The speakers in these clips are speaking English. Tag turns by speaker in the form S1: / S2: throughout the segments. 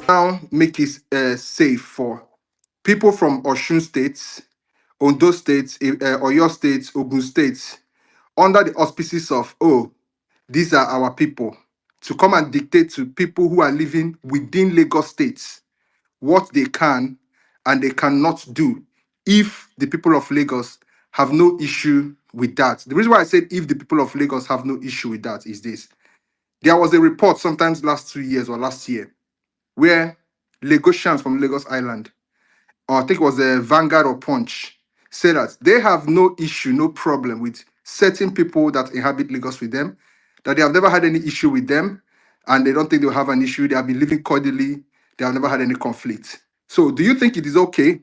S1: now make it safe for people from Osun states, Ondo states, Oyo states, Ogun states, under the auspices of, oh, these are our people, to come and dictate to people who are living within Lagos states what they can and they cannot do if the people of Lagos have no issue with that. The reason why I said if the people of Lagos have no issue with that is this. There was a report sometimes last 2 years or last year where Lagosians from Lagos Island, or I think it was a Vanguard or Punch, said that they have no issue, no problem with certain people that inhabit Lagos with them, that they have never had any issue with them, and they don't think they'll have an issue. They have been living cordially. They have never had any conflict. So do you think it is okay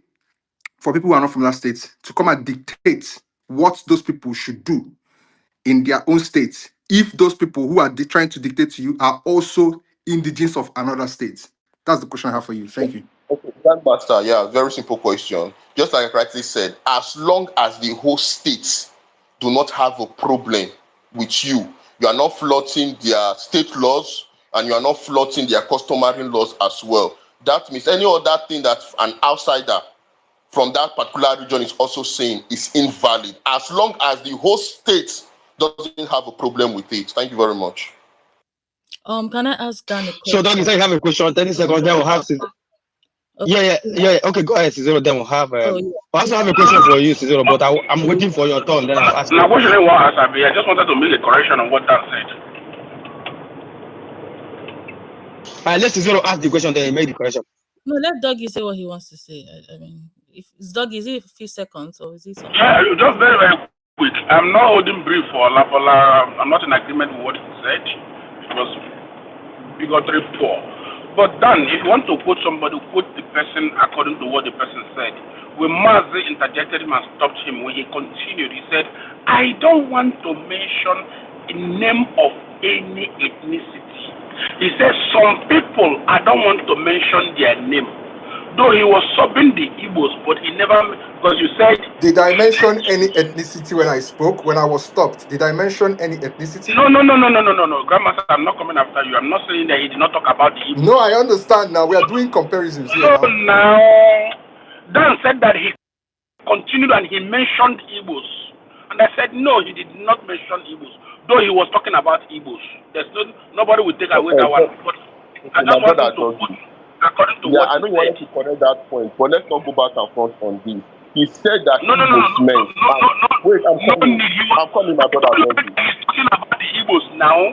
S1: for people who are not from that state to come and dictate what those people should do in their own states if those people who are trying to dictate to you are also indigenous of another state? That's the question I have for you. Thank you.
S2: Okay, Grandmaster, yeah, very simple question. Just like I rightly said, as long as the whole states do not have a problem with you, you are not flouting their state laws and you are not flouting their customary laws as well. That means any other thing that an outsider from that particular region is also saying is invalid, as long as the whole state doesn't have a problem with it. Thank you very much.
S3: Can I ask Dan a question?
S4: So, Don, you have a question. 30 seconds, then we'll have. Okay. Yeah. Okay, go ahead, Cicero. Then we'll have. I also have a question for you, Cicero, but I'm waiting for your turn. Then I'll ask.
S5: Now, question I want to ask, I just wanted to make a correction on what Dan said.
S4: Let Cicero ask the question, then he make the correction.
S3: No, let Dougie say what he wants to say. I mean, if it's Dougie, is it a few seconds or is it something?
S5: Just very, very quick. I'm not holding brief for Lapola. I'm not in agreement with what he said. It was bigotry poor. But Dan, if you want to quote somebody, quote the person according to what the person said. When Mazi interjected him and stopped him, when he continued, he said, I don't want to mention the name of any ethnicity. He said, some people, I don't want to mention their name. Though he was subbing the Igbos, but he never, because you said...
S1: Did I mention any ethnicity when I spoke, when I was stopped? Did I mention any ethnicity?
S5: No. Grandmaster, I'm not coming after you. I'm not saying that he did not talk about the Igbos.
S1: No, I understand now. We are doing comparisons here
S5: now. Now, Dan said that he continued and he mentioned Igbos. And I said, no, he did not mention Igbos. Though he was talking about Igbos. There's nobody will take away that one. But I just wanted to put... According to what
S2: I don't want to connect that point, but let's not go back and forth on this. He said that Igbos meant. Wait, I'm coming, my brother.
S5: He's talking about the Igbos now.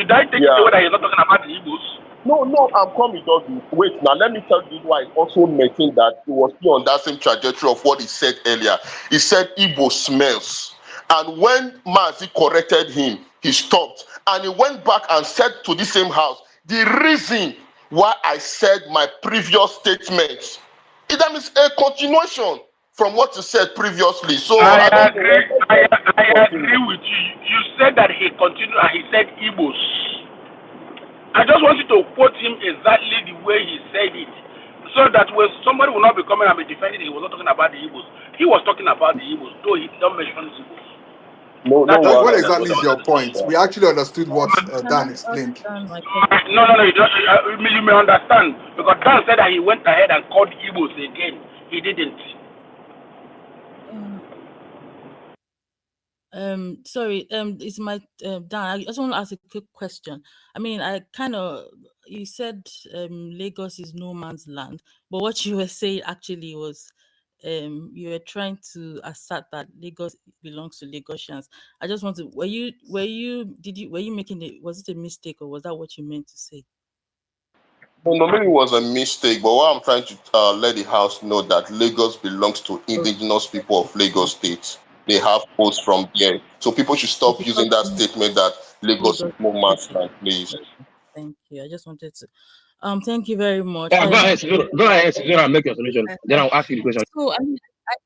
S5: Did I take it away that he's not talking about the Igbos?
S2: No, I'm coming, Dougie. Wait, now let me tell you why I also maintain that he was still on that same trajectory of what he said earlier. He said Igbo smells. And when Mazi corrected him, he stopped. And he went back and said to the same house, the reason why I said my previous statements. That means a continuation from what you said previously. So
S5: I agree with you. You said that he continued and he said Igbos. I just want you to quote him exactly the way he said it. So that when somebody will not be coming and be defending, he was not talking about the Igbos. He was talking about the Igbos, though he did not mention the Igbos.
S1: What exactly is your point? We actually understood what Dan explained.
S5: No, you may understand. Because Dan said that he went ahead and called Igbos again. He didn't.
S3: Sorry, it's my Dan. I just want to ask a quick question. I mean, you said Lagos is no man's land, but what you were saying actually was you were trying to assert that Lagos belongs to Lagosians. I just want to, were you making it, was it a mistake or was that what you meant to say?
S2: No, maybe it was a mistake, but what I'm trying to let the house know that Lagos belongs to indigenous people of Lagos State. They have posts from there. So people should stop using that statement that Lagos is no man's land, please.
S3: Thank you. I just wanted to thank you very much.
S4: Go ahead, and make your solution. Then I'll ask you the question.
S3: So I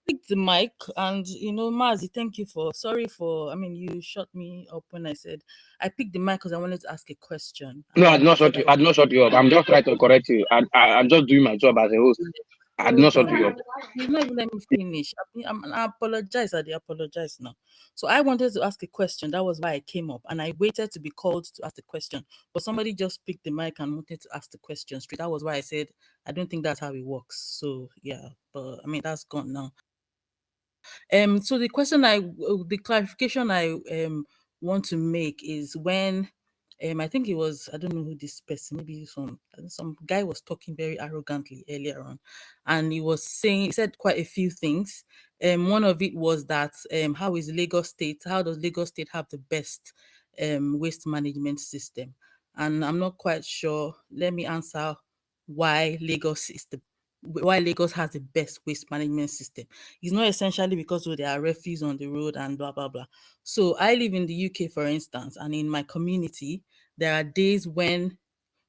S3: picked the mic, and Mazi, thank you you shut me up when I said I picked the mic because I wanted to ask a question.
S4: No, I did not shut you up. I'm just trying to correct you. I'm just doing my job as a host. I did not shut
S3: on.
S4: you up.
S3: You not even let me finish. I apologize. I apologize now. So I wanted to ask a question. That was why I came up, and I waited to be called to ask the question. But somebody just picked the mic and wanted to ask the question straight. That was why I said I don't think that's how it works. So yeah, but I mean that's gone now. So the clarification I want to make is when I think it was, I don't know who this person, maybe some guy was talking very arrogantly earlier on, and he said quite a few things. One of it was that how does Lagos State have the best waste management system? And I'm not quite sure. Let me answer why Lagos has the best waste management system. It's not essentially because there are refuse on the road and blah blah blah. So I live in the UK, for instance, and in my community, there are days when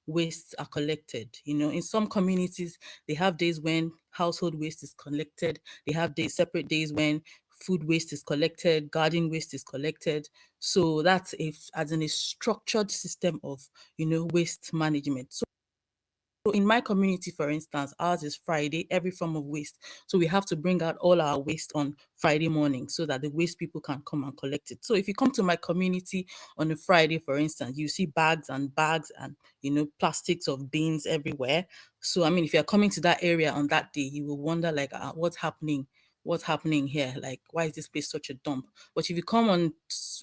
S3: wastes are collected. In some communities, they have days when household waste is collected. They have separate days when food waste is collected, garden waste is collected. So that's as in a structured system of waste management. So in my community, for instance, ours is Friday, every form of waste. So we have to bring out all our waste on Friday morning so that the waste people can come and collect it. So if you come to my community on a Friday, for instance, you see bags and plastics of beans everywhere. So, I mean, if you're coming to that area on that day, you will wonder like, what's happening? What's happening here? Like, why is this place such a dump? But if you come on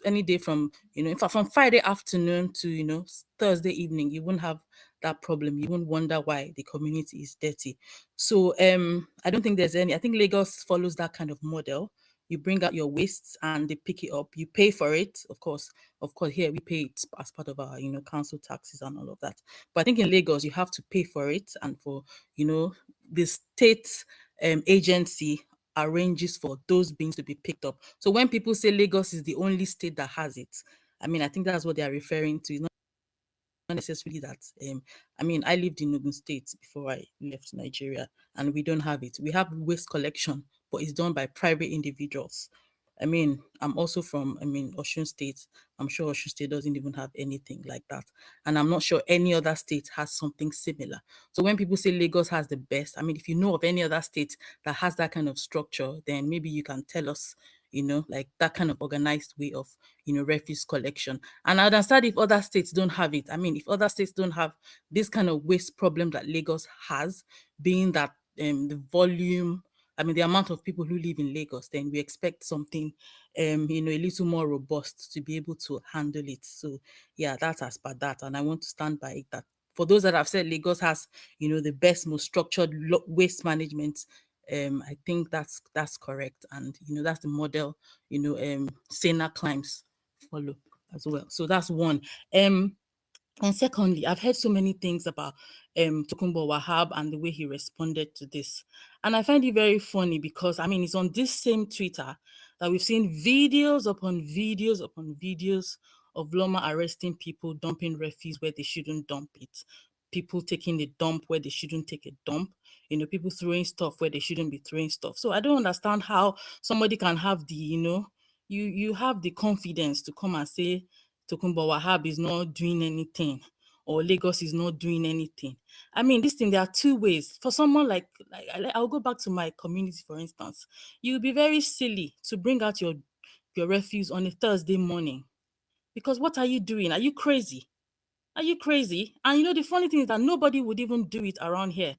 S3: any day from, in fact, from Friday afternoon to, Thursday evening, you won't have that problem. You won't wonder why the community is dirty. So I don't think there's any. I think Lagos follows that kind of model. You bring out your wastes and they pick it up. You pay for it, of course. Of course, here we pay it as part of our, council taxes and all of that. But I think in Lagos you have to pay for it, and for the state agency arranges for those bins to be picked up. So when people say Lagos is the only state that has it, I mean I think that's what they are referring to. It's not necessarily that. I mean, I lived in Ogun State before I left Nigeria, and we don't have it. We have waste collection, but it's done by private individuals. I mean, I'm also from, Osun State. I'm sure Osun State doesn't even have anything like that. And I'm not sure any other state has something similar. So when people say Lagos has the best, I mean, if you know of any other state that has that kind of structure, then maybe you can tell us, like that kind of organized way of, refuse collection. And I understand if other states don't have it. I mean, if other states don't have this kind of waste problem that Lagos has, being that the volume, I mean, the amount of people who live in Lagos, then we expect something, a little more robust to be able to handle it. So yeah, that's as per that. And I want to stand by it, that for those that have said Lagos has, the best, most structured waste management, I think that's correct. And, that's the model, Sena climbs follow as well. So that's one. And secondly, I've heard so many things about Tokunbo Wahab and the way he responded to this. And I find it very funny because, I mean, it's on this same Twitter that we've seen videos upon videos upon videos of Loma arresting people dumping refuse where they shouldn't dump it, people taking a dump where they shouldn't take a dump, people throwing stuff where they shouldn't be throwing stuff. So I don't understand how somebody can have the, you have the confidence to come and say Tokunbo Wahab is not doing anything, or Lagos is not doing anything. I mean, this thing, there are two ways. For someone like I'll go back to my community, for instance. You'll be very silly to bring out your refuse on a Thursday morning, because what are you doing? Are you crazy? Are you crazy? And the funny thing is that nobody would even do it around here,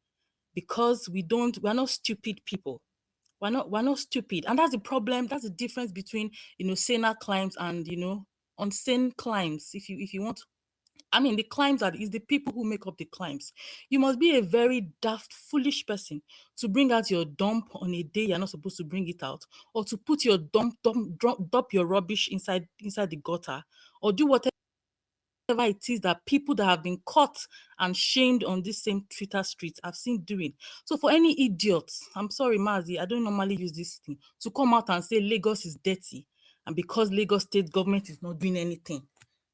S3: because we're not stupid people. We're not stupid. And that's the problem. That's the difference between, saner climbs and, unsane climbs. If you want, I mean, the climbs is the people who make up the climbs. You must be a very daft, foolish person to bring out your dump on a day you're not supposed to bring it out, or to put your dump your rubbish inside the gutter, or do whatever it is that people that have been caught and shamed on this same Twitter streets I've seen doing. So for any idiots, I'm sorry, Mazi, I don't normally use this thing, to come out and say Lagos is dirty, and because Lagos state government is not doing anything.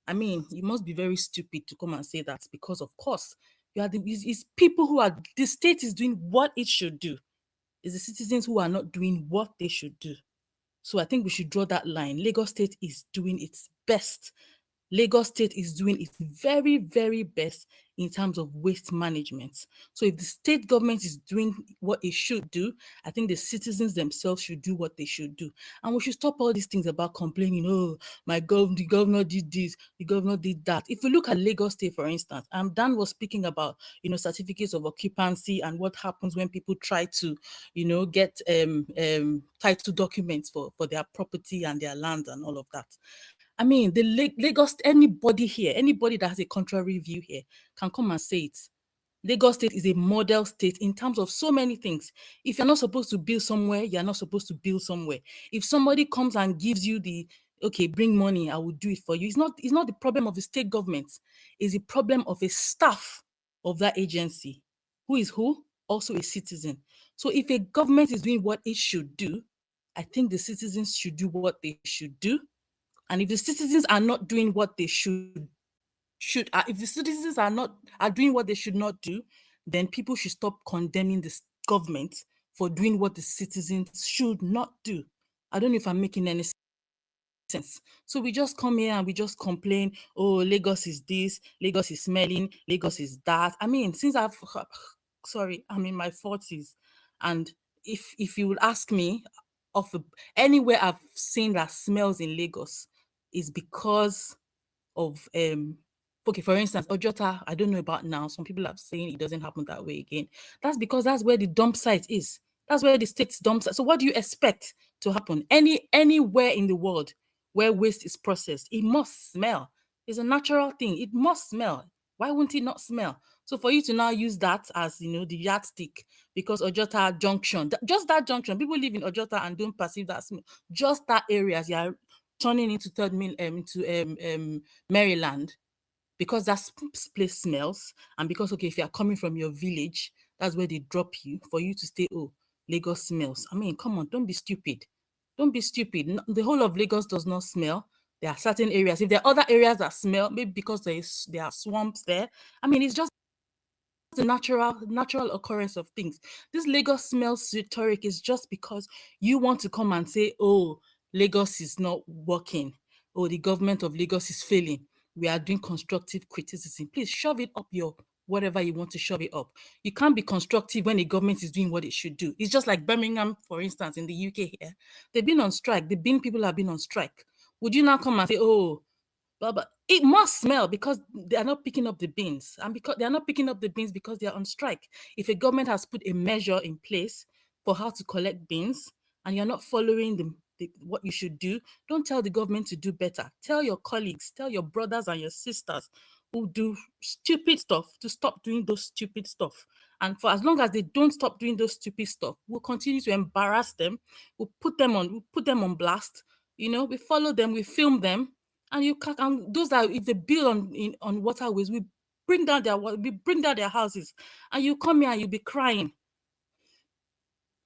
S3: I mean, you must be very stupid to come and say that, because of course it's people who are, the state is doing what it should do. It's the citizens who are not doing what they should do. So I think we should draw that line. Lagos state is doing its best Lagos State is doing its very, very best in terms of waste management. So if the state government is doing what it should do, I think the citizens themselves should do what they should do. And we should stop all these things about complaining, oh, the governor did this, the governor did that. If we look at Lagos State, for instance, Dan was speaking about, certificates of occupancy and what happens when people try to, get title documents for their property and their land and all of that. I mean, the Lagos, anybody that has a contrary view here can come and say it. Lagos State is a model state in terms of so many things. If you're not supposed to build somewhere, you're not supposed to build somewhere. If somebody comes and gives you okay, bring money, I will do it for you. It's not the problem of the state government. It's the problem of a staff of that agency. Who is who? Also a citizen. So if a government is doing what it should do, I think the citizens should do what they should do. And if the citizens are not doing what they if the citizens are doing what they should not do, then people should stop condemning the government for doing what the citizens should not do. I don't know if I'm making any sense. So we just come here and we just complain, oh, Lagos is this, Lagos is smelling, Lagos is that. I mean, since I'm in my 40s, and if you would ask me anywhere I've seen that smells in Lagos is because of okay, for instance, Ojota, I don't know about now. Some people are saying it doesn't happen that way again. That's because that's where the dump site is. That's where the state's dump site. So what do you expect to happen? Anywhere in the world where waste is processed, it must smell. It's a natural thing. It must smell. Why wouldn't it not smell? So for you to now use that as, the yardstick, because Ojota Junction, just that junction, people live in Ojota and don't perceive that smell. Just that area, you are turning into Maryland, because that place smells, and because, okay, if you are coming from your village, that's where they drop you for you to stay. Oh, Lagos smells. I mean, come on, don't be stupid. Don't be stupid. The whole of Lagos does not smell. There are certain areas. If there are other areas that smell, maybe because there are swamps there. I mean, it's just the natural occurrence of things. This Lagos smells rhetoric is just because you want to come and say, oh, Lagos is not working. Oh, the government of Lagos is failing. We are doing constructive criticism. Please shove it up your whatever you want to shove it up. You can't be constructive when the government is doing what it should do. It's just like Birmingham, for instance, in the UK here. They've been on strike. People have been on strike. Would you now come and say, oh, but it must smell because they are not picking up the beans, and because they are not picking up the beans because they are on strike. If a government has put a measure in place for how to collect beans, and you're not following what you should do, don't tell the government to do better. Tell your colleagues, tell your brothers and your sisters who do stupid stuff to stop doing those stupid stuff. And for as long as they don't stop doing those stupid stuff, we'll continue to embarrass them. We'll put them on blast. We follow them, we film them. And those that, if they build on waterways, we bring down their houses, and you come here and you'll be crying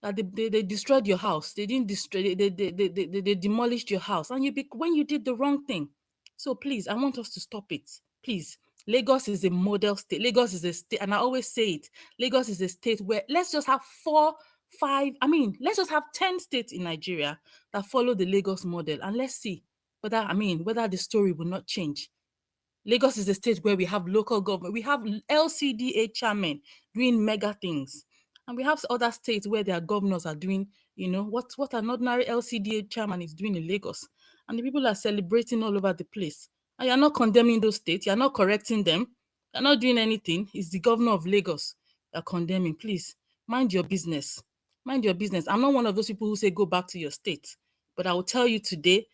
S3: that they destroyed your house. They didn't destroy. They demolished your house, and when you did the wrong thing. So please, I want us to stop it. Please, Lagos is a model state. Lagos is a state, and I always say it. Lagos is a state where let's just have 4, 5. Let's just have 10 states in Nigeria that follow the Lagos model, and let's see whether the story will not change. Lagos is a state where we have local government. We have LCDA chairmen doing mega things. And we have other states where their governors are doing, what an ordinary LCDA chairman is doing in Lagos. And the people are celebrating all over the place. And you're not condemning those states. You're not correcting them. You're not doing anything. It's the governor of Lagos you're condemning. Please, mind your business. Mind your business. I'm not one of those people who say go back to your state. But I will tell you today,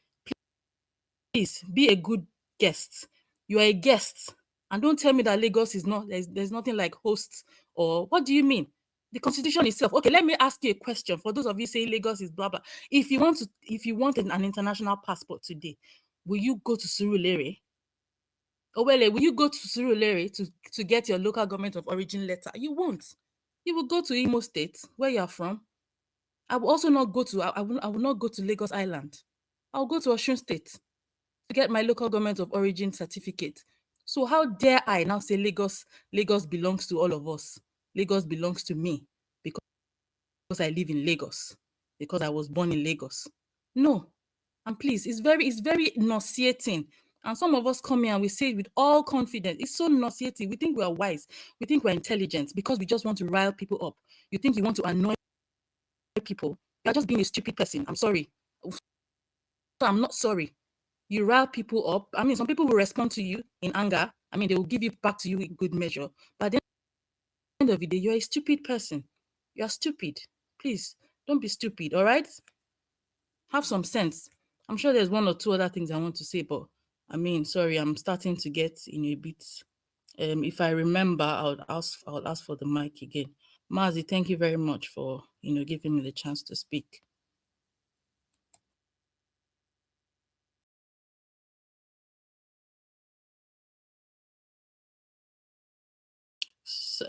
S3: please be a good guest. You are a guest. And don't tell me that Lagos is not, there's nothing like hosts, or what do you mean? The constitution itself. Okay, let me ask you a question. For those of you saying Lagos is blah blah. If you want an international passport today, will you go to Surulere? Will you go to Surulere to get your local government of origin letter? You won't. You will go to Imo State, where you are from. I will also not go to, I will not go to Lagos Island. I'll go to Osun State to get my local government of origin certificate. So how dare I now say Lagos belongs to all of us? Lagos belongs to me because I live in Lagos, because I was born in Lagos. No. And please, it's very nauseating And some of us come here and we say it with all confidence. It's so nauseating. We think we are wise. We think we're intelligent because we just want to rile people up. You think you want to annoy people. You're just being a stupid person. I'm sorry. So I'm not sorry. You rile people up. I mean, some people will respond to you in anger. I mean, they will give it back to you in good measure. But at the end of the day, you're a stupid person. You're stupid. Please don't be stupid. All right. Have some sense. I'm sure there's one or two other things I want to say, but I mean, sorry, I'm starting to get in a bit. If I remember, I'll ask for the mic again. Mazi, thank you very much for giving me the chance to speak.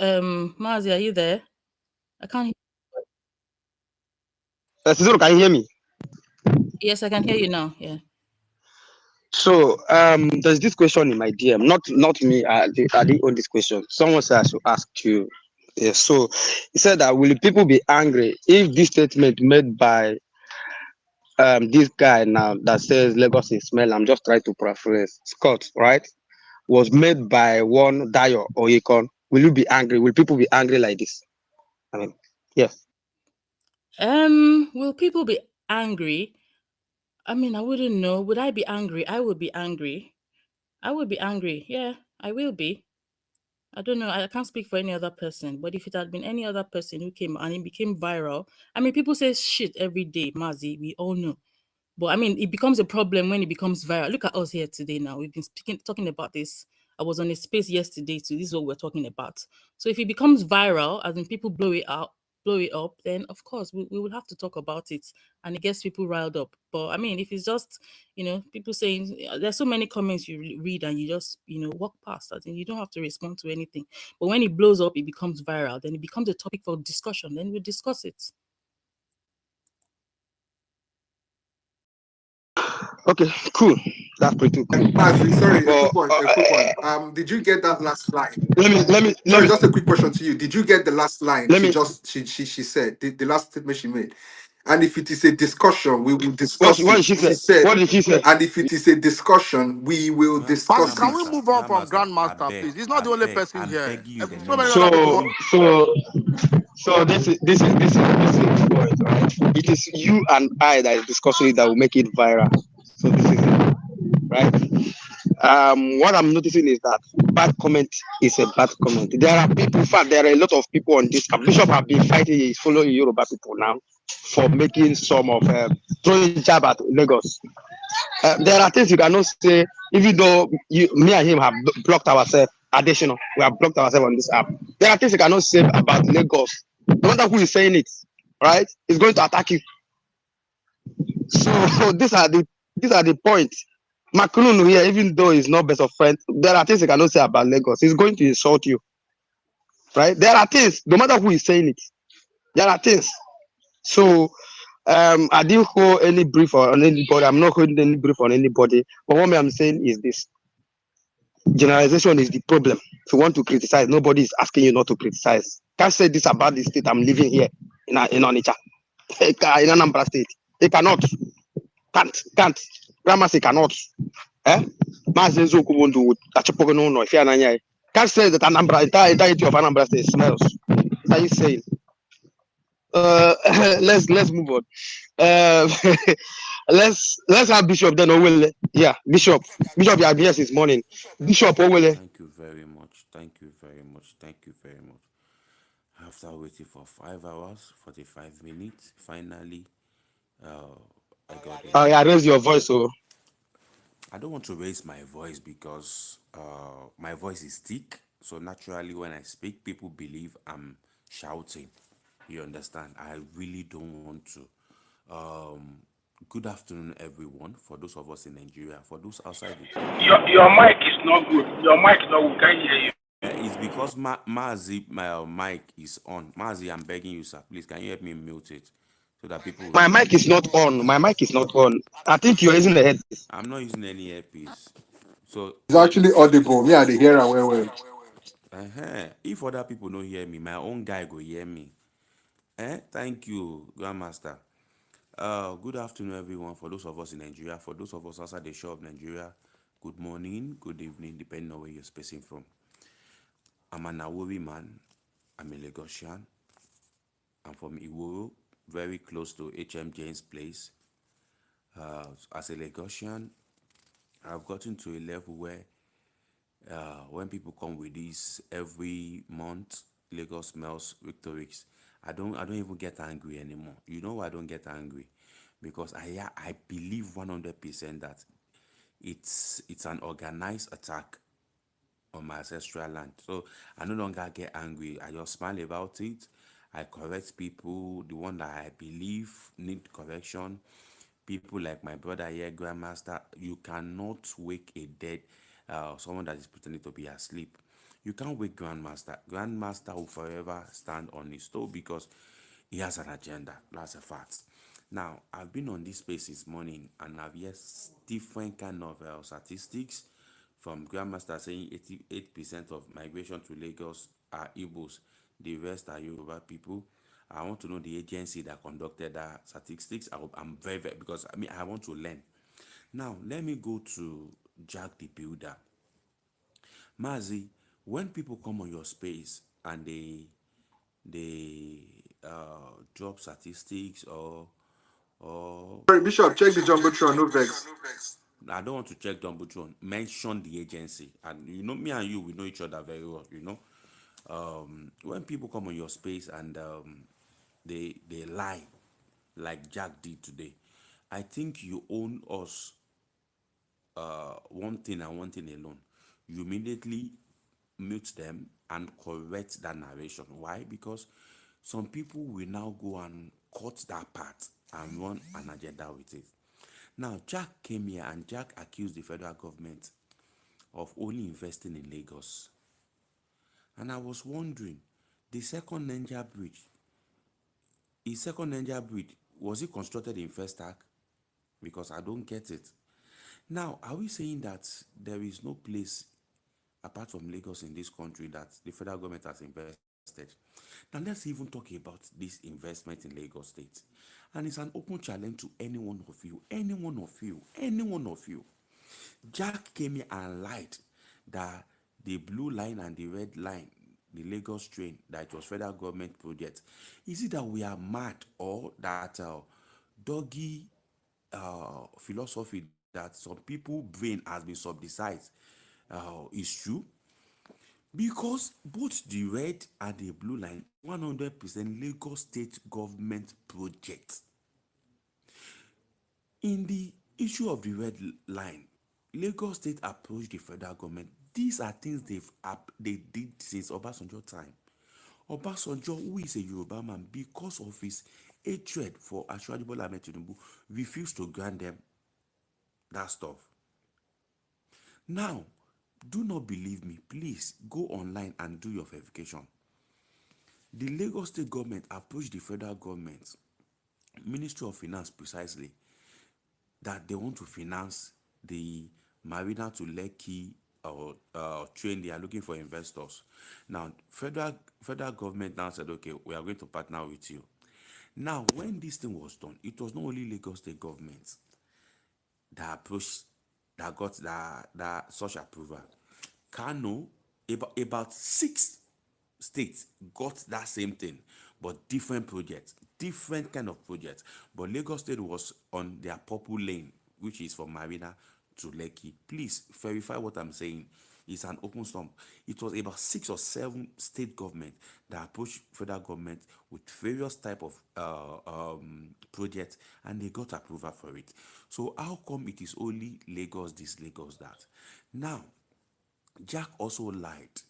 S3: Mazi, are you there? I can't.
S4: Cicero, can you hear me?
S3: Yes, I can hear you now. Yeah.
S4: So there's this question in my DM, not me. I didn't own this question. Someone said I should ask you. Yes. So he said that will people be angry if this statement made by this guy now that says Lagos is smell? I'm just trying to paraphrase Scott, right? Was made by one Dio or Econ. Will you be angry? Will people be angry like this? I mean, yes.
S3: Will people be angry? I mean, I wouldn't know. Would I be angry? I would be angry. I would be angry. Yeah, I will be. I don't know. I can't speak for any other person, but if it had been any other person who came and it became viral, I mean, people say shit every day, Mazi. We all know. But I mean, it becomes a problem when it becomes viral. Look at us here today now. We've been talking about this. I was on a space yesterday too. This is what we're talking about. So if it becomes viral, as in people blow it up, then of course we will have to talk about it and it gets people riled up. But I mean, if it's just, people saying there's so many comments you read and you just, walk past, as in you don't have to respond to anything. But when it blows up, it becomes viral, then it becomes a topic for discussion. Then we discuss it.
S4: Okay, cool. That's pretty cool.
S1: Mazi, sorry, a
S4: But
S1: quick one, a quick one. Did you get that last line?
S4: let
S1: Sorry,
S4: me
S1: just a quick question to you. Did you get the last line
S4: let
S1: she
S4: me.
S1: just she said, the last statement she made? And if it is a discussion, we will
S4: What
S1: discuss
S4: what
S1: it.
S4: did she
S1: She
S4: say?
S1: said,
S4: What did she say?
S1: and if it is a discussion, we will
S6: Mazi,
S1: discuss
S6: can
S1: it.
S6: we
S7: Grandmaster,
S6: move on from
S7: Grandmaster,
S6: Grandmaster, please? He's not the only person
S7: I'm
S6: here.
S7: begging you in the
S6: So
S7: name
S6: many
S7: of
S6: other
S7: God.
S6: people.
S4: So this is the point, right? It is you and I that is discussing it that will make it viral. So this is it, right? What I'm noticing is that bad comment is a bad comment. There are people, in fact, there are a lot of people on this camp. Bishop have been fighting his fellow Yoruba people now for making some of throwing jab at Lagos. There are things you cannot say, even though me and him have blocked ourselves. Additional, we have blocked ourselves on this app. There are things you cannot say about Lagos. No matter who is saying it, right? It's going to attack you. So these are the points. Macron here, even though he's not best of friends, there are things you cannot say about Lagos. He's going to insult you, right? There are things, no matter who is saying it. There are things. So I didn't hold any brief on anybody. I'm not holding any brief on anybody. But what I'm saying is this: generalization is the problem. If you want to criticize, nobody is asking you not to criticize. Can't say this about the state I'm living here in Onitsha, in Anambra State. It cannot. Can't. Grammar say cannot. Eh? Maazị Eziokwu bụ ndụ achịpụghị n'ụlọ ife ananya ya. Can't say that Anambra, entirety of Anambra State smells. What are you saying? Let's move on. Uh, let's have Bishop then Owele. Yeah, Bishop. Bishop, you have been here since morning. Bishop Owele.
S7: Thank you very much. Thank you very much. Thank you very much. After waiting for 5 hours, 45 minutes, finally, uh, I got in.
S4: Yeah, raise your voice. So
S7: I don't want to raise my voice because my voice is thick. So naturally, when I speak, people believe I'm shouting. You understand? I really don't want to. Good afternoon, everyone. For those of us in Nigeria, for those outside the
S5: Your mic is not good. Your mic is not good. Can you hear you?
S7: it's because Mazi, my mic is on. Mazi, I'm begging you, sir. Please, can you help me mute it so that people will
S4: my
S7: hear
S4: mic
S7: me?
S4: is not on. My mic is not on. I think you're using the headpiece.
S7: I'm not using any earpiece. So,
S1: It's actually audible. Me, I dey hear her well.
S7: if other people don't hear me, my own guy go hear me. Thank you, Grandmaster. Good afternoon, everyone. For those of us in Nigeria, for those of us outside the shore of Nigeria, good morning, good evening, depending on where you're spacing from. I'm an Awori man. I'm a Lagosian. I'm from Iworo, very close to HM James Place. As a Lagosian, I've gotten to a level where when people come with this every month, Lagos smells victorious. I don't even get angry anymore. You know why I don't get angry? Because I believe 100% that it's an organized attack on my ancestral land. So I no longer get angry. I just smile about it. I correct people, the one that I believe need correction. People like my brother here, Grandmaster, you cannot wake a dead, someone that is pretending to be asleep. You can't wake Grandmaster. Grandmaster will forever stand on his toe because he has an agenda. That's a fact. Now, I've been on this space this morning and I've heard different kind of statistics from Grandmaster saying 88% of migration to Lagos are Igbos, the rest are Yoruba people. I want to know the agency that conducted that statistics. I'm very, because I mean, I want to learn. Now, let me go to Jack the Builder. Mazi, when people come on your space and they drop statistics or
S1: Sorry, Bishop, check the jumbotron. No vex.
S7: I don't want to check Dumbledore. Mention the agency, and you know me and you, we know each other very well. You know, when people come on your space and they lie, like Jack did today, I think you own us one thing and one thing alone. You immediately mute them and correct that narration. Why? Because some people will now go and cut that part and run an agenda with it. Now, Jack came here and Jack accused the federal government of only investing in Lagos. And I was wondering, the second Niger bridge, his second Niger bridge, was it constructed in first act? Because I don't get it. Now, are we saying that there is no place apart from Lagos in this country that the federal government has invested? Now, let's even talk about this investment in Lagos State. And it's an open challenge to any one of you, any one of you, any one of you. Jack came here and lied that the blue line and the red line, the Lagos train, that it was federal government project. Is it that we are mad, or that doggy philosophy that some people brain has been subsidized is true? Because both the red and the blue line, 100% Lagos state government project. In the issue of the red line, Lagos State approached the federal government. These are things they did since Obasanjo time. Obasanjo, who is a Yoruba man, because of his hatred for Asiwaju Bola Ahmed Tinubu, refused to grant them that stuff. Now, do not believe me. Please go online and do your verification. The Lagos State government approached the federal government, Ministry of Finance precisely, that they want to finance the Marina to Lekki train. They are looking for investors. Now, federal government now said, okay, we are going to partner with you. Now, when this thing was done, it was not only Lagos State government that approached, that got that such approval. Kano, about 6 states got that same thing, but different projects, different kind of projects. But Lagos State was on their purple lane, which is from Marina to Lekki. Please verify what I'm saying. It's an open stump. It was about 6 or 7 state government that approached federal government with various type of projects, and they got approval for it. So how come it is only Lagos this, Lagos that? Now, Jack also lied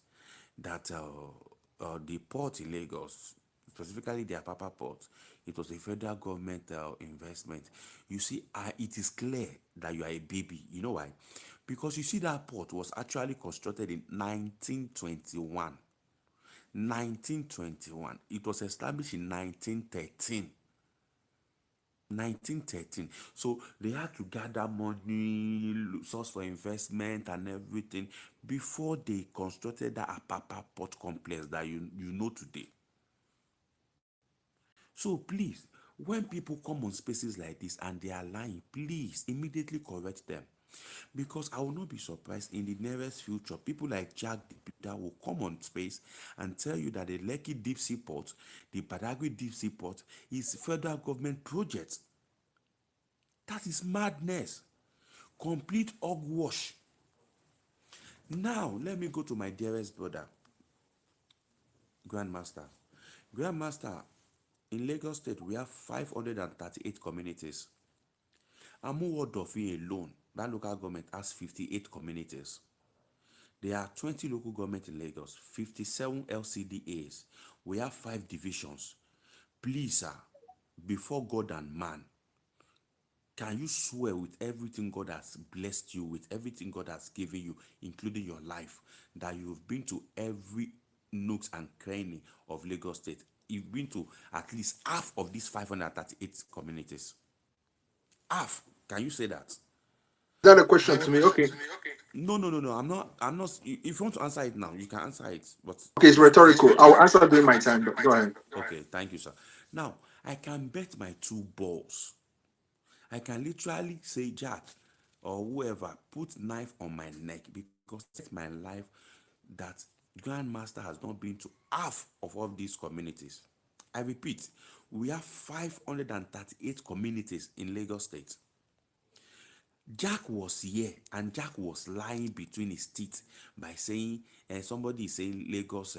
S7: that the port in Lagos, specifically the Apapa port, it was a federal government investment. You see, it is clear that you are a baby. You know why? Because you see, that port was actually constructed in 1921. 1921. It was established in 1913. 1913. So they had to gather money, source for investment and everything before they constructed that Apapa port complex that you know today. So please, when people come on spaces like this and they are lying, please immediately correct them. Because I will not be surprised in the nearest future, people like Jack the Builder will come on space and tell you that the Lekki Deep Sea Port, the Badagry Deep Sea Port, is federal government project. That is madness. Complete hogwash. Now, let me go to my dearest brother, Grandmaster. Grandmaster, in Lagos State, we have 538 communities. Amuwodofi alone, that local government has 58 communities. There are 20 local governments in Lagos, 57 LCDAs. We have 5 divisions. Please, sir, before God and man, can you swear with everything God has blessed you, with everything God has given you, including your life, that you've been to every nooks and cranny of Lagos State? You've been to at least half of these 538 communities. Half. Can you say that? Is
S1: Is that a question to me? Okay.
S7: No, no, no, no. I'm not. If you want to answer it now, you can answer it. But
S1: Okay, it's rhetorical. I'll answer during my time, but go ahead.
S7: okay, thank you, sir. Now I can bet my 2 balls. I can literally say, Jack or whoever, put knife on my neck, because it's my life that Grandmaster has not been to half of all these communities. I repeat, we have 538 communities in Lagos State. Jack was here and Jack was lying between his teeth by saying, somebody is saying Lagos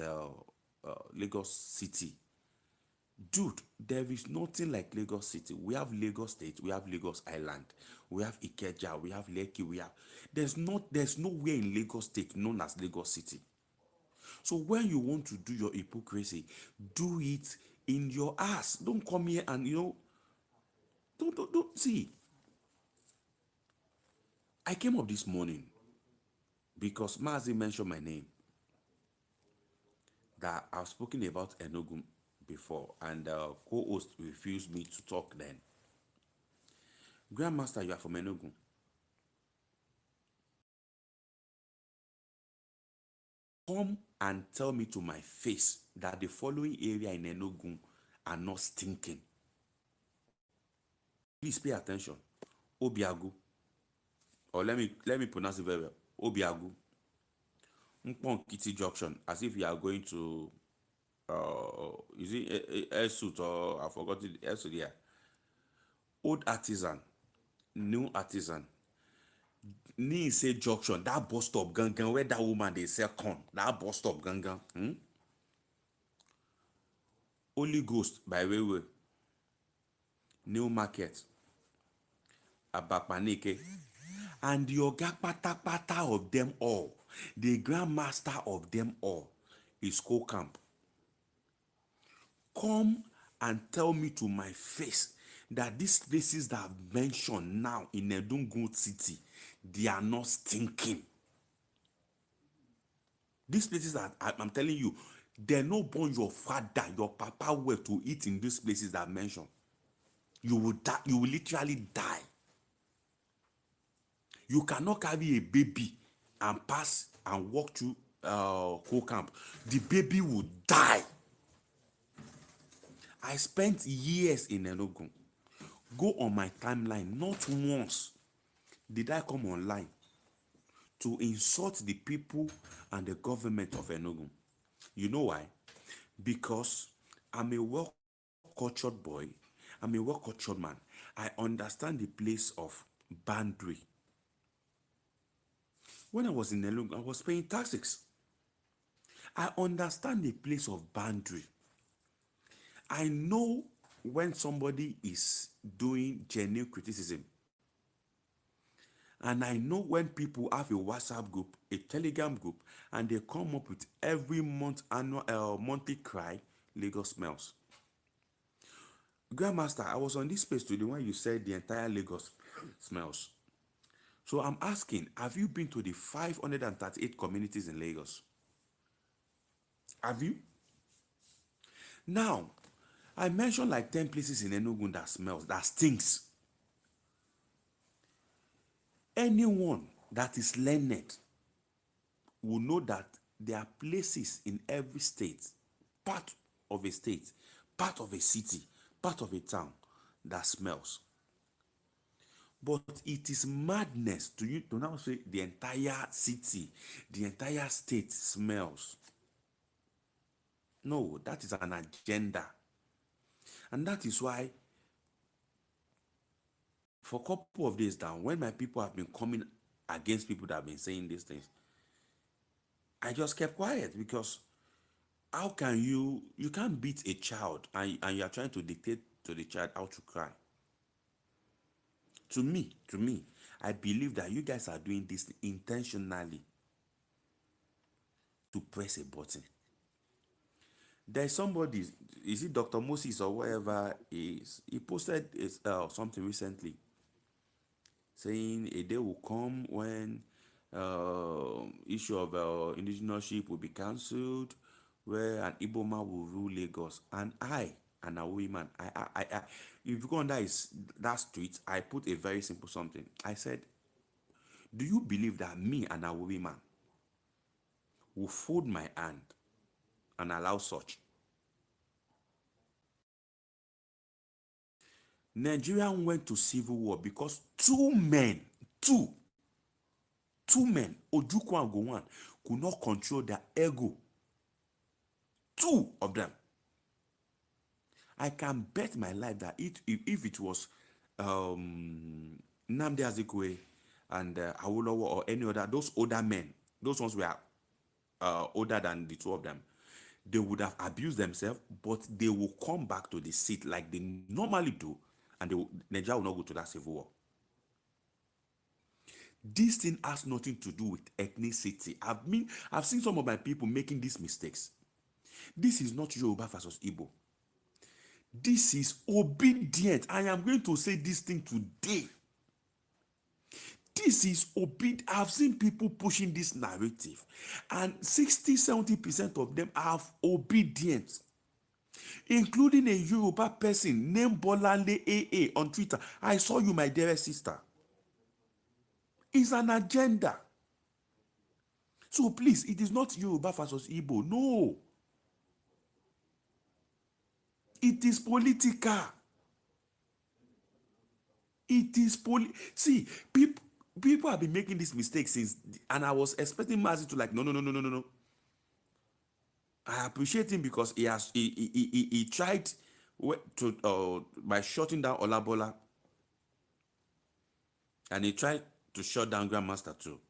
S7: City. Dude, there is nothing like Lagos City. We have Lagos State, we have Lagos Island, we have Ikeja, we have Lekki, we have. There's nowhere in Lagos State known as Lagos City. So when you want to do your hypocrisy, do it in your ass. Don't come here and don't see. I came up this morning because Mazi mentioned my name, that I've spoken about Enugu before, and co-host refused me to talk then. Grandmaster, you are from Enugu. Come and tell me to my face that the following area in Enugu are not stinking. Please pay attention. Obiagu. Or let me pronounce it very well. Obiagu. Nkponkiti Junction, as if you are going to is it Airsuit, or I forgot it, Airsuit, yeah. Old Artisan, New Artisan, Nise Junction, that bus stop gangan where that woman they sell corn, that bus stop gangan. Holy Ghost by railway, New Market, Abapanike, and the oga pata of them all, the grandmaster of them all, is Co-Camp. Come and tell me to my face that these places that I've mentioned now in Enugu City, they are not stinking. These places that I'm telling you, they're not born your father, your papa were to eat in these places that I mentioned. You will die, you will literally die. You cannot carry a baby and pass and walk through Co-Camp. The baby will die. I spent years in Enugu. Go on my timeline, not once did I come online to insult the people and the government of Enugu. You know why? Because I'm a well-cultured boy. I'm a well-cultured man. I understand the place of boundary. When I was in Enugu, I was paying taxes. I understand the place of boundary. I know when somebody is doing genuine criticism. And I know when people have a WhatsApp group, a Telegram group, and they come up with every month, monthly cry, Lagos smells. Grandmaster, I was on this space today when you said the entire Lagos smells. So I'm asking, have you been to the 538 communities in Lagos? Have you? Now, I mentioned like 10 places in Enugu that smells, that stinks. Anyone that is learned will know that there are places in every state, part of a state, part of a city, part of a town that smells. But it is madness to you to now say the entire city, the entire state smells. No, that is an agenda. And that is why, for a couple of days now, when my people have been coming against people that have been saying these things, I just kept quiet, because how can you can't beat a child and you are trying to dictate to the child how to cry. To me, I believe that you guys are doing this intentionally to press a button. There's somebody, is it Dr. Moses or whatever is, he posted something recently saying a day will come when issue of indigenous ship will be cancelled, where an Igbo man will rule Lagos. And and a woman, if you go on that street, I put a very simple something. I said, do you believe that me and a woman will fold my hand and allow such? Nigeria went to civil war because two men, Ojukwu and Gowon, could not control their ego. Two of them. I can bet my life that if it was Nnamdi Azikiwe and Awolowo or any other, those older men, those ones were older than the two of them, they would have abused themselves, but they will come back to the seat like they normally do, and Nigeria will not go to that civil war. This thing has nothing to do with ethnicity. I've seen some of my people making these mistakes. This is not Yoruba versus Igbo. This is obedient. I am going to say this thing today. This is obedient. I've seen people pushing this narrative, and 60-70% of them are obedient, including a Yoruba person named Bolande AA on Twitter. I saw you, my dearest sister. It's an agenda. So please, it is not Yoruba versus Igbo. No. It is political. It is See, people have been making this mistake since, and I was expecting Mazi to like, no. I appreciate him because he tried to by shutting down Olabola, and he tried to shut down Grandmaster too.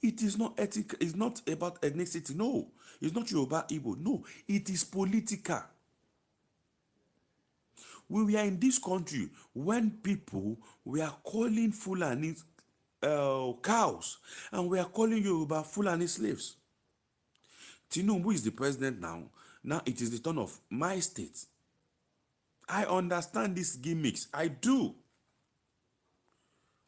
S7: It is not ethical. It's not about ethnicity. No, it's not Yoruba Igbo. No, it is political. We were in this country when people were calling Fulani cows, and we are calling Yoruba Fulani slaves. Tinubu is the president now. Now it is the turn of my state. I understand these gimmicks. I do.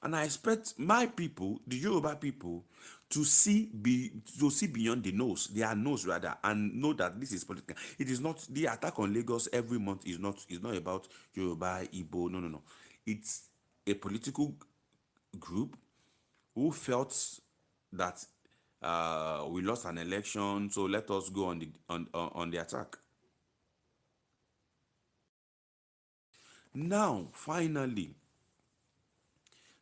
S7: And I expect my people, the Yoruba people, to see beyond the nose, their nose rather, and know that this is political. It is not the attack on Lagos every month is not about Yoruba, Igbo. No. It's a political group who felt that we lost an election, so let us go on the attack. Now, finally,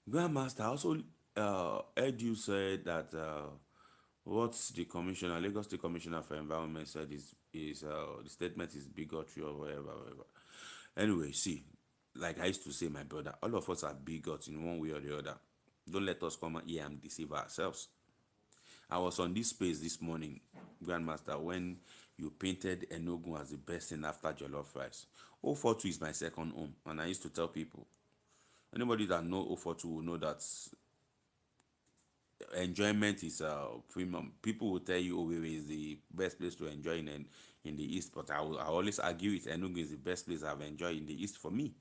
S7: Grandmaster, also heard you say that what the commissioner, Lagos State Commissioner for Environment, said is the statement is bigotry or whatever. Anyway, see, like I used to say, my brother, all of us are bigots in one way or the other. Don't let us come here and deceive ourselves. I was on this space this morning, Grandmaster, when you painted Enugu as the best thing after jollof rice. 042 is my second home, and I used to tell people, anybody that know 042 will know that enjoyment is premium. People will tell you Owerri is the best place to enjoy in the east, but I always argue it. Enugu is the best place I've enjoyed in the east for me.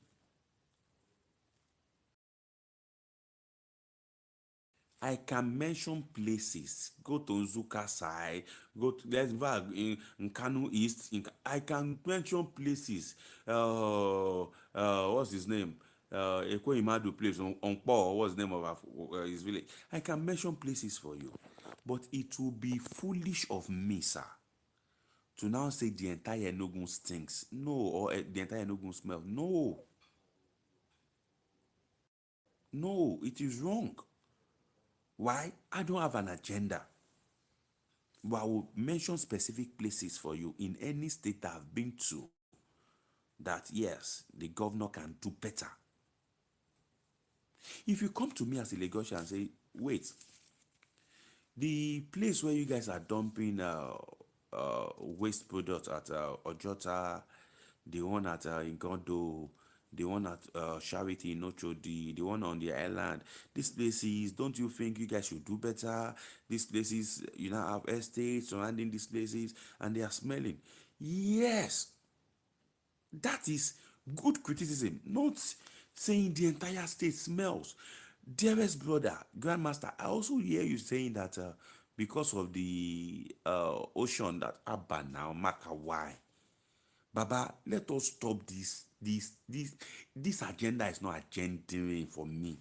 S7: I can mention places. Go to Nzuka side. Go to in Kanu East. I can mention places. What's his name? Eko Imadu place on Paul. What's the name of his village? I can mention places for you, but it will be foolish of me, sir, to now say the entire Enugu stinks. No, or the entire Enugu smell. No. No, it is wrong. Why? I don't have an agenda. But I will mention specific places for you in any state that I've been to that yes, the governor can do better. If you come to me as a Lagosian and say, wait, the place where you guys are dumping waste products at Ojota, the one at Ingondo, the one at Charity in Ochodi, the one on the island, these places, don't you think you guys should do better? These places, you know, have estates surrounding these places and they are smelling. Yes, that is good criticism, not saying the entire state smells. Dearest brother, grandmaster, I also hear you saying that because of the ocean that Abba now, Makawai. Baba, let us stop this agenda is not agendering for me.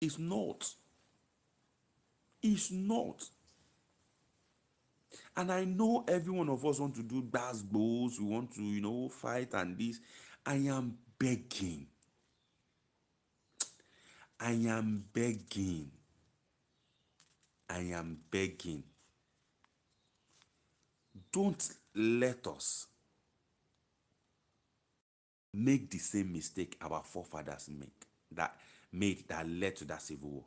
S7: It's not. It's not. And I know every one of us want to do goals, we want to, you know, fight and this. I am begging. I am begging. I am begging. Don't let us make the same mistake our forefathers that led to that civil war.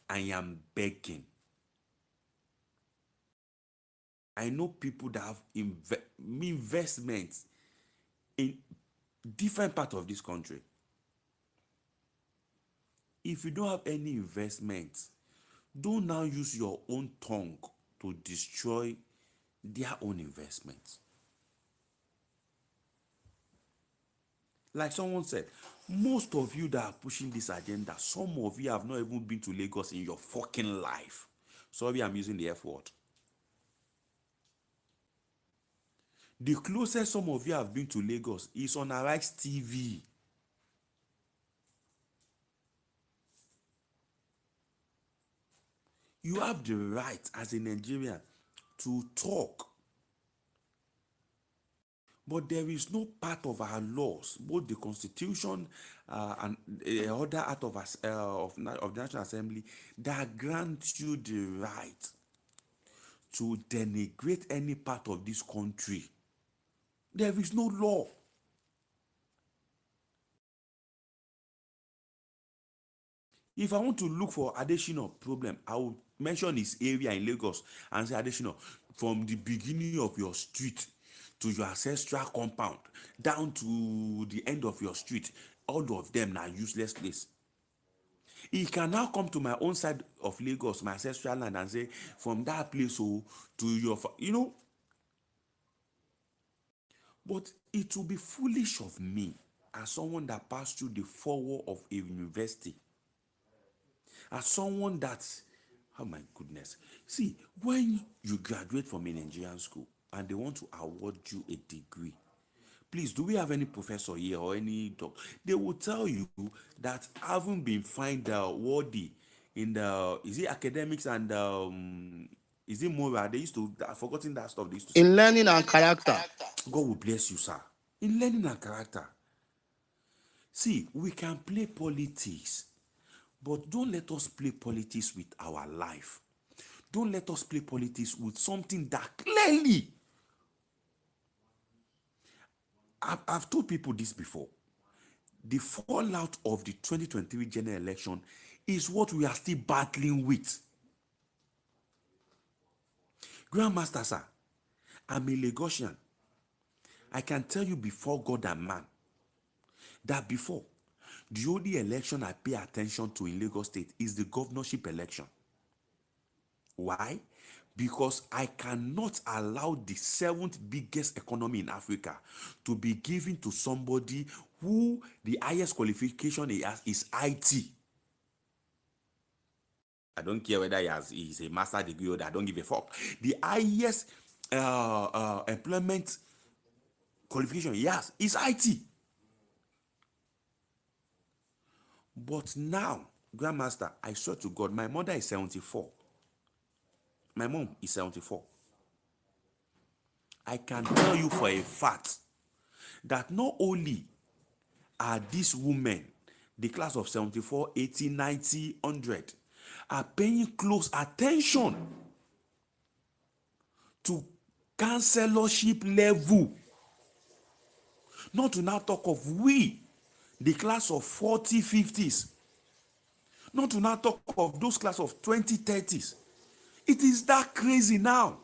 S7: I am begging. I know people that have investments in different parts of this country. If you don't have any investments, don't now use your own tongue to destroy their own investments. Like someone said, most of you that are pushing this agenda, some of you have not even been to Lagos in your fucking life. Sorry, I'm using the F word. The closest some of you have been to Lagos is on Arise TV. You have the right as a Nigerian to talk. But there is no part of our laws, both the Constitution and other act of the National Assembly, that grants you the right to denigrate any part of this country. There is no law. If I want to look for additional problem, I will mention his area in Lagos and say, additional, from the beginning of your street to your ancestral compound, down to the end of your street, all of them are useless place. He can now come to my own side of Lagos, my ancestral land, and say, from that place to your, you know. But it will be foolish of me, as someone that passed through the four walls of a university, as someone that, oh my goodness. See, when you graduate from a Nigerian school and they want to award you a degree, please, do we have any professor here or any doctor? They will tell you that having been found worthy in the, is it academics and is it moral? They used to, I've forgotten that stuff they used to say.
S4: In learning and character.
S7: God will bless you, sir. In learning and character. See, we can play politics, but don't let us play politics with our life. Don't let us play politics with something that clearly, I've told people this before. The fallout of the 2023 general election is what we are still battling with. Grandmaster, sir, I'm a Lagosian. I can tell you before God and man that before, the only election I pay attention to in Lagos State is the governorship election. Why? Because I cannot allow the seventh biggest economy in Africa to be given to somebody who the highest qualification he has is IT. I don't care whether he's a master degree or that. I don't give a fuck. The highest employment qualification he has is IT. But now, Grandmaster, I swear to God, my mother is 74. My mom is 74. I can tell you for a fact that not only are these women, the class of 74, 80, 90, 100, are paying close attention to counselorship level. Not to now talk of we, the class of 40, 50s. Not to now talk of those class of 20, 30s. It is that crazy now.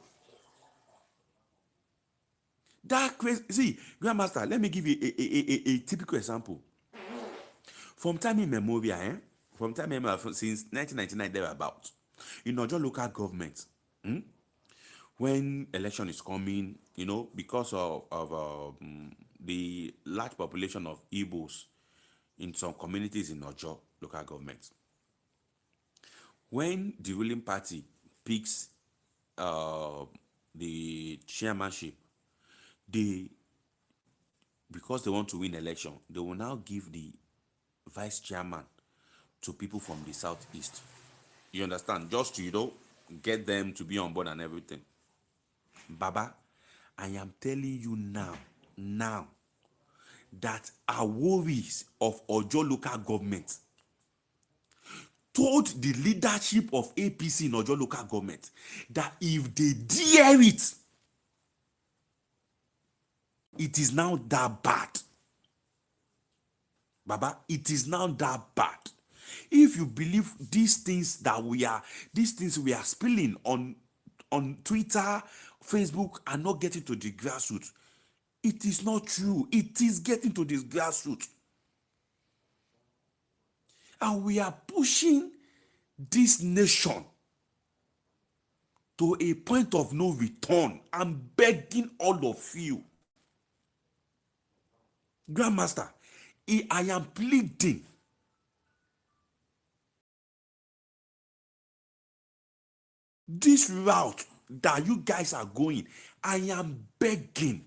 S7: That crazy. See, Grandmaster, let me give you a typical example. From time immemorial, from time immemorial, since 1999, thereabout, in Ojo local government, when election is coming, because of the large population of Igbos in some communities in Ojo local government, when the ruling party picks uh, the chairmanship, they, because they want to win election, they will now give the vice chairman to people from the southeast. You understand? Just to, get them to be on board and everything. Baba, I am telling you now, that our worries of Ojo local government told the leadership of APC in Ojo local government that if they dare it, it is now that bad. Baba, it is now that bad. If you believe these things we are spilling on Twitter, Facebook, and not getting to the grassroots, it is not true. It is getting to this grassroots. And we are pushing this nation to a point of no return. I'm begging all of you. Grandmaster, I am pleading. This route that you guys are going, I am begging.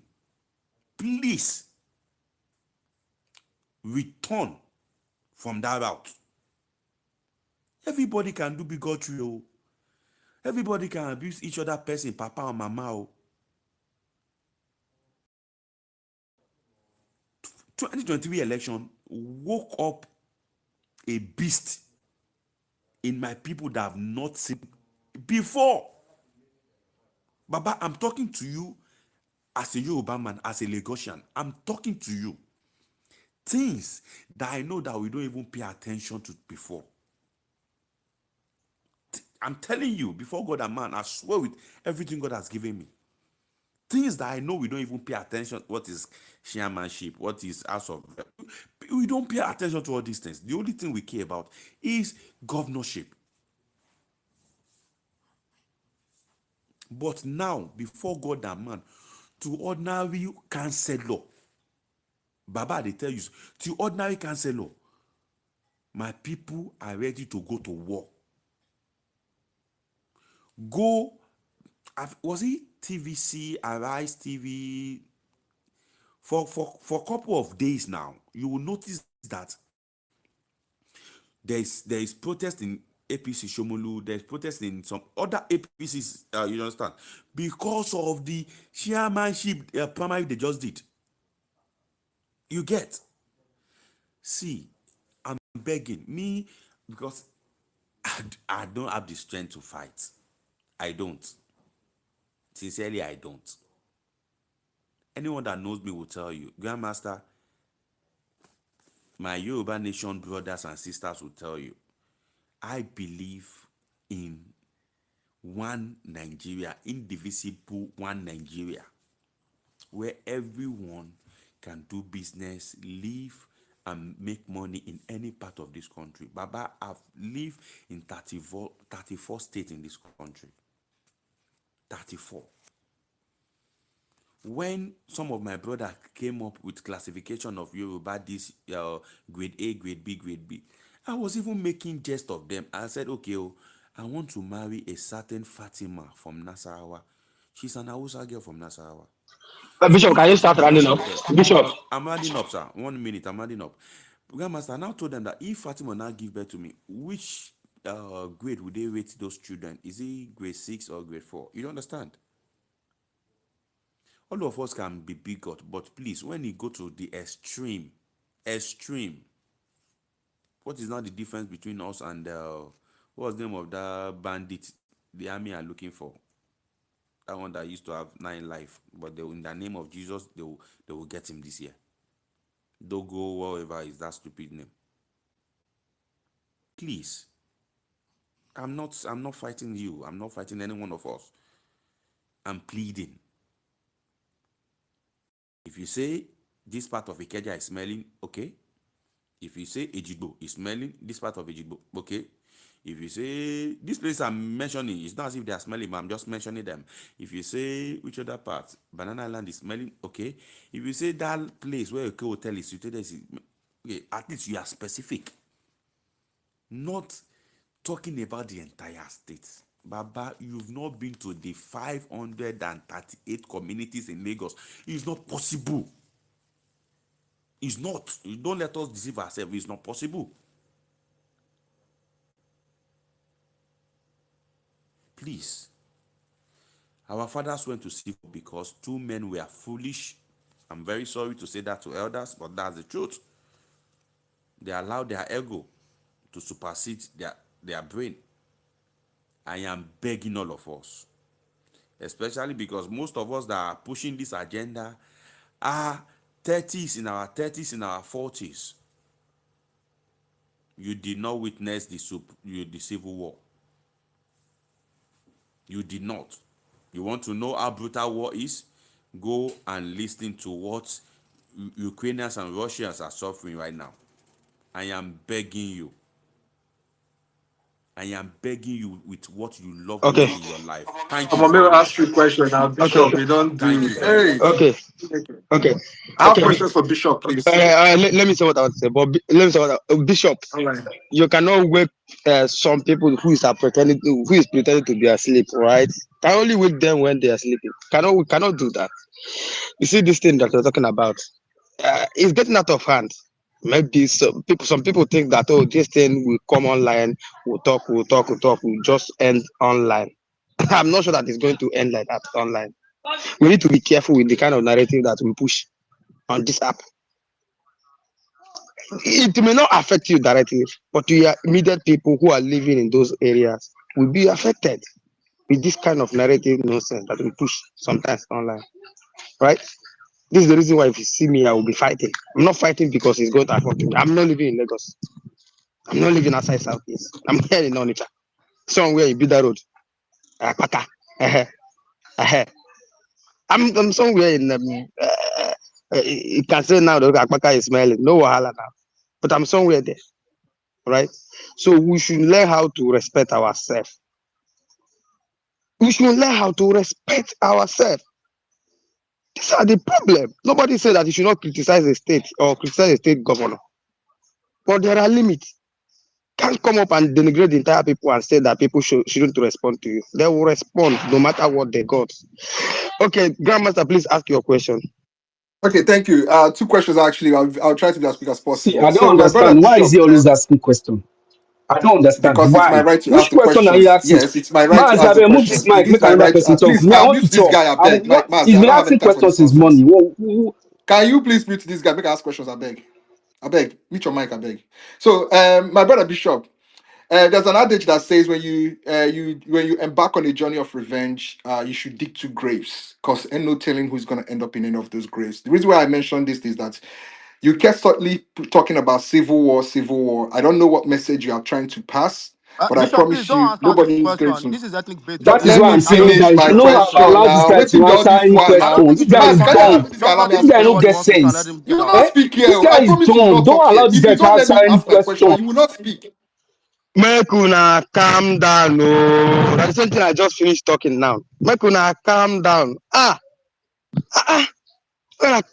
S7: Please return from that route. Everybody can do bigotry. Oh. Everybody can abuse each other person, papa or mama. Oh. 2023 election woke up a beast in my people that have not seen before. Baba, I'm talking to you as a Yoruba man, as a Lagosian. I'm talking to you. Things that I know that we don't even pay attention to before. I'm telling you, before God and man, I swear with everything God has given me. Things that I know we don't even pay attention. What is chairmanship? What is house of? We don't pay attention to all these things. The only thing we care about is governorship. But now, before God and man, to ordinary councillor, Baba, they tell you, to ordinary councillor, my people are ready to go to war. Go, was it TVC, Arise TV? For a couple of days now, you will notice that there is protest in APC Shomolu, there's protest in some other APCs, you understand, because of the chairmanship primary they just did. You get? See, I'm begging me because I don't have the strength to fight. I don't. Sincerely, I don't. Anyone that knows me will tell you, Grandmaster, my Yoruba Nation brothers and sisters will tell you, I believe in one Nigeria, indivisible one Nigeria, where everyone can do business, live, and make money in any part of this country. Baba, I've lived in 34 states in this country. 34. When some of my brothers came up with classification of Yoruba, this grade A, grade B, grade B, I was even making jest of them. I said, okay, I want to marry a certain Fatima from Nasarawa. She's an Hausa girl from Nasarawa. So
S4: Bishop,
S7: if
S4: can you start
S7: Fatima now
S4: running up?
S7: give birth,
S4: Bishop,
S7: I'm adding up, sir. 1 minute, I'm adding up. Grandmaster, I now told them that if Fatima now give birth to me, which grade would they rate those children? Is it grade 6 or grade 4? You don't understand? All of us can be bigot, but please, when you go to the extreme, extreme. What is now the difference between us and what was the name of that bandit the army are looking for? That one that used to have 9 life, but they, in the name of Jesus, they will get him this year. Dogo, whatever is that stupid name. Please, I'm not fighting you. I'm not fighting any one of us. I'm pleading. If you say this part of Ikeja is smelling, okay. If you say Ejigbo is smelling, this part of Ejigbo, okay. If you say this place I'm mentioning, it's not as if they are smelling, but I'm just mentioning them. If you say which other part, Banana Island is smelling, okay. If you say that place where a hotel is situated, okay, at least you are specific. Not talking about the entire state. Baba, you've not been to the 538 communities in Lagos. It's not possible. It's not. You don't let us deceive ourselves. It's not possible. Please. Our fathers went to sea because 2 men were foolish. I'm very sorry to say that to elders, but that's the truth. They allowed their ego to supersede their brain. I am begging all of us, especially because most of us that are pushing this agenda are 30s, in our 30s, in our 40s. You did not witness the civil war. You did not. You want to know how brutal war is? Go and listen to what Ukrainians and Russians are suffering right now. I am begging you. I am begging you with what you love
S4: Okay.
S7: most in your life. Thank
S1: I'm
S7: you
S1: gonna
S7: very
S1: ask
S7: much.
S1: you a question now,
S4: Okay.
S1: Bishop. We don't
S7: Thank
S1: do.
S7: you very
S1: Hey,
S7: much.
S4: Okay. Okay.
S1: I have
S4: Okay.
S1: questions for Bishop, please.
S4: Let me say what I want to say. But let me say what Bishop.
S1: All right.
S4: You cannot wake some people who is pretending to be asleep, right? Can only wake them when they are sleeping. We cannot do that. You see this thing that we're talking about, it's getting out of hand. Maybe some people think that, oh, this thing will come online, we'll just end online. I'm not sure that it's going to end like that online. We need to be careful with the kind of narrative that we push on this app. It may not affect you directly, but your immediate people who are living in those areas will be affected with this kind of narrative nonsense that we push sometimes online, right? This is the reason why if you see me, I will be fighting. I'm not fighting because it's going to affect me. I'm not living in Lagos. I'm not living outside Southeast. I'm here in Onitsha, somewhere in Bida Road, Akpaka. I'm somewhere in. You can say now that Akpaka is smelling. No wahala now, but I'm somewhere there, right? So we should learn how to respect ourselves. We should learn how to respect ourselves. These are the problem. Nobody said that you should not criticize a state or criticize a state governor, but there are limits. Can't come up and denigrate the entire people and say that people shouldn't respond to you. They will respond no matter what they got. Okay, Grandmaster, please ask your question.
S1: Okay, thank you. Two questions actually. I'll try to be as quick as
S8: See,
S1: possible.
S8: I don't
S1: So, my brother
S8: understand. Why is he
S1: Bishop,
S8: always asking question? I don't understand.
S1: because it's my
S8: Why?
S1: right to ask
S8: Which
S1: the
S8: question are you
S1: questions.
S8: asking?
S1: Yes, it's my right to
S8: Maz,
S1: ask
S8: I
S1: the
S8: will move this
S1: questions. It
S8: mic,
S1: is
S8: make
S1: my
S8: another
S1: right to
S8: person
S1: ask.
S8: talk.
S1: Please,
S8: Me, I want to
S1: mute this
S8: talk.
S1: guy. I beg,
S8: What?
S1: Mazi.
S8: He's
S1: I
S8: been
S1: don't have any
S8: asking
S1: time for this
S8: questions is money.
S1: nonsense. Can you please mute this guy? Make I ask questions. I beg. I beg. Mute your mic. I beg. So, my brother Bishop. There's an adage that says when you embark on a journey of revenge, you should dig two graves, because ain't no telling who's gonna end up in any of those graves. The reason why I mentioned this is that you kept subtly talking about civil war, civil war. I don't know what message you are trying to pass, but I
S6: Bishop, please
S1: promise
S6: don't
S1: you,
S6: answer this
S1: nobody is going
S6: question.
S1: to.
S6: This is ethnic baiting.
S8: That
S1: Let
S8: is why
S1: me
S8: I'm saying
S6: I
S8: that
S1: finish
S8: you
S1: my
S8: should not
S1: question
S8: allow this
S1: now.
S8: guy
S1: Waiting
S8: to
S1: be all
S8: answer
S1: this
S8: any
S1: one
S6: don't
S1: now.
S6: think
S8: question.
S6: you
S8: This
S6: should
S8: guy
S6: let
S1: Mas,
S8: is
S6: him
S1: can you
S6: answer.
S1: allow
S8: dumb.
S1: this guy
S6: Don't
S1: allow me
S6: let
S8: This
S6: him
S1: ask
S8: guy
S6: say
S8: no
S6: what he
S8: get
S6: wants to
S1: questions?
S6: say and let
S8: sense.
S6: him
S1: You
S6: get
S1: will
S6: out.
S1: not
S8: Eh?
S1: speak here.
S8: This
S1: Oh. I
S8: guy is
S1: promise you will
S8: dumb.
S1: not
S8: Don't
S1: talk
S8: allow
S1: here.
S8: this
S1: If
S8: guy
S1: you
S8: to
S1: don't let
S8: answer
S1: me
S8: any
S1: ask my question,
S8: question.
S1: you will not speak.
S4: Make una calm down. Oh, that's the same thing I just finished talking now. Make una calm down.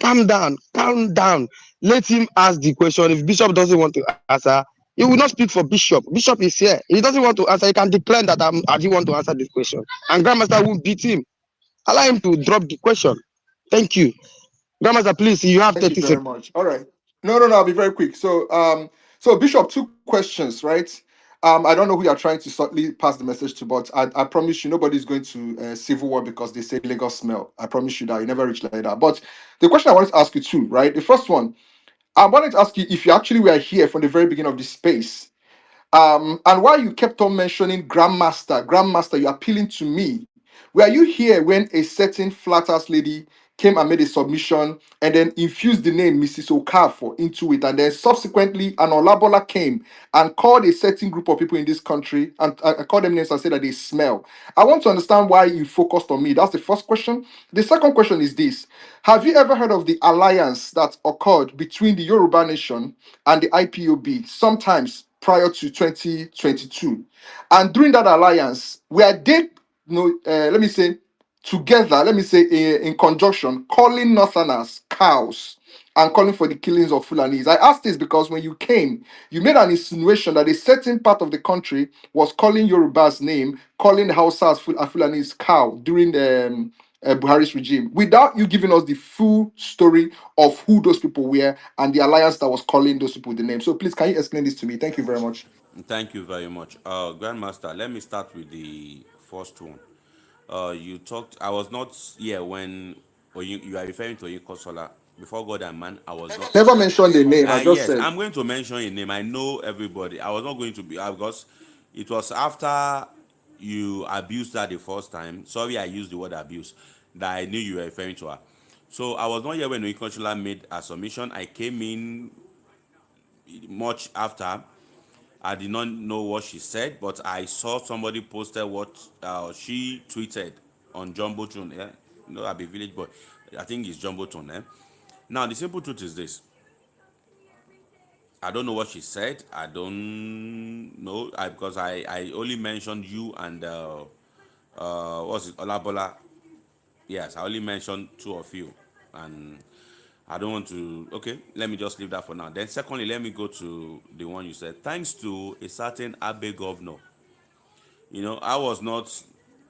S4: Calm down, calm down. Let him ask the question. If Bishop doesn't want to answer, he will not speak for Bishop. Bishop is here. He doesn't want to answer. He can declare that I do want to answer this question. And Grandmaster will beat him. Allow him to drop the question. Thank you. Grandmaster, please, you have
S1: Thank you
S4: 30
S1: very
S4: seconds.
S1: much. All right. No, I'll be very quick. So Bishop, two questions, right? I don't know who you're trying to subtly pass the message to, but I promise you, nobody's going to civil war because they say Lagos smell. I promise you that you never reach like that. But the question I wanted to ask you too, right? The first one, I wanted to ask you if you actually were here from the very beginning of this space. And while you kept on mentioning Grandmaster, you're appealing to me. Were you here when a certain flat ass lady came and made a submission and then infused the name Mrs. Okafor into it? And then subsequently, an Olabola came and called a certain group of people in this country and called them names and said that they smell. I want to understand why you focused on me. That's the first question. The second question is this: have you ever heard of the alliance that occurred between the Yoruba nation and the IPOB sometimes prior to 2022? And during that alliance, were they, let me say, together, let me say, in conjunction, calling Northerners cows and calling for the killings of Fulanis? I asked this because when you came, you made an insinuation that a certain part of the country was calling Yoruba's name, calling the Hausas Fulanis cow during the Buhari's regime, without you giving us the full story of who those people were and the alliance that was calling those people the name. So please, can you explain this to me? Thank you very much.
S7: Thank you very much. Grandmaster, let me start with the first one. You talked, I was not here when, or you are referring to Inkosola. Before God and man, I was not.
S1: Never mention the name. I just
S7: Yes,
S1: said.
S7: I'm going to mention your name. I know everybody. I was not going to be, because it was after you abused her the first time. Sorry, I used the word abuse, that I knew you were referring to her. So I was not here when Inkosola made a submission. I came in much after. I did not know what she said, but I saw somebody posted what she tweeted on Jumbotron. Yeah, I'll be village boy. I think it's Jumbotron. Eh? Now the simple truth is this: I don't know what she said. I don't know because I only mentioned you and what's it, Olabola. Yes, I only mentioned two of you, and I don't want to. Okay, let me just leave that for now. Then secondly, let me go to the one you said. Thanks to a certain Abe governor. I was not,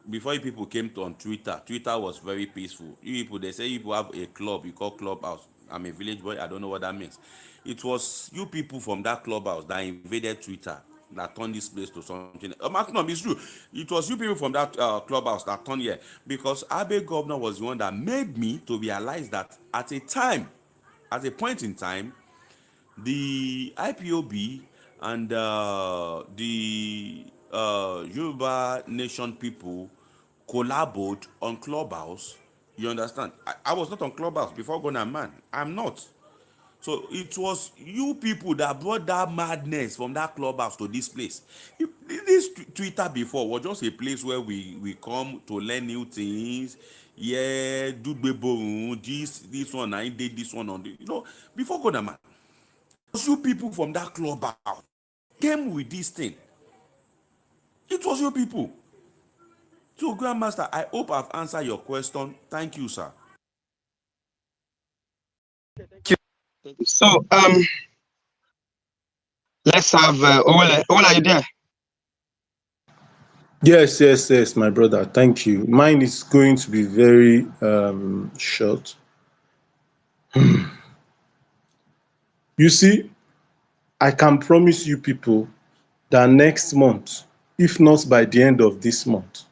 S7: before you people came to on Twitter. Twitter was very peaceful. You people, they say you people have a club, you call clubhouse. I'm a village boy, I don't know what that means. It was you people from that clubhouse that invaded Twitter, that turned this place to something. No, it's true. It was you people from that clubhouse that turned here, because Abe governor was the one that made me to realize that at a point in time, the IPOB and the Yoruba Nation people collaborated on Clubhouse. You understand? I was not on Clubhouse before Gona Man. I'm not. So it was you people that brought that madness from that clubhouse to this place. This Twitter before was just a place where we come to learn new things. Yeah, do this one, I did this one on the, before Gona Man. You people from that clubhouse came with this thing. It was your people. So, Grandmaster, I hope I've answered your question. Thank you, sir.
S4: So let's have Ole. Ole, are you there?
S9: Yes, yes, yes, my brother. Thank you. Mine is going to be very short. You see, I can promise you people that next month, if not by the end of this month,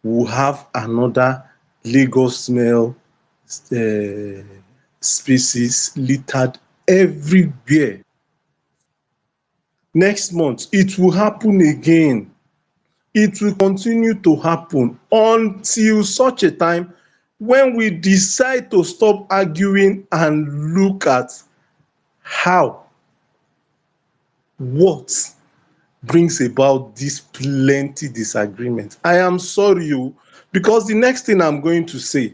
S9: we'll have another Lagos smell species littered everywhere. Next month, it will happen again. It will continue to happen until such a time when we decide to stop arguing and look at how, what brings about this plenty disagreement. I am sorry, because the next thing I'm going to say,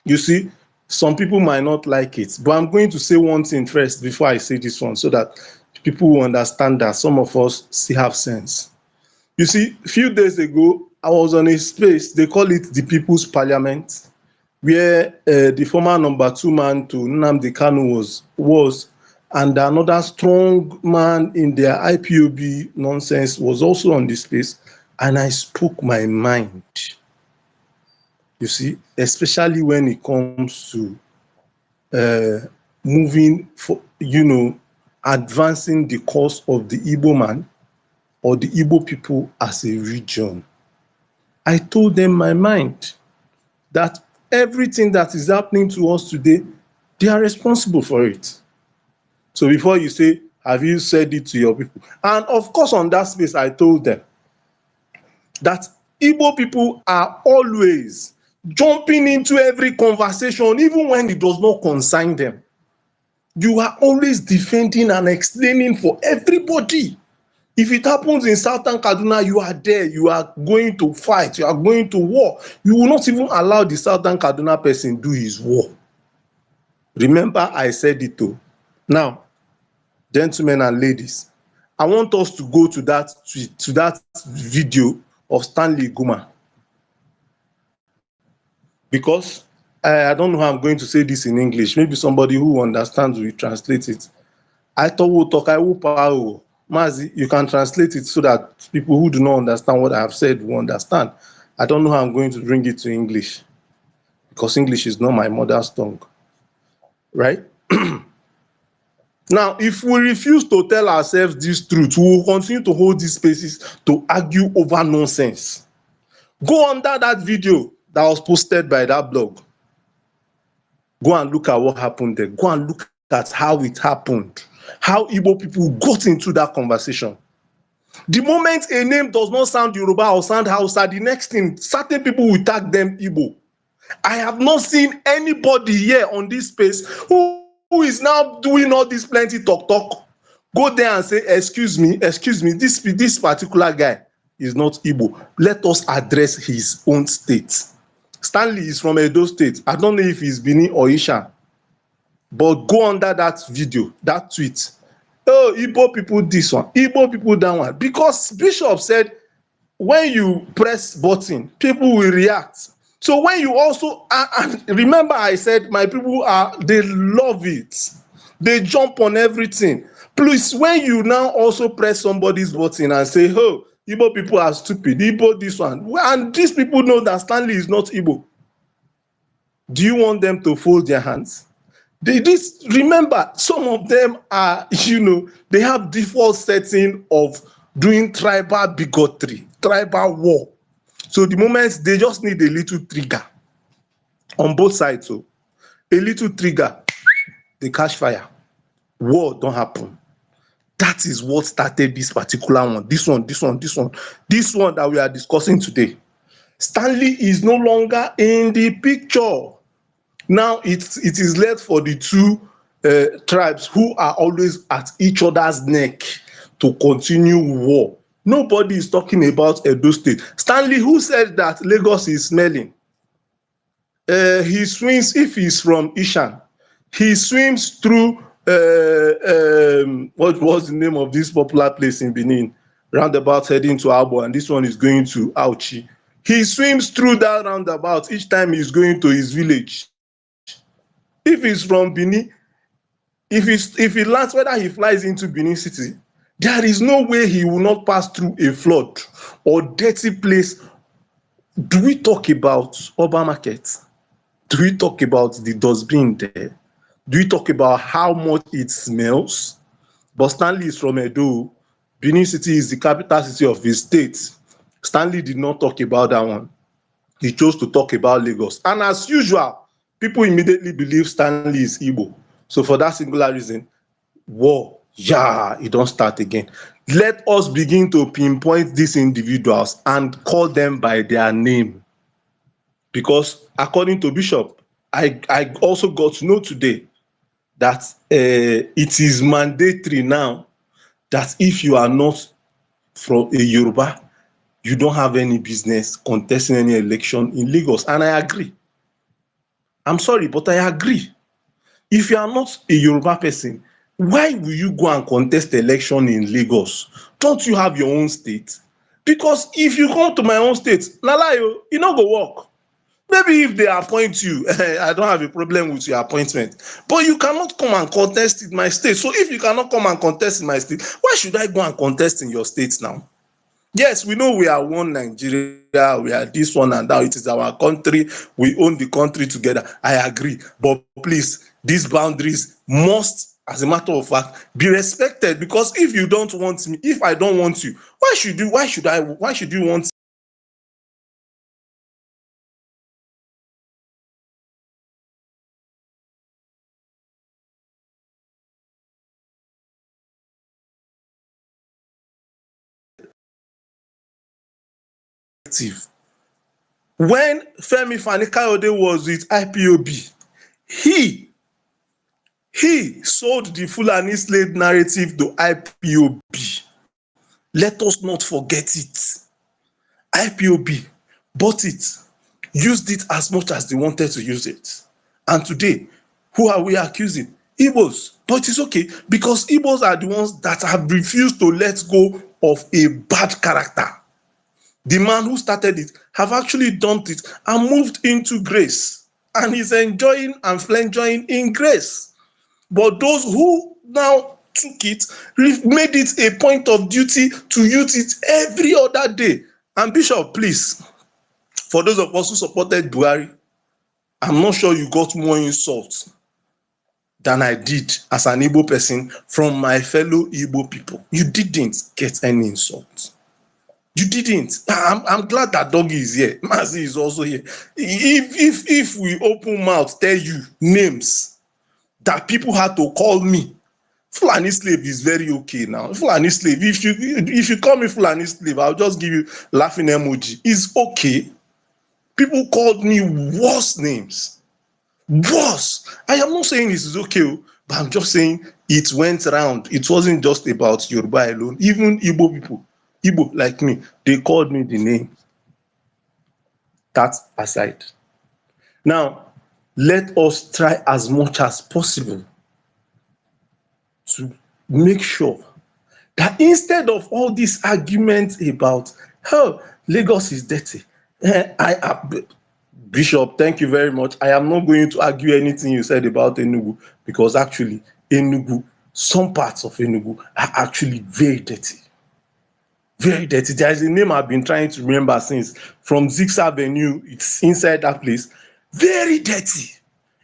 S9: you see, some people might not like it, but I'm going to say one thing first before I say this one, so that people will understand that some of us still have sense. You see, a few days ago, I was on a space, they call it the People's Parliament, where the former number two man to Nnamdi Kanu was, and another strong man in their IPOB nonsense was also on this space, and I spoke my mind. You see, especially when it comes to moving for, advancing the cause of the Igbo man or the Igbo people as a region. I told them my mind that everything that is happening to us today, they are responsible for it. So before you say, have you said it to your people? And of course, on that space, I told them that Igbo people are always jumping into every conversation, even when it does not concern them. You are always defending and explaining for everybody. If it happens in Southern Kaduna, you are there, you are going to fight, you are going to war. You will not even allow the Southern Kaduna person do his war. Remember, I said it too. Now, gentlemen and ladies, I want us to go to that video of Stanley Guma, because I don't know how I'm going to say this in English. Maybe somebody who understands will translate it. I thought we'll talk. I will power. Mazi, you can translate it so that people who do not understand what I have said will understand. I don't know how I'm going to bring it to English, because English is not my mother's tongue, right? Now, if we refuse to tell ourselves this truth, we will continue to hold these spaces to argue over nonsense. Go under that video that was posted by that blog. Go and look at what happened there. Go and look at how it happened, how Igbo people got into that conversation. The moment a name does not sound Yoruba or sound Hausa, the next thing, certain people will tag them Igbo. I have not seen anybody here on this space who is now doing all this plenty talk. Go there and say, excuse me, this particular guy is not Igbo. Let us address his own state. Stanley is from Edo State. I don't know if he's Benin or Isha, but go under that video, that tweet. Oh, Igbo people this one, Igbo people that one. Because Bishop said, when you press button, people will react. So when you also, and remember I said my people they love it. They jump on everything. Plus, when you now also press somebody's button and say, oh, Igbo people are stupid, Igbo this one. And these people know that Stanley is not Igbo. Do you want them to fold their hands? Remember, some of them are, they have default setting of doing tribal bigotry, tribal war. So the moment they just need a little trigger on both sides, so a little trigger, they catch fire. War don't happen. That is what started this particular one. This one that we are discussing today. Stanley is no longer in the picture. Now it is left for the two tribes who are always at each other's neck to continue war. Nobody is talking about Edo State. Stanley, who said that Lagos is smelling? He swims, if he's from Ishan, he swims through what was the name of this popular place in Benin? Roundabout heading to Abo, and this one is going to Auchi. He swims through that roundabout each time he's going to his village. If he's from Benin, if he lands, whether he flies into Benin City, there is no way he will not pass through a flood or dirty place. Do we talk about urban markets? Do we talk about the dustbin there? Do we talk about how much it smells? But Stanley is from Edo. Benin City is the capital city of his state. Stanley did not talk about that one. He chose to talk about Lagos. And as usual, people immediately believe Stanley is Igbo. So for that singular reason, war, it don't start again. Let us begin to pinpoint these individuals and call them by their name. Because according to Bishop, I also got to know today that it is mandatory now that if you are not from a Yoruba, you don't have any business contesting any election in Lagos. And I agree. I'm sorry, but I agree. If you are not a Yoruba person, why will you go and contest election in Lagos? Don't you have your own state? Because if you come to my own state, Nalayo, e no go work. Maybe if they appoint you, I don't have a problem with your appointment. But you cannot come and contest in my state. So if you cannot come and contest in my state, why should I go and contest in your state now? Yes, we know we are one Nigeria, we are this one and that. It is our country. We own the country together. I agree. But please, these boundaries must, as a matter of fact, be respected. Because if you don't want me, if I don't want you, why should you want When Femi Fani-Kayode was with IPOB, he sold the Fulani slave narrative to IPOB. Let us not forget it. IPOB bought it, used it as much as they wanted to use it. And today, who are we accusing? Igbos. But it's okay because Igbos are the ones that have refused to let go of a bad character. The man who started it have actually dumped it and moved into grace. And he's enjoying and enjoying in grace. But those who now took it, made it a point of duty to use it every other day. And Bishop, please, for those of us who supported Buhari, I'm not sure you got more insults than I did as an Igbo person from my fellow Igbo people. You didn't get any insult. You didn't. I'm glad that Doggy is here. Mazi is also here. If we open mouth, tell you names that people had to call me, Fulani slave is very okay now. Fulani slave, if you call me Fulani slave, I'll just give you laughing emoji. It's okay. People called me worse names. Worse. I am not saying this is okay, but I'm just saying it went around. It wasn't just about Yoruba alone. Even Igbo people, Igbo like me, they called me the name. That aside. Now, let us try as much as possible to make sure that instead of all these arguments about how Lagos is dirty, Bishop, thank you very much. I am not going to argue anything you said about Enugu because actually Enugu, some parts of Enugu are actually very dirty. Very dirty. There is a name I've been trying to remember since, from Zix Avenue. It's inside that place. Very dirty.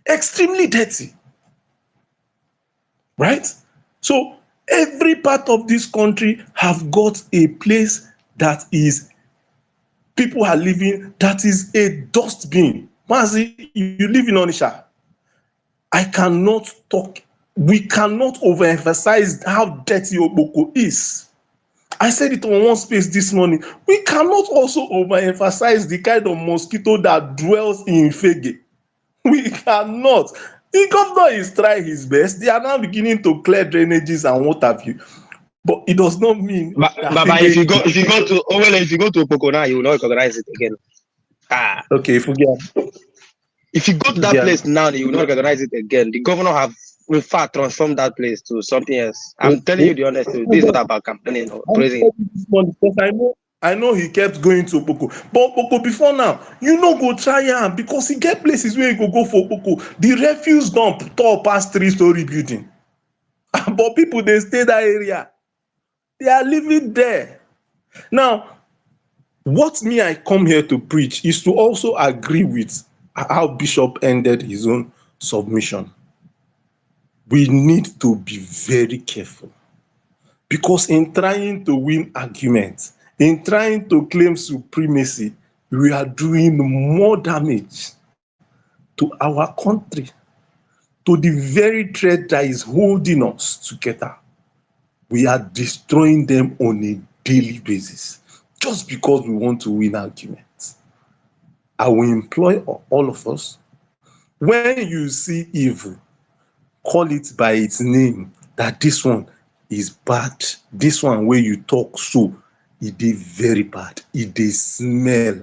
S9: Extremely dirty. Right? So every part of this country have got a place that is, people are living, that is a dustbin. Mazi, you live in Onisha. I cannot talk, we cannot overemphasize how dirty Oboko is. I said it on one space this morning. We cannot also overemphasize the kind of mosquito that dwells in Fege. We cannot. The governor is trying his best. They are now beginning to clear drainages and what have you. But it does not mean
S4: But
S9: that
S4: if you
S9: Fege.
S4: go to if you go to Opoko now, you will not recognize it again.
S9: Okay, forget.
S4: If you go to that place now, you will not recognize it again. The governor have in fact transformed that place to something else. I'm telling you the honest truth. This is not about campaigning or praising.
S9: Because I know he kept going to Opoko. But Opoko before now, you no go try am because he get places where you go for Opoko. The refuse dump tall past 3-story building. But people they stay that area. They are living there. Now, what me I come here to preach is to also agree with how Bishop ended his own submission. We need to be very careful. Because in trying to win arguments, in trying to claim supremacy, we are doing more damage to our country, to the very thread that is holding us together. We are destroying them on a daily basis just because we want to win arguments. I will employ all of us. When you see evil, call it by its name, that this one is bad. This one where you talk so, it is very bad. It is smell.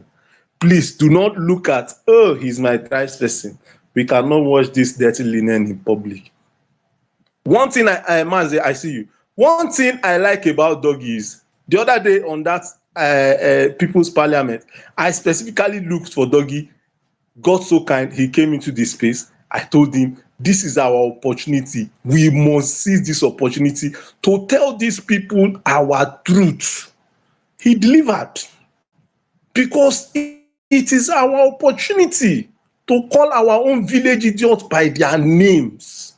S9: Please do not look at, oh, he's my tribes person. We cannot wash this dirty linen in public. One thing I see you. One thing I like about Doggy is the other day on that People's Parliament, I specifically looked for Doggy. God so kind, he came into this space. I told him, this is our opportunity. We must seize this opportunity to tell these people our truth. He delivered. Because it is our opportunity to call our own village idiots by their names.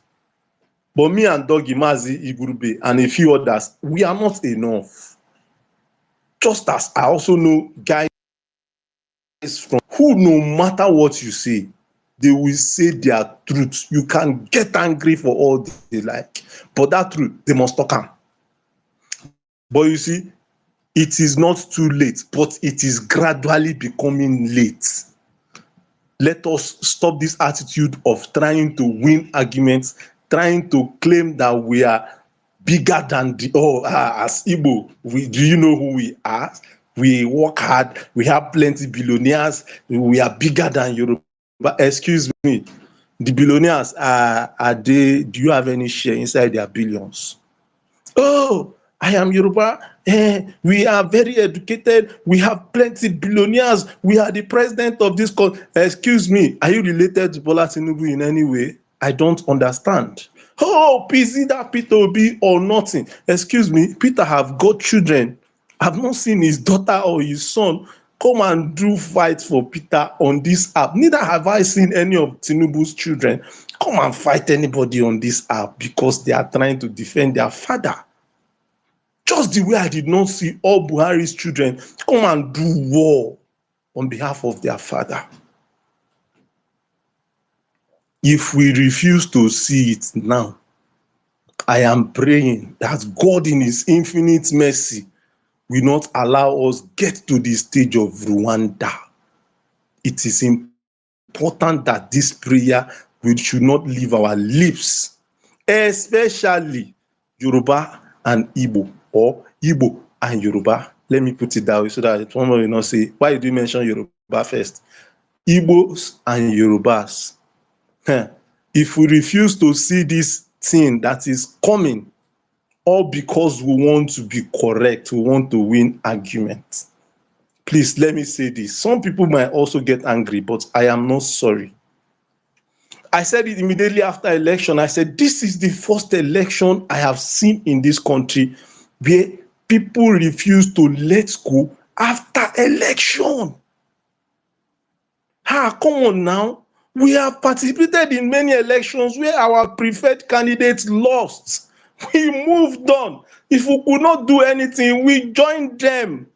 S9: But me and Doggy, Mazi, Igurube, and a few others, we are not enough. Just as I also know guys from who, no matter what you say, they will say their truth. You can get angry for all they like, but that truth, they must talk am. But you see, It is not too late, but it is gradually becoming late. Let us stop this attitude of trying to win arguments, trying to claim that we are bigger than the as Igbo. Do you know who we are? We work hard, we have plenty billionaires, we are bigger than Yoruba. Excuse me, the billionaires are they, do you have any share inside their billions? Oh, I am Yoruba. We are very educated. We have plenty billionaires. We are the president of this country. Excuse me, are you related to Bola Tinubu in any way? I don't understand. Oh, is it that Peter Obi or nothing? Excuse me, Peter have got children. I've not seen his daughter or his son come and do fight for Peter on this app. Neither have I seen any of Tinubu's children come and fight anybody on this app because they are trying to defend their father. Just the way I did not see all Buhari's children come and do war on behalf of their father. If we refuse to see it now, I am praying that God in his infinite mercy will not allow us get to the stage of Rwanda. It is important that this prayer should not leave our lips, especially Yoruba and Igbo, or Igbo and Yoruba. Let me put it that way so that one will not say, why did you mention Yoruba first? Igbos and Yorubas. If we refuse to see this thing that is coming, all because we want to be correct, we want to win arguments. Please, let me say this. Some people might also get angry, but I am not sorry. I said it immediately after election. I said, this is the first election I have seen in this country where people refuse to let go after election. Come on now. We have participated in many elections where our preferred candidates lost. We moved on. If we could not do anything, we joined them.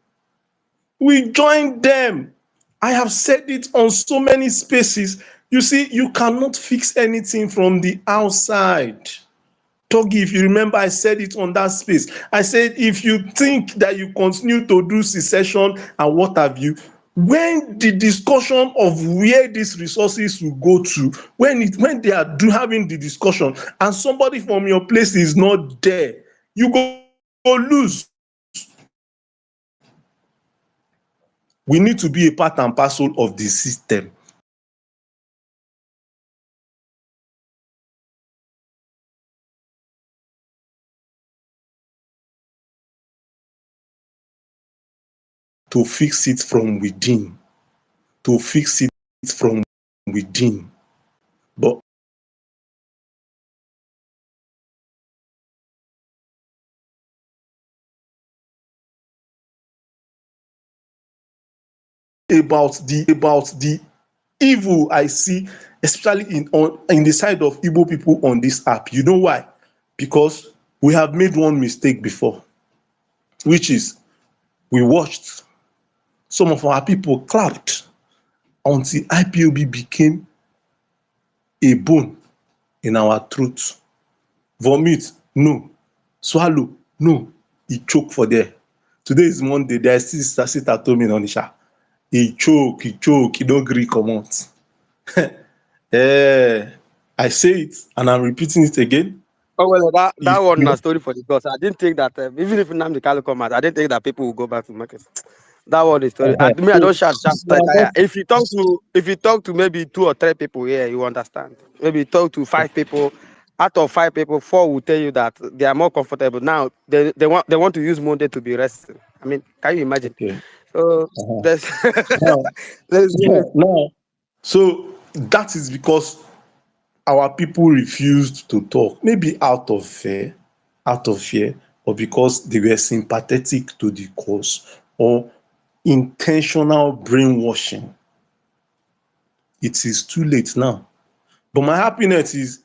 S9: We joined them. I have said it on so many spaces. You see, you cannot fix anything from the outside. Togi, if you remember, I said it on that space. I said, if you think that you continue to do secession and what have you, when the discussion of where these resources will go to, when they are having the discussion and somebody from your place is not there, you go lose. We need to be a part and parcel of the system. To fix it from within. To fix it from within. But about the evil I see, especially in the side of Igbo people on this app. You know why? Because we have made one mistake before, which is we watched some of our people clapped until IPOB became a bone in our throat. Vomit, no. Swallow, no. He choke for there. Today is Monday. There is still sit at home in Onisha. He choke, he don't gree comot. I say it and I'm repeating it again.
S4: Oh well, that
S9: If
S4: one
S9: you
S4: a story for the gods. I didn't think that even if Nnamdi Kanu come out, I didn't think that people will go back to market. That one is story. I mean, I don't shout. If you talk to maybe 2 or 3 people, yeah, you understand. Maybe talk to 5 people. Out of 5 people, 4 will tell you that they are more comfortable now. They want to use Monday to be resting. I mean, can you imagine?
S9: okay.
S4: So there's
S9: Now,
S4: there's
S9: now, so that is because our people refused to talk, maybe out of fear, or because they were sympathetic to the cause, or intentional brainwashing. It is too late now. But my happiness is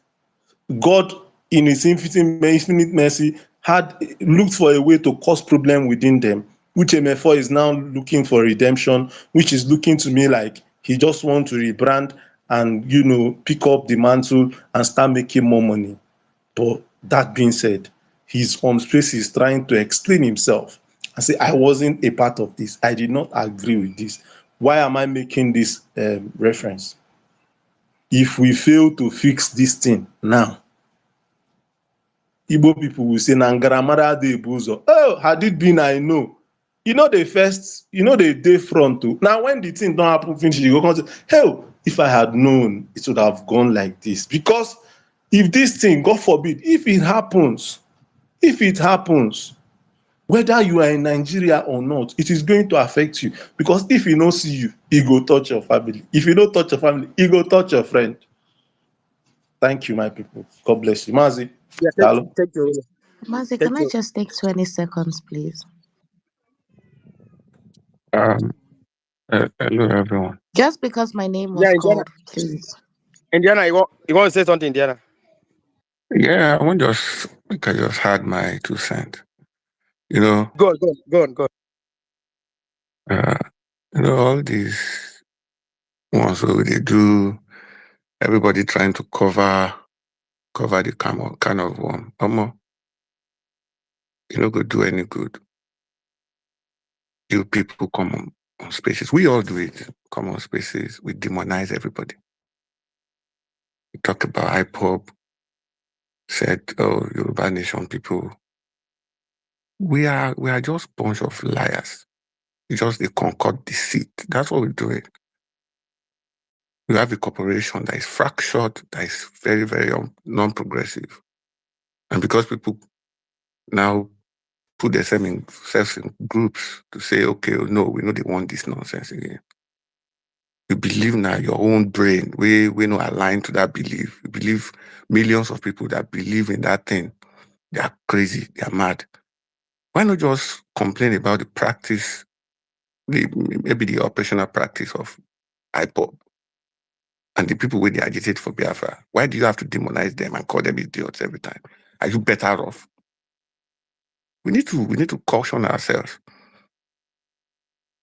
S9: God, in his infinite mercy, had looked for a way to cause problem within them, which MF4 is now looking for redemption, which is looking to me like he just wants to rebrand and, pick up the mantle and start making more money. But that being said, his home space is trying to explain himself and say, I wasn't a part of this. I did not agree with this. Why am I making this reference? If we fail to fix this thing now, Igbo people will say, Nangaramara de Buzo. Oh, had it been, I know. The day front too. Now, when the thing don't happen, finish, you go and say, hell, if I had known, it would have gone like this. Because if this thing, God forbid, if it happens, whether you are in Nigeria or not, it is going to affect you. Because if he don't see you, he go touch your family. If you don't touch your family, he go touch your friend. Thank you, my people. God bless you. Mazi.
S4: Yeah,
S9: Hello.
S4: take your
S10: Mazi,
S4: take
S10: can I
S4: your
S10: just take 20 seconds, please?
S11: Um, hello, everyone.
S10: Just because my name
S4: yeah,
S10: was
S4: Indiana.
S10: called, please.
S4: Indiana, you want to say something, Indiana?
S11: Yeah, I just had my 2 cents.
S4: Go on.
S11: Uh, all these ones where they do, everybody trying to cover the kind of one. Go do any good. You people come on spaces. We all do it. Come on spaces. We demonize everybody. We talk about IPOB, said, oh, Yoruba Nation people. We are just a bunch of liars. Just a concord deceit. That's what we're doing. We have a corporation that is fractured, that is very, very non-progressive. And because people now put themselves in groups to say, okay, no, we know they want this nonsense again. You believe now your own brain, we not aligned to that belief. You believe millions of people that believe in that thing, they are crazy, they are mad. Why not just complain about the practice, maybe the operational practice of IPOB and the people where they agitate for Biafra? Why do you have to demonize them and call them idiots every time? Are you better off? We need to caution ourselves.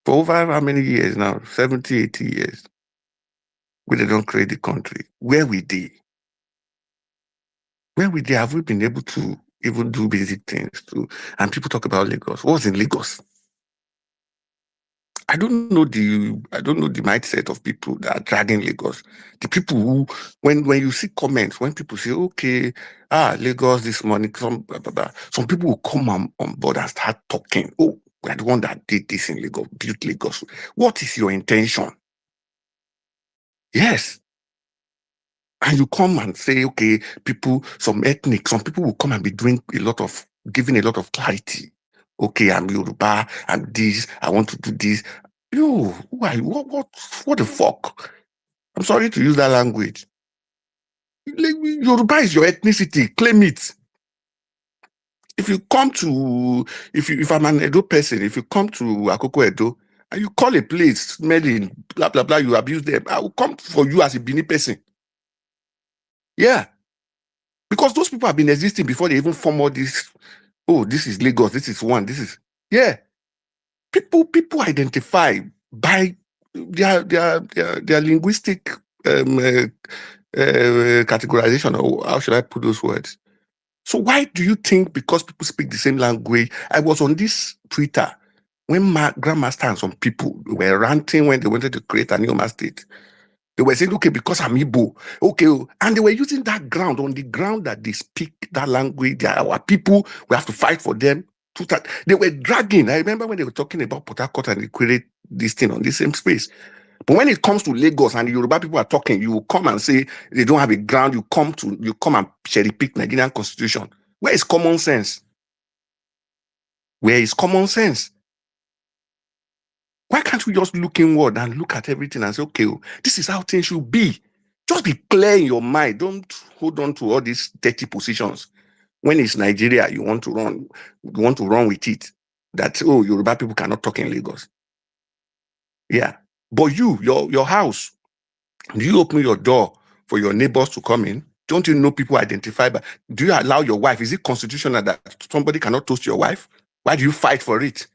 S11: For over how many years now? 70, 80 years. We don't create the country. Where we did? Have we been able to even do basic things too? And people talk about Lagos. What's in Lagos? I don't know the mindset of people that are dragging Lagos. The people who, when you see comments, when people say, okay, Lagos this morning, some people will come on board and start talking. Oh, we're the one that did this in Lagos, built Lagos. What is your intention? Yes. And you come and say, okay, some people will come and be giving a lot of clarity. Okay, I'm Yoruba, I'm this, I want to do this. Why? What the fuck? I'm sorry to use that language. Yoruba is your ethnicity. Claim it. If I'm an Edo person, if you come to Akoko Edo and you call a place smelling, blah, blah, blah, you abuse them, I will come for you as a Bini person. Yeah. Because those people have been existing before they even form all this. Oh, this is Lagos, this is one, this is. Yeah. People identify by their linguistic categorization, or how should I put those words? So why do you think because people speak the same language? I was on this Twitter when Grandmaster and some people were ranting when they wanted to create a new state. They were saying, okay, because I'm Igbo, okay, and they were using that ground, on the ground that they speak that language, they are our people, we have to fight for them. They were dragging. I remember when they were talking about Port Harcourt and they created this thing on the same space. But when it comes to Lagos and the Yoruba people are talking, you will come and say they don't have a ground. You come and cherry pick Nigerian constitution. Where is common sense? Where is common sense? Why can't we just look inward and look at everything and say, okay, this is how things should be? Just be clear in your mind. Don't hold on to all these dirty positions. When it's Nigeria, you want to run with it. That, oh, Yoruba people cannot talk in Lagos. Yeah. But your house, do you open your door for your neighbors to come in? Don't you know people identify by? Do you allow your wife? Is it constitutional that somebody cannot toast your wife? Why do you fight for it?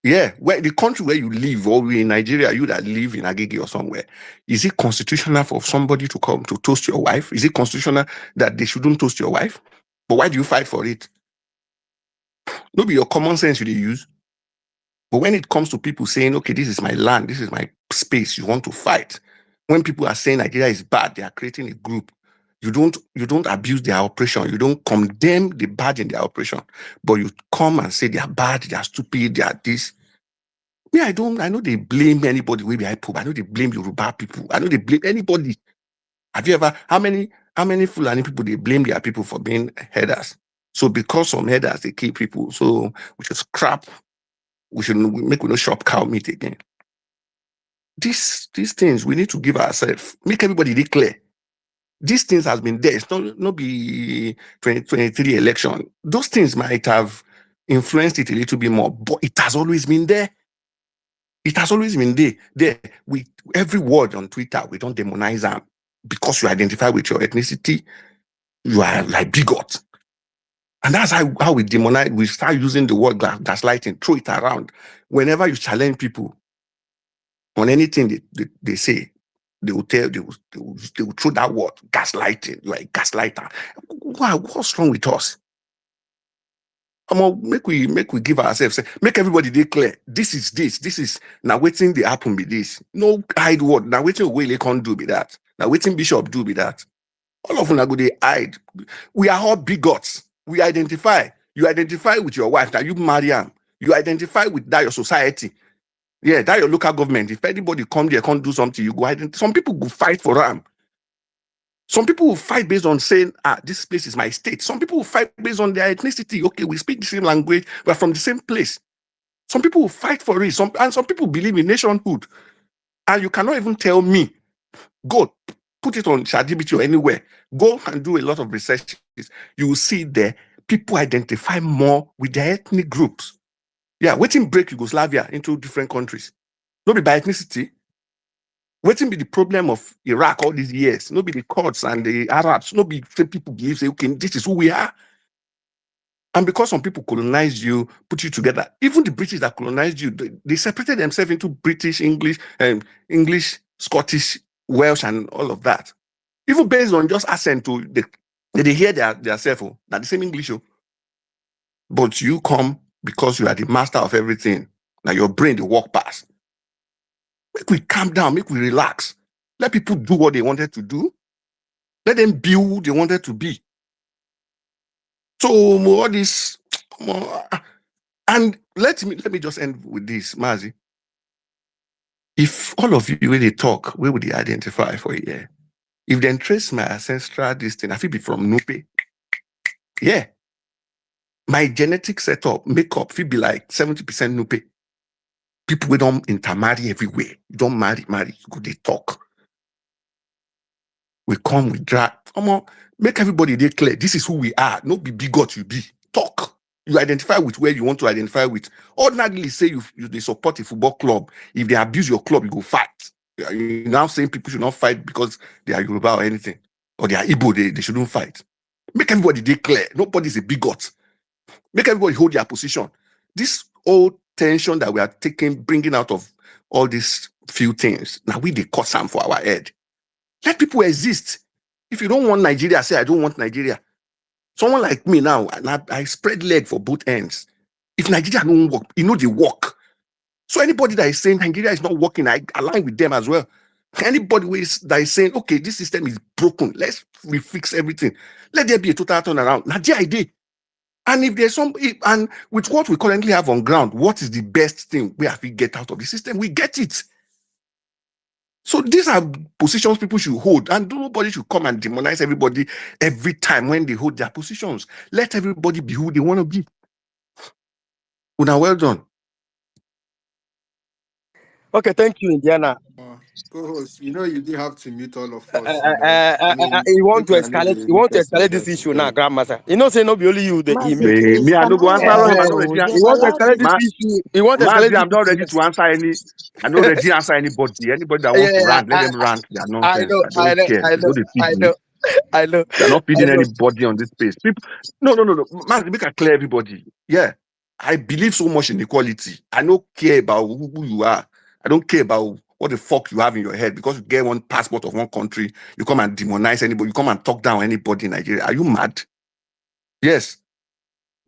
S11: Yeah, where the country where you live, or in Nigeria, you that live in Agege or somewhere, is it constitutional for somebody to come to toast your wife? Is it constitutional that they shouldn't toast your wife? But why do you fight for it? No be your common sense you dey use. But when it comes to people saying, okay, this is my land, this is my space, you want to fight. When people are saying Nigeria is bad, they are creating a group. You don't abuse their operation. You don't condemn the bad in their operation, but you come and say they are bad, they are stupid, they are this. Me, I know they blame anybody wey be IPOB. I know they blame Yoruba people. I know they blame anybody. Have you ever, how many Fulani people they blame their people for being headers? So because some headers they kill people, so we should scrap, we no shop cow meat again. These things we need to give ourselves, make everybody declare. These things has been there. It's not be 2023 election. Those things might have influenced it a little bit more, but it has always been there. It has always been there. Every word on Twitter, we don't demonize them because you identify with your ethnicity, you are like bigot. And that's how we demonize. We start using the word gaslighting, throw it around. Whenever you challenge people on anything they say, they will throw that word, gaslighting. You are a gaslighter. What's wrong with us? Make we give ourselves, make everybody declare this is now waiting the happen be this. No hide word. Now waiting way they can't do be that. Now waiting Bishop do be that. All of them are going to hide. We are all bigots. We identify. You identify with your wife that you marry him. You identify with that your society. Yeah, that your local government. If anybody come there can't do something, you go identify. Some people go fight for them. Some people will fight based on saying, this place is my state. Some people will fight based on their ethnicity. Okay, we speak the same language, we're from the same place. Some people will fight for it. Some people believe in nationhood. And you cannot even tell me, go put it on ChatGPT or anywhere. Go and do a lot of research. You will see there, people identify more with their ethnic groups. Yeah, waiting break Yugoslavia into different countries. Not be by ethnicity. Waiting be the problem of Iraq all these years. Not be the Kurds and the Arabs. Not be people believe, say, okay, this is who we are. And because some people colonized you, put you together, even the British that colonized you, they separated themselves into British, English, Scottish, Welsh, and all of that. Even based on just accent, they hear their self, that the same English. But you come because you are the master of everything. Now your brain, the work pass. Make we calm down, make we relax. Let people do what they wanted to do. Let them be who they wanted to be. So all this, and let me just end with this, Mazi. If all of you when they talk, where would they identify for a year? If they trace my ancestral destiny, I feel be from Nupe. Yeah. My genetic setup, makeup, feel be like 70% Nupe. People we don't intermarry everywhere. You don't marry, you go they talk. We come, we drag. Make everybody declare this is who we are. No be bigot you be. Talk. You identify with where you want to identify with. Ordinarily say they support a football club. If they abuse your club, you go fight. You're now saying people should not fight because they are Yoruba or anything. Or they are Igbo, they shouldn't fight. Make everybody declare. Nobody's a bigot. Make everybody hold their position. This old tension that we are taking, bringing out of all these few things, now we they cut some for our head. Let people exist. If you don't want Nigeria, say I don't want Nigeria. Someone like me now, I spread leg for both ends. If Nigeria don't work, they work. So anybody that is saying Nigeria is not working, I align with them as well. Anybody that is saying, okay, this system is broken, let's refix everything. Let there be a total turnaround. Now, the idea. And if there's and with what we currently have on ground, what is the best thing we have to get out of the system? We get it. So these are positions people should hold, and nobody should come and demonize everybody every time when they hold their positions. Let everybody be who they want to be. Well done.
S4: Okay, thank you, Indiana.
S1: Co-host, you do have to mute all of us. I mean,
S4: You want to
S1: people are not
S4: escalate?
S1: the
S4: You
S1: only
S4: want to
S1: person
S4: escalate
S1: here
S4: this issue now,
S1: today.
S4: grandmaster? Say no be only you the
S10: Mazi,
S4: email.
S10: please,
S11: Me, I
S10: can
S11: don't go
S10: I
S11: answer him. I'm not ready.
S10: you've
S4: You want to
S10: allowed
S4: escalate this issue? You want to escalate
S11: Mazi,
S4: this
S11: I'm not ready to
S4: issue?
S11: answer any. I'm not ready to answer anybody. Anybody that wants to
S4: Yeah,
S11: rant, let them rant their
S4: I
S11: nonsense.
S4: know,
S11: I don't care. You know they feed
S4: I
S11: me.
S4: know, I know,
S11: You're not
S4: I
S11: feeding
S4: know.
S11: anybody on this space. People, no. Mazi, make it clear everybody. Yeah. I believe so much in equality. I don't care about who you are. I don't care about what the fuck you have in your head because you get one passport of one country. You come and demonize anybody. You come and talk down anybody in Nigeria. Are you mad? Yes.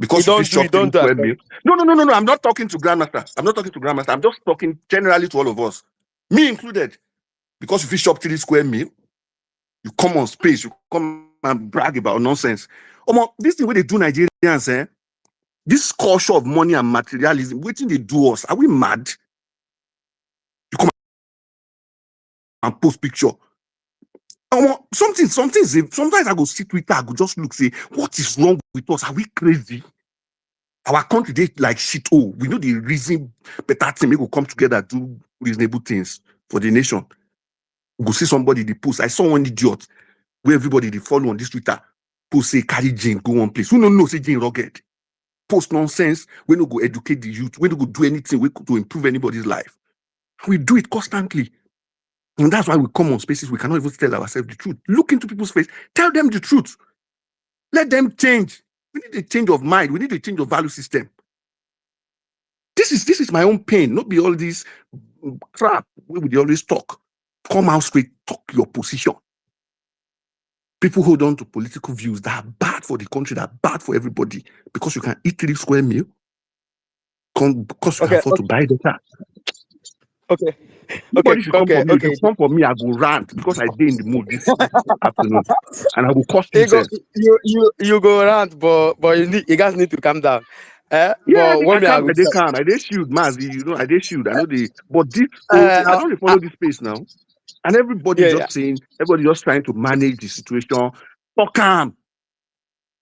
S11: because you shop three square meal. No. I'm not talking to Grandmaster. I'm just talking generally to all of us, me included. Because if you shop 3 square meal, you come on space, you come and brag about nonsense. This thing where they do Nigerians, this culture of money and materialism, waiting they do us. Are we mad? You come and post picture. Sometimes I go see Twitter, I go just look, say, what is wrong with us? Are we crazy? Our country, they like shit. Oh, we know the reason better thing, we go come together, do reasonable things for the nation. We go see somebody, the post. I saw one idiot where everybody they follow on this Twitter, post say carry Jane, go one place. Who don't know say Jane rugged? Post nonsense, we no go educate the youth, we no go do anything to improve anybody's life. We do it constantly. And that's why we come on spaces, we cannot even tell ourselves the truth. Look into people's face, tell them the truth. Let them change. We need a change of mind, we need a change of value system. This is my own pain, not be all this crap where we always talk. Come out straight, talk your position. People hold on to political views that are bad for the country, that are bad for everybody, because you can eat 3 square meal, because you can afford to buy data.
S4: Okay.
S11: Nobody should come for me. If you come for me, I go rant because I did in the mood this afternoon, and I will cost you.
S4: You go rant, but you guys need to calm down.
S11: Yeah, I calm. I did calm. I did shield, Mazi. You know, I did shield. I know but this whole thing, I don't follow this space now, and everybody just saying, everybody just trying to manage the situation. Fuck calm.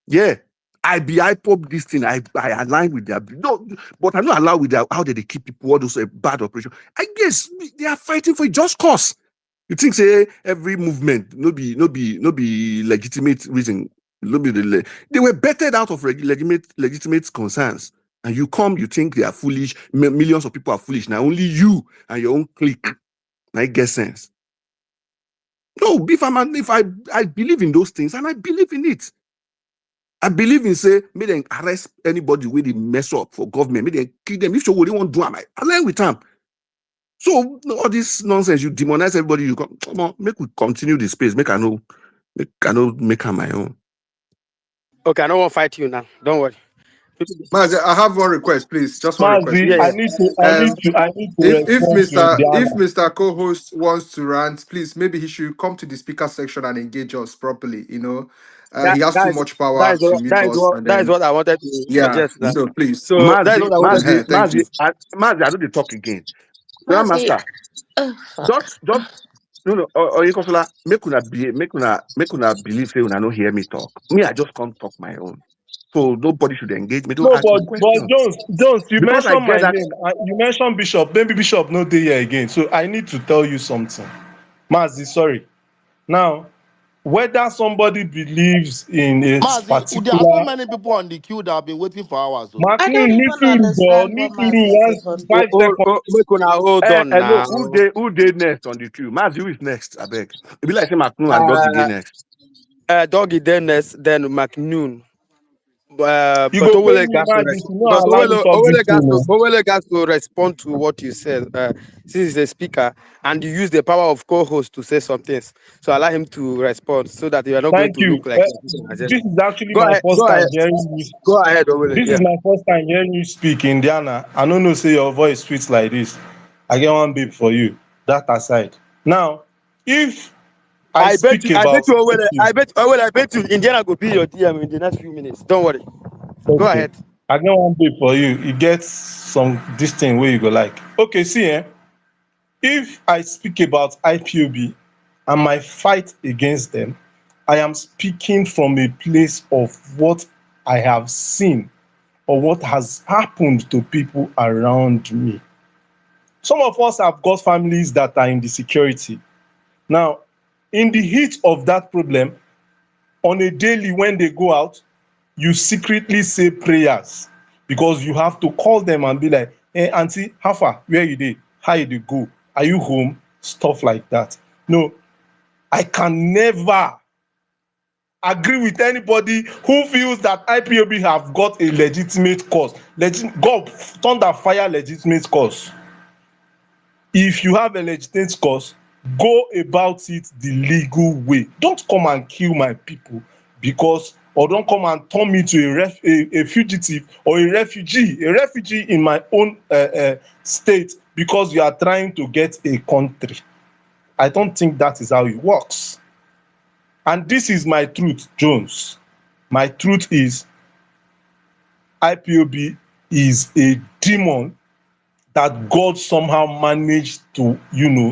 S11: Yeah. I pop this thing. I align with their no, but I'm not allowed with their how they keep people all those bad operation. I guess they are fighting for a just cause. You think say every movement no be legitimate reason. They were bettered out of legitimate concerns. And you think they are foolish, millions of people are foolish. Now only you and your own clique. I get sense. No, if I believe in those things and I believe in it. I believe in say, may they arrest anybody with the mess up for government, may they kill them. If you really want to do them, I align with them. So all this nonsense, you demonize everybody, you come on, make we continue the space, make I know make her my own.
S4: Okay, I don't want to fight you now. Don't worry.
S1: Mazi, I have one request, please. Just one request, please.
S9: I need to
S1: If Mr. Co-host wants to rant, please maybe he should come to the speaker section and engage us properly. You know, he has too much power to mute us.
S4: That is what I wanted to suggest. Now.
S1: So please.
S4: So that is what I wanted to
S1: thank you.
S11: Mazi, I don't dey talk again.
S10: Mazi,
S11: Grandmaster, just no, or you consola, make una believe say una no hear me talk. Me, I just come talk my own. So nobody should engage me. Don't
S9: No,
S11: ask me questions.
S9: but Jones, you
S11: Because
S9: mentioned my
S11: that,
S9: name. You mentioned Bishop. Maybe Bishop no day here again. So I need to tell you something. Mazi, sorry. Now, whether somebody believes in a
S6: Mazi, there are so
S9: particular
S6: many people on the queue that have been waiting for hours. Oh.
S10: I
S9: Macron
S10: don't
S9: need
S10: even
S9: to
S10: understand
S9: need
S10: what
S9: to do
S10: Mazi is
S9: once
S10: even.
S9: 5 seconds.
S4: hold on
S11: hello,
S4: now.
S11: who did next on the queue? Mazi, who is next? I beg. It be like say Macron and Doggy dey next.
S4: Doggy Dennis, then McNoon. But
S9: You go pay
S4: Owele
S9: me,
S4: gas to
S9: Mazi, to not allow me talk this thing.
S4: Owele gas to respond to what you said. Since he's a speaker and you use the power of co-host to say some things, so allow him to respond so that you are not going
S9: Thank
S4: to
S9: you.
S4: look like
S9: This is actually
S4: Go
S9: my
S4: ahead,
S9: first
S4: go
S9: time
S4: ahead,
S9: hearing you.
S4: go ahead, Owele.
S9: This is my first time hearing you speak, Indiana. I don't know, say your voice sweet like this. I get one babe for you. That aside. Now, if I speak
S4: I bet
S9: about
S4: you, Owele, I bet you, Indiana go be your DM in the next few minutes. Don't worry. Go
S9: okay,
S4: ahead.
S9: I get one babe for you. You get some this thing where you go like. Okay, see, if I speak about IPOB and my fight against them, I am speaking from a place of what I have seen or what has happened to people around me. Some of us have got families that are in the security. Now, in the heat of that problem, on a daily when they go out, you secretly say prayers because you have to call them and be like, hey, auntie, how far? Where you dey? How you dey go? Are you home? Stuff like that. No, I can never agree with anybody who feels that IPOB have got a legitimate cause. God, thunder fire legitimate cause. If you have a legitimate cause, go about it the legal way. Don't come and kill my people because or don't come and turn me to a fugitive or a refugee in my own state because you are trying to get a country. I don't think that is how it works. And this is my truth, Jones. My truth is IPOB is a demon that God somehow managed to,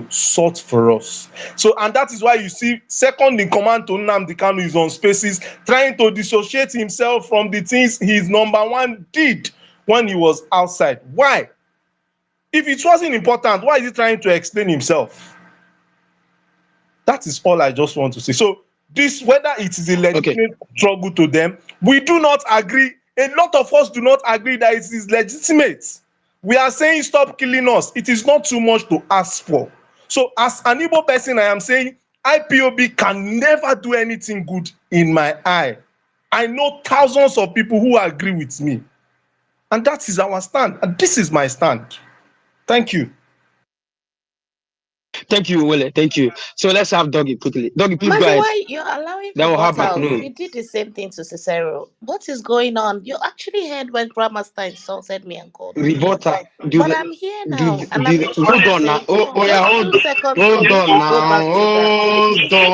S9: sort for us. So, and that is why you see, second in command to Nnamdi Kanu is on Spaces, trying to dissociate himself from the things his number one did when he was outside. Why? If it wasn't important, why is he trying to explain himself? That is all I just want to say. So, this, whether it is a legitimate struggle to them, we do not agree. A lot of us do not agree that it is legitimate. We are saying stop killing us. It is not too much to ask for. So, as an Igbo person, I am saying IPOB can never do anything good in my eye. I know thousands of people who agree with me. And that is our stand. And this is my stand. Thank you.
S4: Thank you, Wele. Thank you. So let's have Doggy quickly. Doggy, please go
S10: Mazi,
S4: ahead.
S10: why you're allowing
S4: Then we'll have
S10: rebuttals?
S4: Macron.
S10: You did the same thing to Cicero. What is going on? You actually heard when Grandmaster insulted me and called me.
S4: Rebutter.
S10: But I'm here now, and I'm just
S4: Hold
S10: trying to
S4: on now.
S10: say,
S4: Oh yeah,
S10: just
S4: hold
S10: 2 seconds for
S4: hold
S10: me
S4: on
S10: to go back
S4: now.
S10: to that.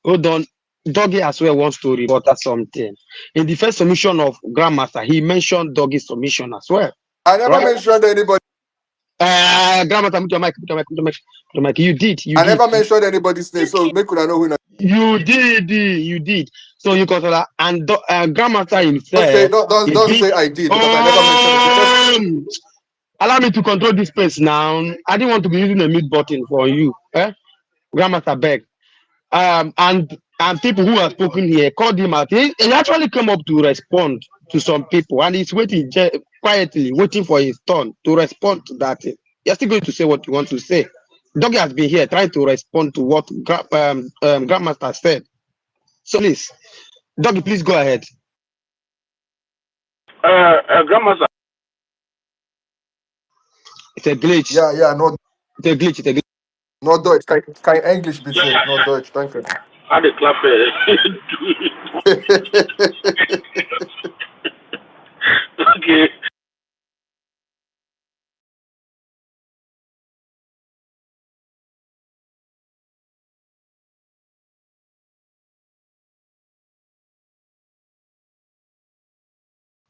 S4: Hold on. Doggy as well wants to rebut something. In the first submission of Grandmaster, he mentioned Doggy's submission as well.
S1: I never
S4: Right?
S1: mentioned anybody.
S4: Grandmaster, put your mic, put your mic. You did.
S1: I never mentioned anybody's name, so make sure I know who.
S4: You did. So you control that. And Grandmaster
S1: Don't say
S4: himself,
S1: don't say I did because I never mentioned it. Because
S4: allow me to control this space now. I didn't want to be using a mute button for you. Grandmaster beg. And people who have spoken here called him out. He actually came up to respond to some people, and he's waiting quietly, waiting for his turn to respond to that. You're still going to say what you want to say. Doggy has been here trying to respond to what Grandmaster said. So please, Doggy, please go ahead.
S5: Grandmaster,
S4: It's a glitch.
S1: yeah, no
S4: It's a glitch.
S1: Deutsch. Kein English bitte, no Deutsch, danke.
S5: I had a clap. Okay.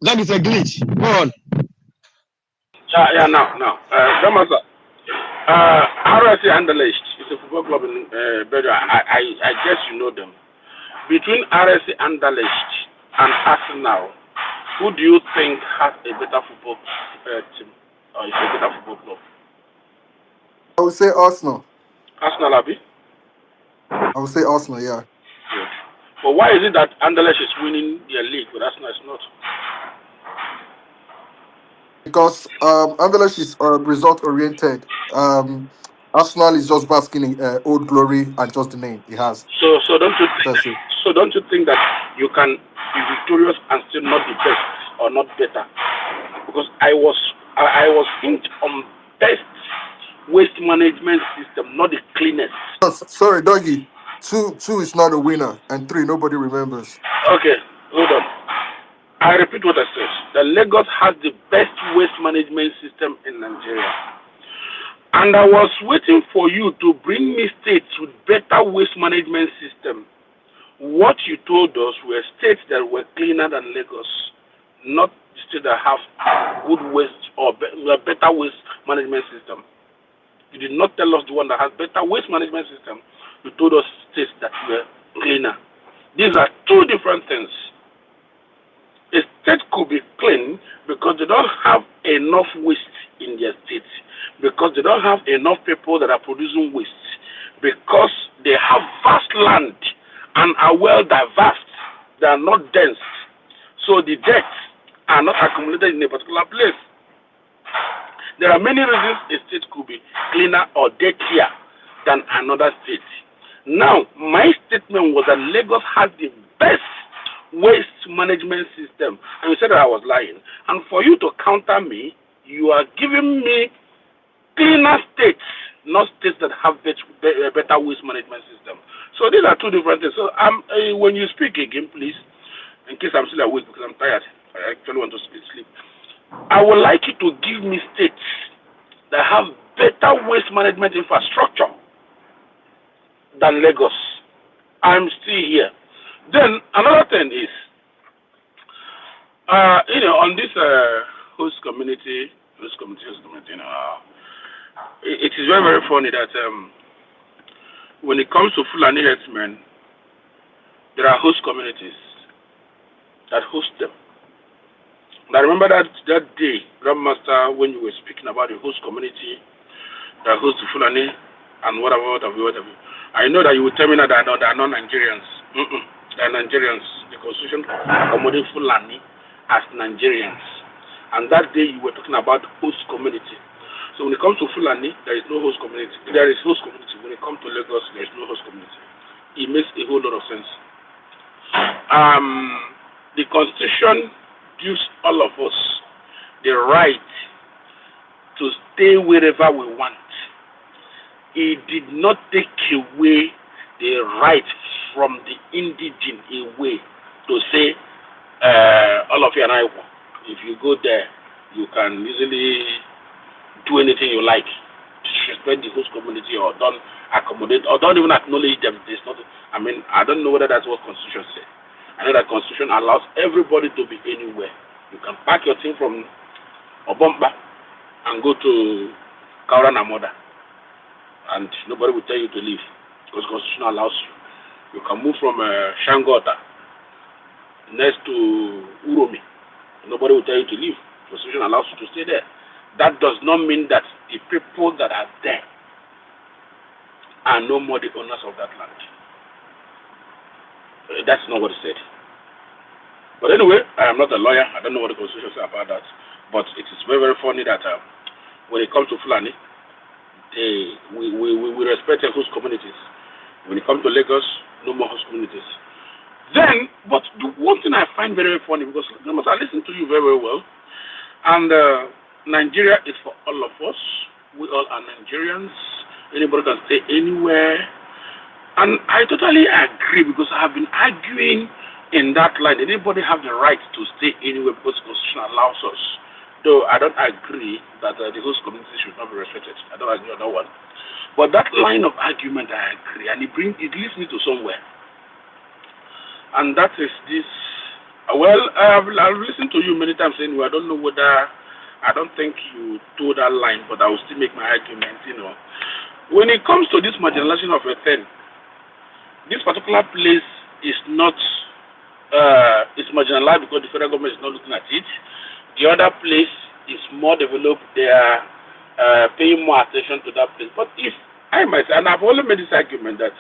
S4: That is a glitch. Go on.
S5: Yeah, now. Grandmaster, RSC Anderlecht is a football club in Belgium. I guess you know them. Between RSC Anderlecht and Arsenal, who do you think has a better football team or is a better football club?
S1: I would say Arsenal.
S5: Arsenal, Abi?
S1: I would say Arsenal, yeah.
S5: Good. But why is it that Anderlecht is winning their league, but Arsenal is not?
S1: Because Anderlecht is result oriented. Arsenal is just basking in old glory and just the name it has.
S5: So don't you think?
S1: That's it.
S5: So don't you think that you can be victorious and still not be best or not better? Because I was hinged on best waste management system, not the cleanest.
S1: No, sorry, Doggy. Two is not a winner, and 3 nobody remembers.
S5: Okay, hold on. I repeat what I said. The Lagos has the best waste management system in Nigeria. And I was waiting for you to bring me states with better waste management system. What you told us were states that were cleaner than Lagos, not states that have good waste or better waste management system. You did not tell us the one that has better waste management system. You told us states that were cleaner. These are 2 different things. A state could be clean because they don't have enough waste in their state, because they don't have enough people that are producing waste, because they have vast land and are well diverse. They are not dense. So the debts are not accumulated in a particular place. There are many reasons a state could be cleaner or dirtier than another state. Now, my statement was that Lagos has the best waste management system. And you said that I was lying. And for you to counter me, you are giving me cleaner states not states that have better waste management system. So these are two different things. So when you speak again, please, in case I'm still awake because I'm tired, I actually want to sleep. I would like you to give me states that have better waste management infrastructure than Lagos. I'm still here. Then another thing is, on this host community, it is very, very funny that when it comes to Fulani herdsmen, there are host communities that host them. And I remember that day, Grandmaster, when you were speaking about the host community that hosts the Fulani and whatever. I know that you will tell me that they are not Nigerians. They are Nigerians. The constitution accommodates Fulani as Nigerians. And that day you were talking about host community. So when it comes to Fulani, there is no host community. There is host community. When it comes to Lagos, there is no host community. It makes a whole lot of sense. The constitution gives all of us the right to stay wherever we want. It did not take away the right from the indigene away to say all of you are equal. If you go there, you can easily do anything you like. Disrespect the host community or don't accommodate or don't even acknowledge them. There's not. I don't know whether that's what Constitution said. I know that Constitution allows everybody to be anywhere. You can pack your thing from Obomba and go to Kaura Namoda, and nobody will tell you to leave because Constitution allows you. You can move from Shangota next to Uromi. Nobody will tell you to leave. Constitution allows you to stay there. That does not mean that the people that are there are no more the owners of that land. That's not what it said. But anyway, I am not a lawyer. I don't know what the Constitution says about that. But it is very, very funny that when it comes to Fulani, we respect the host communities. When it comes to Lagos, no more host communities. Then, but the one thing I find very, very funny, because I listen to you very, very well, and Nigeria is for all of us. We all are Nigerians. Anybody can stay anywhere. And I totally agree because I have been arguing in that line. Anybody have the right to stay anywhere because the Constitution allows us. Though I don't agree that the host community should not be respected. I don't agree on that one. But that line of argument, I agree, and it leads me to somewhere. And that is this. Well, I've listened to you many times anyway. I don't know whether, I don't think you told that line, but I will still make my argument, When it comes to this marginalization of a thing, this particular place is not, it's marginalized because the federal government is not looking at it. The other place is more developed. They are paying more attention to that place. But if I myself, and I've always made this argument that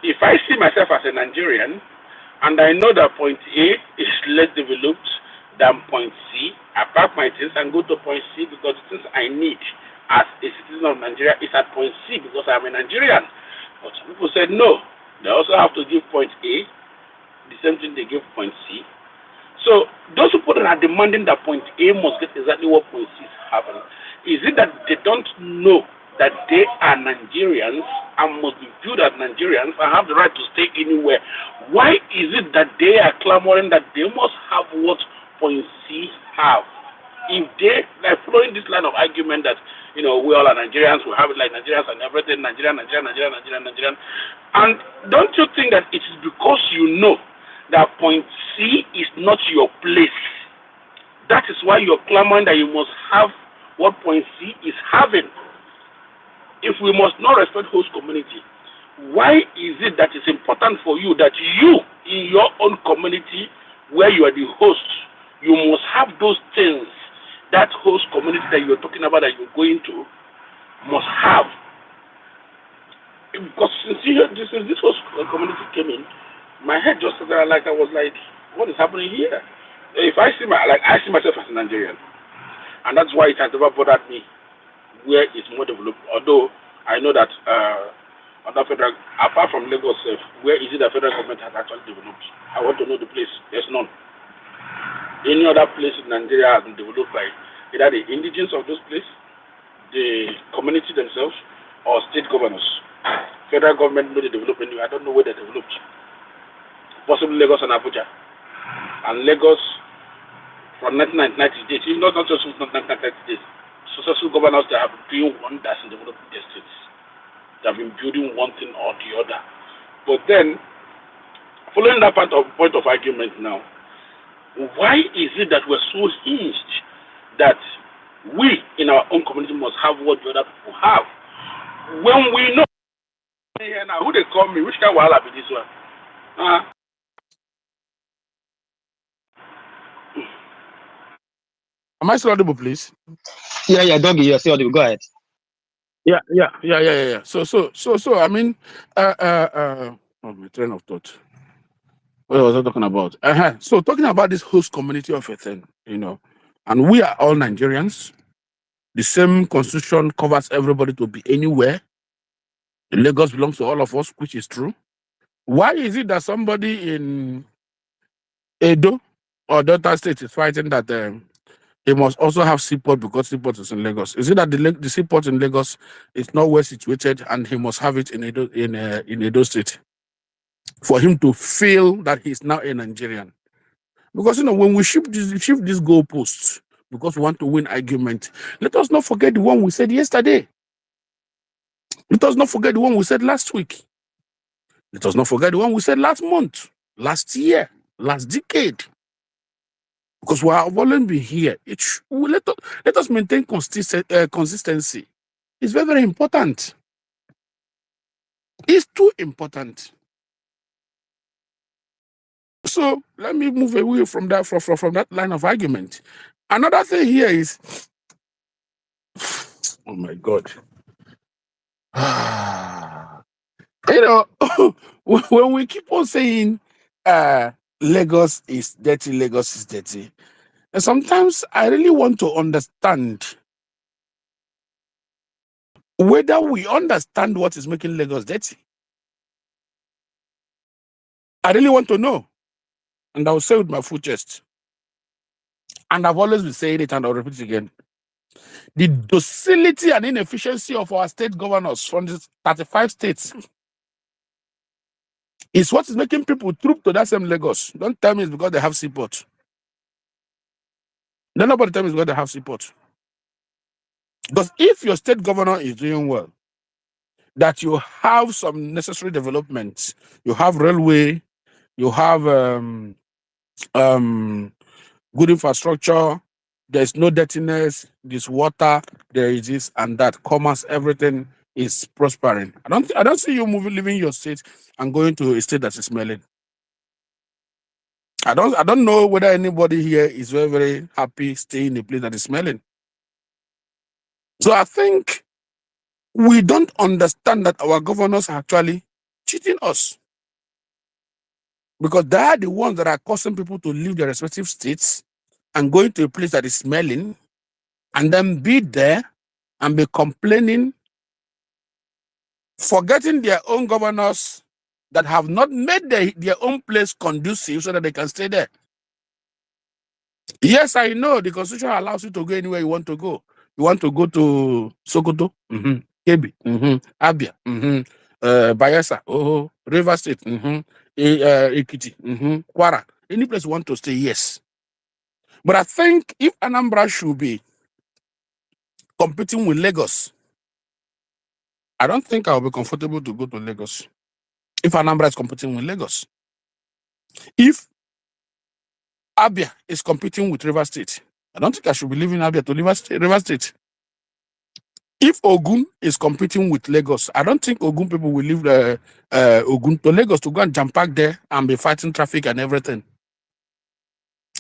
S5: if I see myself as a Nigerian, and I know that point A is less developed than point C, I pack my things and go to point C because the things I need as a citizen of Nigeria is at point C because I'm a Nigerian. But some people said no. They also have to give point A, the same thing they give point C. So those people that are demanding that point A must get exactly what point C is having. Is it that they don't know that they are Nigerians and must be viewed as Nigerians and have the right to stay anywhere? Why is it that they are clamoring that they must have what point C have? If they like following this line of argument that we all are Nigerians, we have it like Nigerians and everything, Nigerian. And don't you think that it is because you know that point C is not your place? That is why you're clamoring that you must have what point C is having. If we must not respect host community, why is it that it's important for you that you, in your own community, where you are the host, you must have those things that host community that you're talking about that you're going to must have? Because since this host community came in, my head just like I was like, what is happening here? If I see I see myself as a Nigerian, and that's why it has never bothered me where it's more developed. Although I know that other federal, apart from Lagos, where is it the federal government has actually developed? I want to know the place. There's none. Any other place in Nigeria has been developed by either the indigenes of those places, the community themselves, or state governors. Federal government know they develop anyway. I don't know where they developed. Possibly Lagos and Abuja. And Lagos from 1990 days, not just 1990 days, successful governors that have been doing wonders in developing their states. They have been building one thing or the other. But then, following that point of argument now, why is it that we're so hinged that we in our own community must have what the other people have? When we know here now, who they call me, which kind of wahala be this one?
S12: Am I still audible, please?
S4: Yeah, doggy, you're still audible. Go ahead.
S12: Yeah. So. I mean, oh, my train of thought. What was I talking about? So talking about this host community of a thing, and we are all Nigerians. The same constitution covers everybody to be anywhere. Lagos belongs to all of us, which is true. Why is it that somebody in Edo or Delta State is fighting that he must also have seaport because seaport is in Lagos? Is it that the seaport in Lagos is not well situated and he must have it in Edo State for him to feel that he's now a Nigerian? Because when we shift these goalposts because we want to win argument, let us not forget the one we said yesterday. Let us not forget the one we said last week. Let us not forget the one we said last month, last year, last decade. Because we have always been here. Let us maintain consistency. It's very, very important. It's too important. So let me move away from that from that line of argument. Another thing here is, oh my God. When we keep on saying Lagos is dirty, and sometimes I really want to understand whether we understand what is making Lagos dirty. I really want to know, and I'll say with my full chest. And I've always been saying it, and I'll repeat it again. The docility and inefficiency of our state governors from the 35 states is what is making people troop to that same Lagos. Don't tell me it's because they have seaport. Don't nobody tell me it's because they have seaport. Because if your state governor is doing well, that you have some necessary developments, you have railway, you have good infrastructure, there's no dirtiness, there's water, there is this and that, commerce, everything is prospering. I don't see you leaving your state and going to a state that is smelling. I don't know whether anybody here is very, very happy staying in a place that is smelling. So I think we don't understand that our governors are actually cheating us. Because they are the ones that are causing people to leave their respective states and going to a place that is smelling and then be there and be complaining, forgetting their own governors that have not made their own place conducive so that they can stay there. Yes, I know the constitution allows you to go anywhere you want to go. You want to go to Sokoto, Kebbi, Abia, Bayelsa, River State, Ekiti, Kwara. Any place you want to stay, yes. But I think if Anambra should be competing with Lagos, I don't think I'll be comfortable to go to Lagos. If Anambra is competing with Lagos. If Abia is competing with River State, I don't think I should be leaving Abia to River State. If Ogun is competing with Lagos, I don't think Ogun people will leave Ogun to Lagos to go and jump back there and be fighting traffic and everything.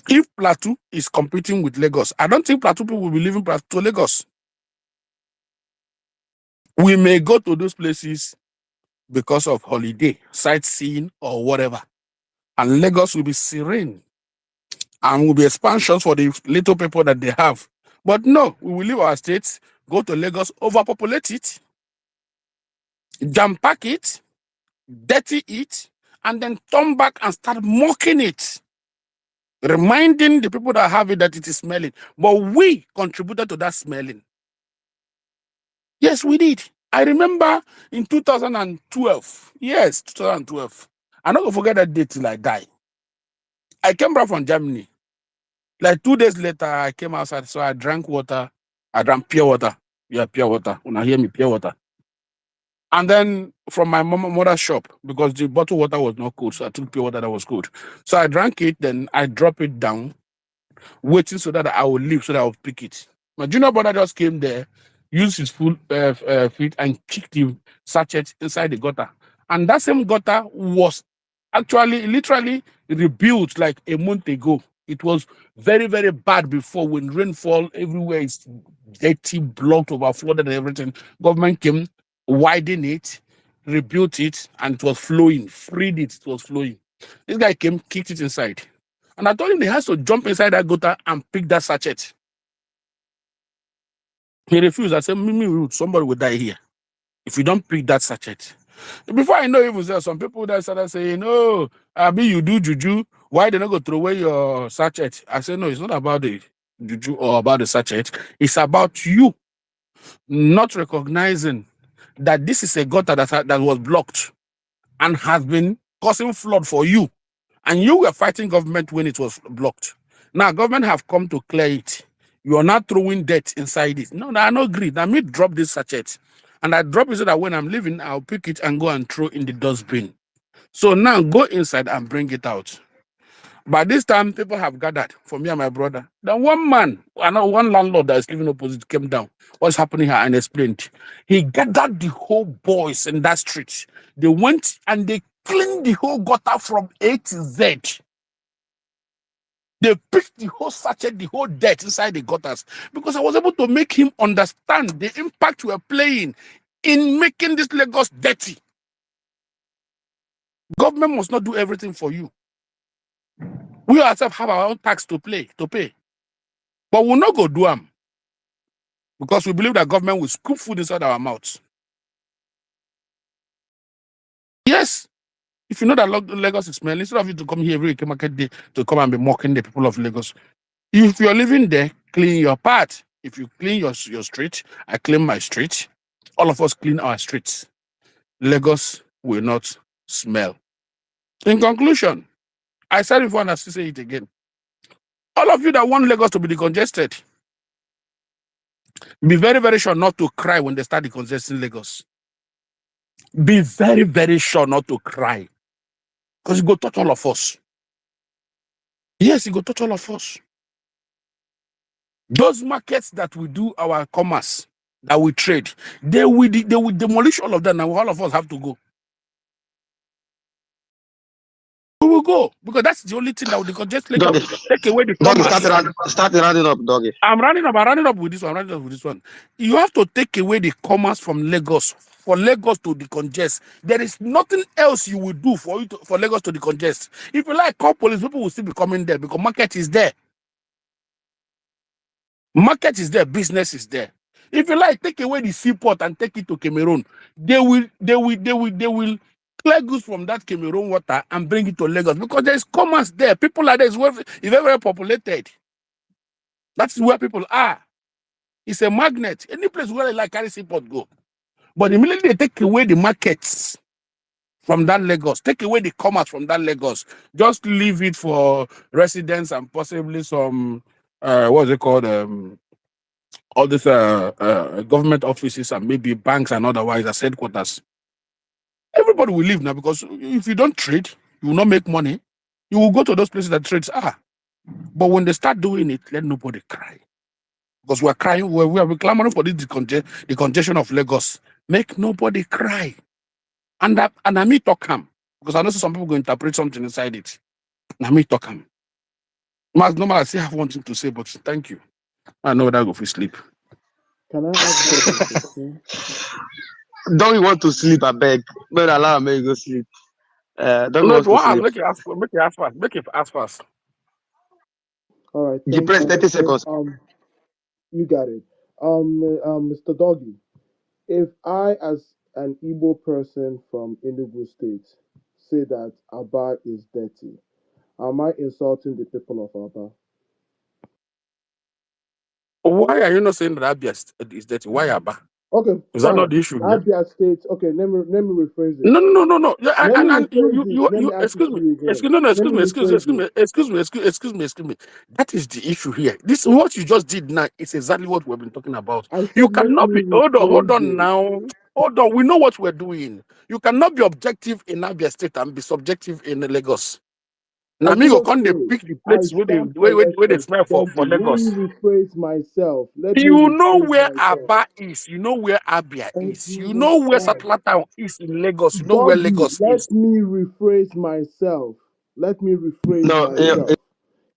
S12: If Plateau is competing with Lagos, I don't think Plateau people will be leaving Plateau to Lagos. We may go to those places because of holiday, sightseeing, or whatever. And Lagos will be serene and will be expansions for the little people that they have. But no, we will leave our states, go to Lagos, overpopulate it, jam pack it, dirty it, and then turn back and start mocking it, reminding the people that have it that it is smelling. But we contributed to that smelling. Yes, we did. I remember in 2012. Yes, 2012. I'm not gonna forget that date till I die. I came back from Germany. Like 2 days later, I came outside, so I drank water. I drank pure water. Yeah, pure water. When I hear me, pure water. And then from my mother's shop, because the bottled water was not cold, so I took pure water that was cold. So I drank it, then I drop it down, waiting so that I would leave, so that I would pick it. My junior brother just came there, used his full feet and kicked the sachet inside the gutter. And that same gutter was actually literally rebuilt like a month ago. It was very, very bad before. When rainfall everywhere is dirty, blocked, overflowed, and everything. Government came, widened it, rebuilt it, and it was flowing, freed it, it was flowing. This guy came, kicked it inside. And I told him he has to jump inside that gutter and pick that sachet. He refused. I said, Mimi, somebody will die here if you don't pick that sachet. Before I know, even some people that started saying, no, Abi, you do juju. Why they not go throw away your sachet? I said, no, it's not about the juju or about the sachet. It's about you not recognizing that this is a gutter that was blocked and has been causing flood for you. And you were fighting government when it was blocked. Now government have come to clear it. You are not throwing dirt inside it. No, I no agree. Now me drop this sachet. And I drop it so that when I'm leaving, I'll pick it and go and throw in the dustbin. So now go inside and bring it out. By this time, people have gathered for me and my brother. Then one man, one landlord that is living opposite came down. What's happening here? And explained. He gathered the whole boys in that street. They went and they cleaned the whole gutter from A to Z. They picked the whole sachet, the whole dirt inside the gutters, because I was able to make him understand the impact we are playing in making this Lagos dirty. Government must not do everything for you. We ourselves have our own tax to pay, but we'll not go do them because we believe that government will scoop food inside our mouths. Yes, if you know that Lagos is smelling, instead of you to come here every market day to come and be mocking the people of Lagos, if you're living there, clean your part. If you clean your street, I clean my street. All of us clean our streets. Lagos will not smell. In conclusion, I said it before and I still say it again. All of you that want Lagos to be decongested, be very, very sure not to cry when they start decongesting Lagos. Be very, very sure not to cry. Because it go touch all of us. Yes, it go touch all of us. Those markets that we do our commerce, that we trade, they will demolish all of them, and all of us have to go. We will go because that's the only thing that will decongest Lagos.
S4: Doggy,
S12: Take away the
S4: doggy,
S12: commerce.
S4: start rounding up, doggy.
S12: I'm running up with this one. You have to take away the commerce from Lagos for Lagos to decongest. There is nothing else you will do for Lagos to decongest. If you like call police, people will still be coming there because market is there. Market is there, business is there. If you like, take away the seaport and take it to Cameroon. They will clear goods from that Cameroon water and bring it to Lagos because there is commerce there. People are there. It's very, very populated. That's where people are. It's a magnet. Any place where they like carry seaport go. But immediately they take away the markets from that Lagos, take away the commerce from that Lagos, just leave it for residents and possibly some what's it called? All these government offices and maybe banks and otherwise as headquarters. Everybody will leave now because if you don't trade, you will not make money. You will go to those places that trades are. But when they start doing it, let nobody cry. Because we're crying, we are clamoring for this the congestion of Lagos. Make nobody cry. And I me talk him. Because I know some people go interpret something inside it. And I me talk him. Normal, I still have one thing to say, but thank you. I know that I go for sleep.
S13: Can I ask Doggy a question?
S4: Doggy want to sleep, I beg. But allow me go sleep. Doggy
S12: No, if
S4: wants
S12: you
S4: to
S12: want,
S4: sleep.
S12: make it ask fast. Make it ask fast.
S13: All right,
S4: You
S13: thank
S4: press
S13: you.
S4: 30
S13: So,
S4: seconds.
S13: you got it. Mr. Doggy, if I, as an Igbo person from Enugu State, say that Aba is dirty, am I insulting the people of Aba?
S12: Why are you not saying that Abia is dirty? Why Aba?
S13: Okay,
S12: Is that not
S13: fine.
S12: the issue here?
S13: Abia State. Okay, let me rephrase it.
S12: No. Yeah,
S13: Let me
S12: and
S13: rephrase it. Let me ask it
S12: excuse
S13: to
S12: me,
S13: you again.
S12: excuse no, no,
S13: Let me rephrase it.
S12: excuse me. That is the issue here. This what you just did now is exactly what we've been talking about.
S13: I
S12: You
S13: said let
S12: cannot
S13: me
S12: be hold
S13: rephrase
S12: on
S13: it.
S12: now. Hold on. We know what we're doing. You cannot be objective in Abia State and be subjective in Lagos. Now,
S13: I
S12: me
S13: said
S12: go come they
S13: okay.
S12: pick the
S13: I
S12: places where they
S13: stand corrected.
S12: smell for
S13: Doggy, let me
S12: Lagos.
S13: rephrase myself. Let me
S12: You know
S13: rephrase
S12: where
S13: myself.
S12: Aba is. You know where Abia
S13: And
S12: is.
S13: you
S12: You
S13: will
S12: know where
S13: stand.
S12: Satellite Town is in Lagos. You know where
S13: Doggy,
S12: Lagos
S13: let
S12: is.
S13: me rephrase myself. Let me rephrase
S4: No,
S13: myself.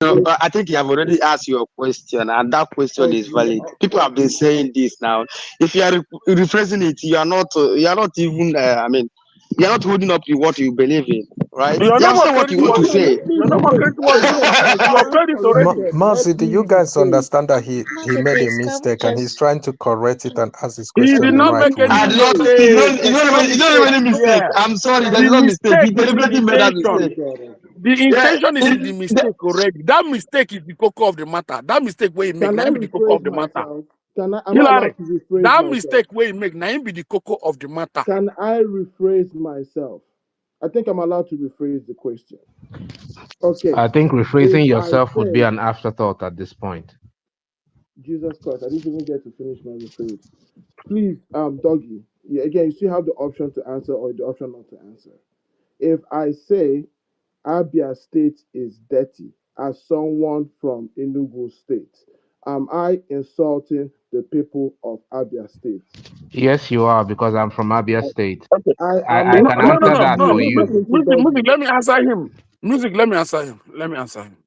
S13: If
S4: I think you have already asked your question, and that question is
S13: okay,
S4: valid. People have been saying this now. If you are rephrasing it, you are not even. I mean, you are not holding up to what you believe in, right?
S12: You're
S4: You
S12: no
S4: have
S12: more
S4: said what you
S12: crediting
S4: want
S12: what
S4: to
S13: okay,
S12: you
S4: say.
S13: let me
S12: you're no more
S13: rephrase.
S12: crediting what you
S13: Yes, I
S12: you have
S13: stand
S12: said it already.
S13: corrected. Let
S14: Mercy, do
S13: me
S14: you guys
S13: rephrase.
S14: understand that he
S10: Mercy,
S14: made a
S10: please, can we
S14: mistake and he's
S10: just
S14: trying to correct it and ask his
S12: He
S14: question
S12: did
S14: the
S12: not
S14: right
S12: make
S14: way?
S12: any
S4: I
S13: Rephrase.
S4: not.
S12: mistake. There's no
S4: It's not
S12: mistake
S4: even any mistake.
S12: here.
S4: I'm sorry. There's
S12: The
S4: no mistake. He
S12: mistake is in the
S4: deliberately made that
S13: Oh
S12: intention.
S4: mistake.
S13: God.
S12: The
S4: Yeah.
S12: intention is in the mistake already. That mistake is the cocoa of the matter. That mistake where he make,
S13: Can
S12: now
S13: I
S12: him be the cocoa
S13: rephrase
S12: of the matter.
S13: myself? Am I
S12: Hilary,
S13: allowed to rephrase
S12: that
S13: myself?
S12: mistake where he make, now him be the cocoa of the matter.
S13: Can I rephrase myself? I think I'm allowed to rephrase the question. Okay.
S15: I think
S13: If
S15: rephrasing
S13: I
S15: yourself would be
S13: say
S15: an afterthought at this point.
S13: Jesus Christ, I didn't even get to finish my rephrase. Please, Doggy, yeah, again, you still have the option to answer or the option not to answer. If I say Abia State is dirty as someone from Enugu State, am I insulting the people of Abia State?
S15: Yes, you are, because I'm from Abia State.
S12: Okay.
S13: I am
S15: I
S13: not
S15: can answer
S13: asking
S15: that
S13: you.
S15: for
S12: No.
S13: I'm
S15: you.
S13: talking to
S12: Music,
S13: Doggy.
S12: let me answer him. Music, let me answer him. Let me answer him.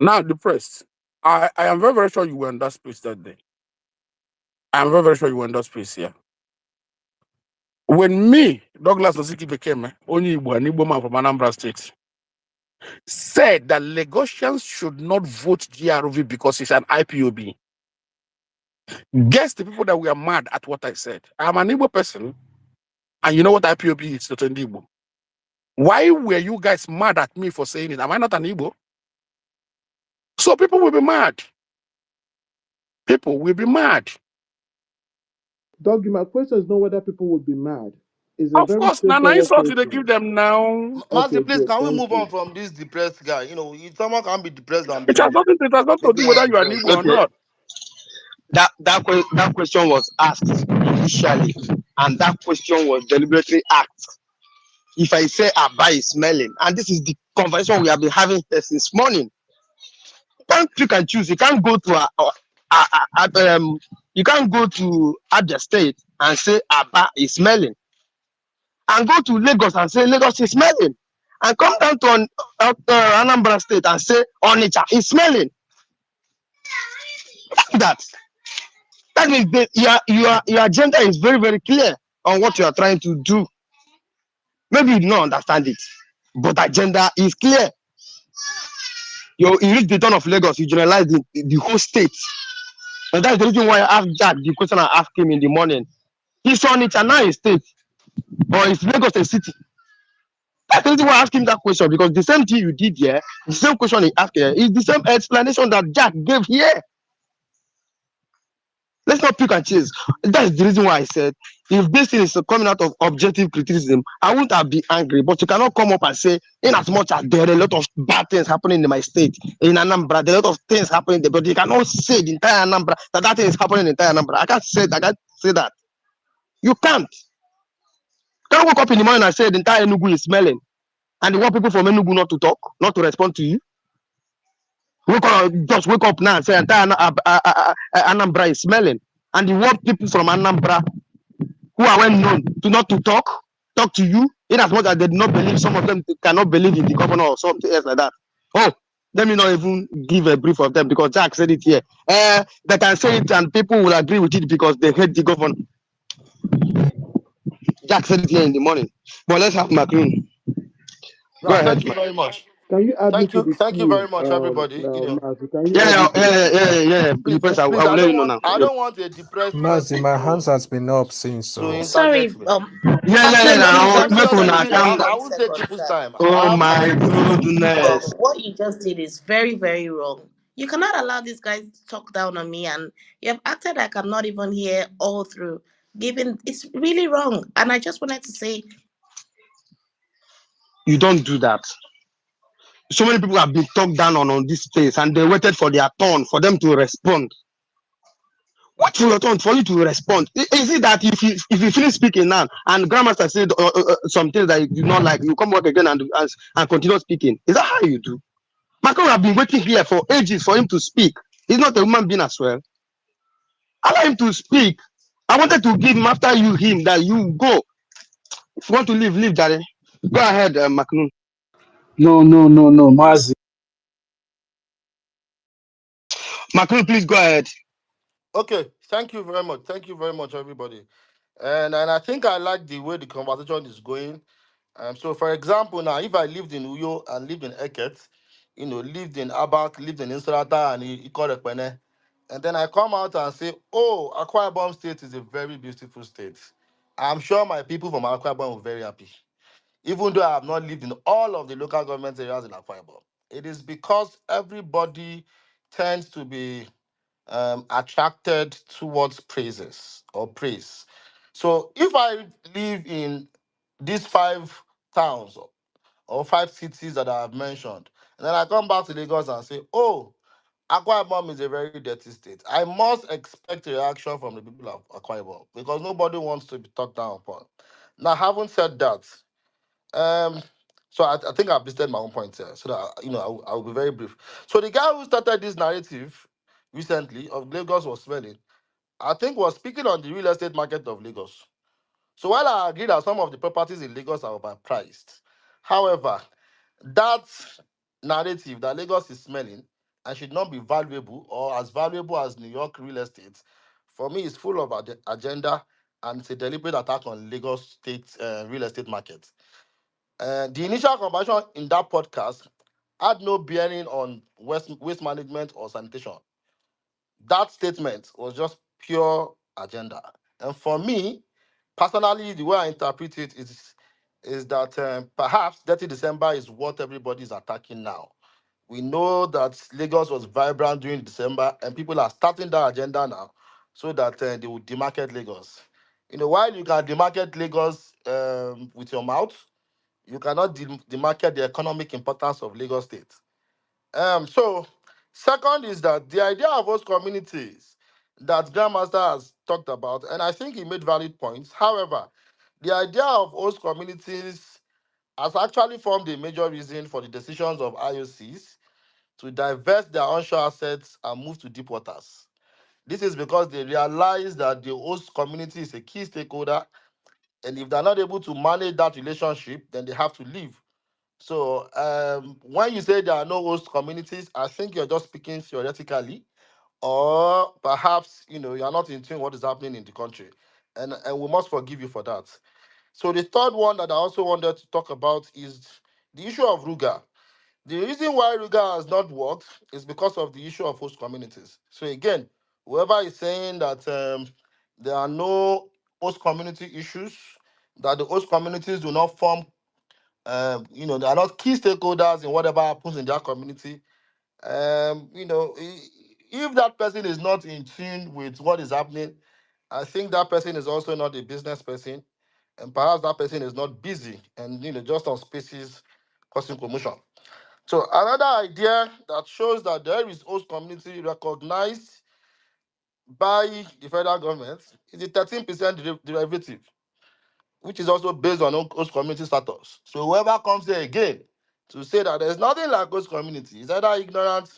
S12: Now, depressed. I am very, very sure you were in that space that day. I am very, very sure you were in that space here. When me, Douglas Osiki became only an Igbo man from Anambra State, said that Lagosians should not vote GRV because it's an IPOB. Guess the people that were mad at what I said. I'm an Igbo person, and you know what IPOB is to Igbo. Why were you guys mad at me for saying it? Am I not an Igbo? So people will be mad. People will be mad.
S13: Doggy, my question is not whether people would be mad. It's a
S12: Of
S13: very
S12: course, now
S13: straightforward
S12: insult they give
S13: question.
S12: them now.
S13: Okay,
S6: Mercy, please,
S13: good.
S6: can we
S13: Thank
S6: move on
S13: you.
S6: from this depressed guy? You know, someone can be depressed and
S12: It has
S6: be
S12: nothing to
S6: making
S12: do
S6: us
S12: whether you are an
S6: depressed.
S12: Igbo or
S4: Okay.
S12: not.
S4: That question was asked initially, and that question was deliberately asked. If I say Abba is smelling, and this is the conversation we have been having here since morning, you can't pick and choose. You can't go to you can't go to Abia State and say Abba is smelling, and go to Lagos and say Lagos is smelling, and come down to Anambra State and say Onitsha is smelling. That that means that your agenda is very, very clear on what you are trying to do. Maybe you don't understand it, but agenda is clear. You reach the turn of Lagos, you generalize the whole state. And that's the reason why I asked Jack the question I asked him in the morning. He's on it and now a state, or is Lagos a city? That's the reason why I asked him that question, because the same thing you did here, the same question he asked here, is the same explanation that Jack gave here. Let's not pick and choose. That's the reason why I said, if this thing is coming out of objective criticism, I wouldn't have been angry. But you cannot come up and say, in as much as there are a lot of bad things happening in my state, in Anambra, there are a lot of things happening there, but you cannot say the entire Anambra that thing is happening in the entire Anambra. I can't say that. You can't. You can't wake up in the morning and say the entire Enugu is smelling, and you want people from Enugu not to talk, not to respond to you. Just wake up now and say the entire Anambra is smelling, and you want people from Anambra who are well known to not to talk to you, in as much as they do not believe, some of them cannot believe in the governor or something else like that. Oh, let me not even give a brief of them, because Jack said it here. They can say it and people will agree with it because they hate the governor. Jack said it here in the morning. But let's have McLean. Go
S6: Right,
S4: ahead.
S6: thank you very much.
S13: Can you add me to the
S6: Thank you very
S13: queue,
S6: much, everybody. You know,
S13: Mazi? Can you
S4: Yeah,
S13: add me
S4: yeah,
S13: to the
S4: yeah,
S13: queue?
S4: yeah, yeah. The
S6: please,
S4: press, I
S6: please,
S4: will let you know now.
S6: I
S4: Yeah,
S6: don't want a depressed
S14: Mercy,
S6: person
S14: my
S6: to
S14: hands has been up since
S6: to
S14: so.
S10: sorry,
S6: interject me.
S4: yeah.
S10: Macron,
S6: Please,
S4: Now,
S10: please, I'm
S6: let me
S4: make
S10: so
S6: just
S10: sorry.
S4: una
S6: quickly.
S10: Give me
S4: calm.
S6: I
S10: 30
S6: won't take
S10: seconds,
S6: people's
S10: sir.
S6: time.
S4: Oh
S6: I have
S4: my
S6: like
S10: Please,
S4: goodness.
S10: what you just did is very, very wrong. You cannot allow these guys to talk down on me, and you have acted like I'm not even here all through. Given it's really wrong, and I just wanted to say,
S4: You don't do that. So many people have been talked down on this space, and they waited for their turn for them to respond. Wait for your turn for you to respond. Is it that if you finish speaking now and grandmaster said some things that you do not like, you come back again and continue speaking? Is that how you do? Macron have been waiting here for ages for him to speak. He's not a human being as well. Allow him to speak. I wanted to give him after you him that you go. If you want to leave, Daddy. Go ahead, Macron.
S8: No, no, no, no, Mazi.
S4: Macron, please go ahead.
S6: Okay, thank you very much. Thank you very much, everybody. And I think I like the way the conversation is going. So, for example, now if I lived in Uyo and lived in Eket, lived in Abak, lived in Insurata and Ikorekpene, and then I come out and say, oh, Akwa Ibom State is a very beautiful state. I'm sure my people from Akwa Ibom will be very happy, even though I have not lived in all of the local government areas in Akwa Ibom. It is because everybody tends to be attracted towards praises or praise. So if I live in these five towns or five cities that I have mentioned, and then I come back to Lagos and say, oh, Akwa Ibom is a very dirty state, I must expect a reaction from the people of Akwa Ibom because nobody wants to be talked down upon. Now, having said that, um, so I think I've listed my own points here, so that I'll be very brief. So the guy who started this narrative recently of Lagos was smelling, I think was speaking on the real estate market of Lagos. So while I agree that some of the properties in Lagos are overpriced, however, that narrative that Lagos is smelling and should not be valuable or as valuable as New York real estate, for me, is full of agenda, and it's a deliberate attack on Lagos state real estate market. The initial conversation in that podcast had no bearing on waste management or sanitation. That statement was just pure agenda. And for me, personally, the way I interpret it is that perhaps 30 December is what everybody is attacking now. We know that Lagos was vibrant during December, and people are starting that agenda now so that they will demarket Lagos. While you can demarket Lagos with your mouth, you cannot demarket the economic importance of Lagos State. So, second is that the idea of host communities that Grandmaster has talked about, and I think he made valid points. However, the idea of host communities has actually formed a major reason for the decisions of IOCs to divest their onshore assets and move to deep waters. This is because they realize that the host community is a key stakeholder, and if they're not able to manage that relationship, then they have to leave. So when you say there are no host communities, I think you're just speaking theoretically, or perhaps you're not in tune what is happening in the country, and we must forgive you for that. So the third one that I also wanted to talk about is the issue of Ruga. The reason why Ruga has not worked is because of the issue of host communities. So again, whoever is saying that there are no host community issues, that the host communities do not form they are not key stakeholders in whatever happens in their community. If that person is not in tune with what is happening, I think that person is also not a business person, and perhaps that person is not busy and just on spaces causing commotion. So another idea that shows that there is host community recognized by the federal government is the 13% derivative, which is also based on host community status. So whoever comes here again to say that there's nothing like host community is either ignorant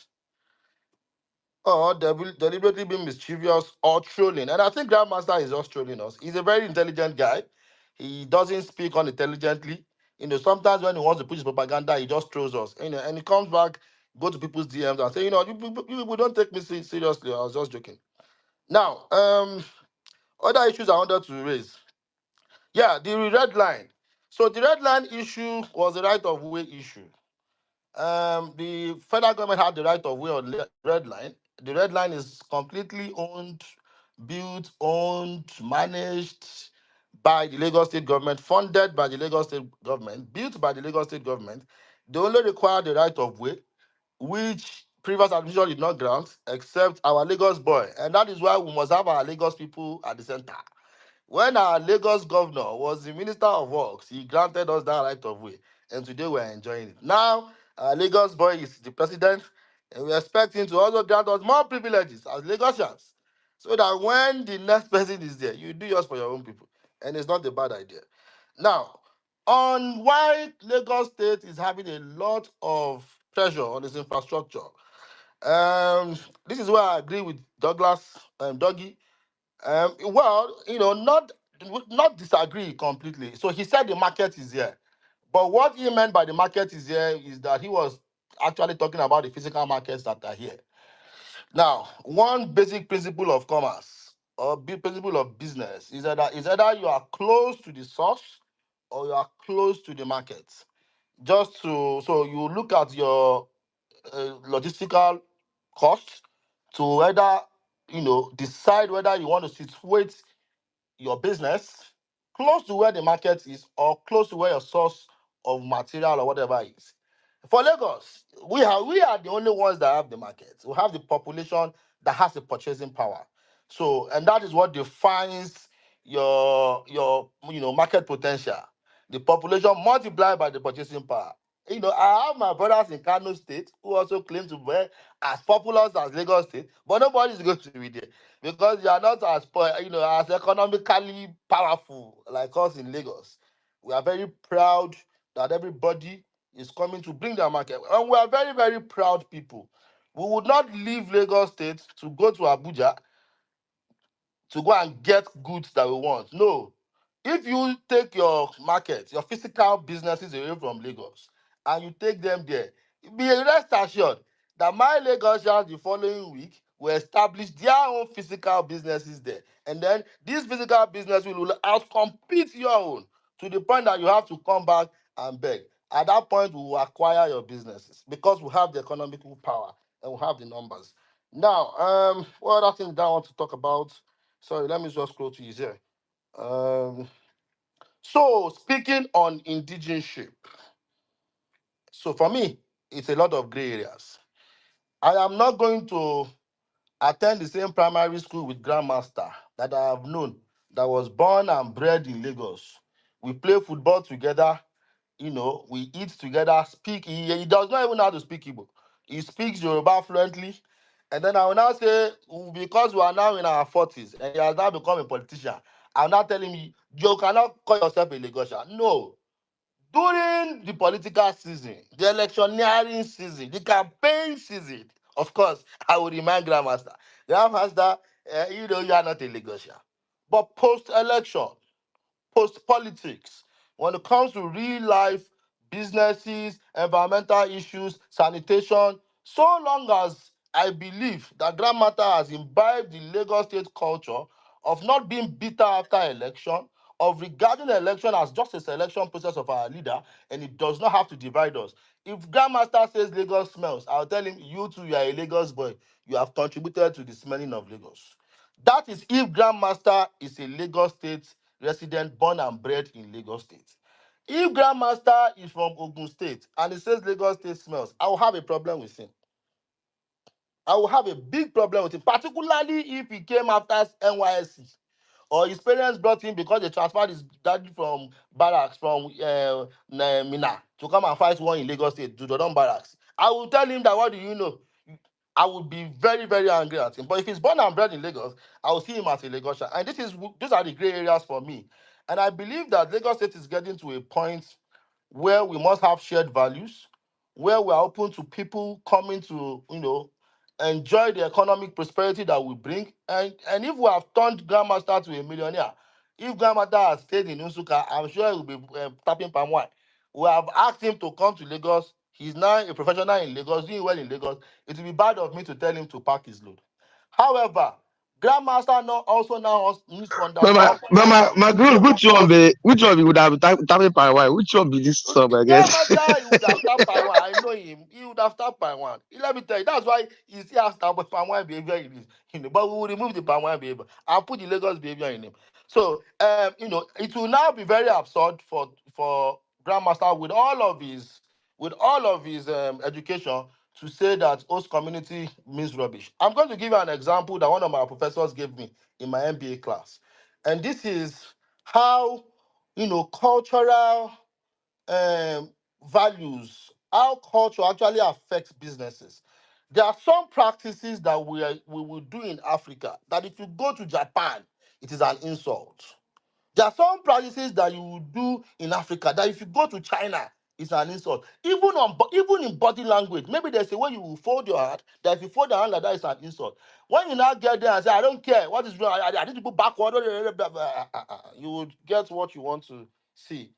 S6: or deliberately being mischievous or trolling. And I think Grandmaster is just trolling us. He's a very intelligent guy. He doesn't speak unintelligently. Sometimes when he wants to push his propaganda, he just trolls us. And he comes back, go to people's DMs and say, you people don't take me seriously. I was just joking. Now, other issues I wanted to raise. Yeah, the red line. So the red line issue was the right of way issue. The federal government had the right of way on red line. The red line is completely owned, built, owned, managed by the Lagos State government, funded by the Lagos State government, built by the Lagos State government. They only require the right of way, which previous administration did not grant, except our Lagos boy. And that is why we must have our Lagos people at the center. When our Lagos governor was the Minister of Works, he granted us that right of way. And today we're enjoying it. Now, our Lagos boy is the president, and we expect him to also grant us more privileges as Lagosians. So that when the next person is there, you do yours for your own people. And it's not a bad idea. Now, on why Lagos State is having a lot of pressure on its infrastructure, this is where I agree with Douglas, Dougie. Well, not disagree completely. So he said the market is here, but what he meant by the market is here is that he was actually talking about the physical markets that are here. Now, one basic principle of commerce or big principle of business is either you are close to the source or you are close to the market. So you look at your logistical costs to whether decide whether you want to situate your business close to where the market is or close to where your source of material or whatever is. For Lagos, we are the only ones that have the market. We have the population that has the purchasing power. So, and that is what defines your market potential. The population multiplied by the purchasing power. I have my brothers in Kano State who also claim to be as populous as Lagos State, but nobody is going to be there because you are not as economically powerful like us in Lagos. We are very proud that everybody is coming to bring their market, and we are very, very proud people. We would not leave Lagos State to go to Abuja to go and get goods that we want. No. If you take your market, your physical businesses away from Lagos, and you take them there, be rest assured that my Lagosians the following week will establish their own physical businesses there. And then this physical business will outcompete your own to the point that you have to come back and beg. At that point, we will acquire your businesses because we have the economical power and we have the numbers. Now, what other thing that I want to talk about? Sorry, let me just scroll to you here. Um, so speaking on indigenship, so for me, it's a lot of gray areas. I am not going to attend the same primary school with grandmaster that I have known that was born and bred in Lagos. We play football together, we eat together, speak. He does not even know how to speak Igbo. He speaks Yoruba fluently. And then I will now say, because we are now in our 40s and he has now become a politician, I'm not telling you, you cannot call yourself a Lagosian. No. During the political season, the electioneering season, the campaign season, of course, I will remind Grandmaster. Grandmaster, you are not a Lagosian. But post-election, post politics, when it comes to real life businesses, environmental issues, sanitation, so long as I believe that grandmother has imbibed the Lagos state culture of not being bitter after election, of regarding election as just a selection process of our leader, and it does not have to divide us. If grandmaster says Lagos smells, I'll tell him, you too, you are a Lagos boy. You have contributed to the smelling of Lagos. That is if grandmaster is a Lagos state resident born and bred in Lagos State. If Grandmaster is from Ogun State and he says Lagos State smells, I will have a problem with him. I will have a big problem with him, particularly if he came after NYSC or his parents brought him because they transferred his daddy from barracks from Mina to come and fight one in Lagos State, to Jordan Barracks. I will tell him that, what do you know? I would be very, very angry at him. But if he's born and bred in Lagos, I will see him as a Lagosian. And these are the gray areas for me. And I believe that Lagos State is getting to a point where we must have shared values, where we are open to people coming to, enjoy the economic prosperity that we bring. And if we have turned Grandmaster to a millionaire, if Grandmaster has stayed in Unsuka, I'm sure he will be tapping palm wine. We have asked him to come to Lagos. He's now a professional in Lagos, doing well in Lagos. It will be bad of me to tell him to pack his load. However, Grandmaster now needs to
S4: But
S6: understand.
S4: my group, which one be would have tapping by why? Which one be this song again?
S6: Grandmaster, he would have tapped by one. I know him. He would have tapped by one. Let me tell you, that's why he still has palm wine behavior in his, but we will remove the palm wine behavior and put the Lagos behavior in him. So, it will now be very absurd for Grandmaster with all of his education to say that host community means rubbish. I'm going to give you an example that one of my professors gave me in my MBA class. And this is how, cultural um, values, how culture actually affects businesses. There are some practices that we will do in Africa that if you go to Japan, it is an insult. There are some practices that you will do in Africa that if you go to China, it's an insult. Even in body language, maybe there's a way you will fold your hand, that if you fold your hand like that, it's an insult. When you now get there and say, I don't care, what is wrong? I need to go backward. You would get what you want to see.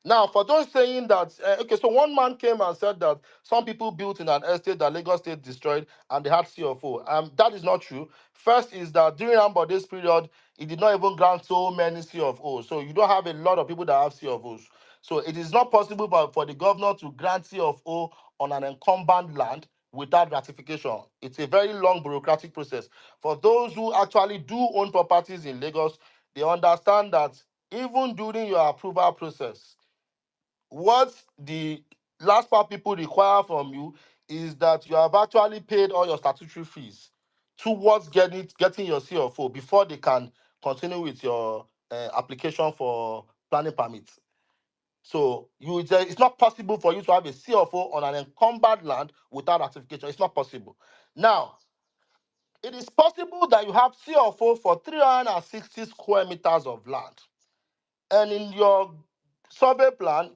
S6: Now, for those saying that, okay, so one man came and said that some people built in an estate that Lagos State destroyed and they had CFO. That is not true. First is that during Ambode's period, it did not even grant so many CFOs. So you don't have a lot of people that have CFOs. So it is not possible for the governor to grant CFO on an incumbent land without ratification. It's a very long bureaucratic process. For those who actually do own properties in Lagos, they understand that even during your approval process, what the last part people require from you is that you have actually paid all your statutory fees towards getting your CFO before they can continue with your application for planning permits. So it's not possible for you to have a CFO on an encumbered land without ratification. It's not possible. Now, it is possible that you have CFO for 360 square meters of land. And in your survey plan,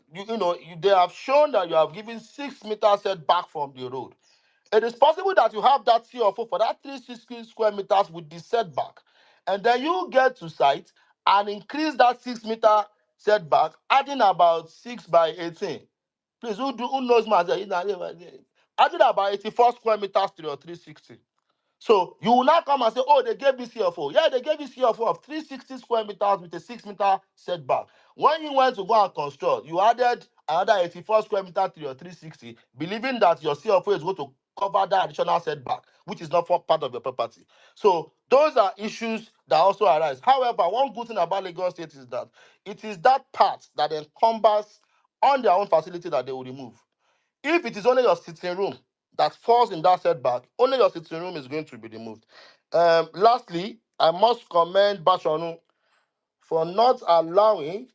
S6: they have shown that you have given 6 meters setback from the road. It is possible that you have that CFO for that 360 square meters with the setback, and then you get to site and increase that 6 meter setback, adding about 6 by 18. Please, who knows math? Adding about 84 square meters to your 360. So you will not come and say, oh, they gave me CFO. Yeah, they gave you CFO of 360 square meters with a 6 meter setback. When you went to go and construct, you added another 84 square meters to your 360, believing that your CFO is going to cover that additional setback, which is not for part of your property. So those are issues that also arise. However, one good thing about Lagos State is that it is that part that encumbers on their own facility that they will remove. If it is only your sitting room that falls in that setback, only your sitting room is going to be removed. Lastly, I must commend Bashonu for not allowing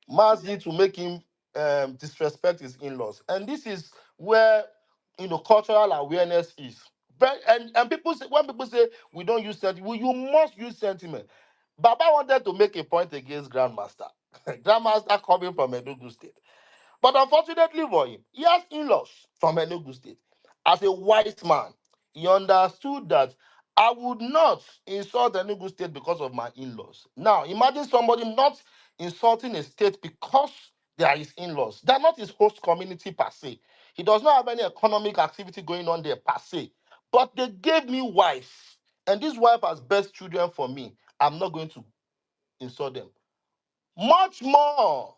S6: Mazi to make him disrespect his in-laws. And this is where cultural awareness is. And people say, when people say we don't use sentiment, well, you must use sentiment. Baba wanted to make a point against Grandmaster. Grandmaster coming from Enugu State. But unfortunately for him, he has in-laws from Enugu State. As a wise man, he understood that I would not insult Enugu State because of my in-laws. Now, imagine somebody not insulting a state because they are his in-laws. They are not his host community per se. He does not have any economic activity going on there per se. But they gave me wife, and this wife has best children for me. I'm not going to insult them. Much more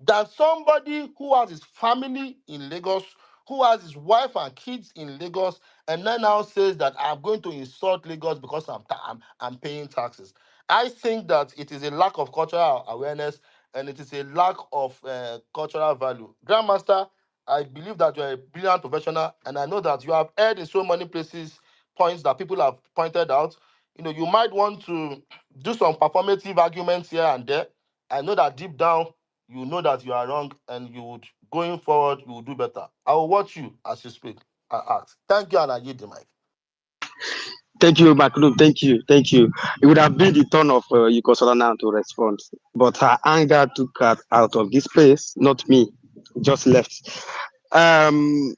S6: than somebody who has his family in Lagos, who has his wife and kids in Lagos, and then now says that I'm going to insult Lagos because I'm paying taxes. I think that it is a lack of cultural awareness and it is a lack of cultural value. Grandmaster, I believe that you are a brilliant professional, and I know that you have heard in so many places points that people have pointed out. You might want to do some performative arguments here and there. I know that deep down you know that you are wrong, and you would going forward you will do better. I will watch you as you speak and act. Thank you, and I give the mic.
S4: Thank you, Makulu. Thank you. Thank you. It would have been the turn of Yukosola now to respond, but her anger took her out of this place, not me. Just left. Um,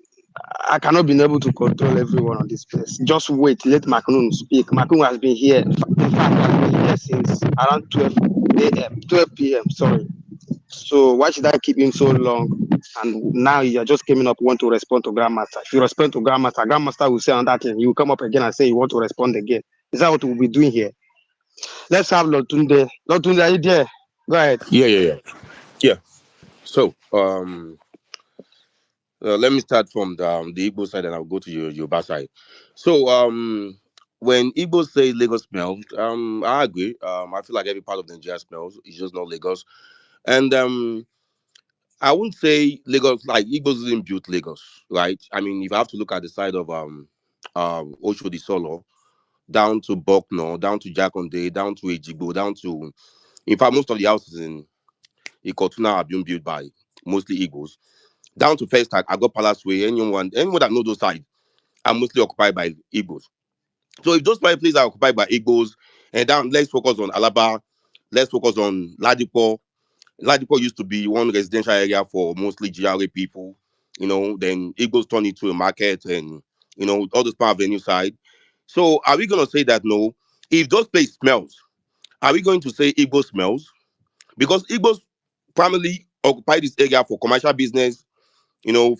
S4: I cannot be able to control everyone on this place. Just wait. Let Makulu speak. Makulu has been here. In fact, has been here since around 12 a.m., 12 p.m. Sorry. So why should I keep him so long? And now you're just coming up, want to respond to Grandmaster. If you respond to Grandmaster, Grandmaster will say on that thing. You will come up again and say you want to respond again. Is that what we'll be doing here? Let's have Lotunde. Lotunde, are you there? Go ahead.
S16: Yeah. So, let me start from the Igbo side, and I'll go to your Yoruba side. So, when Igbo say Lagos smells, I agree. I feel like every part of Nigeria smells. It's just not Lagos. And I wouldn't say Lagos, like Igbos didn't build Lagos, right? I mean, if I have to look at the side of Oshodi Solo, down to Bokno, down to Jakonde, down to Ejigbo, down to, in fact, most of the houses in Ikotuna have been built by mostly Igbos. Down to First Agbo Palace Way, anyone that knows those sides are mostly occupied by Igbos. So if those five places are occupied by Igbos, and down, let's focus on Alaba, let's focus on Ladipo. Ladipo used to be one residential area for mostly GRA people, then Igbos turned into a market and, all those part of the new side. So are we going to say that no? If those places smells, are we going to say Igbo smells? Because Igbos primarily occupy this area for commercial business,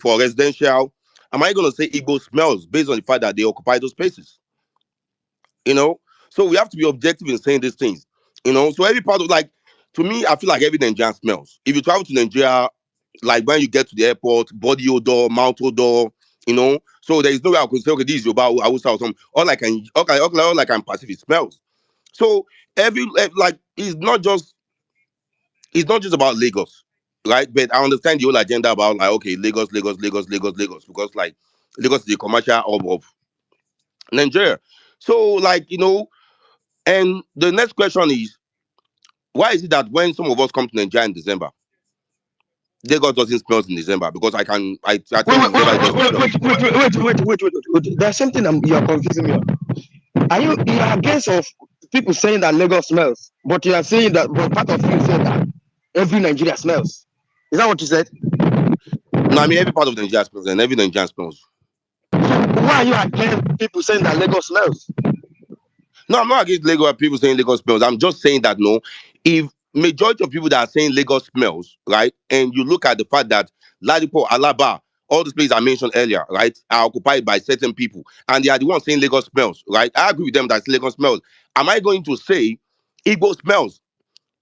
S16: for residential. Am I going to say Igbo smells based on the fact that they occupy those spaces? you know. So we have to be objective in saying these things. So every part of, like, to me, I feel like every Nigerian smells. If you travel to Nigeria, like when you get to the airport, body odor, mouth odor. So there is no way I could say, okay, this is Yoruba, Hausa or something. All I can perceive is smells. So like it's not just about Lagos, right? But I understand the whole agenda about, like, okay, Lagos, Lagos, Lagos, Lagos, Lagos, because, like, Lagos is the commercial hub of Nigeria. So, like, and the next question is, why is it that when some of us come to Nigeria in December, Lagos doesn't smell in December? Because I
S4: Wait,
S16: think in
S4: wait,
S16: December it
S4: wait,
S16: doesn't
S4: wait,
S16: smell.
S4: wait, wait, wait, wait, wait, wait, wait. There's something you're confusing me on. You are against of people saying that Lagos smells, but you are saying that, but part of you said that every Nigeria smells. Is that what you said?
S16: No, I mean every part of Nigeria smells and every Nigerian smells.
S4: Why are you against people saying that Lagos smells?
S16: No, I'm not against Lagos people saying Lagos smells. I'm just saying that no, if majority of people that are saying Lagos smells, right, and you look at the fact that Ladipo, Alaba, all these places I mentioned earlier, right, are occupied by certain people, and they are the ones saying Lagos smells, right? I agree with them that Lagos smells. Am I going to say Igbo smells?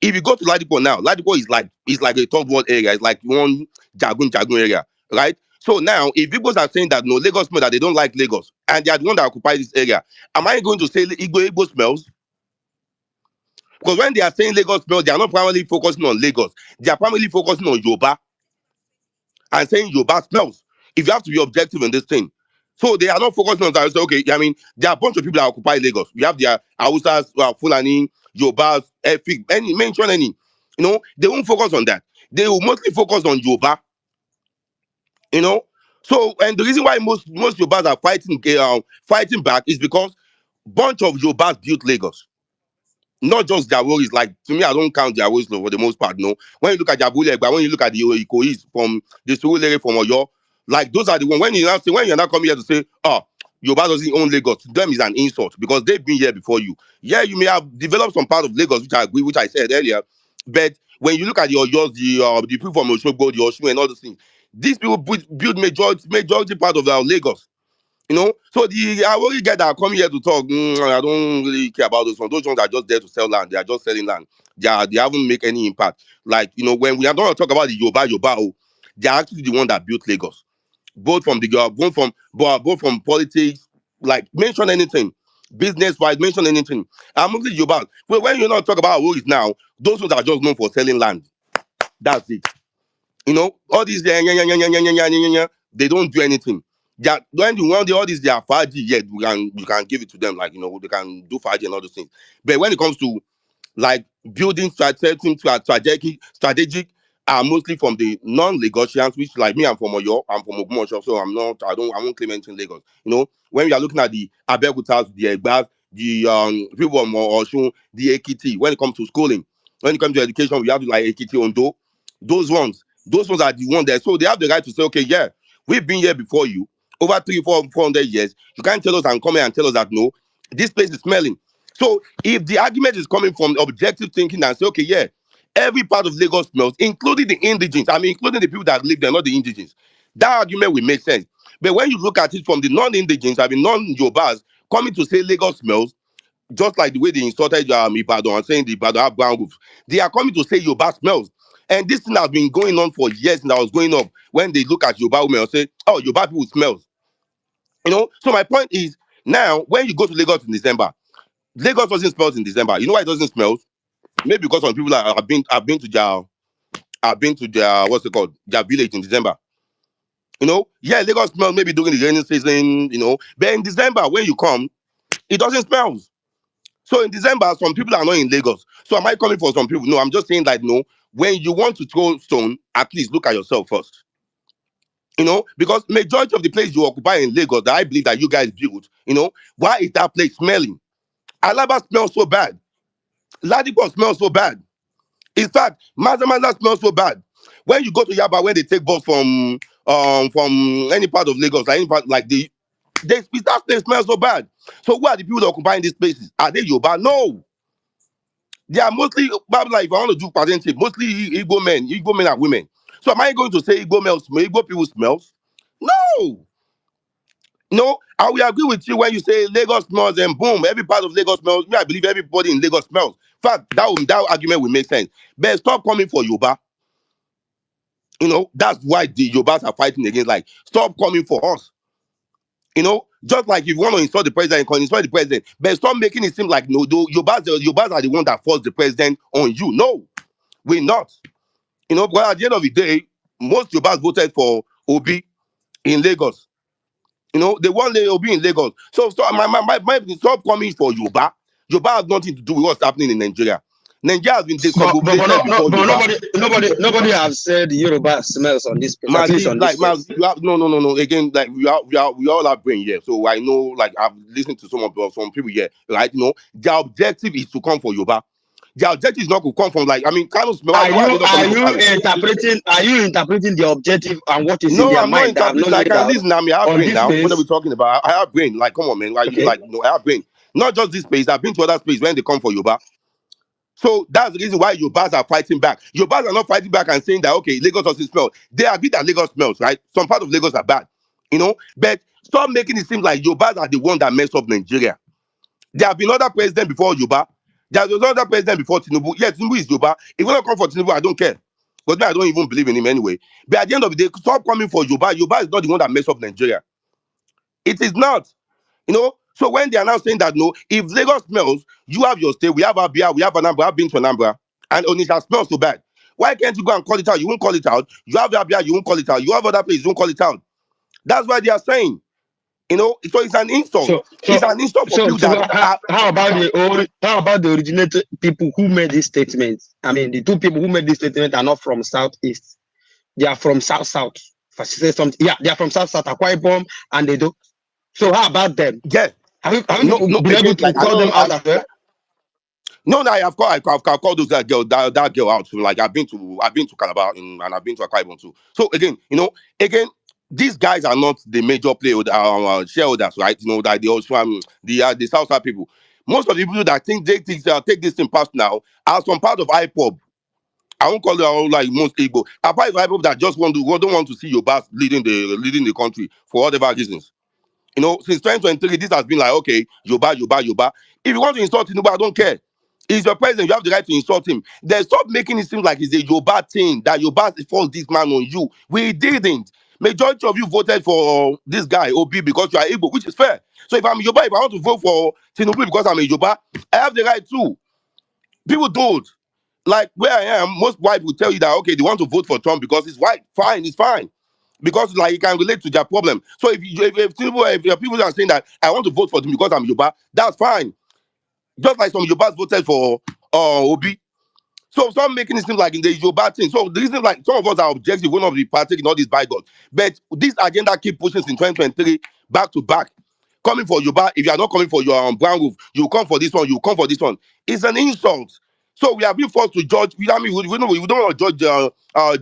S16: If you go to Ladipo now, Ladipo is like a third world area. It's like one Jagun area, right? So now, if people are saying that no Lagos smell, that they don't like Lagos, and they are the one that occupy this area, am I going to say Igbo smells? Because when they are saying Lagos smells, they are not primarily focusing on Lagos. They are primarily focusing on Yoruba and saying Yoruba smells. If you have to be objective in this thing. So they are not focusing on that. So, okay, I mean, there are a bunch of people that occupy Lagos. We have their Hausas, Fulani, Yorubas, Efik, mention any. They won't focus on that. They will mostly focus on Yoruba, you know. So, and the reason why most Yorubas are fighting back is because bunch of Yorubas built Lagos. Not just their worries. Like, to me, I don't count their worries for the most part. No, when you look at Jabule, but when you look at the Ikois from the Surulere from Oyo, like those are the ones. When you're not coming here to say, oh, Yoruba doesn't own Lagos, to them is an insult because they've been here before you. Yeah, you may have developed some part of Lagos, which I agree, which I said earlier, but when you look at the Oyos, the people from Oshogbo, the Oshun, and all those things, these people build majority part of our Lagos. So the Awori guy that are coming here to talk, I don't really care about those ones. Those ones are just there to sell land. They are just selling land. They haven't make any impact. Like, when we are going to talk about the Yoruba, they are actually the one that built Lagos. Both from politics, like mention anything, business wise, mention anything. I'm mostly Yoruba. Well, when you not talk about Aworis now, those ones are just known for selling land. That's it. All these they don't do anything. When all these they are faji, yeah, you can give it to them, like, they can do faji and all those things. But when it comes to, like, building strategic are mostly from the non-Lagosians, which, like me, I'm from Oyo, I'm from Ogbomoso, so I won't claim anything Lagos. When we are looking at the Abeokutas, the Egbas, the people from Osun, the Ekiti, when it comes to schooling, when it comes to education, we have like Ekiti, Ondo, those ones are the ones there. So they have the right to say, okay, yeah, we've been here before you, over 400 years. You can't tell us and come here and tell us that no, this place is smelling. So if the argument is coming from objective thinking and say, okay, yeah, every part of Lagos smells, including the indigens, I mean, including the people that live there, not the indigens, that argument will make sense. But when you look at it from the non-indigens, I mean, non-Yorubas, coming to say Lagos smells, just like the way they insulted Ibadan and saying the Ibadan have brown roof, they are coming to say Yoruba smells. And this thing has been going on for years, and I was going up when they look at Yoruba women and say, oh, Yoruba people smells. So my point is, now, when you go to Lagos in December, Lagos doesn't smell in December. You know why it doesn't smell? Maybe because some people have been to their I've been to their what's it called, their village in December. Yeah, Lagos smells maybe during the rainy season, but in December when you come, it doesn't smell. So in December, some people are not in Lagos. So am I coming for some people? No, I'm just saying that no, when you want to throw stone, at least look at yourself first. Because majority of the place you occupy in Lagos that I believe that you guys built, why is that place smelling? Alaba smells so bad. Ladipo smells so bad. In fact, Maza smells so bad. When you go to Yaba, when they take bus from any part of Lagos, like any part like that place smells so bad. So who are the people that occupying these places? Are they Yoruba? No. They are mostly, like if I want to do partnership, mostly Igbo men and women. So am I going to say Igbo people smells? No. No, I will agree with you when you say Lagos smells and boom, every part of Lagos smells. Me, I believe everybody in Lagos smells. In fact, that argument will make sense. But stop coming for Yoruba. That's why the Yorubas are fighting against. Like, stop coming for us. Just like if you want to insult the president, you can insult the president. But stop making it seem like no, the Yorubas are the one that forced the president on you. No, we're not. But at the end of the day, most Yorubas voted for Obi in Lagos. They want Obi in Lagos. So stop, stop coming for Yoruba. Yoruba has nothing to do with what's happening in Nigeria. Nigeria has been discombobulated before Yoruba.
S4: Nobody have said Yoruba smells on this place, at least
S16: Mazi,
S4: on this
S16: like
S4: place.
S16: you have no. Again, like we all have brain here. So I know, like I've listened to some people here, right? Their objective is to come for Yoruba. Their objective is not to come from Kano smell. Why are they not coming for Kano?
S4: Are you interpreting the objective and what is in
S16: No,
S4: their
S16: I'm not
S4: mind that have not
S16: interpreting. I
S4: laid
S16: can
S4: out
S16: listen. I mean, I have
S4: on
S16: brain
S4: this
S16: now. What are we
S4: place?
S16: talking about? I have brain. Like, come on, man. Like,
S4: Okay.
S16: I have brain. Not just this place. I've been to other places when they come for Yoruba. So that's the reason why Yorubas are fighting back. Yorubas are not fighting back and saying that, okay, Lagos doesn't smell. They agree that Lagos smells, right? Some parts of Lagos are bad, But stop making it seem like Yorubas are the one that messed up Nigeria. There have been other presidents before Yoruba. There was another president before Tinubu. Yeah, Tinubu is Yoruba. If you want to come for Tinubu, I don't care. But I don't even believe in him anyway. But at the end of the day, stop coming for Yoruba. Yoruba is not the one that messed up Nigeria. It is not. So when they are now saying that no, if Lagos smells, you have your state, we have Abia, we have Anambra, I've been to Anambra, and Onitsha smells so bad. Why can't you go and call it out? You won't call it out. You have Abia, you won't call it out. You have other places, you won't call it out. That's what they are saying. So it's an insult.
S4: So so
S16: It's an insult for
S4: so
S16: people
S4: so
S16: that are
S4: how about the originator people who made this statement? I mean, the two people who made this statement are not from Southeast. They are from South. If I should say something, yeah, they are from South, Akwa Ibom, and they do. So how about them?
S16: yeah.
S4: Have
S16: No,
S4: you
S16: no,
S4: been able
S16: again,
S4: to
S16: like I
S4: call them
S16: don't
S4: out as well?
S16: no, I've called that girl out. So, like I've been to Calabar and I've been to Akwa Ibom too. So again, these guys are not the major shareholders, right? That they also the South people. Most of the people that think they take this thing past now are some part of IPOB. I won't call it like most Igbo. Apart from IPOB that just don't want to see your boss leading the country for whatever reasons. Since 2023, this has been like, okay, Yoba. If you want to insult Tinubu, I don't care. He's your president, you have the right to insult him. Then stop making it seem like it's a Yoba thing, that Yoba forced this man on you. We didn't. Majority of you voted for this guy, Obi, because you are Igbo, which is fair. So if I'm Yoba, if I want to vote for Tinubu because I'm a Yoba, I have the right too. People don't. Like where I am, most white will tell you that, okay, they want to vote for Trump because he's white. Fine, it's fine. Because like you can relate to their problem. So if your people are saying that I want to vote for them because I'm Yoruba, that's fine. Just like some Yorubas voted for Obi. So stop making it seem like in the Yoruba thing. So the reason like some of us are objective, we will not be partaking in all these bygones. But this agenda keep pushing since 2023 back to back. Coming for Yoruba, if you are not coming for your brown roof, you come for this one, you come for this one. It's an insult. So we are being forced to judge. We don't want to judge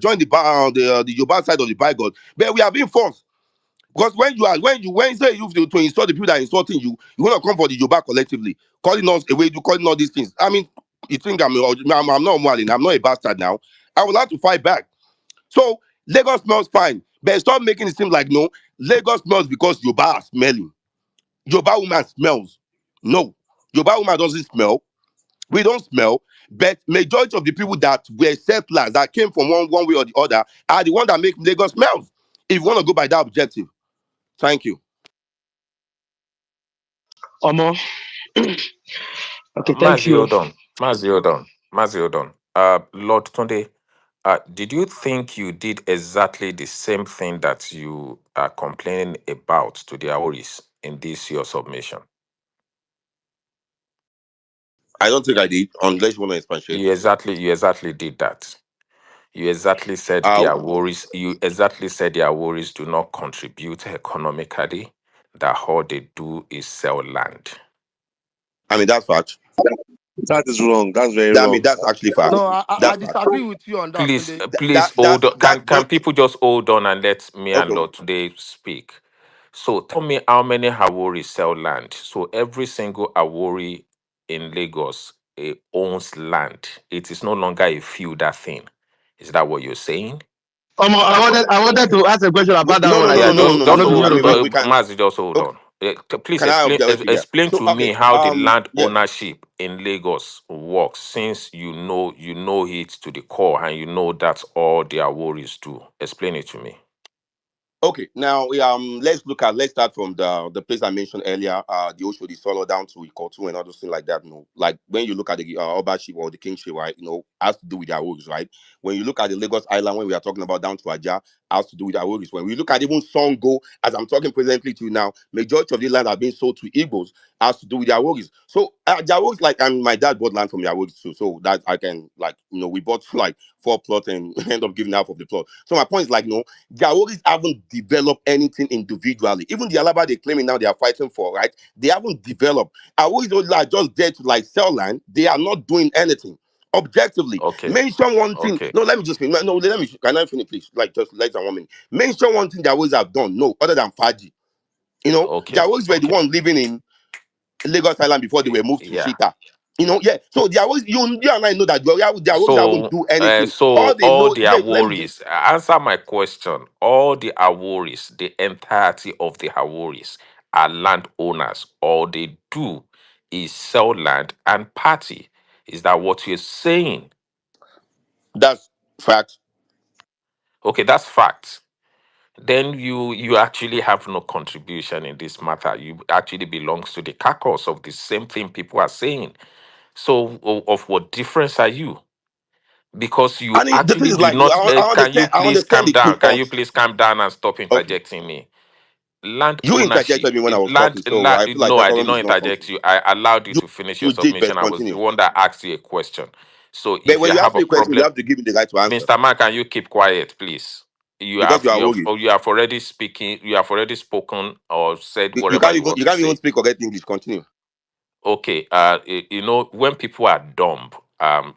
S16: join the Yoruba side of the bygone, but we are being forced. Because when you say you to insult the people that are insulting you, you want to come for the Yoruba collectively, calling us away, calling all these things. I mean, you think I'm not Mwalin, I'm not a bastard now. I would like to fight back. So Lagos smells fine, but stop making it seem like no, Lagos smells because Yoruba are smelling. Yoruba woman smells. No, Yoruba woman doesn't smell. We don't smell. But majority of the people that were settlers that came from one way or the other are the ones that make Lagos smells. If you want to go by that objective. Thank you.
S4: Omo. Okay, thank
S17: Mazi,
S4: you.
S17: hold on. Mazi, hold on. Lord Tunde, Did you think you did exactly the same thing that you are complaining about to the Aoris in this your submission?
S16: I don't think I did, unless you want to expatiate.
S17: You exactly did that. You exactly said the
S16: How?
S17: Aworis. You exactly said the Aworis do not contribute economically. That all they do is sell land.
S16: I mean, that's fact.
S18: That is wrong. That's very
S16: I mean,
S18: wrong.
S16: that's actually fact.
S6: No, I
S16: That's fact.
S6: disagree with you on that,
S17: Please,
S6: Tunde.
S17: please hold on.
S16: That
S17: Can
S16: when
S17: people just hold on and let me and
S16: okay.
S17: Lord today speak? So tell me how many Awori sell land. So every single Awori in Lagos owns land. It is no longer a feudal thing. Is that what you're saying?
S4: I wanted to ask a question about that
S16: No,
S4: one.
S16: no,
S4: I
S16: no,
S17: Yeah,
S16: no,
S4: said
S16: no, no,
S4: no.
S17: just
S16: no,
S4: I
S16: no,
S17: just
S4: not
S16: no.
S4: be
S16: I
S17: hold,
S16: mean,
S4: Yoruba.
S16: we can.
S17: Mazi, just hold
S16: Okay,
S17: on. Please
S16: can I object to you?
S17: explain
S16: So
S17: to me
S16: okay,
S17: how the land
S16: yeah.
S17: ownership in Lagos works, since you know it to the core and you know that's all the Aworis do. Explain it to me.
S16: Okay, now let's start from the place I mentioned earlier, the Oshodi solo down to Ikotu and other things like that. No, like when you look at the Obaship or the kingship, right? Has to do with their rules, right? When you look at the Lagos Island, when we are talking about down to Aja, has to do with their rules. When we look at even Songo, as I'm talking presently to you now, majority of the land have been sold to Igbos, has to do with their rules. So their rules, like, and my dad bought land from their rules too, so that I can, like, we bought like 4 plots and end up giving half of the plot. So my point is, like, no, they always haven't developed anything individually. Even the Alaba they're claiming now they are fighting for, right? They haven't developed. I always like just there to like sell land. They are not doing anything objectively.
S17: Okay,
S16: Mention one thing.
S17: okay,
S16: No, let me just finish. No, let me. Can I finish, please? Like just less than 1 minute. Mention one thing they always have done. No, other than Faji. They
S17: okay,
S16: always were the
S17: okay.
S16: one living in Lagos Island before they were moved to
S17: Yeah.
S16: Shita. Yeah. So they always you and I know that they always haven't
S17: So,
S16: do anything.
S17: so
S16: All they
S17: all
S16: know.
S17: the
S16: Yes, let me just.
S17: Aworis, answer my question. All the Aworis, the entirety of the Aworis are landowners. All they do is sell land and party. Is that what you're saying?
S16: That's fact.
S17: Okay, that's fact. Then you actually have no contribution in this matter. You actually belongs to the carcass of the same thing people are saying. So, of what difference are you? Because you
S16: And the thing
S17: actually
S16: is,
S17: do
S16: like,
S17: not. Can you
S16: I
S17: please
S16: understand
S17: calm
S16: the two
S17: down? Can you
S16: faults.
S17: please calm down and stop
S16: Okay,
S17: interjecting me? Land
S16: you
S17: ownership,
S16: interjected me when I was talking,
S17: land,
S16: so I feel like
S17: no,
S16: that
S17: I did
S16: problem
S17: not
S16: is not something
S17: interject you. I allowed you
S16: you
S17: to finish your
S16: you did.
S17: submission.
S16: Best
S17: I was the
S16: continue.
S17: one that asked you a question. So
S16: But
S17: if
S16: when
S17: you
S16: you
S17: have
S16: ask
S17: a
S16: me a question, you
S17: problem,
S16: have to give me the right to answer
S17: Mr. Man, can you keep quiet, please?
S16: because you are worried.
S17: You have already speaking. You have already spoken or said
S16: You
S17: whatever
S16: can't
S17: you
S16: even
S17: want to say.
S16: speak or get English. Continue.
S17: Okay, when people are dumb,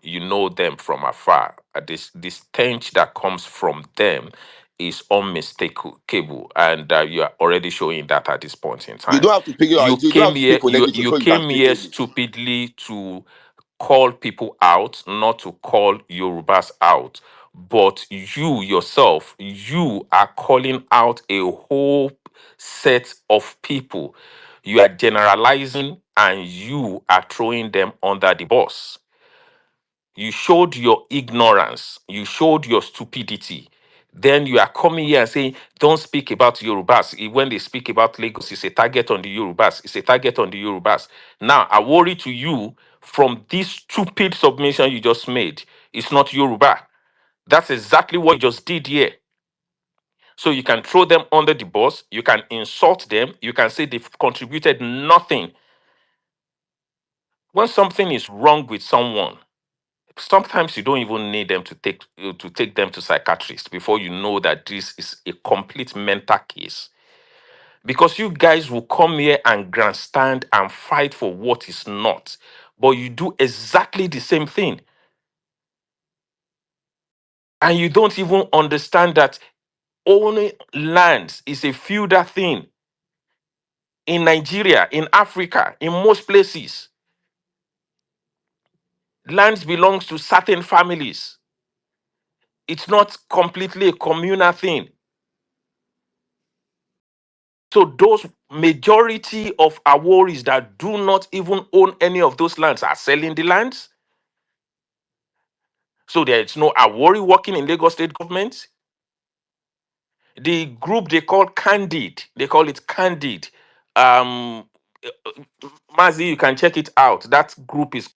S17: you know them from afar. This stench that comes from them is unmistakable, and you are already showing that at this point in
S16: You
S17: time.
S16: don't have to pick. You don't have to speak phonetically
S17: You
S16: so you can
S17: came
S16: speak
S17: here
S16: English.
S17: stupidly to call people out, not to call Yorubas out. But you yourself, you are calling out a whole set of people. You are generalizing and you are throwing them under the bus. You showed your ignorance, you showed your stupidity. Then you are coming here and saying, don't speak about Yorubas. When they speak about Lagos, it's a target on the Yorubas. It's a target on the Yorubas. Now, I worry to you from this stupid submission you just made, it's not Yoruba. That's exactly what you just did here. So you can throw them under the bus, you can insult them, you can say they've contributed nothing. When something is wrong with someone, sometimes you don't even need them to take them to psychiatrists before you know that this is a complete mental case. Because you guys will come here and grandstand and fight for what is not, but you do exactly the same thing, and you don't even understand that owning lands is a feudal thing in Nigeria, in Africa, in most places. Lands belongs to certain families. It's not completely a communal thing. So those majority of Aworis that do not even own any of those lands are selling the lands. So there is no Awori working in Lagos state government. The group they call Candid, they call it Candid. Um, Mazi, you can check it out. That group is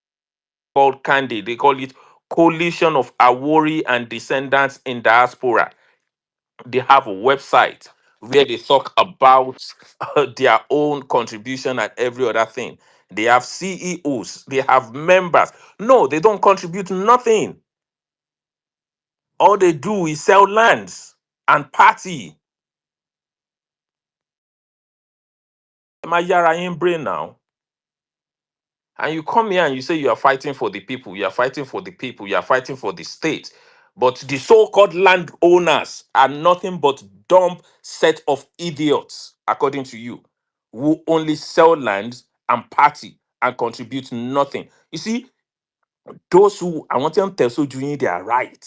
S17: called Candid. They call it Coalition of Awori and Descendants in Diaspora. They have a website where they talk about their own contribution and every other thing. They have CEOs, they have members. No, they don't contribute nothing. All they do is sell lands and party. Am I Yara in brain now? And you come here and you say you are fighting for the people, you are fighting for the people, you are fighting for the state. But the so-called landowners are nothing but dumb set of idiots, according to you, who only sell land and party and contribute nothing. You see, those who I want them to tell so doing they are right.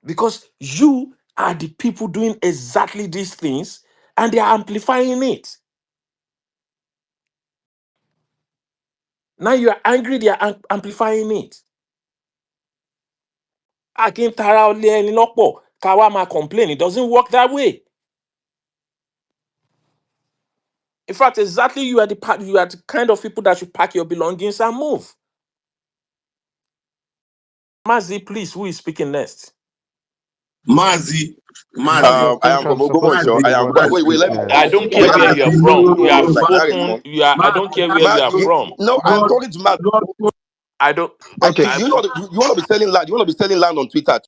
S17: Because you are the people doing exactly these things and they are amplifying it. Now you are angry, they are amplifying it. Akintara ole ẹni lọ́pọ̀ ká wá máa complain. It doesn't work that way. In fact, exactly you are the kind of people that should pack your belongings and move. Mazi, please, who is speaking next?
S18: Mazi,
S15: Mazi,
S18: Mazi,
S15: I
S16: I
S15: think
S16: am
S15: I'm
S16: from
S15: supposed to
S16: Ogbomoso.
S15: be
S16: I
S15: the
S18: Mazi,
S16: am.
S15: one
S16: Wait,
S15: to
S16: wait,
S18: Mazi,
S16: wait.
S15: speak
S16: Let me.
S17: I
S15: next.
S17: don't
S16: Okay,
S17: care
S16: let
S17: where
S16: me.
S17: you are
S18: Mazi,
S16: Okay,
S17: from.
S18: no,
S17: You
S16: okay.
S17: have
S16: Let
S18: Mazi,
S16: me
S17: spoken.
S16: respond.
S17: I don't care where you are
S18: Mazi,
S17: from.
S16: No, I
S18: God,
S16: told you to Matt.
S18: God,
S17: I don't.
S16: And
S4: Okay.
S16: you know, you want to be selling land. You want to be selling land on Twitter.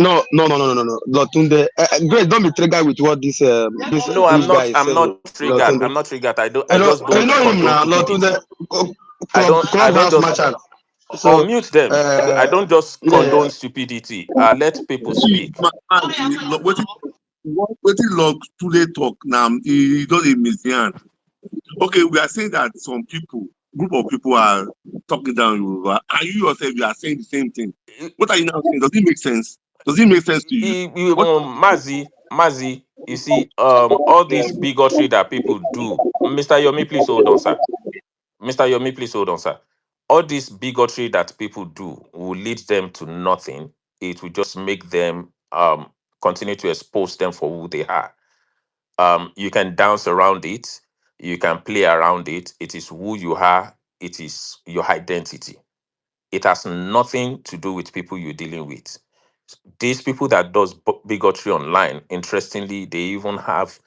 S4: No. Lotunde, Grace, don't be triggered with what
S17: No,
S4: this
S17: I'm
S4: guy
S17: not.
S4: is
S17: I'm
S4: saying.
S17: not triggered.
S4: Lotunde.
S17: I'm not triggered. I don't.
S4: You
S17: I
S4: know,
S17: just
S4: you
S17: don't
S4: know him
S17: condone
S4: now, Lotunde,
S17: stupidity. I don't. I don't
S4: clubhouse
S17: just
S4: merchant. So,
S17: unmute them. I don't just
S4: yeah.
S17: condone stupidity. Let people
S18: see,
S17: speak.
S18: Mazi, wetin log today talk now, he does a misyan. Okay, we are saying that some people, group of people are talking down Yoruba, and you yourself, you are saying the same thing. What are you now saying? Does it make sense? Does it make sense to you? What?
S17: Mazi, you see, all this bigotry that people do. Mr. Yomi, please hold on, sir. Mr. Yomi, please hold on, sir. All this bigotry that people do will lead them to nothing. It will just make them continue to expose them for who they are. You can dance around it, you can play around it. It is who you are, it is your identity. It has nothing to do with people you're dealing with. These people that does bigotry online, interestingly, they even have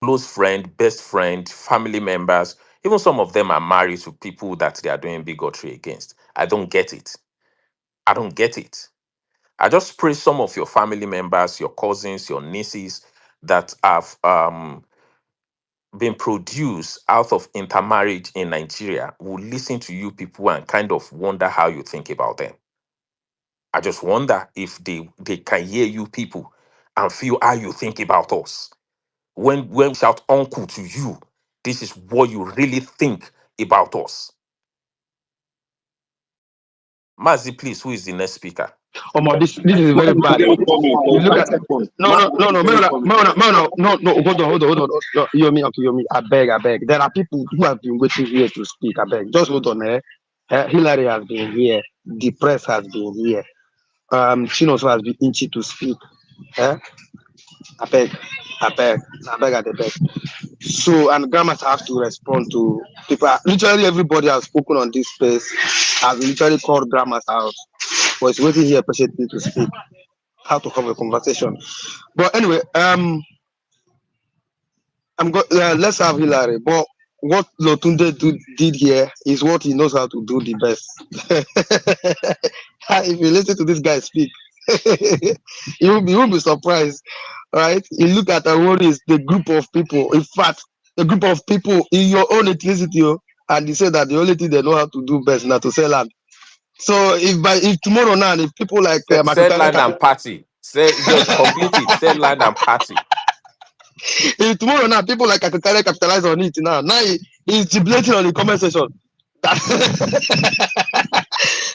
S17: close friend, best friend, family members. Even some of them are married to people that they are doing bigotry against. I don't get it. I don't get it. I just pray some of your family members, your cousins, your nieces that have been produced out of intermarriage in Nigeria will listen to you people and kind of wonder how you think about them. I just wonder if they can hear you people and feel how you think about us. When we shout uncle to you, this is what you really think about us. Mazi, please, who is the next speaker?
S4: This is very bad.
S18: Let me come in
S4: You
S18: for
S4: look
S18: 5
S4: at
S18: seconds.
S4: no,
S18: Mazi,
S4: no, no, no,
S18: let
S4: no,
S18: me
S4: no,
S18: come in.
S4: no, no, no, no, hold on. No, Yomi, I beg. There are people who have been waiting here to speak. I beg. Just hold on, Hillary has been here. The press has been here. Chinos has been itchy to speak. Eh? I beg. I beg. So, and grammars have to respond to people. Literally, everybody has spoken on this space, has literally called grammars out. But it's waiting here patiently to speak, how to have a conversation. But anyway, let's have Hillary. But what Lotunde did here is what he knows how to do the best. If you listen to this guy speak, you will be surprised, right? You look at what is the group of people. In fact, the group of people in your own ethnicity, and they say that the only thing they know how to do best now to sell land. So if tomorrow now, if people like
S17: Sell
S4: Makitare
S17: land and party. Complete it. Sell land and party.
S4: if tomorrow now people like Akitare capitalize on it now he's jubilating on the comment section.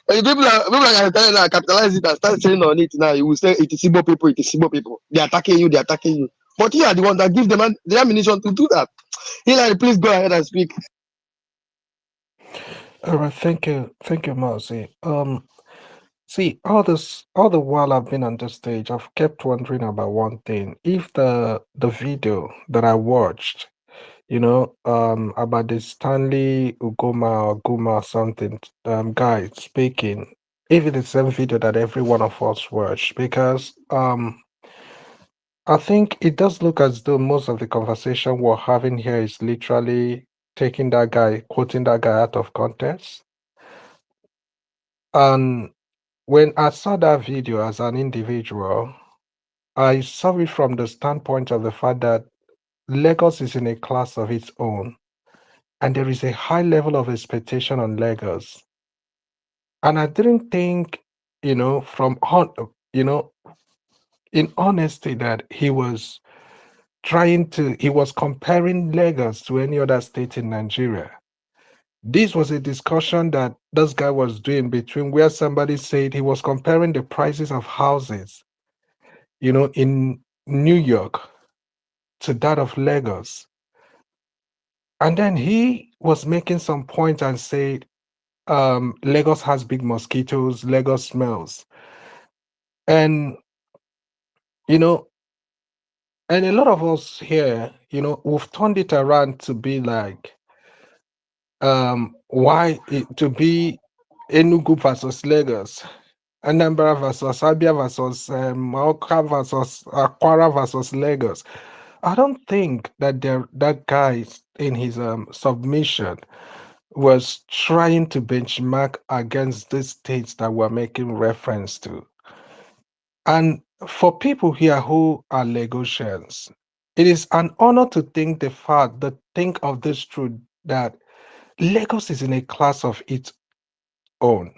S4: If people like Akitare now capitalize it and start saying on it now, you will say it is Igbo people, it is Igbo people. They're attacking you. But you are the one that gives them the ammunition to do that. Hillary, please go ahead and speak.
S14: All right, thank you, Marcy. See, all the while I've been on the stage, I've kept wondering about one thing. If the video that I watched about the Stanley Ugoma or Guma or something, guy speaking, even the same video that every one of us watched, because I think it does look as though most of the conversation we're having here is literally taking that guy, quoting that guy out of context. And when I saw that video as an individual, I saw it from the standpoint of the fact that Lagos is in a class of its own, and there is a high level of expectation on Lagos. And I didn't think, in honesty, that he was he was comparing Lagos to any other state in Nigeria. This was a discussion that this guy was doing between where somebody said he was comparing the prices of houses, in New York to that of Lagos. And then he was making some point and said, Lagos has big mosquitoes, Lagos smells. And, you know, and a lot of us here, we've turned it around to be like, to be Enugu versus Lagos, Anambra versus Abia versus Awka versus Akwara versus Lagos. I don't think that that guy in his submission was trying to benchmark against the states that we're making reference to. And for people here who are Lagosians, it is an honor to think of this truth that Lagos is in a class of its own.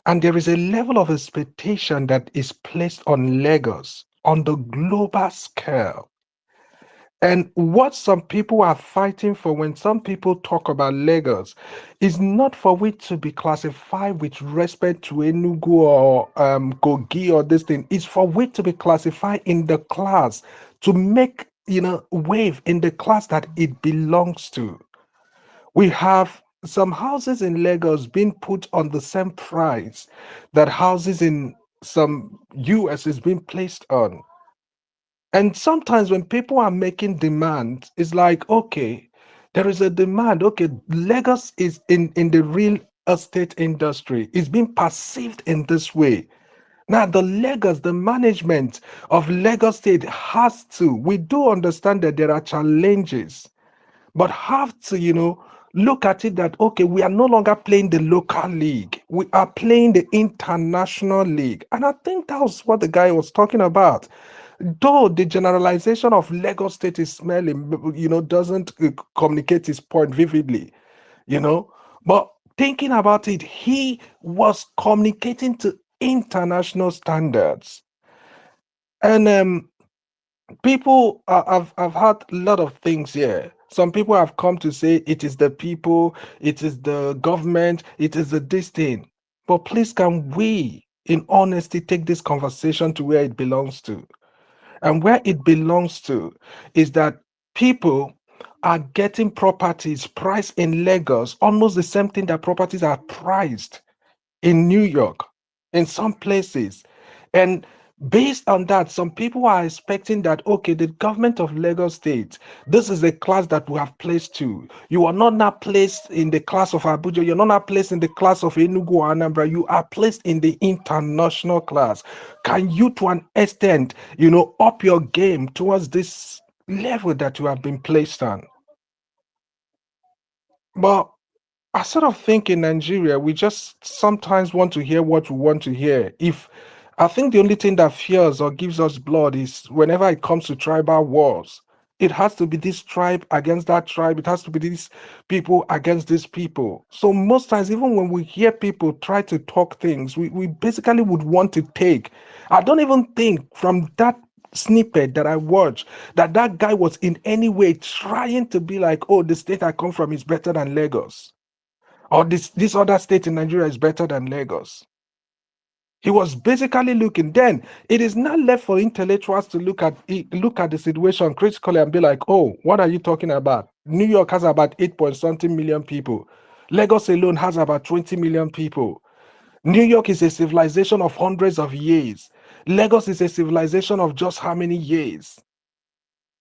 S14: And there is a level of expectation that is placed on Lagos on the global scale. And what some people are fighting for when some people talk about Lagos is not for it to be classified with respect to Enugu or Kogi or this thing. It's for it to be classified in the class to make, wave in the class that it belongs to. We have some houses in Lagos being put on the same price that houses in some US is being placed on. And sometimes when people are making demand, it's like, okay, there is a demand. Okay, Lagos is in the real estate industry. It's being perceived in this way. Now, the management of Lagos State has to, we do understand that there are challenges, but have to, look at it that, okay, we are no longer playing the local league. We are playing the international league. And I think that was what the guy was talking about. Though the generalization of Lagos State is smelling, doesn't communicate his point vividly, but thinking about it, he was communicating to international standards. And I've heard a lot of things here. Some people have come to say it is the people, it is the government, it is the this thing. But please, can we, in honesty, take this conversation to where it belongs to? And where it belongs to is that people are getting properties priced in Lagos, almost the same thing that properties are priced in New York, in some places. And based on that, some people are expecting that, okay, the government of Lagos State, this is the class that we have placed to. You are not now placed in the class of Abuja, you're not now placed in the class of Enugu or Anambra, you are placed in the international class. Can you, to an extent, up your game towards this level that you have been placed on? But I sort of think in Nigeria, we just sometimes want to hear what we want to hear. I think the only thing that fears or gives us blood is whenever it comes to tribal wars, it has to be this tribe against that tribe. It has to be these people against these people. So most times, even when we hear people try to talk things, we basically would want to take. I don't even think from that snippet that I watched that guy was in any way trying to be like, oh, the state I come from is better than Lagos, or this other state in Nigeria is better than Lagos. He was basically looking. Then it is not left for intellectuals to look at the situation critically and be like, oh, what are you talking about? New York has about 8 point something million people. Lagos alone has about 20 million people. New York is a civilization of hundreds of years. Lagos is a civilization of just how many years?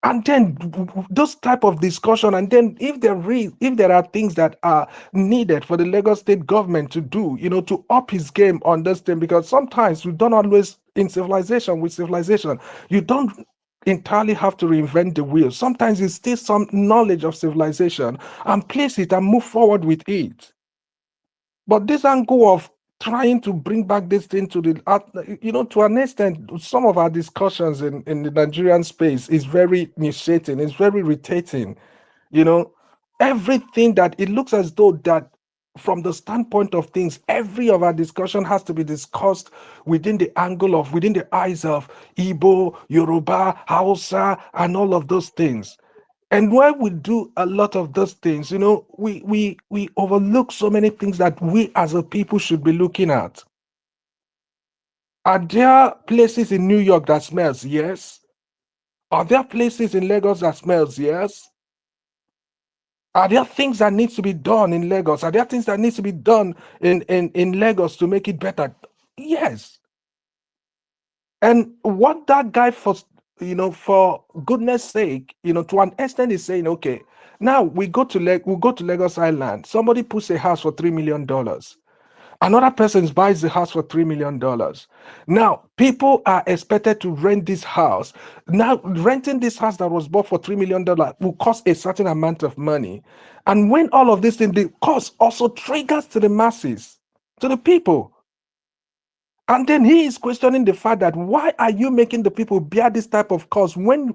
S14: And then those type of discussion, and then if there are things that are needed for the Lagos state government to do, to up his game on this thing, because sometimes we don't always in civilization with civilization, you don't entirely have to reinvent the wheel. Sometimes it's still some knowledge of civilization and place it and move forward with it. But this angle of trying to bring back this thing to the, to an extent, some of our discussions in the Nigerian space is very initiating, it's very irritating. Everything that it looks as though that from the standpoint of things, every of our discussion has to be discussed within the angle of, within the eyes of Igbo, Yoruba, Hausa, and all of those things. And when we do a lot of those things, we overlook so many things that we as a people should be looking at. Are there places in New York that smells? Yes. Are there places in Lagos that smells? Yes. Are there things that needs to be done in Lagos? Are there things that needs to be done in Lagos to make it better? Yes. And what that guy for goodness sake, to an extent is saying, okay, now we go to Lagos Island. Somebody puts a house for $3 million. Another person buys the house for $3 million. Now, people are expected to rent this house. Now, renting this house that was bought for $3 million will cost a certain amount of money. And when all of this thing, the cost also triggers to the masses, to the people. And then he is questioning the fact that why are you making the people bear this type of cost when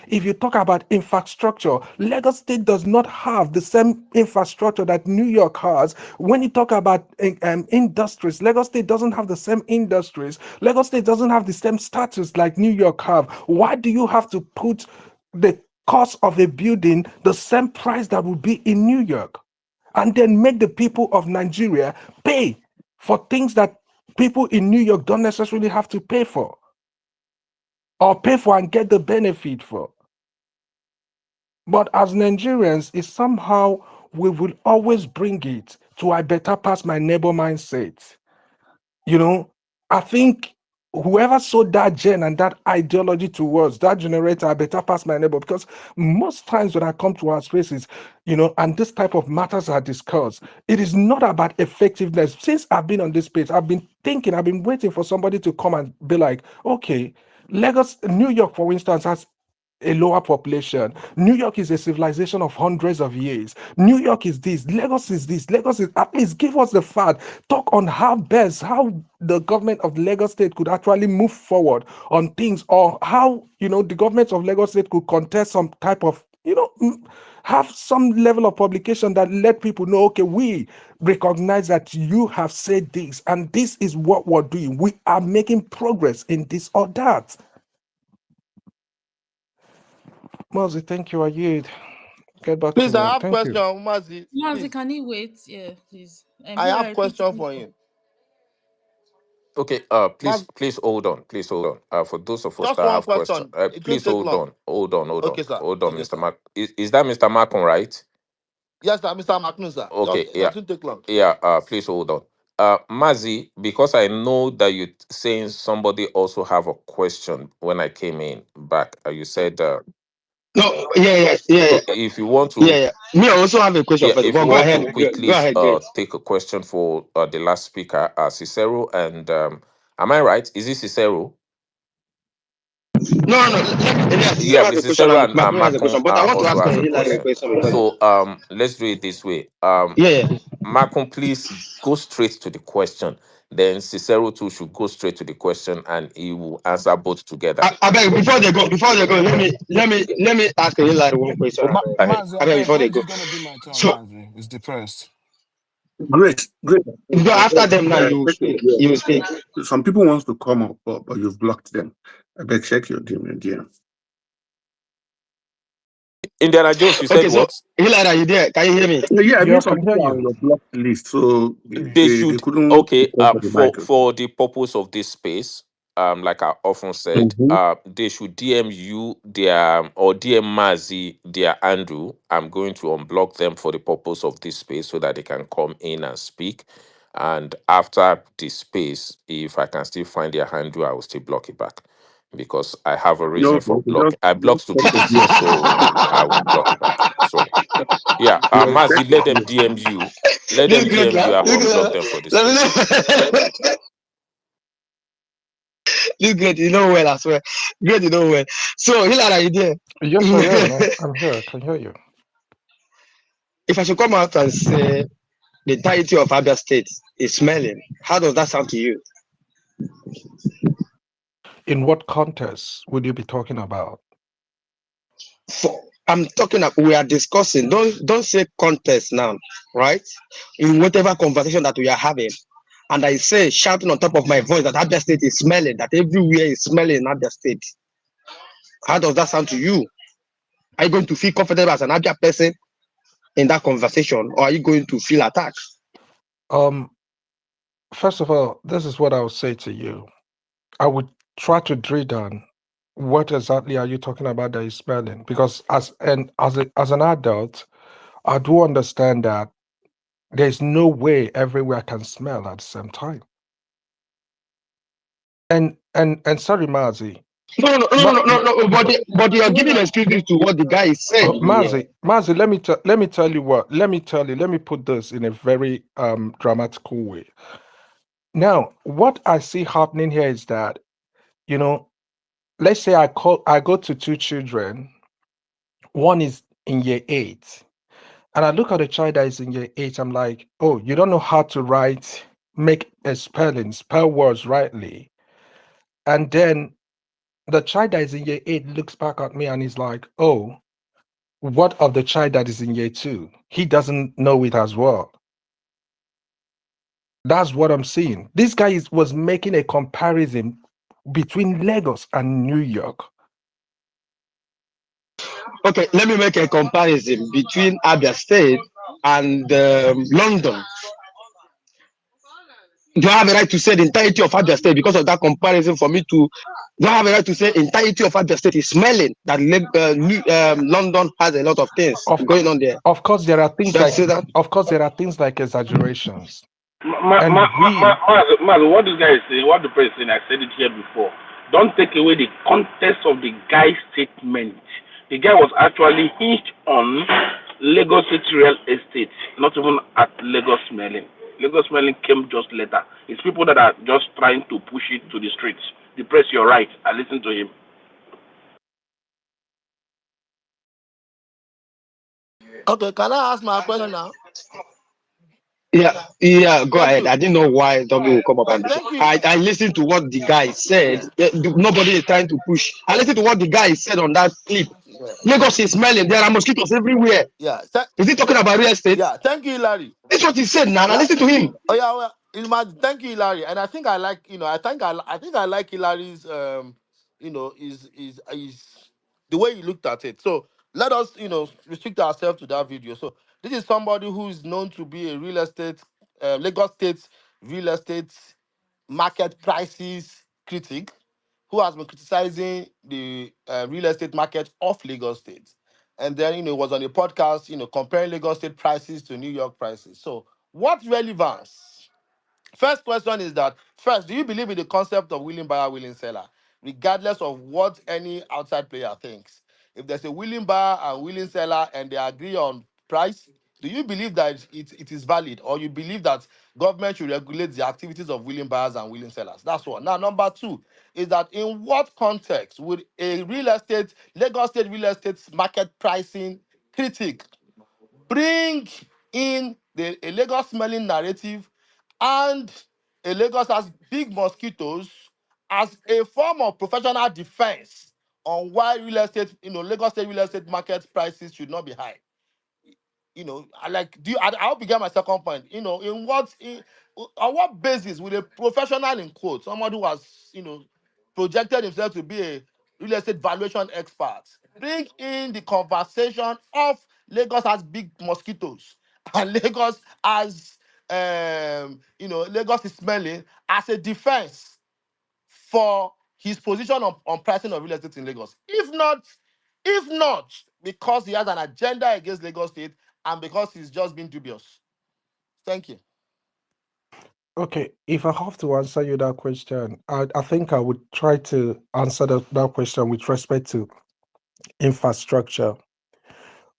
S14: if you talk about infrastructure, Lagos State does not have the same infrastructure that New York has. When you talk about industries, Lagos State doesn't have the same industries. Lagos State doesn't have the same status like New York have. Why do you have to put the cost of a building the same price that would be in New York, and then make the people of Nigeria pay for things that people in New York don't necessarily have to pay for, or pay for and get the benefit for? But as Nigerians, it's somehow we will always bring it to I better pass my neighbor mindset. I think whoever sold that gen and that ideology towards that generator, I better pass my neighbor, because most times when I come to our spaces, and this type of matters are discussed, it is not about effectiveness. Since I've been on this page, I've been waiting for somebody to come and be like, okay, New York, for instance, has a lower population. New York is a civilization of hundreds of years. New York is this, Lagos is this, Lagos is, at least give us the fact. Talk on how the government of Lagos State could actually move forward on things, or how, the government of Lagos State could contest some type of, have some level of publication that let people know, okay, we recognize that you have said this, and this is what we're doing. We are making progress in this or that. Mazi, thank you. I yield. Get back to
S6: Please, I
S14: work.
S6: have
S14: Thank
S6: question,
S14: you.
S6: Mazi.
S3: Mazi,
S6: Please,
S3: can you wait? Yeah, please.
S6: I have
S3: Hillary, please.
S6: question for him.
S17: Okay, please,
S6: Maz,
S17: please hold on, please hold on. For those of us
S6: just
S17: that
S6: one
S17: have question,
S6: question. It won't
S17: please
S6: take
S17: hold
S6: long.
S17: on, hold on, hold on,
S6: Okay, sir.
S17: hold on,
S6: Okay,
S17: Mr.
S6: sir.
S17: Mark. Is that Mr. Markon, right?
S6: Yes, sir, Mr. Makun, sir. Just
S17: Okay,
S6: it
S17: yeah,
S6: doesn't take long.
S17: yeah. Please hold on. Mazi, because I know that you saying somebody also have a question when I came in back. You said
S4: No, yeah.
S17: so. If you want
S4: Yeah,
S17: to,
S4: yeah. Me, I also have a question
S17: yeah,
S4: for you,
S17: if
S4: but
S17: you
S4: go
S17: want
S4: ahead.
S17: to
S4: Go
S17: quickly
S4: ahead, great.
S17: take a question for the last speaker, Cicero, and am I right? Is it Cicero?
S4: No, no, yes,
S17: Yeah,
S4: Cicero has a
S17: Mrs.
S4: question
S17: Sarah
S4: and
S17: and
S4: Makuna has a question,
S17: Makun
S4: but I want to
S17: also
S4: ask
S17: has a
S4: Hillary a
S17: question.
S4: question because,
S17: So let's do it this way.
S4: yeah, yeah.
S17: Makun, please go straight to the question. Then Cicero too should go straight to the question, and he will answer both together.
S4: I beg, before they go, let me ask Hillary one question.
S17: Go ahead.
S12: Mazi,
S4: I
S12: I
S4: beg,
S12: beg,
S4: before they
S12: when is
S4: go.
S12: it gonna be my turn,
S4: So,
S12: Mazi? It's depressed.
S9: Great, great.
S4: go after them now,
S9: Yeah,
S4: you will
S9: check your
S4: speak.
S9: DM.
S4: You will speak.
S9: Some people wants to come up, but you've blocked them. I beg, check your DM.
S17: Indiana Jones, you said
S4: Okay, so
S17: what?
S4: Hillary, are you there? Can you hear me?
S9: Yeah, I
S14: Yeah,
S9: mean
S14: I
S9: some
S14: can hear
S9: people are
S14: you.
S9: on your blocked list, so
S17: They
S9: they
S17: should.
S9: couldn't
S17: Okay.
S9: go for the
S17: For
S9: mic.
S17: the purpose of this space, like I often said,
S9: Mm-hmm.
S17: they should DM you their or DM Mazi their Andrew. I'm going to unblock them for the purpose of this space so that they can come in and speak. And after this space, if I can still find their handle, I will still block it back. because I have a reason
S18: Just,
S17: for block.
S18: just,
S17: I
S18: just
S17: blocked
S18: stop the
S17: stupidity,
S18: DM.
S17: so I will block you back. So yeah,
S18: Yeah, check
S17: Mazi,
S18: the
S17: let them
S18: DM.
S17: DM you. Let
S4: This
S17: them
S4: great,
S17: DM you.
S4: man.
S17: I've unblocked them for this space.
S4: This great, you know well, I swear. Great, you know well. So, Hilary, are you there?
S14: Yes, I am. I'm here. I can hear you.
S4: If I should come out and say the entirety of Abia State is smelling, how does that sound to you?
S14: In what context would you be talking about?
S4: For, I'm talking about, we are discussing, don't say contest now, right? In whatever conversation that we are having. And I say, shouting on top of my voice that Abia State is smelling, that everywhere is smelling in Abia State. How does that sound to you? Are you going to feel comfortable as an Abia person in that conversation, or are you going to feel attacked?
S14: Um, First of all, this is what I would say to you. I would try to drill down what exactly are you talking about that is smelling? Because as an adult, I do understand that there's no way everywhere can smell at the same time. And sorry, Mazi.
S4: No. But you're giving excuses to what the guy said here.
S14: Mazi, let me tell you what. Let me put this in a very dramatical way. Now, what I see happening here is that, you know, let's say I go to two children. One is in year 8, and I look at a child that is in year 8. I'm like, oh, you don't know how to make a spell words rightly. And then the child that is in year 8 looks back at me and is like, oh, what of the child that is in year 2? He doesn't know it as well. That's what I'm seeing. This guy was making a comparison between Lagos and New York.
S4: Okay, let me make a comparison between Abia State and London. Do I have a right to say the entirety of Abia State because of that comparison for me to? Do I have a right to say entirety of Abia State is smelling that London has a lot of things
S14: Of,
S4: going on there?
S14: of course, there are things
S4: Should I
S14: like
S4: say that?
S14: exaggerations. And we,
S5: What this guy is saying, what the person is saying, I said it here before. Don't take away the context of the guy's statement. The guy was actually hinged on Lagos City Real Estate, not even at Lagos Smelling. Lagos Smelling came just later. It's people that are just trying to push it to the streets. The press, you're right. I listen to him.
S6: Okay, can I ask my question now?
S4: Yeah, go
S6: Thank
S4: ahead.
S6: you.
S4: I didn't know why Tommy will come up and
S6: Thank you.
S4: I listened to what the guy said.
S6: Yeah.
S4: Nobody is trying to push. I listened to what the guy said on that clip.
S6: Yeah.
S4: Lagos is smelling. There are mosquitoes everywhere.
S6: Yeah.
S4: Is he talking about real estate?
S6: Yeah. Thank you, Larry.
S4: That's what he said, now. Now
S6: Yeah.
S4: listen to him.
S6: Oh yeah, well, thank you, Hilary. And I think I like, I think I like Hilary's, is the way he looked at it. So let us, restrict ourselves to that video. So this is somebody who is known to be a real estate, Lagos State real estate market prices critic, who has been criticizing the real estate market of Lagos State. And then, was on a podcast, comparing Lagos State prices to New York prices. So what relevance? First question is that, first, do you believe in the concept of willing buyer, willing seller, regardless of what any outside player thinks? If there's a willing buyer and willing seller and they agree on price, do you believe that it is valid, or you believe that government should regulate the activities of willing buyers and willing sellers? That's one. Now, number two is that in what context would a Lagos State real estate market pricing critic bring in a Lagos smelling narrative and a Lagos has big mosquitoes as a form of professional defense on why Lagos State real estate market prices should not be high? I hope you get my second point. On what basis would a professional, in quote, someone who has, projected himself to be a real estate valuation expert, bring in the conversation of Lagos has big mosquitoes and Lagos is smelling as a defense for his position on pricing of real estate in Lagos? If not, because he has an agenda against Lagos State and because he's just being dubious. Thank you.
S14: Okay, if I have to answer you that question, I think I would try to answer that question with respect to infrastructure.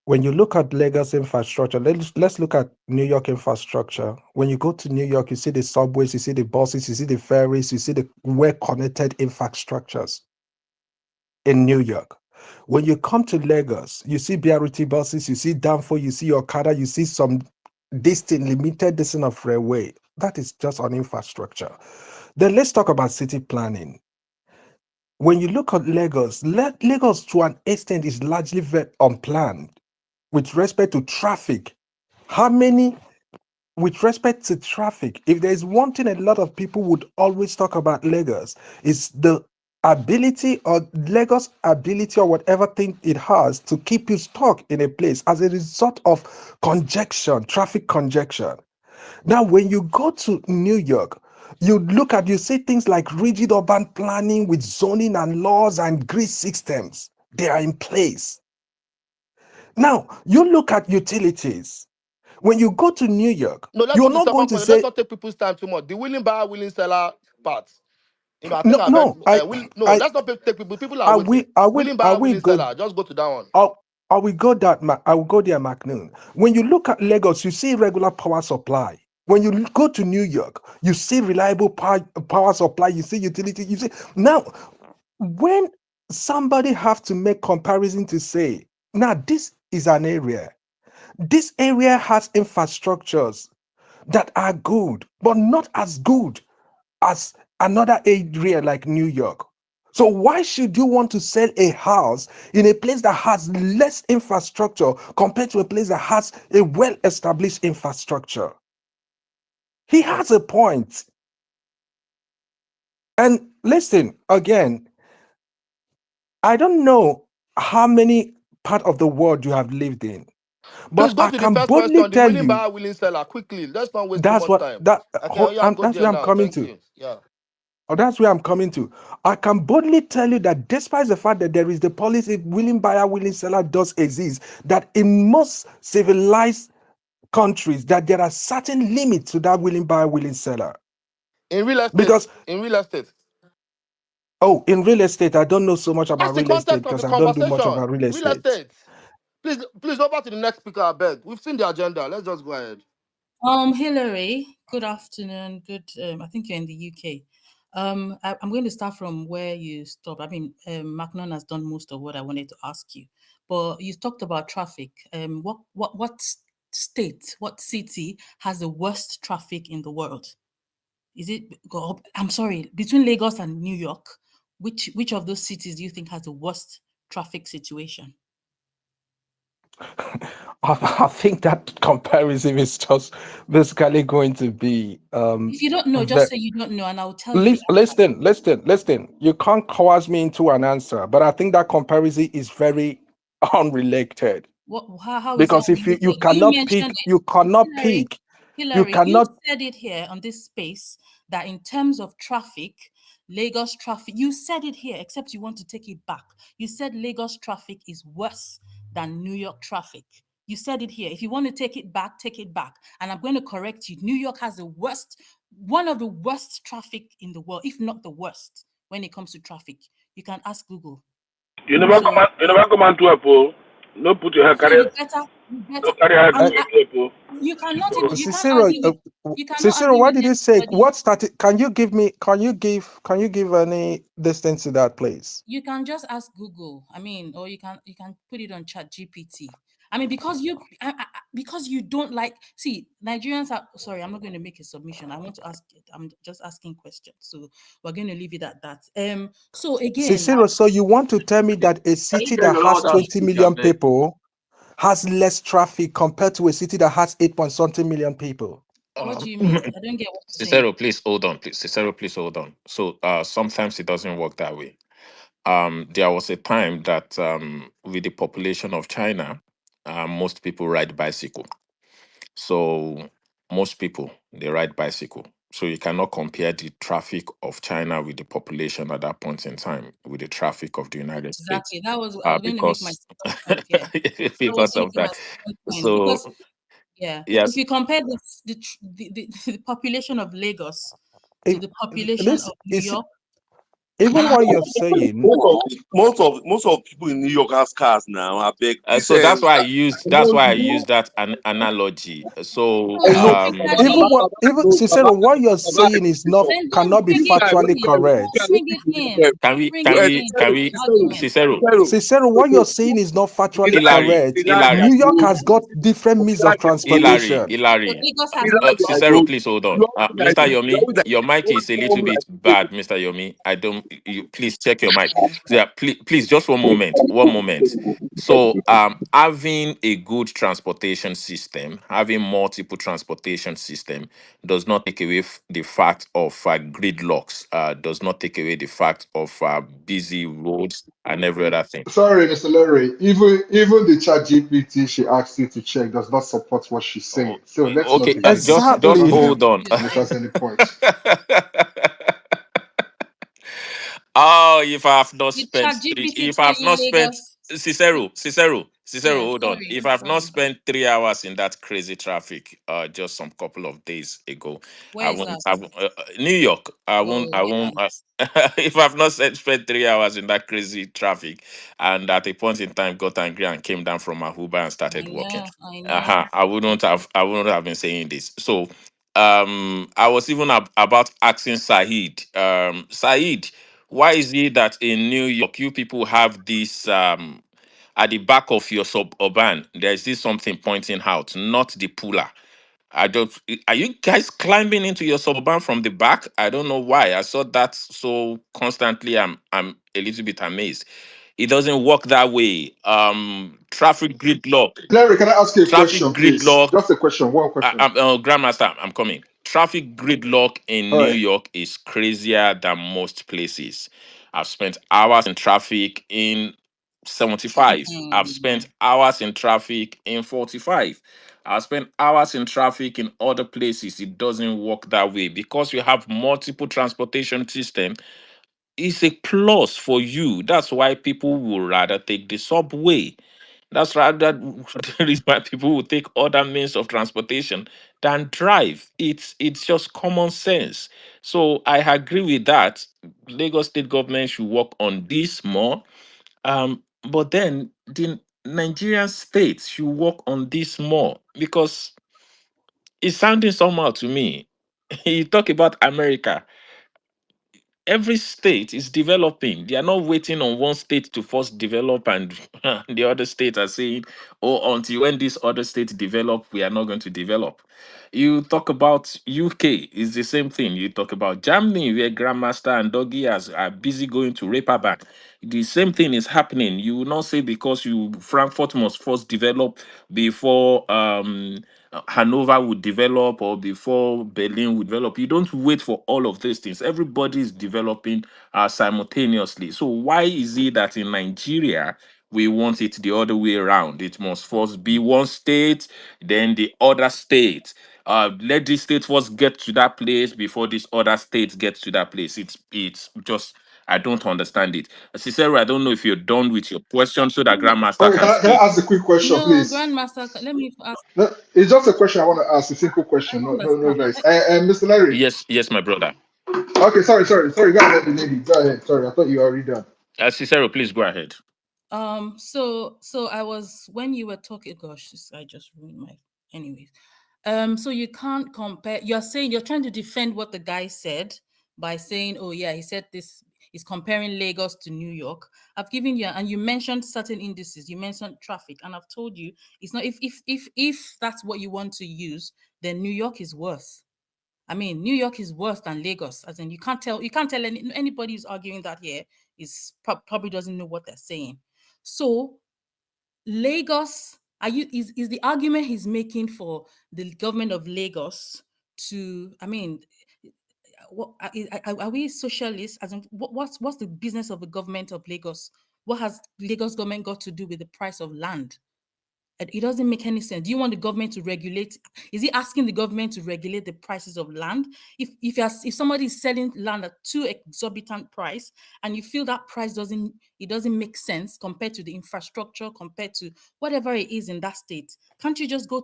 S14: When you look at Lagos infrastructure, let's look at New York infrastructure. When you go to New York, you see the subways, you see the buses, you see the ferries, you see the well-connected infrastructures in New York. When you come to Lagos, you see BRT buses, you see Danfo, you see Okada, you see some limited distance of railway. That is just on infrastructure. Then let's talk about city planning. When you look at Lagos, Lagos to an extent is largely very unplanned with respect to traffic. How many, with respect to traffic, if there's one thing a lot of people would always talk about Lagos, is the ability or Lagos ability or whatever thing it has to keep you stuck in a place as a result of congestion, traffic congestion. Now, when you go to New York, you see things like rigid urban planning with zoning and laws and grid systems. They are in place. Now, you look at utilities. When you go to New York,
S6: No, let me
S14: you're not
S6: disturb
S14: going
S6: one
S14: to
S6: point. Let's
S14: say,
S6: not take people's time too much. The willing buyer, willing seller part. I think
S14: no,
S6: I've heard.
S14: no, I,
S6: No,
S14: I,
S6: let's not take people. People are
S14: I will,
S6: waiting.
S14: I will,
S6: Willing
S14: I
S6: buyer,
S14: will
S6: willing
S14: go.
S6: seller. Just go to that one.
S14: I will go that. I will go there, McNoon. When you look at Lagos, you see regular power supply. When you go to New York, you see reliable power supply. You see utility. You see now when somebody have to make comparison to say, now this is an area. This area has infrastructures that are good, but not as good as another area like New York. So why should you want to sell a house in a place that has less infrastructure compared to a place that has a well-established infrastructure? He has a point. And listen, again, I don't know how many part of the world you have lived in,
S6: Please
S14: but
S6: go
S14: I
S6: to the
S14: can
S6: first
S14: boldly
S6: question. The
S14: tell
S6: willing
S14: you
S6: buyer, willing seller. Quickly. Let's not waste too
S14: that's
S6: much
S14: what
S6: time.
S14: that
S6: Okay, yeah, go
S14: that's
S6: there
S14: where I'm
S6: now.
S14: coming
S6: Thank
S14: to.
S6: you. Yeah.
S14: Oh, that's where I'm coming to. I can boldly tell you that despite the fact that there is the policy willing buyer, willing seller does exist, that in most civilized countries that there are certain limits to that willing buyer, willing seller.
S6: In real estate.
S14: Because
S6: In real estate.
S14: in real estate, I don't know so much
S6: That's
S14: about
S6: the
S14: real estate
S6: context of
S14: because
S6: the
S14: I don't do much
S6: conversation.
S14: about real
S6: Real
S14: estate.
S6: estate. Please over to the next speaker, I beg. We've seen the agenda. Let's just go ahead.
S3: Hillary, good afternoon. I think you're in the UK. I'm going to start from where you stopped. I mean, Macnon has done most of what I wanted to ask you, but you talked about traffic. What state, what city has the worst traffic in the world? Is it? I'm sorry, between Lagos and New York, which of those cities do you think has the worst traffic situation?
S14: I think that comparison is just basically going to be
S3: If you don't know, just
S14: ve-
S3: say you don't know, and I'll tell you the
S14: listen. You can't coerce me into an answer, but I think that comparison is very unrelated
S3: how is it
S14: because if you
S3: related? You
S14: cannot
S3: mentioned
S14: pick,
S3: it,
S14: you cannot
S3: Hillary.
S14: pick, you
S3: Hillary, you
S14: cannot.
S3: said it here on this space that in terms of traffic, Lagos traffic, you said it here, except you want to take it back. You said Lagos traffic is worse than New York traffic. You said it here. If you want to take it back, take it back. And I'm going to correct you. New York has one of the worst traffic in the world, if not the worst, when it comes to traffic. You can ask Google. So,
S5: You never come and to a pool. No put your hair
S3: so
S5: carry.
S3: you better,
S5: No carry hair
S3: I'm,
S5: come
S3: I,
S5: to a pool.
S3: you cannot
S5: So
S3: even, you can't
S14: Cicero,
S3: argue with, you cannot
S14: Cicero,
S3: argue
S14: what
S3: with
S14: did you say?
S3: anybody.
S14: What started? Can you give me? Can you give any distance to that, please?
S3: You can just ask Google. I mean, or you can put it on Chat GPT. I mean, because you don't like, see, Nigerians are sorry. I'm not going to make a submission. I want to ask. I'm just asking questions. So we're going to leave it at that. So again,
S14: Cicero, so you want to tell me that a
S17: Can you
S14: city
S17: get
S14: that
S17: your
S14: has
S17: loud and
S14: 20
S17: speak, I
S14: million
S17: beg?
S14: people has less traffic compared to a city that has 8 point something million people?
S3: what do you mean? I don't get what you're saying.
S17: Cicero, please hold on. Please, Cicero, please hold on. So, sometimes it doesn't work that way. There was a time that with the population of China, most people ride bicycle. So most people they ride bicycle. So you cannot compare the traffic of China with the population at that point in time with the traffic of the United States,
S3: Exactly. That was I was going to make my
S17: because
S3: second point. Yeah, that was
S17: because
S3: going to
S17: of
S3: be my
S17: that.
S3: second point
S17: So
S3: because Yeah.
S17: Yes.
S3: If you compare the population of Lagos to
S14: If
S3: the population
S14: this
S3: of New
S14: is
S3: York,
S14: even
S3: Nigeria,
S14: what you're saying,
S18: Most of people in New York has cars now. I beg this.
S17: So that's why I
S18: That,
S17: used
S18: I know,
S17: that analogy. So
S3: so
S18: I know.
S3: basically,
S14: even Cicero, what you're saying is not
S3: then
S14: cannot be
S3: bring it
S14: factually
S3: in.
S14: correct.
S3: Bring it in. Bring it in. That's the argument.
S17: Cicero,
S14: Cicero, what you're saying is not factually
S17: Hilary,
S14: correct.
S17: Hilary,
S14: New York has got different means of transportation.
S3: So
S17: Hilary.
S3: Lagos has
S17: Cicero, please hold on. Mr.
S18: you
S17: Yomi,
S18: always like,
S17: your mic is a little bit bad, Mr. Yomi. I don't. You please check your mic. Yeah, please, just one moment. One moment. So, having a good transportation system, having multiple transportation system, does not take away the fact of gridlocks. Does not take away the fact of busy roads and every other thing.
S1: Sorry, Mr. Larry. Even the chat GPT she asked you to check does not support what she's
S17: Oh,
S1: saying. So let's not
S17: okay,
S1: even
S17: just
S14: Exactly.
S17: hold on.
S1: emphasize any point.
S17: Oh, if I have not
S3: the
S17: spent
S3: chat
S17: three,
S3: GPT
S17: if I have
S3: telling
S17: not
S3: you
S17: spent
S3: Lagos.
S17: Cicero,
S3: Yeah,
S17: hold on.
S3: sorry,
S17: If I've not
S3: sorry.
S17: spent 3 hours in that crazy traffic, just some couple of days ago,
S3: Where is that?
S17: New York.
S3: Oh,
S17: I
S3: yeah.
S17: won't. If I've not spent 3 hours in that crazy traffic, and at a point in time got angry and came down from my Uber and
S3: I
S17: started walking,
S3: know, I know.
S17: I wouldn't have been saying this. So, I was even about asking Saeed. Saeed, why is it that in New York you people have this at the back of your suburban? There's this something pointing out, not the puller. I don't. Are you guys climbing into your suburban from the back? I don't know why. I saw that so constantly. I'm a little bit amazed. It doesn't work that way. Traffic gridlock.
S1: Larry, can I ask you a
S17: Traffic
S1: question, please?
S17: gridlock.
S1: Just a question, one question.
S17: Grandmaster, I'm coming. Traffic gridlock in
S1: All
S17: New
S1: right.
S17: York is crazier than most places. I've spent hours in traffic in 75. I've spent hours in traffic in 45. I've spent hours in traffic in other places. It doesn't work that way because you have multiple transportation system. It's a plus for you. That's why people will rather take the subway. That's right. That the reason why people will take other means of transportation than drive. It's just common sense. So I agree with that. Lagos State government should work on this more. But then the Nigerian states should work on this more because it's sounding somehow to me. You talk about America, every state is developing. They are not waiting on one state to first develop, and the other states are saying, "Oh, until when this other state develop, we are not going to develop." You talk about UK, it's the same thing. You talk about Germany, where Grandmaster and Doggy are busy going to Reeperbahn. The same thing is happening. You will not say because you Frankfurt must first develop before Hanover would develop or before Berlin would develop. You don't wait for all of these things. Everybody is developing simultaneously. So why is it that in Nigeria we want it the other way around? It must first be one state, then the other state. Let this state first get to that place before this other state gets to that place. It's just I don't understand it. Cicero, I don't know if you're done with your question so that Grandmaster
S1: Okay,
S17: can
S1: can I
S17: speak.
S1: ask a quick question,
S3: No,
S1: please?
S3: Grandmaster, let me ask.
S1: No, it's just a question I want to ask, a simple
S3: I
S1: question. No,
S3: understand.
S1: guys. Mr. Larry.
S17: Yes, my brother.
S1: Okay, sorry. Go ahead, lady. Go ahead. Sorry, I thought you were already done.
S17: Cicero, please go ahead.
S3: So I was when you were talking. Gosh, I just ruined my. Anyways, so you can't compare. You're trying to defend what the guy said by saying, "Oh yeah, he said this." Is comparing Lagos to New York. I've given you, and you mentioned certain indices. You mentioned traffic, and I've told you it's not. If that's what you want to use, then New York is worse. I mean, New York is worse than Lagos. As in, you can't tell anybody who's arguing that here is probably doesn't know what they're saying. So Lagos, is the argument he's making for the government of Lagos to? I mean, what are we socialists? As in, what's the business of the government of Lagos? What has Lagos government got to do with the price of land? It doesn't make any sense. Do you want the government to regulate? Is he asking the government to regulate the prices of land? If somebody is selling land at too exorbitant price, and you feel that price doesn't make sense compared to the infrastructure, compared to whatever it is in that state, can't you just go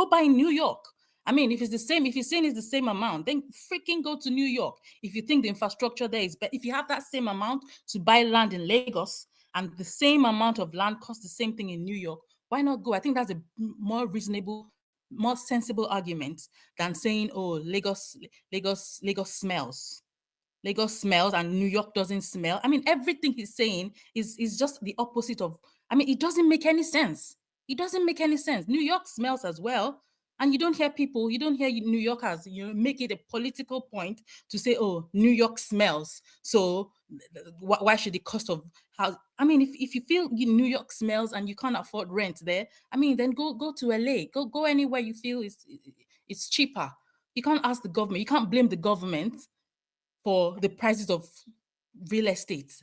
S3: buy in New York? I mean, if you're saying it's the same amount, then freaking go to New York. If you think the infrastructure there is better, if you have that same amount to buy land in Lagos and the same amount of land costs the same thing in New York, why not go? I think that's a more reasonable, more sensible argument than saying, "Oh, Lagos smells. Lagos smells and New York doesn't smell." I mean, everything he's saying is just the opposite of. I mean, it doesn't make any sense. It doesn't make any sense. New York smells as well. And you don't hear New Yorkers, make it a political point to say, "Oh, New York smells. So why should the cost of house?" I mean, if you feel New York smells and you can't afford rent there, I mean, then go to LA. Go anywhere you feel it's cheaper. You can't ask the government. You can't blame the government for the prices of real estate.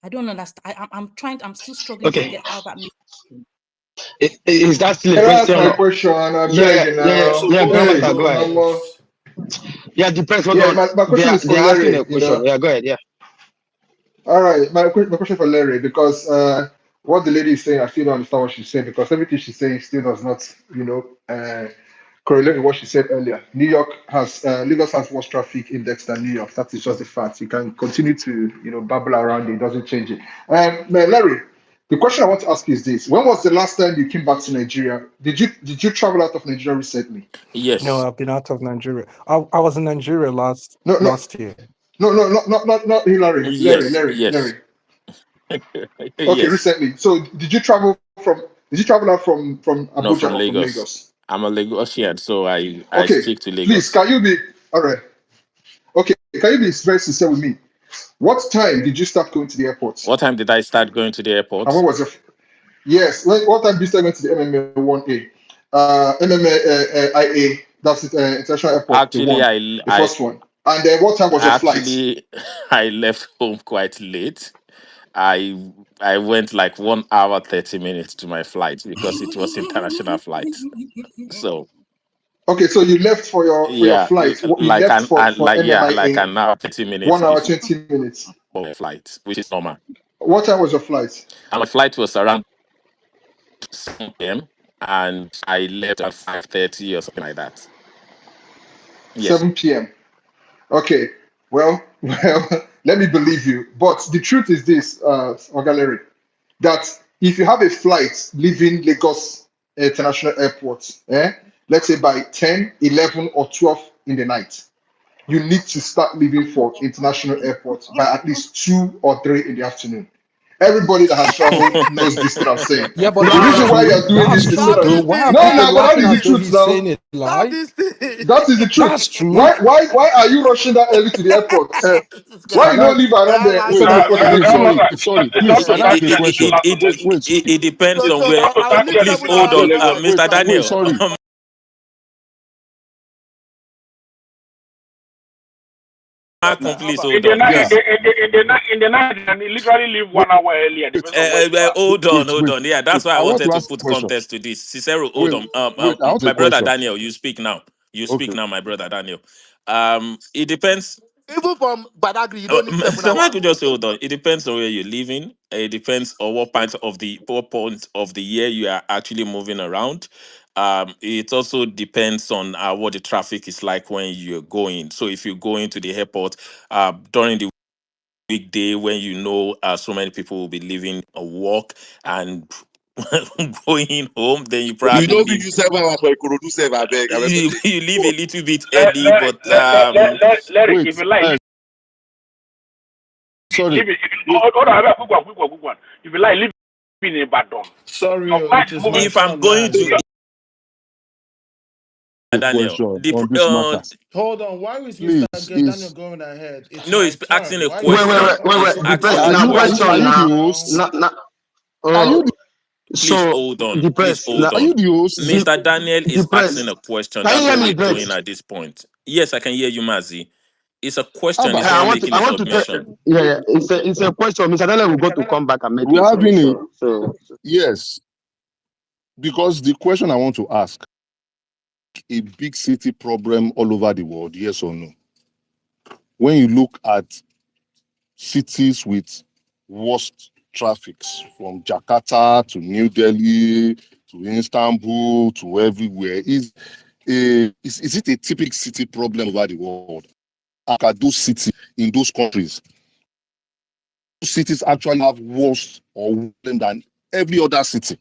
S3: I don't understand. I'm still struggling to
S4: Okay.
S3: get how that makes.
S4: Is that still a
S1: Can I ask
S4: question?
S1: my question? I
S4: Yeah,
S1: beg
S4: yeah,
S1: you
S4: yeah, yeah,
S1: now.
S4: yeah.
S1: Hey,
S4: Grandmaster, go
S12: Go
S4: ahead.
S12: next.
S4: Yeah, depends. Hold
S1: yeah,
S4: on.
S1: my question is for
S4: They're asking
S1: Larry,
S4: a question. Yeah, go ahead. Yeah.
S1: All right, my question for Larry, because what the lady is saying, I still don't understand what she's saying, because everything she's saying still does not, correlate with what she said earlier. Lagos has worse traffic index than New York. That is just a fact. You can continue to, babble around it. It doesn't change it. Larry, the question I want to ask you is this: when was the last time you came back to Nigeria? Did you travel out of Nigeria recently?
S14: No,
S17: Yes.
S14: I've been out of Nigeria. I was in Nigeria
S1: No, no,
S14: last year.
S1: no, no, not Larry, Larry,
S17: Yes.
S1: Larry,
S17: Yes.
S1: Larry. Okay,
S17: Yes.
S1: recently. So did you travel out from
S17: Not
S1: Abuja
S17: from
S1: or from
S17: Lagos.
S1: Lagos?
S17: I'm a Lagosian, so I
S1: Okay,
S17: stick to
S1: please,
S17: Lagos.
S1: can you be all right? Okay, can you be very sincere with me? What time did you start going to the airport?
S17: What time did I start going to the
S1: And
S17: airport?
S1: what was your yes? What time did you start going to the MMA 1A? MMA IA, that's it, International Airport,
S17: Actually,
S1: the first one. And then what time was your flight?
S17: actually I left home quite late. I I went like 1 hour 30 minutes to my flight because it was international flight. So
S1: Okay, so you left for your
S17: yeah,
S1: flight. You
S17: like
S1: left for
S17: like
S1: MMIA
S17: an hour 30 minutes
S1: 1 hour
S17: before
S1: 20 minutes.
S17: my flight, which is normal.
S1: What time was your flight?
S17: And my flight was around 7 p.m. and I left at 5:30 or something like that. Yes.
S1: 7 p.m. Okay, well, let me believe you. But the truth is this, Ogaleri, that if you have a flight leaving Lagos International Airport, let's say by 10, 11, or 12 in the night, you need to start leaving for International Airport by at least 2 or 3 in the afternoon. Everybody that has traveled knows this thing I'm saying.
S14: Yeah, but
S1: The
S14: that's
S1: reason why
S14: true.
S1: you're doing
S14: That's
S1: this is
S14: true
S1: so
S6: Stop
S1: that
S14: though.
S6: this
S14: Why
S6: thing,
S14: are
S1: no,
S14: people
S1: no, but that
S14: laughing
S1: is
S6: man.
S1: the
S14: as though
S1: truth
S14: he's
S1: now.
S14: saying a
S6: Stop
S14: lie?
S6: this thing.
S1: That is the truth.
S14: That's true.
S1: Why are you rushing that early to the airport?
S6: This
S1: Why
S6: guy.
S1: you
S9: Can I
S1: don't leave around
S6: Yeah,
S1: the
S6: man,
S9: wait?
S1: 7 o'clock in the
S9: Wait,
S1: evening?
S9: sorry,
S5: Grandmother,
S9: sorry.
S5: it's
S9: Please,
S5: up to
S9: can I ask
S5: start
S9: a
S5: getting
S9: question?
S5: laughter.
S17: It depends
S6: So,
S17: on
S6: so
S17: where.
S6: I'll
S5: Start
S6: leave
S5: getting
S17: Please
S6: 7 hours
S17: hold
S5: laughter.
S6: to
S17: on,
S6: go and
S17: Mr.
S9: Wait,
S17: Daniel.
S9: sorry.
S17: Malcolm, please
S6: Abba.
S5: In
S17: hold
S5: the
S17: on,
S5: night,
S9: Yeah.
S17: please.
S5: In the night, you can literally leave
S9: Wait,
S5: 1 hour earlier, depends on where you are.
S17: Hold
S9: wait.
S17: on. Yeah, that's why I
S9: I want
S17: wanted
S9: to
S17: to
S9: ask a
S17: put
S9: question.
S17: context to this. Cicero, hold
S9: Wait,
S17: on.
S9: I want a
S17: My brother
S9: question.
S17: Daniel, you speak now. You speak
S9: Okay.
S17: now, my brother Daniel. It depends.
S6: Even from Badagry, you don't need 7 hours.
S17: Michael just say, hold on. It depends on where you're living. It depends on what point of the year you are actually moving around. It also depends on what the traffic is like when you're going. So if you're going to the airport during the weekday when so many people will be leaving a walk and going home, then you
S18: You
S17: probably
S18: don't think
S17: leave.
S18: you 7 hours for a Kurodu serve, I beg. I beg.
S17: You leave a little bit
S5: Let,
S17: early,
S5: let,
S17: but
S5: let, let, let, let, let it,
S9: Wait.
S5: if you like,
S9: Sorry.
S5: leave it.
S9: Wait.
S5: Hold on, quick one. If you like, leave it in Ibadan.
S12: Sorry,
S5: Your flight
S12: it
S5: is
S12: is
S5: moving.
S12: my
S17: if I'm
S12: turn
S17: going
S12: now.
S17: to
S9: A
S17: Daniel,
S9: question on this matter.
S12: Hold on. Why is Mr.
S9: Please,
S12: Daniel
S9: is
S12: going ahead? It's
S17: no,
S12: my
S17: he's asking
S12: turn.
S17: a
S12: Why you
S4: Wait, wait,
S17: question.
S4: wait,
S12: interrupting
S4: wait,
S12: me?
S17: He's
S4: wait.
S17: asking
S4: Depends.
S17: a
S9: are
S4: Now,
S9: you
S17: question.
S4: question
S9: the
S4: now.
S9: host?
S4: Now,
S9: Are you the
S17: Please
S4: so
S17: hold on. Please
S4: depends. Now,
S17: hold
S9: are you
S17: on.
S9: the host?
S17: Mr. Daniel is asking
S4: depends.
S17: a question.
S4: Can you
S17: That's
S4: hear
S17: what
S4: me,
S17: we're
S4: Dex?
S17: doing at this point. Yes, I can hear you, Mazi. It's a question.
S9: Abba,
S17: He's not making
S4: I
S17: a
S4: want to tell.
S17: submission.
S4: Yeah, yeah. It's a question. Mr. Daniel will go to come back and make
S9: we're
S4: it. So,
S9: having a
S4: so, so.
S9: yes.
S19: Because the question I want to ask, a big city problem all over the world, yes or no? When you look at cities with worst traffics from Jakarta to New Delhi to Istanbul to everywhere, is it a typical city problem over the world? At those cities in those countries, those cities actually have worse or worse than every other city.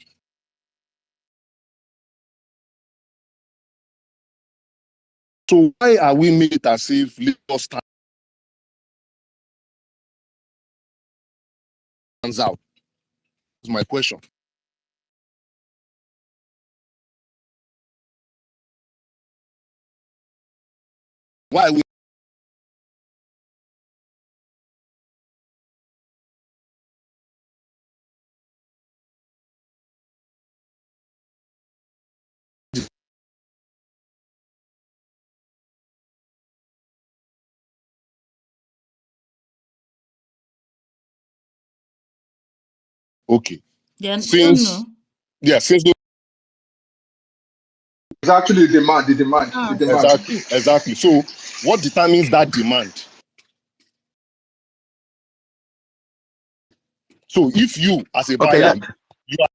S19: So why are we made it as if Lagos stands out? That's my question. Why are we? Okay.
S3: Yeah, we don't
S19: Since
S3: know.
S19: since
S1: It's actually the demand.
S19: exactly. So what determines that demand? So if you as a
S4: Okay,
S19: buyer, you are,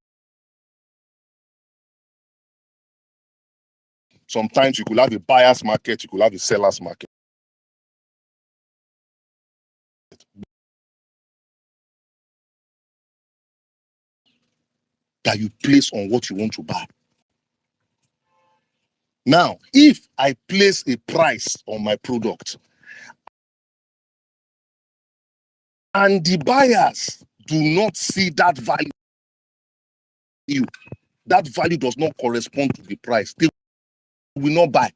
S19: sometimes you could have a buyer's market, you could have a seller's market that you place on what you want to buy. Now, if I place a price on my product and the buyers do not see that value, that value does not correspond to the price, they will not buy.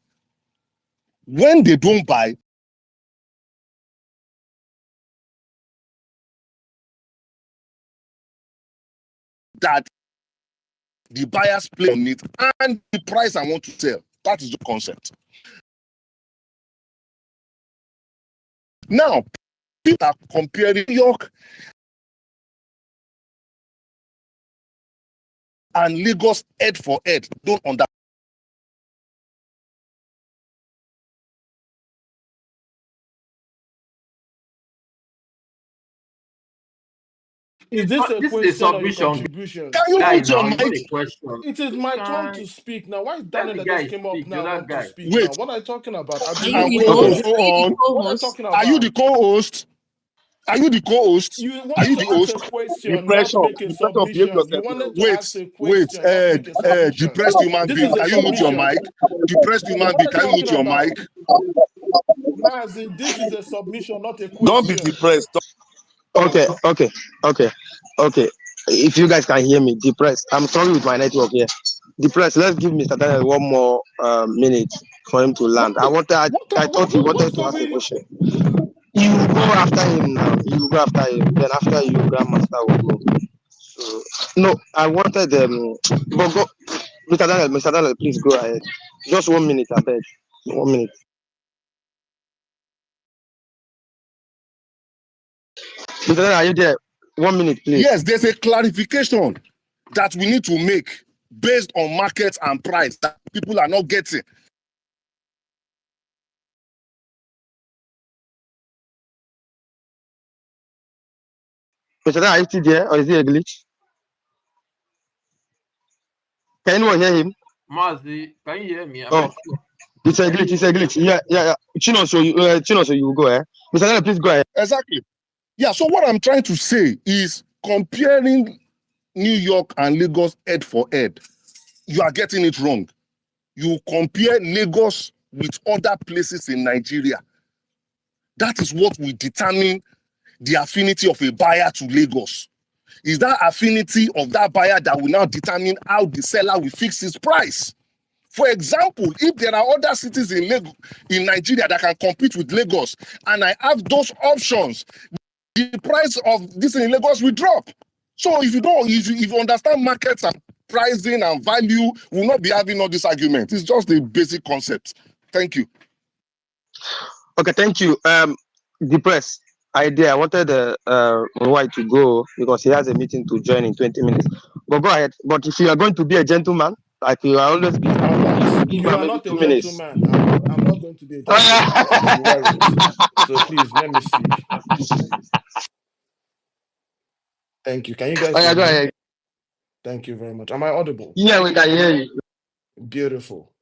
S19: When they don't buy, that the buyers play on it and the price I want to sell. That is the concept. Now, people are comparing New York and Lagos head for head. Don't understand.
S6: Is this a
S20: This is a
S6: question or a
S20: submission,
S6: contribution?
S19: Can you
S20: guy.
S19: mute your
S20: Now it's not
S19: mic?
S20: a question.
S6: It is
S20: You
S6: my turn
S20: can
S6: to speak now. Why is
S20: let
S6: Daniel
S20: the
S6: that
S20: guy
S6: just came up
S20: speak. The
S6: now
S20: other
S6: want to
S20: guy.
S6: speak now?
S19: Wait,
S6: What are you talking about? I've
S3: Are
S6: been
S3: you
S19: are
S3: the
S19: we
S6: waiting.
S19: okay?
S3: host?
S19: Hold
S3: Are you the
S19: on.
S6: What are you
S3: co-host?
S6: talking
S19: Are you the
S6: about?
S19: co-host? Are you the co-host?
S6: You
S19: Are
S6: wanted
S19: you
S6: to
S19: the
S6: ask a
S19: host?
S6: question, not
S16: Depression,
S6: make a
S16: depression, behave
S6: submission. You
S16: yourself
S6: wanted
S16: now.
S6: to ask
S19: Wait,
S6: a
S19: wait,
S6: question, not make a submission.
S19: depressed human
S6: This
S19: being.
S6: is a
S19: Can you mute your
S6: submission.
S19: mic? Depressed human
S6: What
S19: being.
S6: are you
S19: Can you
S6: talking
S19: mute your
S6: about?
S19: mic?
S6: Mazi, this is a submission, not a
S16: Don't be
S6: question.
S16: depressed.
S4: Okay. If you guys can hear me, depressed. I'm sorry with my network here. Depressed. Let's give Mr. Daniel one more minute for him to land. I thought he wanted
S6: What's
S4: to
S6: the
S4: ask a
S6: real?
S4: question. You go after him now. You go after him. Then after you, Grandmaster will go. So, no, I wanted go, Mr. Daniel, please go ahead. Just 1 minute, I beg. 1 minute. Mr. Daniel, are you there? 1 minute, please.
S19: Yes, there's a clarification that we need to make based on market and price that people are not getting.
S4: Mr. Daniel, are you still there, or is it a glitch? Can anyone hear him?
S20: Mazi, can you hear me? Am I
S4: Oh,
S20: sure?
S4: it's a glitch. It's a glitch. Yeah. Chino, you will go, eh? Mr. Daniel, please go ahead.
S19: Exactly. Yeah, so what I'm trying to say is comparing New York and Lagos head for head, you are getting it wrong. You compare Lagos with other places in Nigeria. That is what will determine the affinity of a buyer to Lagos. Is that affinity of that buyer that will now determine how the seller will fix his price. For example, if there are other cities in Nigeria that can compete with Lagos, and I have those options, the price of this in Lagos will drop. So if you understand markets and pricing and value, we'll not be having all this argument. It's just a basic concept. Thank you.
S4: Okay, thank you. Depressed. I wanted White to go because he has a meeting to join in 20 minutes. But go ahead. But if you are going to be a gentleman, like you are always be,
S6: I'm not.
S4: give
S6: You
S4: her
S6: are
S4: maybe
S6: not a
S4: 2 minutes.
S6: gentleman. I'm not going to be a gentleman, and you weren't. So please let me speak. Thank you. Can you
S4: Oh
S6: guys
S4: yeah,
S6: hear
S4: go
S6: me?
S4: ahead.
S6: Thank you very much. Am I audible?
S4: Yeah, we can hear you.
S6: Beautiful.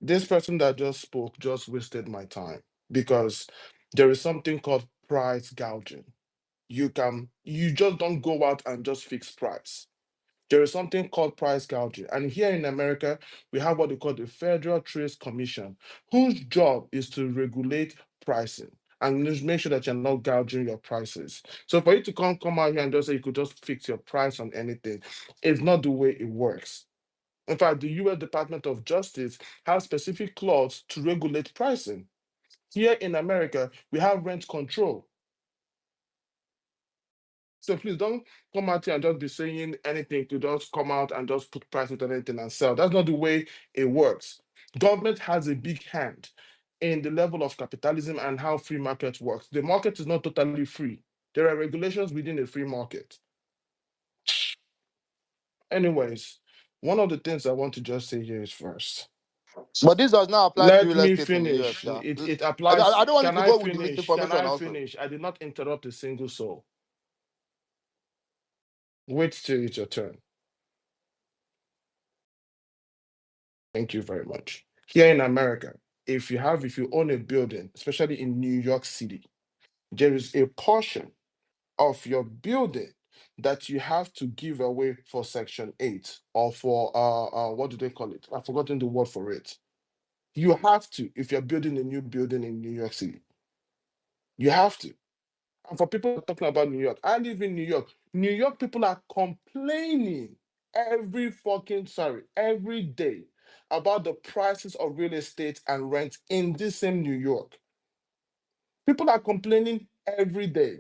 S6: This person that just spoke just wasted my time because there is something called price gouging. You just don't go out and just fix price. There is something called price gouging. And here in America, we have what they call the Federal Trade Commission, whose job is to regulate pricing and just make sure that you're not gouging your prices. So for you to come out here and just say you could just fix your price on anything, it's not the way it works. In fact, the US Department of Justice has specific clause to regulate pricing. Here in America, we have rent control. So please don't come out here and just be saying anything to just come out and just put prices on anything and sell. That's not the way it works. Government has a big hand in the level of capitalism and how free market works. The market is not totally free. There are regulations within a free market. Anyways, one of the things I want to just say here is first. So
S16: But this does not apply to
S6: let
S16: real
S6: me
S16: estate in the US.
S6: finish.
S16: Yeah.
S6: It
S16: I,
S6: applies.
S16: I I don't want you
S6: Can
S16: to
S6: I
S16: go with the
S6: finish? Can
S16: misinformation
S6: I
S16: also.
S6: finish? I did not interrupt a single soul. Wait till it's your turn. Thank you very much. Here in America, if you own a building, especially in New York City, there is a portion of your building that you have to give away for Section 8 or for what do they call it? I've forgotten the word for it. You have to if you're building a new building in New York City. You have to. And for people talking about New York, I live in New York. New York people are complaining every day about the prices of real estate and rent in this same New York. People are complaining every day.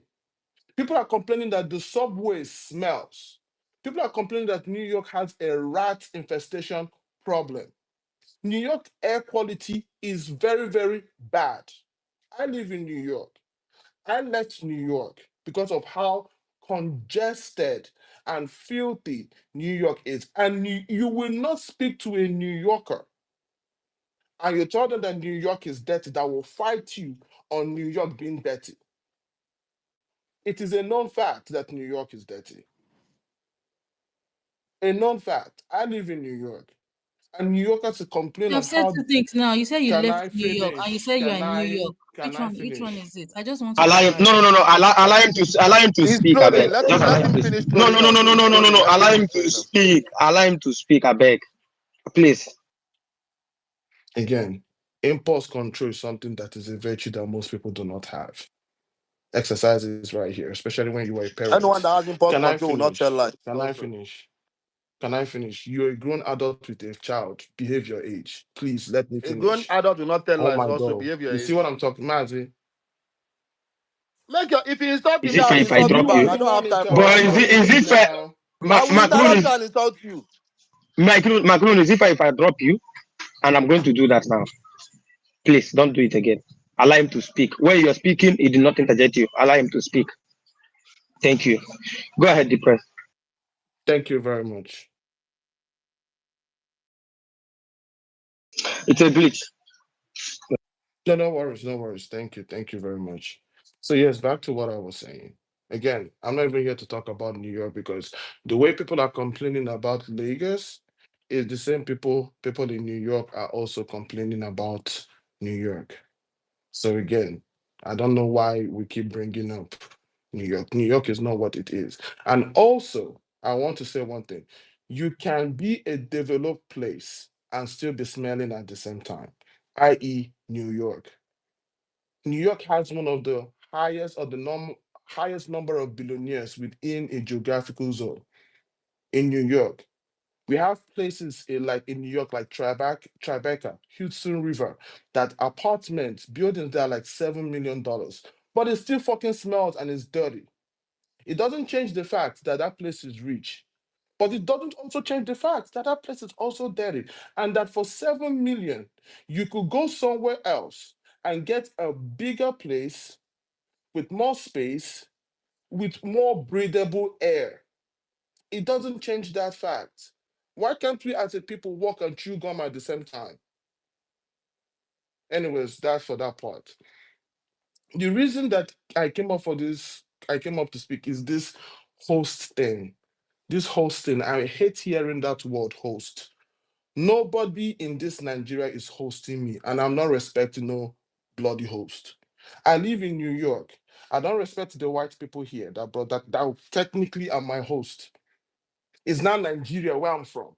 S6: People are complaining that the subway smells. People are complaining that New York has a rat infestation problem. New York air quality is very, very bad. I live in New York. I left New York because of how congested and filthy New York is. And you will not speak to a New Yorker and you tell them that New York is dirty, that will fight you on New York being dirty. It is a known fact that New York is dirty. A known fact. I live in New York. And New Yorkers complain
S3: You have
S6: of
S3: said
S6: how
S3: two things now. You said you
S6: can
S3: left
S6: I
S3: New York and you
S6: finish?
S3: said you're in New York.
S6: Can I
S3: Which one
S6: finish?
S3: is it? I just want to
S4: Allow him. No,
S3: clarify.
S4: no, no, no. Allow him to
S16: He's
S4: speak. I
S16: trolling.
S4: beg.
S16: Let him
S4: Just allow
S16: let
S4: him
S16: him
S4: to.
S16: finish
S4: No,
S16: trolling
S4: no, no,
S16: now.
S4: no,
S16: So
S4: no,
S16: he's
S4: no, no, no,
S16: trolling.
S4: no.
S16: Let him
S4: Allow
S16: finish
S4: him to
S16: trolling now.
S4: speak. Allow him to speak. I beg. Please.
S6: Again, impulse control is something that is a virtue that most people do not have. Exercises right here, especially when you are a parent.
S16: Anyone that has impulse
S6: Can I
S16: control will not tell
S6: finish?
S16: lies
S6: Can I
S16: also.
S6: finish? Can I finish? You're a grown adult with a child. Behave your age. Please let me
S16: A grown
S6: finish.
S16: adult will not tell
S6: Oh
S16: lies
S6: my
S16: also.
S6: God.
S16: Behave your
S6: You see what
S16: age.
S6: I'm talking, Mazi?
S16: Make your if you insult
S4: Is
S16: me,
S4: it
S16: I
S4: fine
S16: will
S4: if I
S16: insult
S6: You
S16: you
S4: drop
S6: are
S16: back.
S4: you?
S16: I
S6: the
S16: don't
S6: one
S16: have time for
S4: But
S16: nonsense.
S4: is
S6: interrupting
S4: it
S6: me
S4: fair?
S6: now.
S16: I will
S4: Macron,
S16: interrupt you and insult you.
S4: Macron, is it fair if I drop you? And I'm going to do that now. Please don't do it again. Allow him to speak. When you're speaking, he did not interject you. Allow him to speak. Thank you. Go ahead, Depress.
S6: Thank you very much.
S4: It's a glitch.
S6: No, no worries, no worries. Thank you. Thank you very much. So yes, back to what I was saying. Again, I'm not even here to talk about New York because the way people are complaining about Lagos is the same people in New York are also complaining about New York. So again, I don't know why we keep bringing up New York. New York is not what it is. And also, I want to say one thing. You can be a developed place and still be smelling at the same time, i.e., New York. New York has one of the highest number of billionaires within a geographical zone. In New York, we have places in New York, like Tribeca, Hudson River, that apartments, buildings that are like $7 million, but it still fucking smells and it's dirty. It doesn't change the fact that that place is rich, but it doesn't also change the fact that that place is also dirty, and that for 7 million, you could go somewhere else and get a bigger place with more space, with more breathable air.
S19: it doesn't change that fact. Why can't we as a people walk and chew gum at the same time? Anyways, that's for that part. The reason that I came up to speak is this host thing. This host thing, I hate hearing that word host. Nobody in this Nigeria is hosting me, and I'm not respecting no bloody host. I live in New York. I don't respect the white people here that technically are my host. It's not Nigeria where I'm from.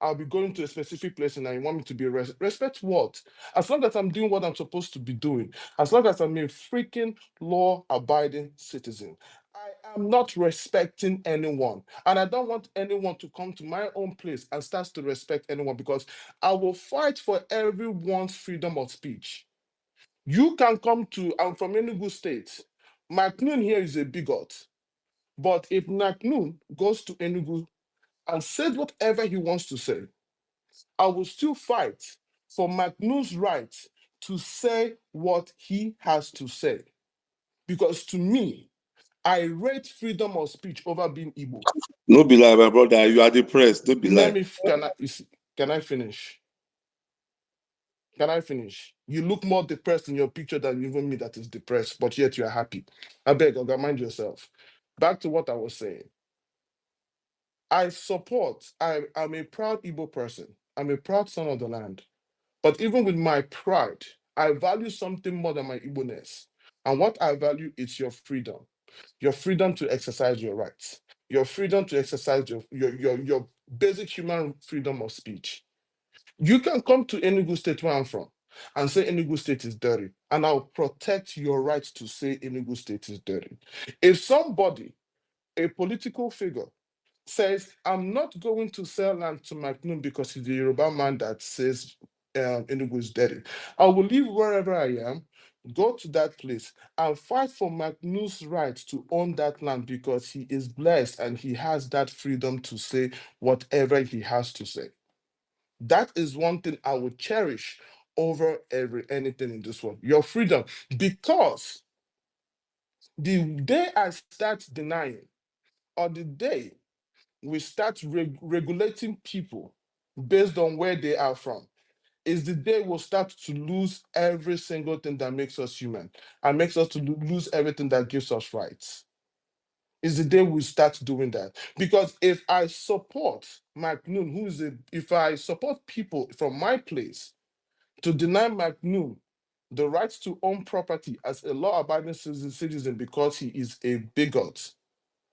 S19: I'll be going to a specific place and I want me to be respect what? As long as I'm doing what I'm supposed to be doing, as long as I'm a freaking law-abiding citizen. I am not respecting anyone. And I don't want anyone to come to my own place and start to respect anyone because I will fight for everyone's freedom of speech. You can come to, I'm from Enugu State. McNoon here is a bigot. But if McNoon goes to Enugu and says whatever he wants to say, I will still fight for McNull's right to say what he has to say. Because to me, I rate freedom of speech over being Igbo.
S18: No be lie, my brother. You are depressed. Don't be
S19: Let
S18: lie.
S19: me, can I finish? Can I finish? You look more depressed in your picture than even me that is depressed, but yet you are happy. I beg, Oga, mind yourself. Back to what I was saying. I'm a proud Igbo person. I'm a proud son of the land. But even with my pride, I value something more than my Igbo-ness. And what I value is your freedom to exercise your rights, your freedom to exercise your basic human freedom of speech. You can come to Enugu State where I'm from and say Enugu State is dirty, and I'll protect your right to say Enugu State is dirty. If somebody, a political figure, says, I'm not going to sell land to McNoon because he's the Yoruba man that says Enugu is dirty. I will live wherever I am, go to that place and fight for McNoon's right to own that land because he is blessed and he has that freedom to say whatever he has to say. That is one thing I would cherish over anything in this world. Your freedom. Because the day I start denying, or the day we start regulating people based on where they are from, is the day we'll start to lose every single thing that makes us human and makes us to lose everything that gives us rights. Is the day we start doing that. Because if I support McNoon, if I support people from my place to deny McNoon the right to own property as a law-abiding citizen because he is a bigot,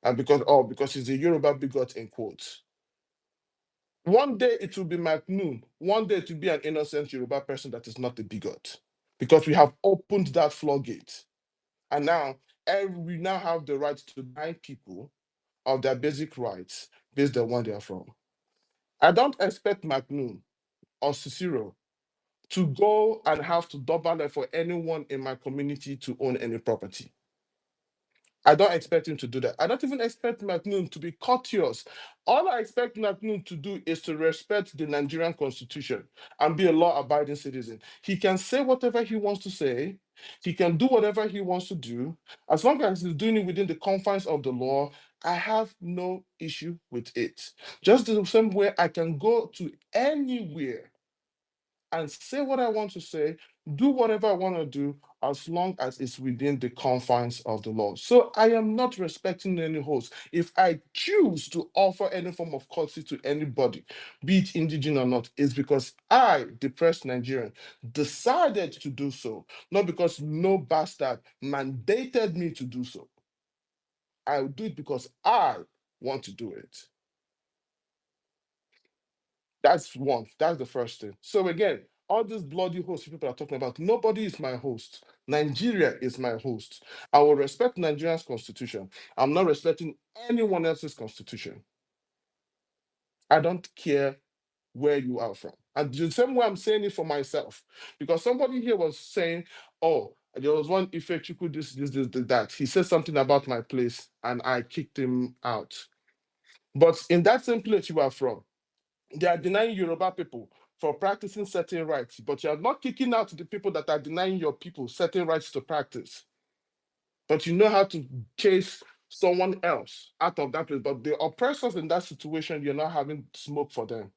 S19: and because he's a Yoruba bigot in quotes. One day it will be McNoon. One day it will be an innocent Yoruba person that is not a bigot. Because we have opened that floodgate. And now we now have the right to deny people of their basic rights based on where they are from. I don't expect McNoon or Cicero to go and have to double for anyone in my community to own any property. I don't expect him to do that. I don't even expect McNoon to be courteous. All I expect McNoon to do is to respect the Nigerian constitution and be a law-abiding citizen. He can say whatever he wants to say. He can do whatever he wants to do. As long as he's doing it within the confines of the law, I have no issue with it. Just the same way I can go to anywhere and say what I want to say, do whatever I want to do, as long as it's within the confines of the law. So I am not respecting any host. If I choose to offer any form of courtesy to anybody, be it indigenous or not, it's because I, depressed Nigerian, decided to do so, not because no bastard mandated me to do so. I do it because I want to do it. That's one. That's the first thing. So again, all these bloody hosts people are talking about, nobody is my host. Nigeria is my host. I will respect Nigeria's constitution. I'm not respecting anyone else's constitution. I don't care where you are from. And the same way I'm saying it for myself. Because somebody here was saying, oh, there was one effect you could this, that. He said something about my place and I kicked him out. But in that same place you are from, they are denying Yoruba people for practicing certain rights, but you are not kicking out the people that are denying your people certain rights to practice. But you know how to chase
S12: someone else out of that place, but the oppressors in that situation, you're not having smoke for them.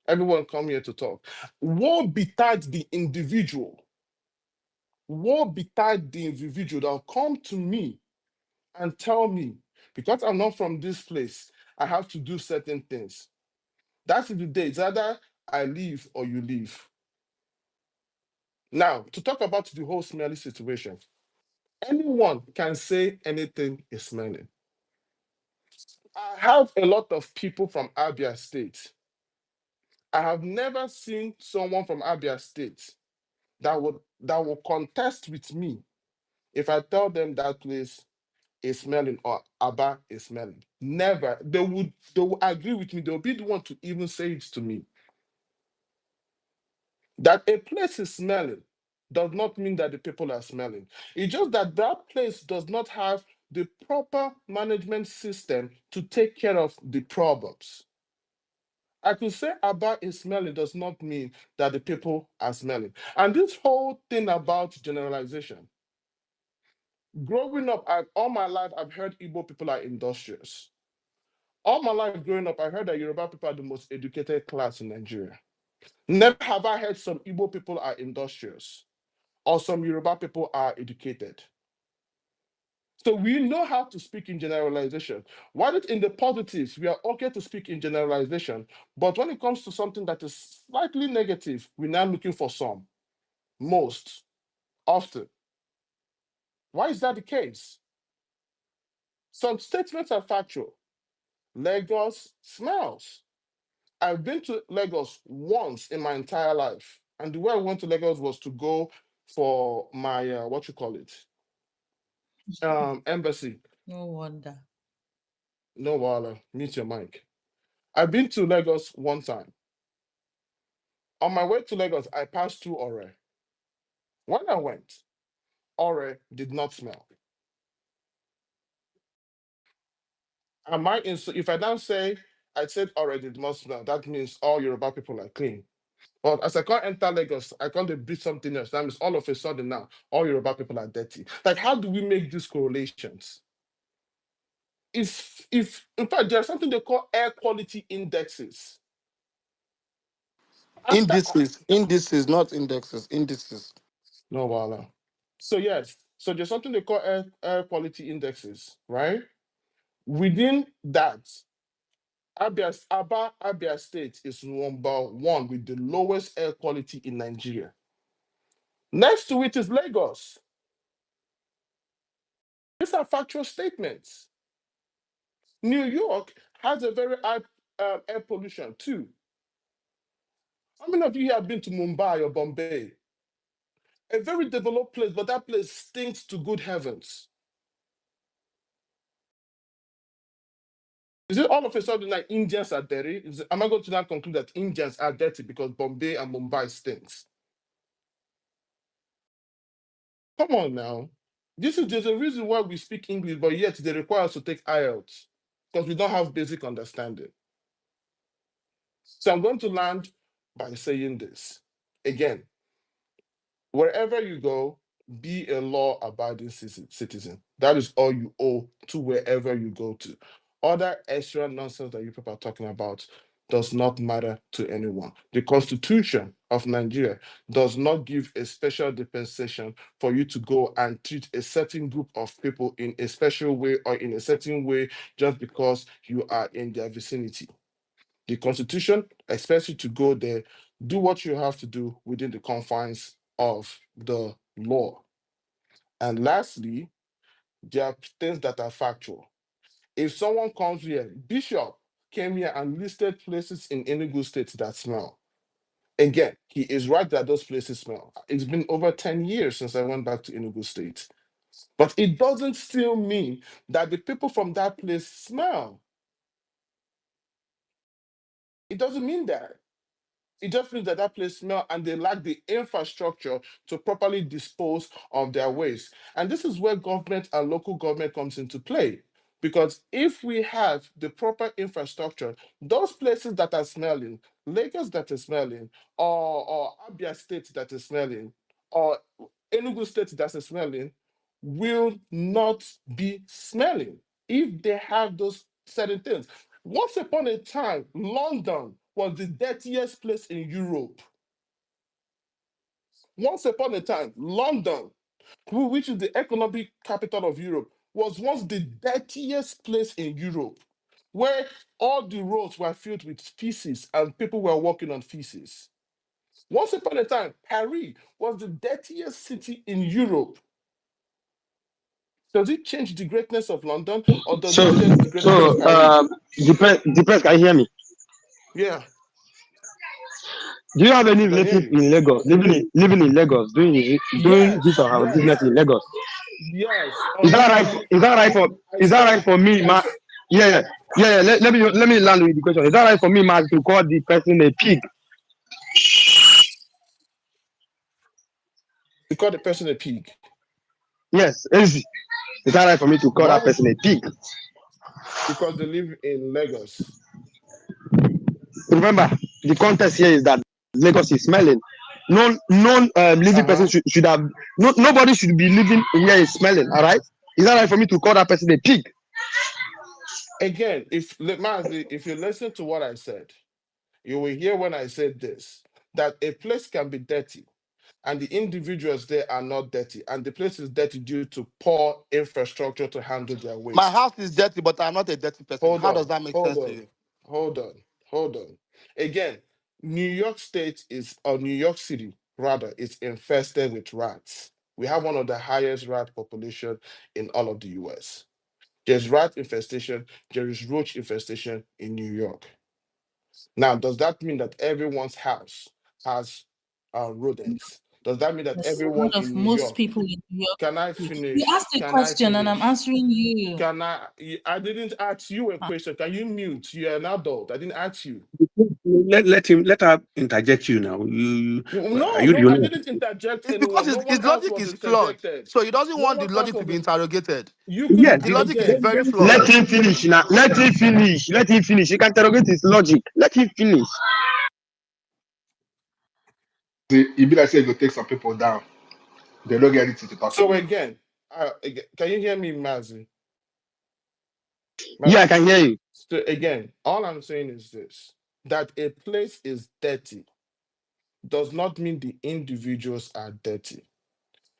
S12: Everyone come here to talk. Woe betide the individual. Woe betide the individual that will come to me and tell me, because I'm not from this place, I have to do certain things. That's the day. It's either I leave or you leave. Now, to talk about the whole smelly situation, anyone can say anything is smelling. I have a lot of people from Abia State. I have never seen someone from Abia State that will contest with me if I tell them that place is smelling or Aba is smelling. Never. They will agree with me. They'll be the one to even say it to me. That a place is smelling does not mean that the people are smelling. It's just that that place does not have the proper management system to take care of the problems. I could say Aba is smelling does not mean that the people are smelling. And this whole thing about generalization, growing up, all my life, I've heard Igbo people are industrious. All my life growing up, I heard that Yoruba people are the most educated class in Nigeria. Never have I heard some Igbo people are industrious or some Yoruba people are educated. So we know how to speak in generalization. While it in the positives, we are okay to speak in generalization. But when it comes to something that is slightly negative, we're now looking for some, most, often. Why is that the case? Some statements are factual. Lagos smells. I've been to Lagos once in my entire life. And the way I went to Lagos was to go for my, what you call it, embassy.
S3: No wonder.
S12: No, Wala, mute your mic. I've been to Lagos one time. On my way to Lagos, I passed through Ore. When I went, Ore did not smell. If I don't say I said Ore did not smell, that means all Yoruba people are clean. But as I can't enter Lagos, I can't breathe something else. That means all of a sudden now, all Yoruba people are dirty. Like, how do we make these correlations? If in fact there's something they call air quality indexes. After
S6: Indices, not indexes, indices.
S12: no, Wala. So yes, so there's something they call air quality indexes, right? Within that, Abia State is number one with the lowest air quality in Nigeria. Next to it is Lagos. These are factual statements. New York has a very high air pollution too. How many of you have been to Mumbai or Bombay? A very developed place, but that place stinks to good heavens. Is it all of a sudden like Indians are dirty? Am I going to now conclude that Indians are dirty because Bombay and Mumbai stinks? Come on now. There's a reason why we speak English, but yet they require us to take IELTS because we don't have basic understanding. So I'm going to land by saying this. Again, wherever you go, be a law-abiding citizen. That is all you owe to wherever you go to. Other extra nonsense that you people are talking about does not matter to anyone. The Constitution of Nigeria does not give a special dispensation for you to go and treat a certain group of people in a special way or in a certain way just because you are in their vicinity. The Constitution expects you to go there, do what you have to do within the confines of the law. And lastly, there are things that are factual. If someone comes here, Bishop came here and listed places in Enugu State that smell. Again, he is right that those places smell. It's been over 10 years since I went back to Enugu State. But it doesn't still mean that the people from that place smell. It doesn't mean that. It just means that that place smell and they lack the infrastructure to properly dispose of their waste. And this is where government and local government comes into play. Because if we have the proper infrastructure, those places that are smelling, Lagos that is smelling, or Abia State that is smelling, or Enugu State that is smelling,
S6: will not be smelling if they have those certain things. Once upon a time, London was the dirtiest place in Europe. Once upon a time, London, which is the economic capital of Europe, was once the dirtiest place in Europe, where all the roads were filled with feces and people were walking on feces. Once upon a time, Paris was the dirtiest city in Europe. Does it change the greatness of London or does it
S4: So,
S6: change the greatness
S4: so
S6: of Paris?
S4: Depress, can you hear me?
S6: Yeah,
S4: Do you have any
S6: I can hear
S4: relative
S6: you.
S4: in Lagos, living in Lagos, doing his
S6: Yes,
S4: or her business
S6: yes,
S4: in Lagos?
S6: yes.
S4: Is that right? Is that right
S6: I,
S4: for?
S6: I
S4: Is that
S6: said,
S4: right for me,
S6: I
S4: ma?
S6: s-
S4: Yeah, yeah. Let me land with the question. Is that right for me, ma, to call the person a pig?
S6: you call the person a pig.
S4: Yes, easy. Is that right for me to call
S6: Why
S4: that
S6: would,
S4: person a pig?
S6: because they live in Lagos.
S4: Remember, the context here is that Lagos is smelling. No living person
S6: Uh-huh.
S4: should have. No, nobody should be living here is smelling. All right. Is that right for me to call that person a pig?
S6: Again, if you listen to what I said, you will hear when I said this, that a place can be dirty and the individuals there are not dirty, and the place is dirty due to poor infrastructure to handle their waste.
S16: My house is dirty, but I'm not a dirty person.
S6: Hold
S16: How does
S6: on,
S16: that make
S6: hold
S16: sense to
S6: on,
S16: you?
S6: hold on, hold on. Again, New York State is, or New York City, rather, is infested with rats. We have one of the highest rat population in all of the US. There's rat infestation, there is roach infestation in New York. Now, does that mean that everyone's house has rodents? Does that mean that
S3: Yes,
S6: everyone
S3: one of
S6: in New
S3: most
S6: York?
S3: people in New York.
S6: Can I
S3: You
S6: finish?
S3: asked a
S6: Can I
S3: question and I'm
S6: finish?
S3: answering you.
S6: Can I didn't ask you a question. Can you mute? You're an adult. I didn't ask you.
S8: Let her interject you now. Are
S6: No,
S8: you the
S6: no, I
S8: only one?
S6: didn't interject
S16: It's because
S6: anyone. No one
S16: his
S6: else
S16: logic
S6: was
S16: is flawed.
S6: interjected.
S16: So he doesn't
S6: No
S16: want the
S6: one else
S16: logic to
S6: was
S16: be
S6: in,
S16: interrogated.
S6: you
S8: Yeah,
S6: couldn't
S16: The logic is
S6: again.
S16: very
S4: Let
S16: flawed.
S4: him finish now. Let him finish. Let him finish. You can interrogate his logic. Let him finish.
S1: It be like say you go take some people down. They don't get anything to talk
S6: So
S1: again.
S6: again, can you hear me, Mazi?
S4: Yeah, I
S6: Mazi?
S4: can hear you.
S6: So again, all I'm saying is this: that a place is dirty does not mean the individuals are dirty.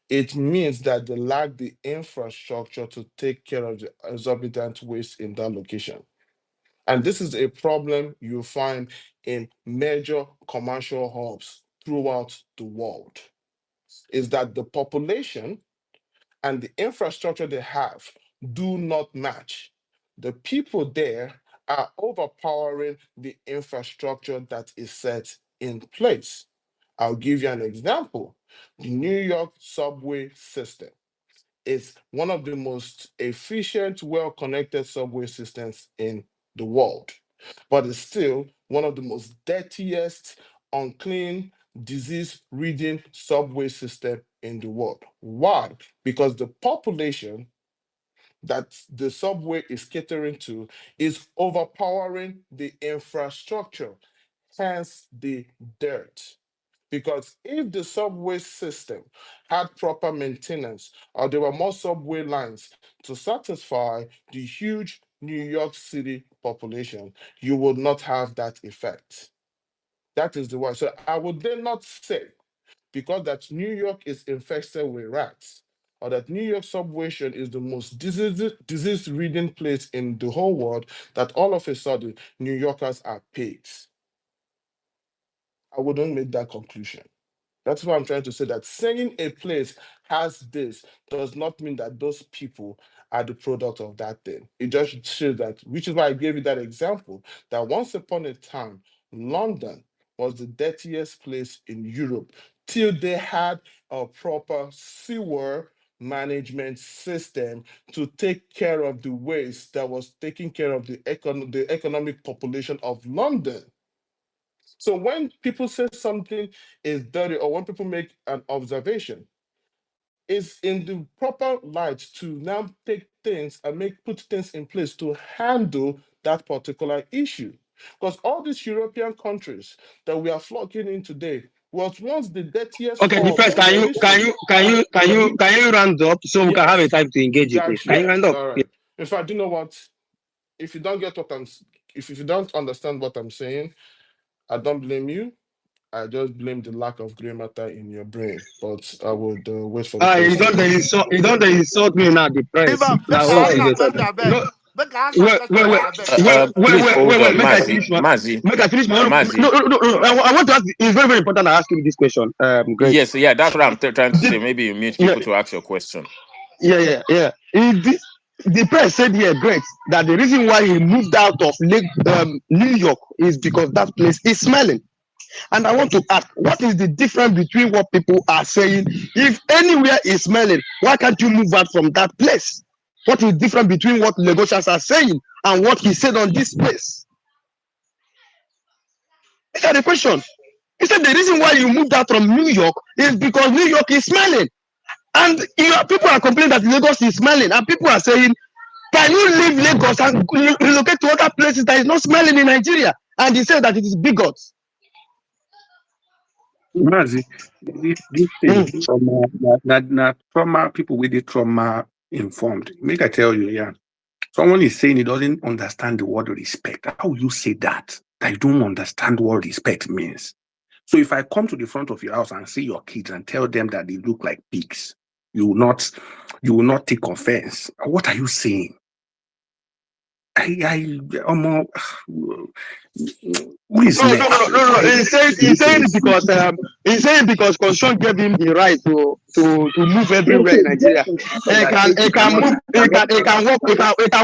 S6: It means that they lack the infrastructure to take care of the exorbitant waste in that location. And this is a problem you find in major commercial hubs throughout the world. Is that the population and the infrastructure they have do not match. The people there are overpowering the infrastructure that is set in place. I'll give you an example. The New York subway system is one of the most efficient, well connected subway systems in the world, but it's still one of the most dirtiest, unclean, disease ridden subway system in the world. Why? Because the population that the subway is catering to is overpowering the infrastructure, hence the dirt. Because if the subway system had proper maintenance or there were more subway lines to satisfy the huge New York City population, you would not have that effect. That is the why. So I would then not say, because that New York is infested with rats, or that New York subway is the most disease-ridden place in the whole world, that all of a sudden New Yorkers are pigs. I wouldn't make that conclusion. That's why I'm trying to say that saying a place has this does not mean that those people are the product of that thing. It just shows that, which is why I gave you that example, that once upon a time, London was the dirtiest place in Europe till they had a proper sewer management system to take care of the waste that was taking care of the economic population of London. So when people say something is dirty, or when people make an observation, it's in the proper light to now take things and put things in place to handle that particular issue. Because all these European countries that we are flocking in today, was once the dirtiest
S4: Okay, the
S6: hub
S4: first,
S6: in
S4: can
S6: your
S4: you can
S6: history.
S4: you can you can you can you round up so we can have a
S6: Yes.
S4: time to engage you,
S6: Yeah,
S4: please? Can you
S6: sure.
S4: round up?
S6: All
S4: Yeah.
S6: right. In fact, you know what? If you don't get what if you don't understand what I'm saying, I don't blame you. I just blame the lack of gray matter in your brain. But I would wait for the questions.
S4: You don't dey insult me now, the
S6: I'm
S4: press.
S6: so
S15: If
S4: Now
S15: make
S4: what
S15: I ask
S4: you
S6: sorry.
S15: a
S4: dey talk?
S15: question, I beg.
S4: No,
S15: Make I ask a
S4: wait,
S15: question,
S4: wait, wait,
S15: I beg. Can I?
S17: Please hold
S4: wait.
S17: on,
S4: Make I finish one.
S17: Mazi.
S4: Make I finish my own.
S17: Mazi.
S4: No. I want to ask. It's very, very important. I ask you this question. Great.
S17: Yes, yeah, that's what I'm trying to
S4: The,
S17: say. Maybe you mute
S4: yeah,
S17: people to ask your question.
S4: The press said here, great, that the reason why he moved out of New York is because that place is smelling. And I want to ask, what is the difference between what people are saying? If anywhere is smelling, why can't you move out from that place? What is different between what Lagosians are saying and what he said on this place? These are the questions. He said the reason why you moved out from New York is because New York is smelling. And people are complaining that Lagos is smelling. And people are saying, can you leave Lagos and relocate to other places that is not smelling in Nigeria? And he said that it is bigots.
S8: Mazi, this thing
S4: Mm.
S8: trauma, trauma, people with the trauma informed. Make I tell you, yeah. Someone is saying he doesn't understand the word respect. How will you say that? I don't understand what respect means. So if I come to the front of your house and see your kids and tell them that they look like pigs, you will not take offense. What are you saying? Omo, who is next?
S4: No. He's saying because Constitution gave him the right to move everywhere in
S8: Okay,
S4: Nigeria. He can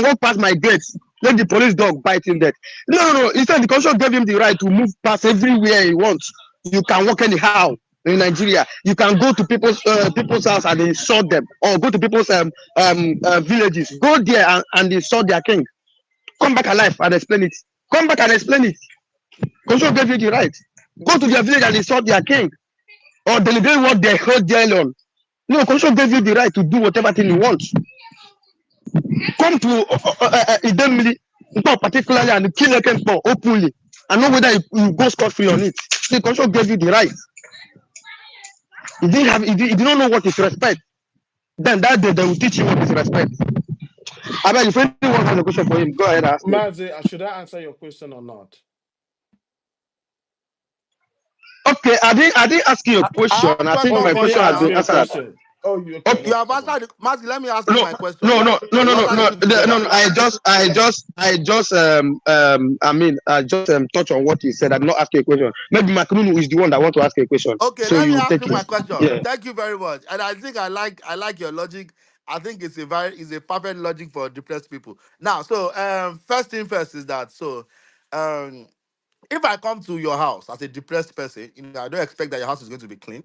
S4: walk past my gates. Let the police dog bite him dead. No. He said the Constitution gave him the right to move past everywhere he wants. You can walk anyhow in Nigeria. You can go to people's house and insult them, or go to people's villages. Go there and insult their king. Come back alive and explain it. Come back and explain it. Constitution gave you the right. Go to their village and insult their king or deliberate what they hold there on. No, Constitution gave you the right to do whatever thing you want. Come to Idemili, not particularly, and kill Ekempo openly, and know whether you go scot free on it. The Constitution gave you the right. You did not know what is respect. Then that day they will teach you what is respect. I mean, if anyone has a question for him, go ahead and ask him.
S6: Mazi, should I answer your question or not?
S4: Okay, I didn't ask you a
S15: I
S4: question.
S15: have a
S4: I think
S6: Oh,
S15: question
S4: my
S6: you
S15: for
S6: didn't
S15: him
S4: question has
S6: ask
S4: been
S6: me a
S15: now.
S4: answered.
S6: question. Oh, you okay?
S4: Okay.
S6: No
S15: You have
S6: problem.
S15: answered. Mazi, let me ask you
S4: No,
S15: my question. You answer the two
S4: no.
S15: together.
S4: I just touch on what you said. I'm not asking a question. Maybe Makrunu is the one that want to ask a question,
S15: Okay,
S4: so
S15: let me
S4: you
S15: ask
S4: take
S15: you
S4: it.
S15: my question.
S4: Yeah.
S15: Thank you very much. And I think I like your logic. I think it's a perfect logic for depressed people. Now, so first thing first is that um if I come to your house as a depressed person, I don't expect that your house is going to be clean.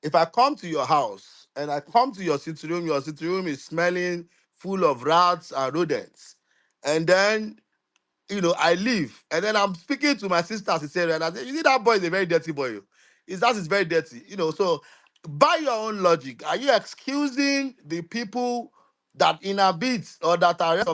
S15: If I come to your house and I come to your sitting room is smelling full of rats and rodents, and then I leave, and then I'm speaking to my sister, Cecilia, and I say, you see, that boy is a very dirty boy. His house is very dirty. So by your own logic, are you excusing the people that inhabit or that are rest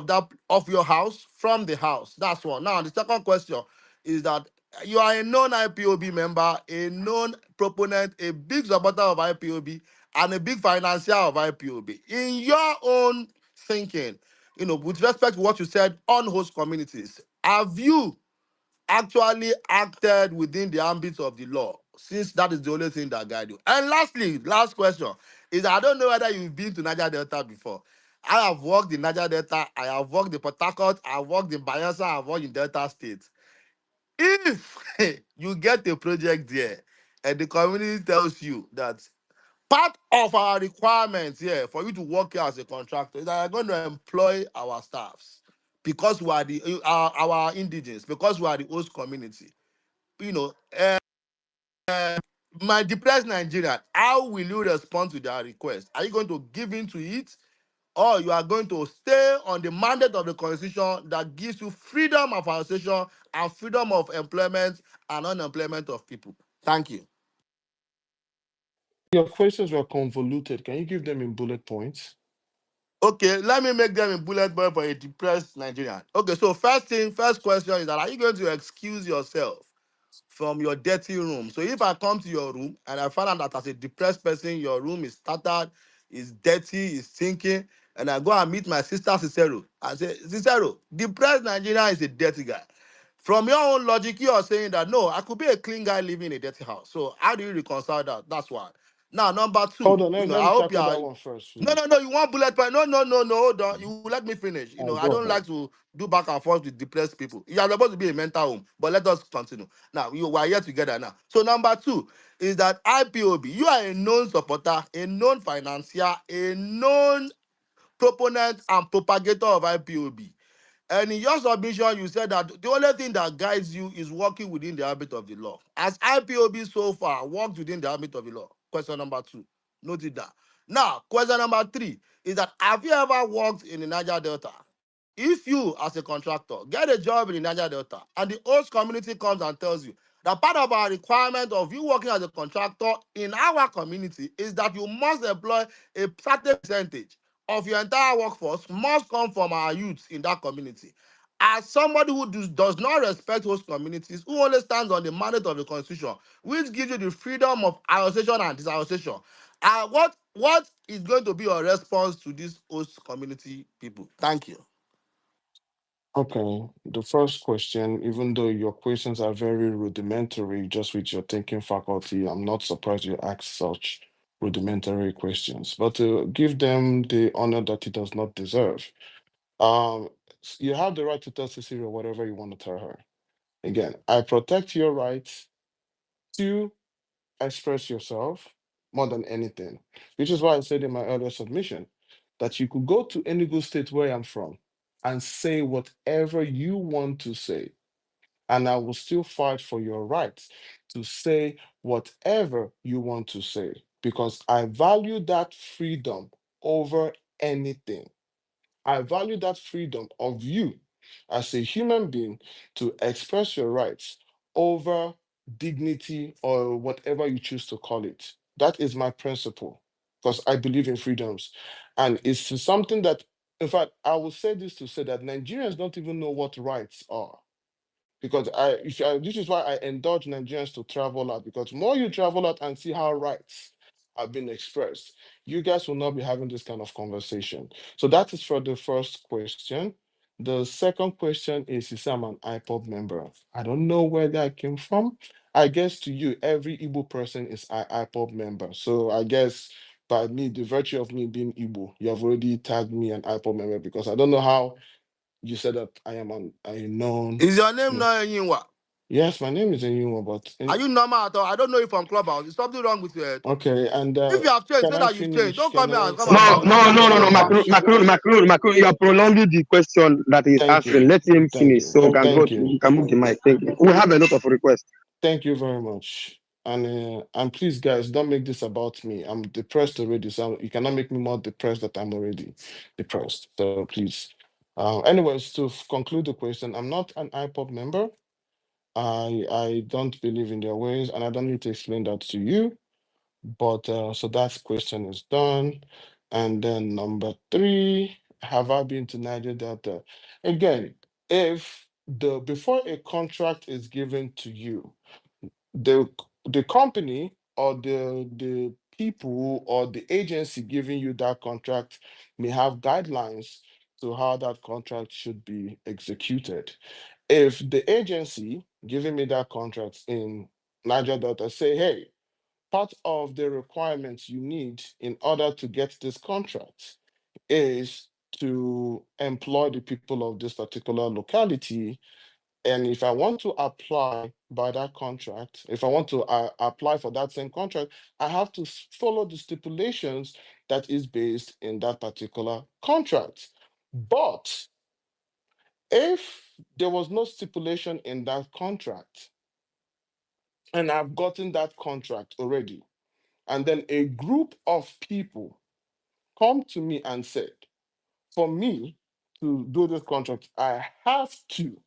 S15: of your house from the house? That's one. Now, the second question is that you are a known IPOB member, a known proponent, a big supporter of IPOB, and a big financier of IPOB. In your own thinking, with respect to what you said on host communities, have you actually acted within the ambit of the law, since that is the only thing that guide you? And lastly, last question is, I don't know whether you've been to Niger Delta before. I have worked in Niger Delta, I have worked in Port Harcourt, I've worked in Bayelsa, I've worked in Delta State. If you get a project there and the community tells you that part of our requirements here for you to work here as a contractor is that you're going to employ our staffs because we are our indigents, because we are the host community. You know, my depressed Nigerian, how will you respond to their request? Are you going to give in to it, or you are going to stay on the mandate of the constitution that gives you freedom of association and freedom of employment and unemployment of people? Thank you.
S6: Your questions were convoluted. Can you give them in bullet points?
S15: Okay, let me make them in bullet point for a depressed Nigerian. Okay, so first question is that, are you going to excuse yourself from your dirty room. So if I come to your room and I find out that as a depressed person, your room is tattered, is dirty, is stinking, and I go and meet my sister Cicero and say, Cicero, depressed Nigeria is a dirty guy. From your own logic, you are saying that no, I could be a clean guy living in a dirty house. So how do you reconcile that? That's one. Now, number
S6: Hold
S15: two,
S6: on,
S15: I
S6: let me
S15: hope you
S6: tackle
S15: are.
S6: that one first,
S15: No,
S6: please.
S15: no, no. You want bullet point? No, no, no, no. Hold on. You let me finish. I
S6: Go
S15: don't
S6: ahead.
S15: like to do back and forth with depressed people. You are supposed to be a mental home, but let us continue. Now, we are here together now. So, number two is that IPOB, you are a known supporter, a known financier, a known proponent and propagator of IPOB. And in your submission, you said that the only thing that guides you is working within the ambit of the law. As IPOB so far worked within the ambit of the law? Question number two. Noted that. Now, question number three is that have you ever worked in the Niger Delta? If you, as a contractor, get a job in the Niger Delta and the host community comes and tells you that part of our requirement of you working as a contractor in our community is that you must employ a certain percentage of your entire workforce must come from our youth in that community. As somebody who does not respect host communities, who only stands on the mandate of the constitution, which gives you the freedom of association and disassociation, what is going to be your response to these host community people? Thank you.
S6: Okay, the first question, even though your questions are very rudimentary, just with your thinking faculty, I'm not surprised you ask such rudimentary questions, but to give them the honor that he does not deserve. You have the right to tell Cecilia whatever you want to tell her. Again, I protect your rights to express yourself more than anything, which is why I said in my earlier submission that you could go to any good state where I'm from and say whatever you want to say, and I will still fight for your rights to say whatever you want to say because I value that freedom over anything. I value that freedom of you as a human being to express your rights over dignity or whatever you choose to call it. That is my principle because I believe in freedoms. And it's something that, in fact, I will say this to say that Nigerians don't even know what rights are because this is why I indulge Nigerians to travel out because more you travel out and see how rights have been expressed, you guys will not be having this kind of conversation. So that is for the first question. The second question is, you say I'm an IPOB member. I don't know where that came from. I guess to you, every Igbo person is an IPOB member. So I guess by me, the virtue of me being Igbo, you have already tagged me an IPOB member because I don't know how you said that I am a known.
S15: Is your name not Enyinwa?
S6: Yes, my name is Enyuma, but
S15: Are you normal at all? I don't know you from Clubhouse. Is something wrong with your head?
S6: okay. And
S15: If you have changed,
S6: can
S15: say
S6: I
S15: that you've changed.
S6: finish?
S15: Don't come here and come and
S4: No,
S15: talk
S4: no,
S15: nonsense.
S4: no,
S15: You're
S4: no,
S15: not
S4: no,
S15: normal.
S4: You are prolonging the question that is
S6: Thank
S4: asking.
S6: you,
S4: Let him
S6: thank
S4: finish
S6: you,
S4: so we can go.
S6: thank
S4: To,
S6: you,
S4: we can move the mic. Thank you. We have a lot of requests.
S6: thank you very much. And please, guys, don't make this about me. I'm depressed already, so you cannot make me more depressed that I'm already depressed. So please. Anyways, to conclude the question, I'm not an IPOP member. I don't believe in their ways, and I don't need to explain that to you. But so that question is done. And then number three, have I been to Niger Delta? Again, if before a contract is given to you, the the company or the people or the agency giving you that contract may have guidelines to how that contract should be executed. If the agency giving me that contract in Niger Delta say, hey, part of the requirements you need in order to get this contract is to employ the people of this particular locality. And if I want to apply by that contract, if I want to apply for that same contract, I have to follow the stipulations that is based in that particular contract. But if there was no stipulation in that contract, and I've gotten that contract already, and then a group of people come to me and said, for me to do this contract, I have to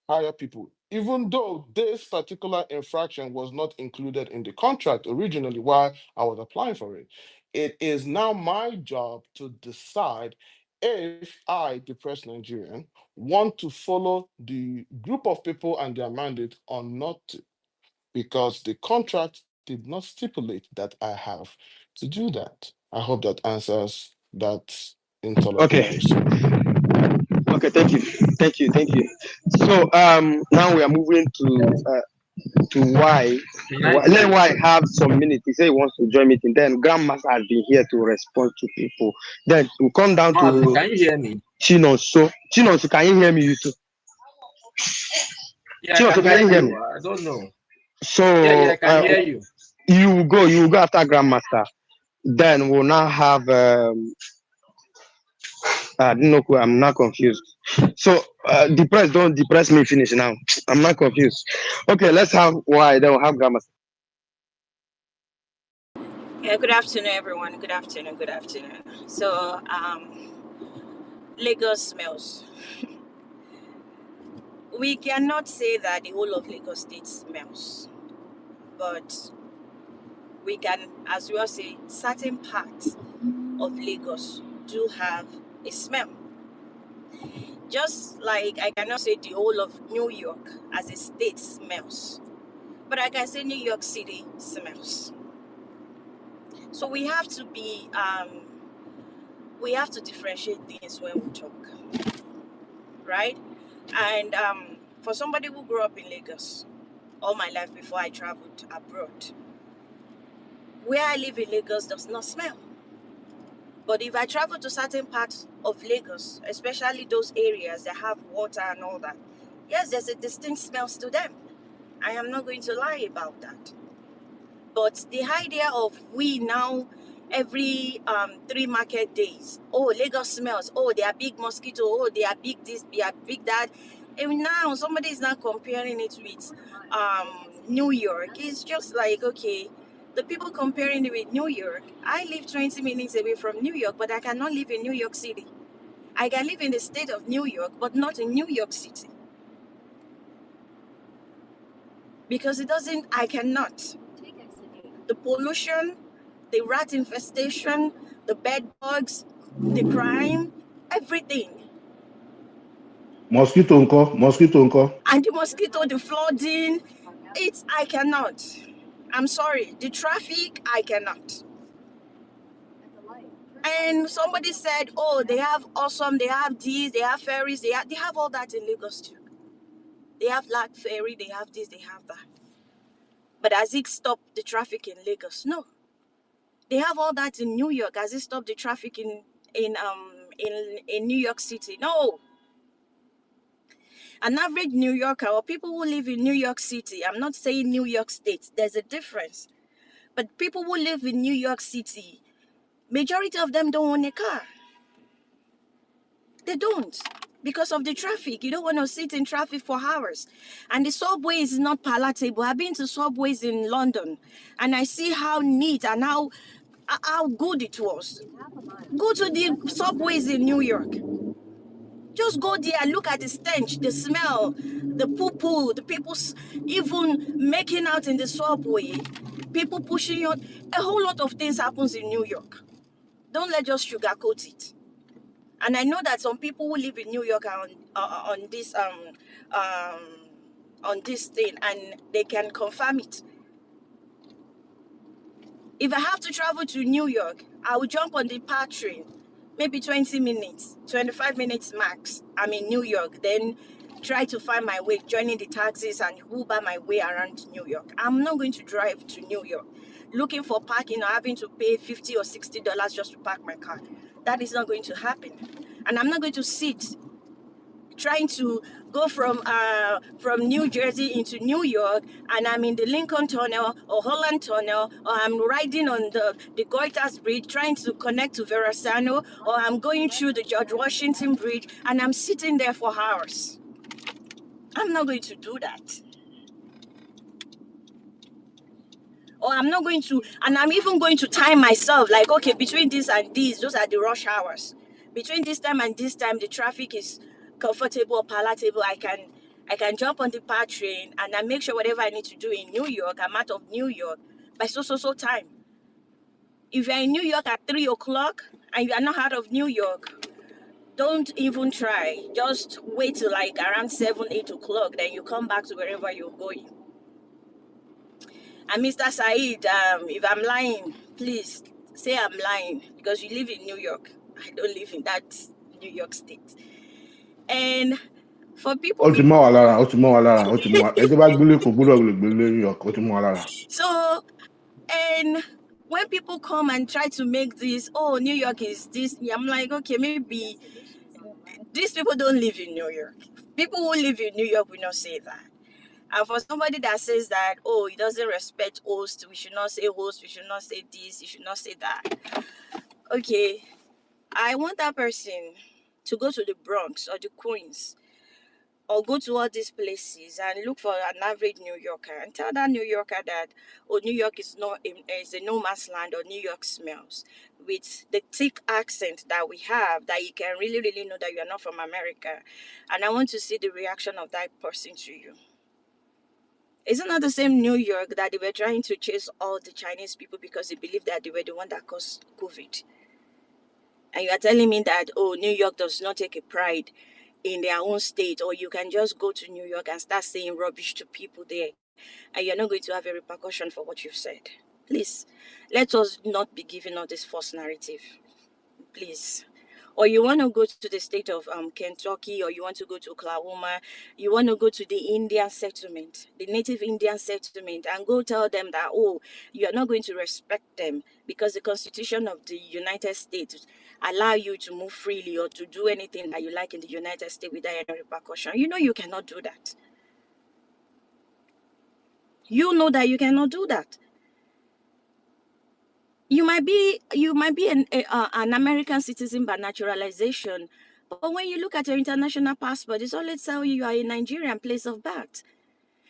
S6: hire people, even though this particular infraction was not included in the contract originally while I was applying for it. It is now my job to decide if I, depressed Nigerian, want to follow the group of people and their mandate or not to, because the contract did not stipulate that I have to do that. I hope that answers that interlocutor
S4: Okay.
S6: question.
S4: Okay. Thank you. So now we are moving to why.
S20: Can I
S4: Let
S20: say?
S4: why have some minutes. He said he wants to join meeting. Then Grandmaster has been here to respond to people. Then we come down
S20: Mazi,
S4: to
S20: can you hear me?
S4: Chinonso. Chinonso, can you hear me? You too.
S20: Yeah, I
S4: Chinonso,
S20: can
S4: can
S20: hear
S4: you hear me?
S20: you. I don't know. Yeah,
S4: So
S20: I can hear you.
S4: you will go after Grandmaster. Then we'll now have I don't know. I'm not confused. So don't depress me. Finish now. I'm not confused. Okay, let's have why. Then we'll have Grandmaster.
S21: Yeah, good afternoon, everyone. Good afternoon. Good afternoon. So, Lagos smells. We cannot say that the whole of Lagos State smells, but we can, as well, say certain parts of Lagos do have a smell. Just like I cannot say the whole of New York as a state smells, but I can say New York City smells. So we have to differentiate things when we talk, right? And for somebody who grew up in Lagos all my life before I traveled abroad, where I live in Lagos does not smell. But if I travel to certain parts of Lagos, especially those areas that have water and all that, yes, there's a distinct smell to them. I am not going to lie about that. But the idea of we now every 3 market days, oh, Lagos smells, oh, they are big mosquito, oh, they are big this, they are big that. And now somebody is now comparing it with New York. It's just like, okay, the people comparing it with New York, I live 20 minutes away from New York, but I cannot live in New York City. I can live in the state of New York, but not in New York City. Because I cannot. The pollution, the rat infestation, the bed bugs, the crime, everything.
S19: Mosquito unko.
S21: And the mosquito, the flooding, I cannot. I'm sorry. The traffic, I cannot. And somebody said, oh, they have awesome, they have these, they have ferries, they have all that in Lagos too. They have Black Ferry, they have this, they have that. But has it stopped the traffic in Lagos? No. They have all that in New York. Has it stopped the traffic in New York City? No. An average New Yorker or people who live in New York City, I'm not saying New York State, there's a difference. But people who live in New York City, majority of them don't own a car. They don't. Because of the traffic. You don't want to sit in traffic for hours. And the subway is not palatable. I've been to subways in London and I see how neat and how good it was. Go to the subways in New York. Just go there and look at the stench, the smell, the poo-poo, the people even making out in the subway, people pushing you. A whole lot of things happens in New York. Don't let just sugarcoat it. And I know that some people who live in New York are um, on this thing, and they can confirm it. If I have to travel to New York, I will jump on the PAR train, maybe 20 minutes, 25 minutes max. I'm in New York, then try to find my way, joining the taxis and Uber my way around New York. I'm not going to drive to New York looking for parking or having to pay $50 or $60 just to park my car. That is not going to happen. And I'm not going to sit trying to go from New Jersey into New York, and I'm in the Lincoln Tunnel or Holland Tunnel, or I'm riding on the Goethals Bridge trying to connect to Verrazano, or I'm going through the George Washington Bridge, and I'm sitting there for hours. I'm not going to do that. Or I'm not going to, and I'm even going to time myself, like, okay, between this and this, those are the rush hours. Between this time and this time, the traffic is comfortable or palatable. I can jump on the PAR train and I make sure whatever I need to do in New York, I'm out of New York by so time. If you're in New York at 3 o'clock and you are not out of New York Don't even try. Just wait till like around 7, 8 o'clock. Then you come back to wherever you're going. And Mr. Said, if I'm lying, please say I'm lying because you live in New York. I don't live in that New York State. And for people
S12: Ó ti
S21: with
S12: mọ́ wa lára, ó ti mọ́ wa lára, ó ti mọ́ wa. Ẹ tó bá gbélé kò gbúdọ̀ lè gbélé New York, ó ti mọ́ wa lára.
S21: so and when people come and try to make this, oh, New York is this, I'm like, okay, maybe these people don't live in New York. People who live in New York will not say that. And for somebody that says that, oh, he doesn't respect host, we should not say host, we should not say this, you should not say that. Okay, I want that person to go to the Bronx or the Queens or go to all these places and look for an average New Yorker and tell that New Yorker that, oh, New York is not is a no man's land or New York smells, with the thick accent that we have, that you can really, really know that you are not from America. And I want to see the reaction of that person to you. Isn't that the same New York that they were trying to chase all the Chinese people because they believed that they were the one that caused COVID? And you are telling me that, oh, New York does not take a pride in their own state, or you can just go to New York and start saying rubbish to people there, and you're not going to have a repercussion for what you've said. Please, let us not be giving all this false narrative. Please. Or you want to go to the state of Kentucky, or you want to go to Oklahoma, you want to go to the Indian settlement, the native Indian settlement, and go tell them that, oh, you are not going to respect them because the Constitution of the United States allow you to move freely or to do anything that you like in the United States without any repercussion. You know you cannot do that. You know that you cannot do that. You might be an American citizen by naturalization, but when you look at your international passport, it's always tell you are a Nigerian place of birth,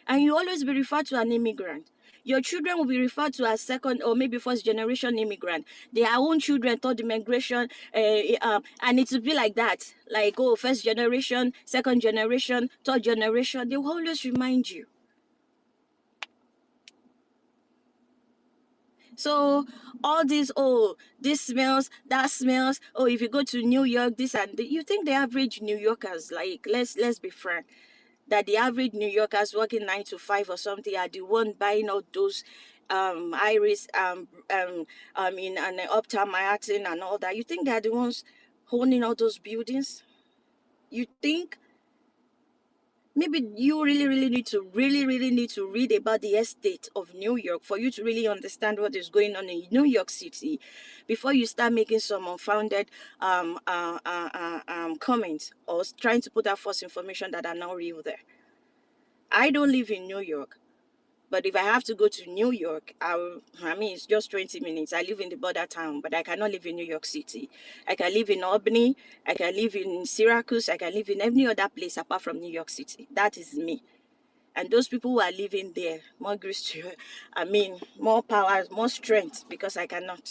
S21: and you always be referred to an immigrant. Your children will be referred to as second or maybe first generation immigrant. Their own children third immigration, and it will be like that. Like, oh, first generation, second generation, third generation. They will always remind you. So all these, oh, this smells, that smells. Oh, if you go to New York, this and you think the average New Yorkers, like, let's be frank, that the average New Yorkers working 9 to 5 or something are the one buying all those iris in an uptown Manhattan and all that. You think they're the ones owning all those buildings? You think? Maybe you really need to read about the estate of New York for you to really understand what is going on in New York City before you start making some unfounded comments or trying to put out false information that are not real there. I don't live in New York, but if I have to go to New York, it's just 20 minutes. I live in the border town, but I cannot live in New York City. I can live in Albany, I can live in Syracuse, I can live in any other place apart from New York City. That is me. And those people who are living there, more grace to you, more power, more strength, because I cannot.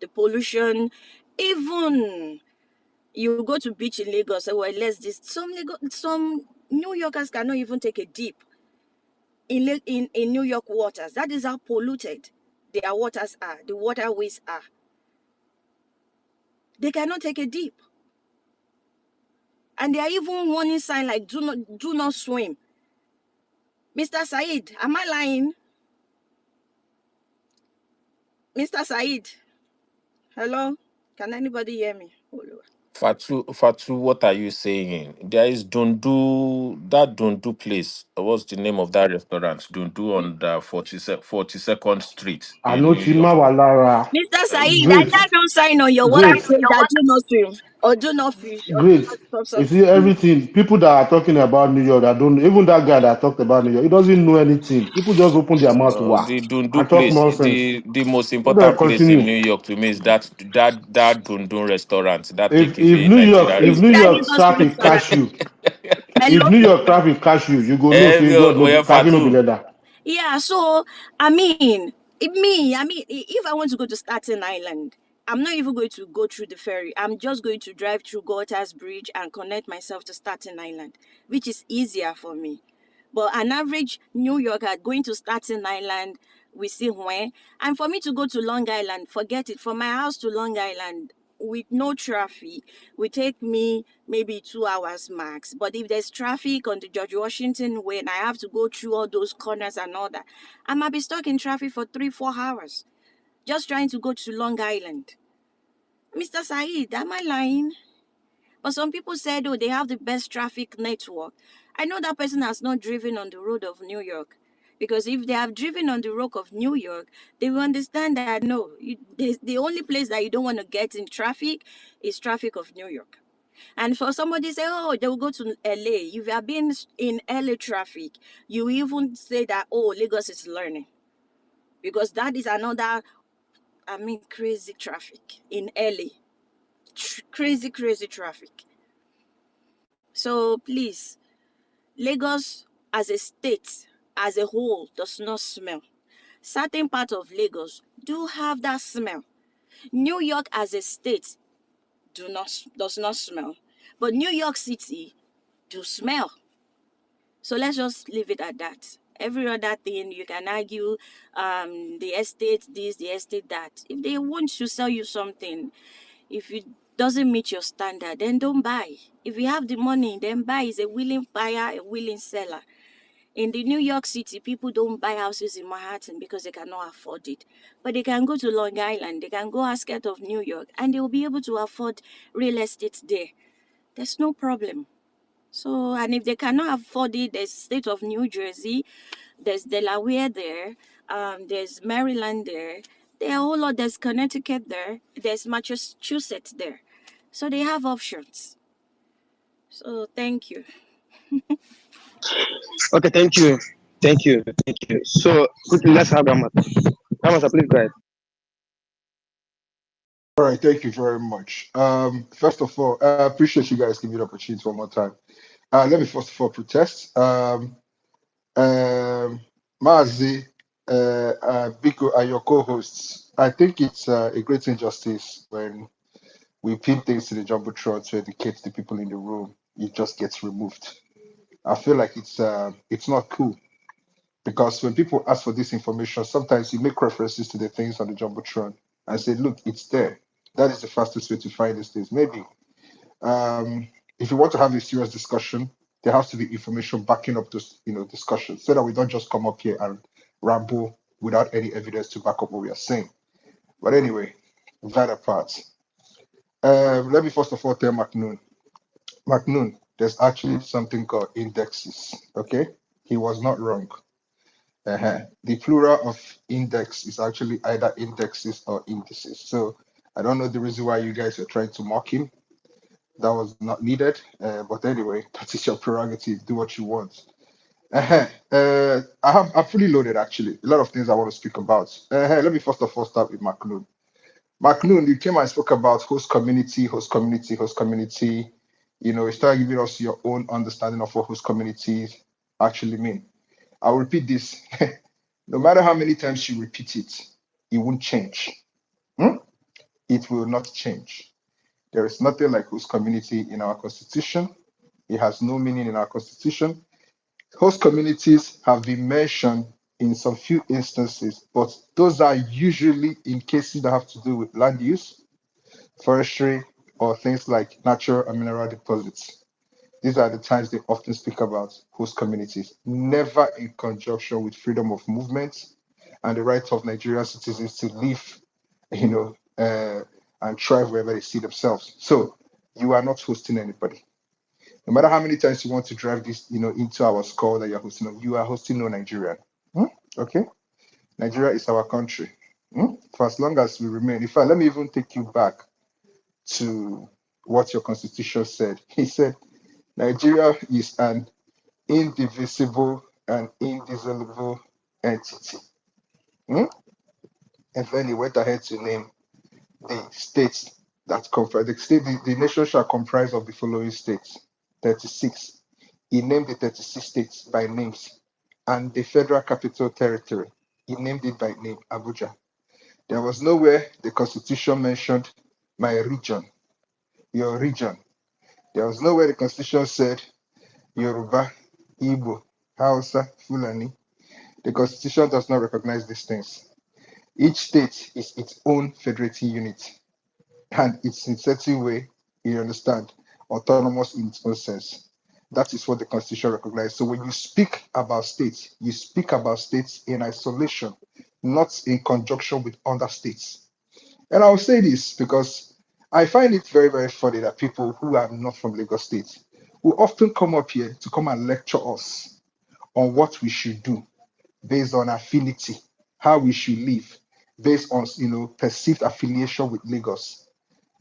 S21: The pollution, even you go to beach in Lagos, well, some New Yorkers cannot even take a dip in New York waters. That is how polluted their waters are, the waterways are. They cannot take a dip. And there are even warning signs like do not swim. Mr. Said, am I lying? Mr. Said, hello? Can anybody hear me? Oh, Lord.
S17: Fatu, what are you saying? There is Dundu place. What's the name of that restaurant? Dundu on the 42nd Street in
S12: Àló
S17: New
S12: ti
S17: York.
S12: má wa lára.
S21: Mr. Said,
S12: Great,
S21: either don't sign on your water
S12: great,
S21: page that do not swim or do not fish or do
S12: great.
S21: not stop
S12: You see,
S21: something.
S12: everything, people that are talking about New York, that don't, even that guy that talked about New York, he doesn't know anything. People just open their mouth, wow,
S17: The Dundu
S12: and talk
S17: place,
S12: nonsense.
S17: the most
S12: Let them
S17: important place in
S12: continue.
S17: New York to me is that Dundu restaurant, that
S12: If
S17: takeaway
S12: New York,
S17: Nigeria
S12: if
S21: Is
S12: New
S21: that
S17: restaurant.
S12: York
S21: Lagos
S12: traffic
S21: restaurant?
S12: catch you, if
S21: Hello?
S12: New York traffic catch you, you go know say God no be Kaki no be
S17: Fatu.
S12: leather.
S21: Yeah, so if I want to go to Staten Island, I'm not even going to go through the ferry. I'm just going to drive through Gortas Bridge and connect myself to Staten Island, which is easier for me. But an average New Yorker going to Staten Island, we see when, and for me to go to Long Island, forget it. From my house to Long Island, with no traffic will take me maybe 2 hours max. But if there's traffic on the George Washington way and I have to go through all those corners and all that, I might be stuck in traffic for 3-4 hours just trying to go to Long Island. Mr. Saeed, am I lying? But some people said, oh, they have the best traffic network. I know that person has not driven on the road of New York. Because if they have driven on the road of New York, they will understand that no, the only place that you don't want to get in traffic is traffic of New York. And for somebody to say, oh, they will go to LA. If you have been in LA traffic, you even say that, oh, Lagos is learning. Because that is another, crazy traffic in LA. Crazy, crazy traffic. So please, Lagos as a state, as a whole, does not smell. Certain parts of Lagos do have that smell. New York as a state does not smell. But New York City do smell. So let's just leave it at that. Every other thing you can argue, the estate this, the estate that. If they want to sell you something, if it doesn't meet your standard, then don't buy. If you have the money, then buy. Is a willing buyer, a willing seller. In the New York City, people don't buy houses in Manhattan because they cannot afford it. But they can go to Long Island, they can go outskirts of New York, and they will be able to afford real estate there. There's no problem. So, and if they cannot afford it, there's state of New Jersey, there's Delaware there, there's Maryland there, there are a whole lot, there's Connecticut there, there's Massachusetts there. So they have options. So thank you.
S4: Okay, thank you. So quickly, let's have Ramasa. Ramasa, please go ahead.
S1: All right, thank you very much. First of all, I appreciate you guys giving me the opportunity one more time. Let me first of all protest. Mazi, Biko, and your co-hosts. I think it's a great injustice when we pin things to the jumbotron to educate the people in the room. It just gets removed. I feel like it's not cool because when people ask for this information, sometimes you make references to the things on the jumbotron and say, "Look, it's there." That is the fastest way to find these things. Maybe if you want to have a serious discussion, there has to be information backing up this, discussion, so that we don't just come up here and ramble without any evidence to back up what we are saying. But anyway, that apart, let me first of all tell McNoon. McNoon, there's actually something called indexes. Okay, he was not wrong. The plural of index is actually either indexes or indices. So I don't know the reason why you guys are trying to mock him. That was not needed. But anyway, that is your prerogative. Do what you want. I'm fully loaded actually. A lot of things I want to speak about. Let me first of all start with McNoon. McNoon, you came and spoke about host community, host community, host community. You started giving us your own understanding of what host communities actually mean. I'll repeat this. No matter how many times you repeat it, it won't change. Hmm? It will not change. There is nothing like host community in our constitution. It has no meaning in our constitution. Host communities have been mentioned in some few instances, but those are usually in cases that have to do with land use, forestry, or things like natural and mineral deposits. These are the times they often speak about host communities, never in conjunction with freedom of movement and the right of Nigerian citizens to live, you know, uh, and thrive wherever they see themselves. So you are not hosting anybody. No matter how many times you want to drive this, into our skull that you're hosting, you are hosting no Nigerian. Hmm? Okay? Nigeria is our country. Hmm? For as long as we remain. In fact, let me even take you back to what your constitution said. He said, Nigeria is an indivisible and indissoluble entity. Hmm? And then he went ahead to name the states that comprise the nation shall comprise of the following states: 36. He named the 36 states by names, and the Federal Capital Territory. He named it by name, Abuja. There was nowhere the Constitution mentioned my region, your region. There was nowhere the Constitution said Yoruba, Igbo, Hausa, Fulani. The Constitution does not recognize these things. Each state is its own federating unit. and it's in certain way, you understand, autonomous in its own sense. That is what the constitution recognizes. So when you speak about states, you speak about states in isolation, not in conjunction with other states. And I'll say this because I find it very, very funny that people who are not from Lagos State will often come up here to come and lecture us on what we should do based on affinity, how we should live, based on perceived affiliation with Lagos.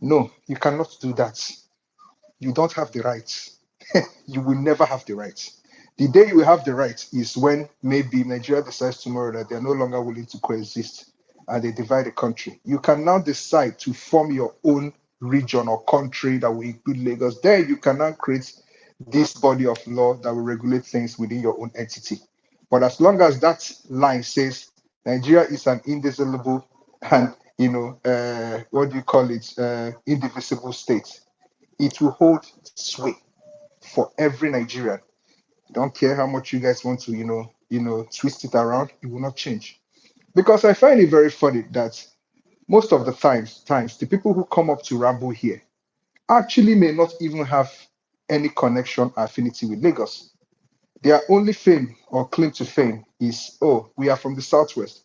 S1: No, you cannot do that. You don't have the right. You will never have the right. The day you will have the right is when maybe Nigeria decides tomorrow that they're no longer willing to coexist and they divide the country. You can now decide to form your own region or country that will include Lagos. There you can now create this body of law that will regulate things within your own entity. But as long as that line says Nigeria is an indissoluble and what do you call it, indivisible state, it will hold sway for every Nigerian. Don't care how much you guys want to, twist it around, it will not change. Because I find it very funny that most of the times the people who come up to ramble here actually may not even have any connection or affinity with Lagos. Their only fame or claim to fame is, oh, we are from the southwest.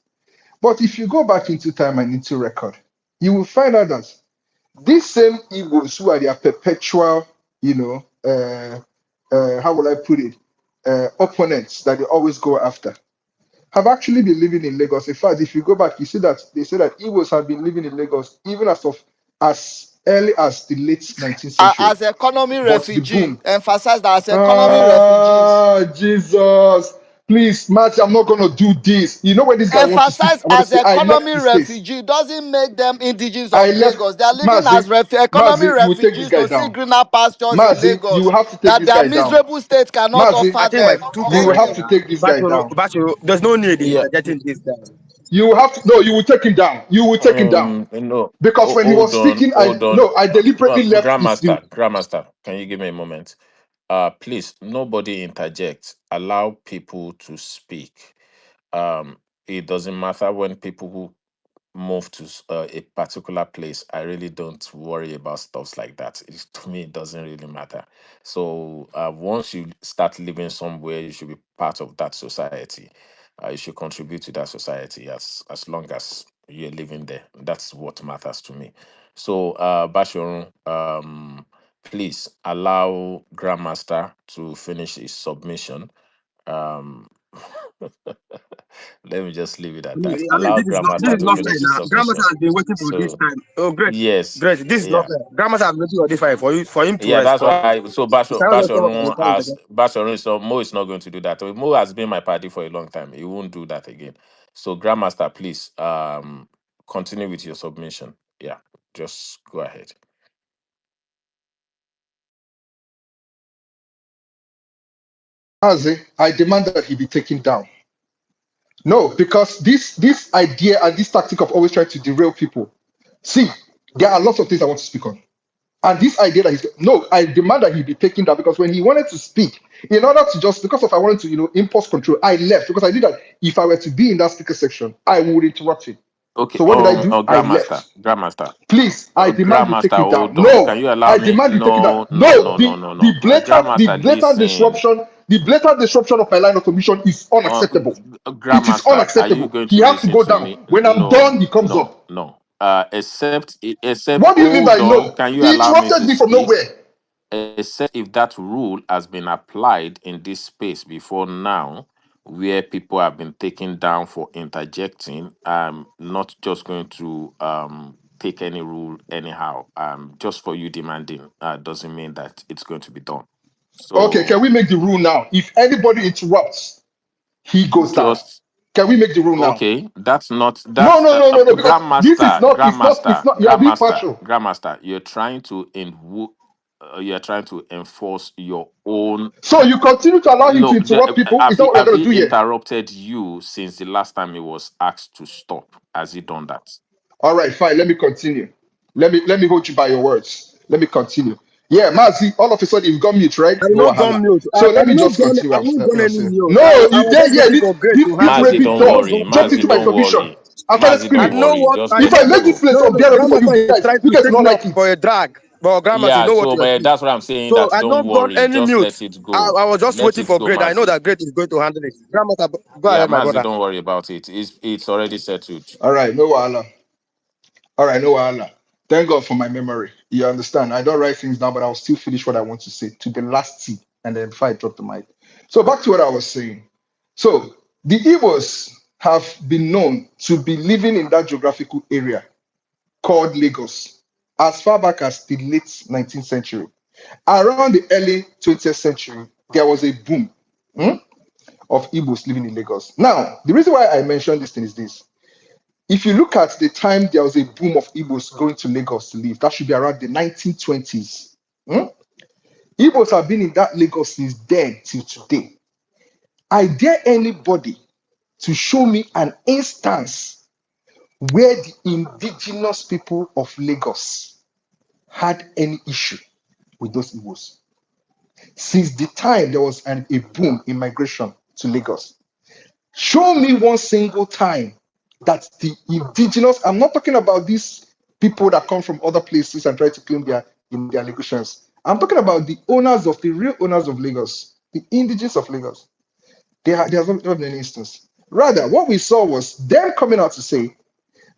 S1: But if you go back into time and into record, you will find out that these same Igbos who are their perpetual, how will I put it, opponents that they always go after, have actually been living in Lagos. In fact, if you go back, you see that they say that Igbos have been living in Lagos even as early as the late 19th century.
S15: As economy
S1: But the
S15: refugee,
S1: boom.
S15: emphasize that as economy refugees.
S1: Ah, Jesus. Please, Matthew, I'm not going to do this. You know when this guy wants to speak,
S15: Emphasize
S1: I want to
S15: as
S1: say, I left
S15: economy
S1: the space.
S15: refugee doesn't make them indigenous
S1: I
S15: of
S1: left,
S15: Lagos. They are living as
S1: Mazi,
S15: economy
S1: Mazi, you will take this
S15: refugees
S1: guy
S15: to see
S1: down.
S15: greener pastures in
S1: Mazi, you
S15: Lagos
S1: will have to take
S15: that
S1: this
S15: their
S1: guy down.
S15: miserable state cannot
S1: Mazi,
S4: I
S15: offer
S4: think my
S15: them.
S4: two
S1: you will
S15: Thank
S4: points
S1: have
S15: you.
S1: to
S4: are
S1: take this guy
S4: Bashir,
S1: down.
S4: Bashir, there's no need in
S17: Yeah.
S4: interjecting this guy.
S1: You will have to, no, you will take him down. You will take him down.
S17: No.
S1: Because when he
S17: Hold
S1: was
S17: on.
S1: speaking,
S17: Hold on.
S1: I deliberately left the
S17: Grandmaster, can you give me a moment? Please, nobody interject. Allow people to speak. It doesn't matter when people who move to a particular place. I really don't worry about stuffs like that. To me, it doesn't really matter. So once you start living somewhere, you should be part of that society. You should contribute to that society as long as you're living there. That's what matters to me. So Bashorun, please allow Grandmaster to finish his submission. Um, let me just leave it at that.
S4: I mean,
S17: Allow
S4: this
S17: Grandmaster
S4: is
S17: to
S4: not fair
S17: finish his
S4: now. Grandmaster
S17: submission.
S4: has been waiting for this
S17: So
S4: time. Oh, great,
S17: yes,
S4: great. This is not
S17: yeah,
S4: fair. Grandmaster has been waiting for this time for him to
S17: yeah. That's
S4: respond.
S17: why. So
S4: He cannot just come up and start interjecting.
S17: Bashorun is Mo is not going to do that. Mo has been my party for a long time. He won't do that again. So Grandmaster, please continue with your submission. Yeah, just go ahead.
S1: Mazi, I demand that he be taken down. No, because this idea and this tactic of always trying to derail people. See, there are lots of things I want to speak on. And this idea that he's no, I demand that he be taken down because when he wanted to speak, in order to just because of I wanted to, impose control, I left because I knew that if I were to be in that speaker section, I would interrupt him.
S17: Okay.
S1: So what did I do? I
S17: Grandmaster,
S1: left.
S17: Grandmaster,
S1: Please, I demand he take
S17: Grandmaster.
S1: it down.
S17: Hold on. Can
S1: No,
S17: you allow
S1: I
S17: me?
S1: demand he take it down.
S17: No, no,
S1: No,
S17: no, no, no,
S1: the
S17: no.
S1: blatant, the
S17: Grandmaster,
S1: blatant
S17: listen.
S1: disruption, the blatant disruption of my line of commission is unacceptable. It is
S17: Grandmaster, are you
S1: unacceptable.
S17: going
S1: He
S17: to
S1: has to
S17: listen
S1: go
S17: to
S1: down.
S17: me?
S1: When I'm
S17: No,
S1: done, he comes
S17: no,
S1: up.
S17: no. Except,
S1: What do you mean by
S17: hold on.
S1: no?
S17: Can you
S1: He
S17: allow me
S1: interrupted
S17: to
S1: me from
S17: speak?
S1: nowhere.
S17: Except if that rule has been applied in this space before now, where people have been taken down for interjecting. I'm not just going to take any rule anyhow. Just for you demanding doesn't mean that it's going to be done.
S1: Okay,
S17: So
S1: can we make the rule now? If anybody interrupts, he goes down.
S17: just
S1: Can we make the rule now?
S17: okay. That's not
S1: No,
S17: that's
S1: no, no, no, no. Because this is
S17: grandmaster,
S1: not. It's not. It's not. You are being partial.
S17: grandmaster. You're trying to enforce your own.
S1: So you continue to allow him to
S17: No,
S1: interrupt people. Is that what you're
S17: have
S1: going
S17: he
S1: to do here?
S17: interrupted you since the last time he was asked to stop? Has he done that?
S1: All right, fine. Let me continue. Let me hold you by your words. Let me continue. Yeah, Mazi, all of a sudden you've got mute, right?
S4: I did
S1: No
S4: not gone
S1: wahala.
S4: mute.
S1: So
S4: I
S1: let me
S4: did not
S1: just
S4: gone.
S1: continue
S4: I did not gone
S1: what I'm
S4: any
S1: saying.
S4: mute.
S1: No,
S4: I
S1: you
S4: was
S1: did.
S4: just
S1: Yeah,
S4: waiting for Grace to have
S1: this
S4: it.
S17: Mazi,
S1: rapist
S17: don't
S4: I did not
S1: dog
S17: worry.
S4: gone. I did
S1: jumped
S4: not
S17: Mazi,
S1: into my
S17: don't
S4: gone.
S1: submission.
S17: worry.
S1: I started
S17: Mazi,
S4: I
S17: don't
S1: screaming.
S4: know
S17: worry.
S4: what
S17: Just
S4: I
S1: If
S17: let
S1: I
S17: it
S4: know.
S1: make this
S17: go.
S1: place
S4: No, no,
S1: unbearable for
S4: Grandmaster is trying
S1: you
S4: to
S1: guys will
S4: take
S1: not
S4: me
S1: like
S4: up
S1: it.
S4: for a drag. But Grandmaster, you
S17: Yeah,
S4: know what
S17: so
S4: you're
S17: but
S4: saying.
S17: that's what I'm saying.
S4: So
S17: That
S4: I
S17: don't
S4: not done
S17: worry.
S4: any
S17: Just
S4: mute.
S17: let it go.
S4: I was just
S17: Let
S4: waiting
S17: it
S4: for
S17: go,
S4: grade. I know
S17: Mazi.
S4: that grade is going to handle it. Grandmaster, go
S17: Yeah,
S4: ahead, my
S17: Mazi,
S4: brother.
S17: don't worry about it. It's already settled.
S1: All right, no wahala. All right, no wahala. Thank God for my memory. You understand? I don't write things down, but I'll still finish what I want to say to the last T, and then before I drop the mic. So back to what I was saying. So the Igbos have been known to be living in that geographical area called Lagos as far back as the late 19th century. Around the early 20th century, there was a boom of Igbos living in Lagos. Now, the reason why I mentioned this thing is this. If you look at the time there was a boom of Igbos going to Lagos to live, that should be around the 1920s. Hmm? Igbos have been in that Lagos since then till today. I dare anybody to show me an instance where the indigenous people of Lagos had any issue with those Igbos. Since the time there was a boom in migration to Lagos, show me one single time that the indigenous, I'm not talking about these people that come from other places and try to claim their locations. I'm talking about the owners of the real owners of Lagos, the indigenous of Lagos. There has not been any instance. Rather, what we saw was them coming out to say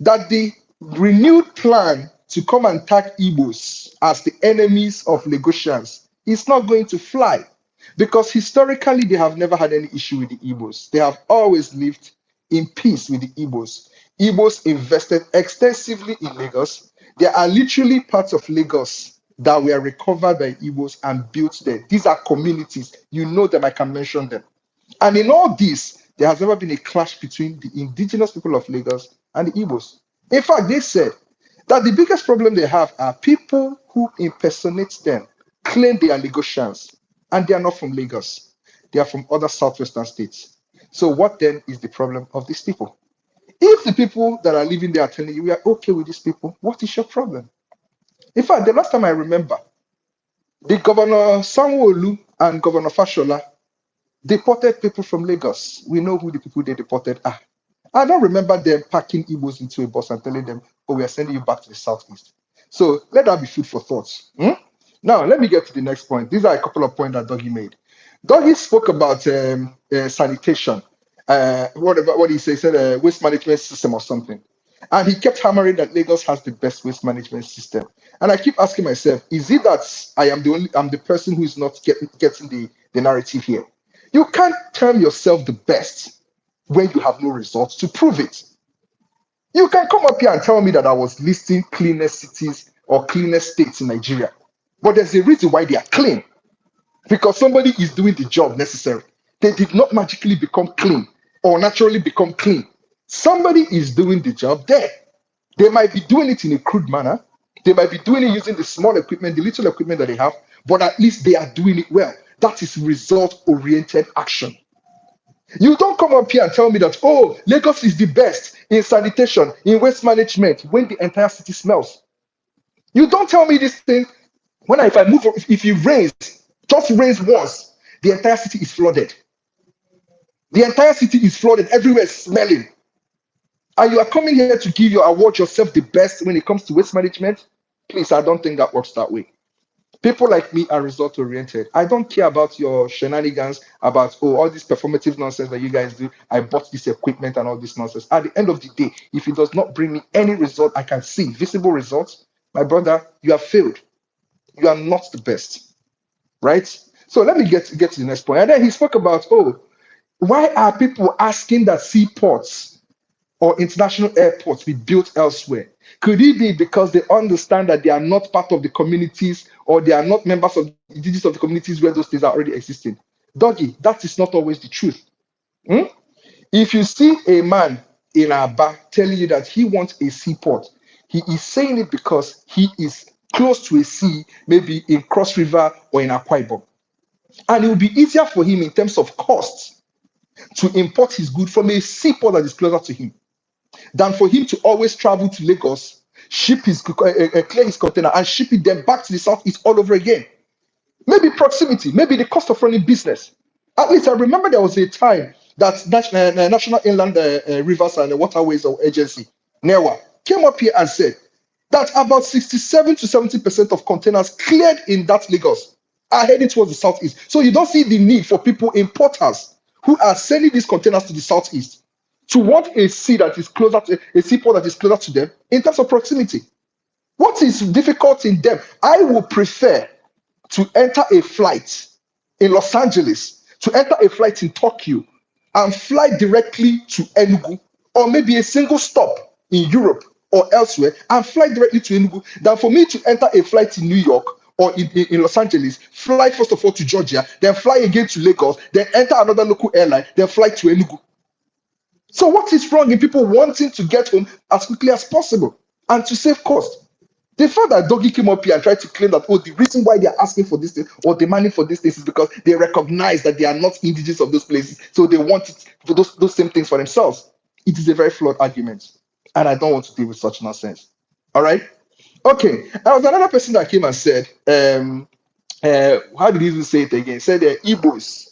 S1: that the renewed plan to come and tag Igbos as the enemies of Lagosians is not going to fly because historically they have never had any issue with the Igbos. They have always lived in peace with the Igbos. Igbos invested extensively in Lagos. There are literally parts of Lagos that were recovered by Igbos and built there. These are communities. You know them, I can mention them. And in all this, there has never been a clash between the indigenous people of Lagos and the Igbos. In fact, they said that the biggest problem they have are people who impersonate them, claim they are Lagosians, and they are not from Lagos. They are from other southwestern states. So, what then is the problem of these people? If the people that are living there are telling you we are okay with these people, what is your problem? In fact, the last time I remember, the Governor Sanwo-Olu and Governor Fashola deported people from Lagos. We know who the people they deported are. I don't remember them packing Igbos into a bus and telling them, oh, we are sending you back to the southeast. So let that be food for thought. Now, let me get to the next point. These are a couple of points that Dougie made. Dougie spoke about sanitation. What he said, he said waste management system or something. And he kept hammering that Lagos has the best waste management system. And I keep asking myself, is it that I'm the person who is not getting the narrative here? You can't term yourself the best when you have no results to prove it. You can come up here and tell me that I was listing cleanest cities or cleanest states in Nigeria, but there's a reason why they are clean because somebody is doing the job necessary. They did not magically become clean or naturally become clean. Somebody is doing the job there. They might be doing it in a crude manner. They might be doing it using the small equipment, the little equipment that they have, but at least they are doing it well. That is result-oriented action. You don't come up here and tell me that, oh, Lagos is the best in sanitation, in waste management, when the entire city smells. You don't tell me this thing when if I move, if it rains, just rains once, the entire city is flooded. The entire city is flooded, everywhere is smelling. And you are coming here to give your award yourself the best when it comes to waste management? Please, I don't think that works that way. People like me are result oriented. I don't care about your shenanigans, about all this performative nonsense that you guys do. I bought this equipment and all this nonsense. At the end of the day, if it does not bring me any result I can see, visible results, my brother, you have failed. You are not the best, right? So let me get to the next point. And then he spoke about, oh, why are people asking that seaports or international airports be built elsewhere? Could it be because they understand that they are not part of the communities or they are not members of the indigenous of the communities where those things are already existing? Doggy, that is not always the truth. Hmm? If you see a man in Aba telling you that he wants a seaport, he is saying it because he is close to a sea, maybe in Cross River or in Akwa Ibom. And it will be easier for him in terms of costs to import his good from a seaport that is closer to him than for him to always travel to Lagos, ship his clear his container and ship it then back to the southeast all over again. Maybe proximity, maybe the cost of running business. At least I remember there was a time that National Inland Rivers and Waterways or Agency, NEWA, came up here and said that about 67 to 70% of containers cleared in that Lagos are heading towards the southeast. So you don't see the need for people, importers, who are sending these containers to the southeast to want a sea that is closer to a seaport that is closer to them in terms of proximity. What is difficult in them? I would prefer to enter a flight in Los Angeles, to enter a flight in Tokyo, and fly directly to Enugu, or maybe a single stop in Europe or elsewhere, and fly directly to Enugu, than for me to enter a flight in New York or in Los Angeles, fly first of all to Georgia, then fly again to Lagos, then enter another local airline, then fly to Enugu. So what is wrong in people wanting to get home as quickly as possible and to save cost? The fact that Doggy came up here and tried to claim that, oh, the reason why they are asking for this thing or demanding for this thing is because they recognize that they are not indigenous of those places, so they want it for those same things for themselves. It is a very flawed argument, and I don't want to deal with such nonsense. All right? Okay. There was another person that came and said, how did he even say it again? He said, Igbos.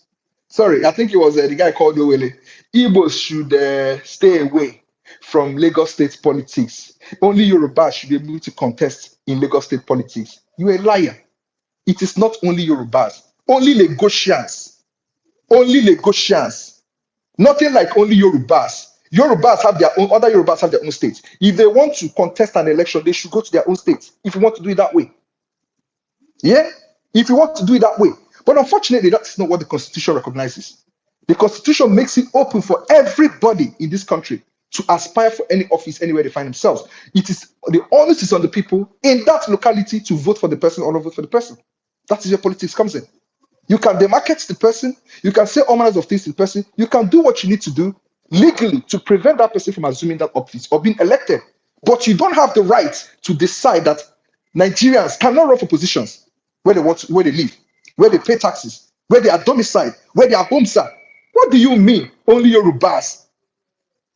S1: Sorry, I think it was the guy called Owele. Igbos should stay away from Lagos state politics. Only Yoruba should be able to contest in Lagos state politics. You're a liar. It is not only Yorubas. Only Lagosians. Only Lagosians. Nothing like only Yorubas. Yorubas have their own, other Yorubas have their own states. If they want to contest an election, they should go to their own states. If you want to do it that way. Yeah? If you want to do it that way. But unfortunately, that's not what the Constitution recognizes. The Constitution makes it open for everybody in this country to aspire for any office anywhere they find themselves. It is the onus is on the people in that locality to vote for the person or not vote for the person. That is where politics comes in. You can demarket the person, you can say all manners of things to the person, you can do what you need to do legally to prevent that person from assuming that office or being elected. But you don't have the right to decide that Nigerians cannot run for positions where they want to, where they live, where they pay taxes, where they are domiciled, where their homes are. What do you mean? Only Yorubas.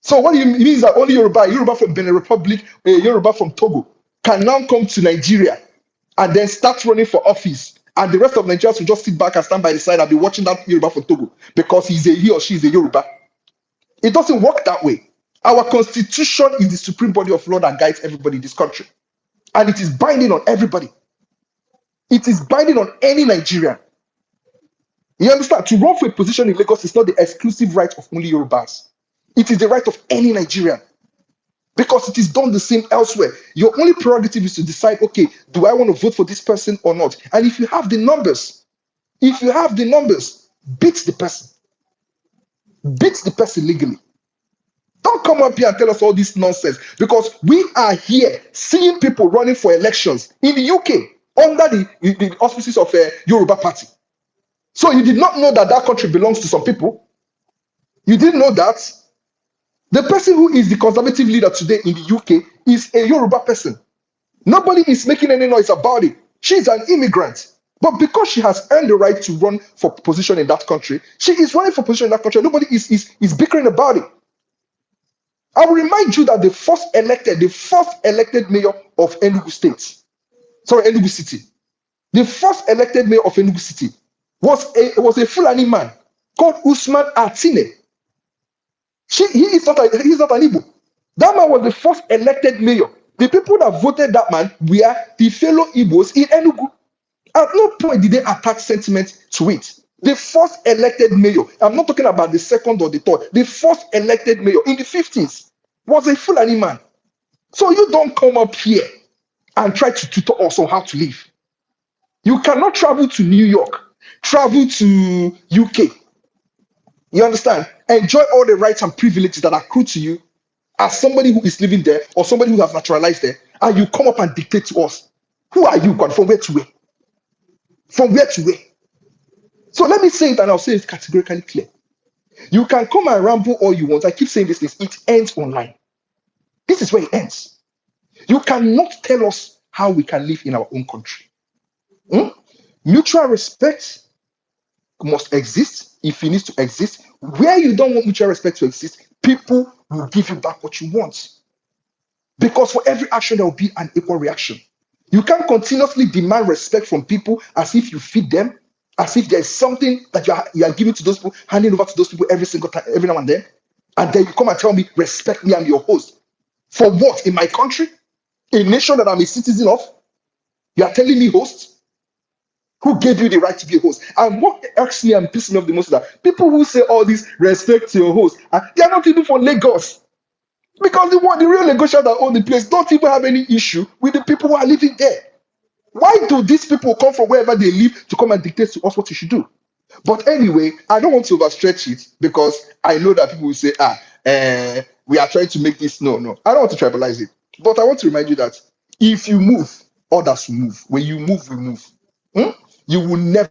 S1: So what do you mean that only Yoruba from Benin Republic, Yoruba from Togo can now come to Nigeria and then start running for office, and the rest of Nigerians will just sit back and stand by the side and be watching that Yoruba from Togo because he or she is a Yoruba? It doesn't work that way. Our constitution is the supreme body of law that guides everybody in this country, and it is binding on everybody. It is binding on any Nigerian. You understand? To run for a position in Lagos is not the exclusive right of only Yorubas. It is the right of any Nigerian, because it is done the same elsewhere. Your only prerogative is to decide, okay, do I want to vote for this person or not? And if you have the numbers, beat the person legally. Don't come up here and tell us all this nonsense, because we are here seeing people running for elections in the UK under the auspices of a Yoruba party. So you did not know that that country belongs to some people. You didn't know that. The person who is the conservative leader today in the UK is a Yoruba person. Nobody is making any noise about it. She's an immigrant. But because she has earned the right to run for position in that country, she is running for position in that country. Nobody is bickering about it. I will remind you that the first elected mayor of Enugu City, the first elected mayor of Enugu City was a Fulani man called Usman Atine. He is not an Igbo. That man was the first elected mayor. The people that voted that man were the fellow Igbos in Enugu. At no point did they attach sentiment to it. The first elected mayor, I'm not talking about the second or the third, the first elected mayor in the 50s was a Fulani man. So you don't come up here and try to tutor us on how to live. You cannot travel to New York, travel to UK. You understand? Enjoy all the rights and privileges that accrue to you as somebody who is living there or somebody who has naturalized there, and you come up and dictate to us. Who are you, God? From where to where? From where to where? So let me say it, and I'll say it categorically clear. You can come and ramble all you want. I keep saying this, it ends online. This is where it ends. You cannot tell us how we can live in our own country. Mutual respect must exist if it needs to exist. Where you don't want mutual respect to exist, people will give you back what you want. Because for every action, there will be an equal reaction. You can't continuously demand respect from people as if you feed them, As if there's something that you are giving to those people, handing over to those people every single time, every now and then. And then you come and tell me, respect me, I'm your host. For what? In my country? A nation that I'm a citizen of? You are telling me host? Who gave you the right to be a host? And what irks me and pisses me off the most is that people who say all this respect your host, they are not even from Lagos. Because the real Lagosians that own the place don't even have any issue with the people who are living there. Why do these people come from wherever they live to come and dictate to us what we should do? But anyway, I don't want to overstretch it because I know that people will say, we are trying to make this. No, no. I don't want to tribalize it. But I want to remind you that if you move, others will move. When you move, we move. Hmm? You will never,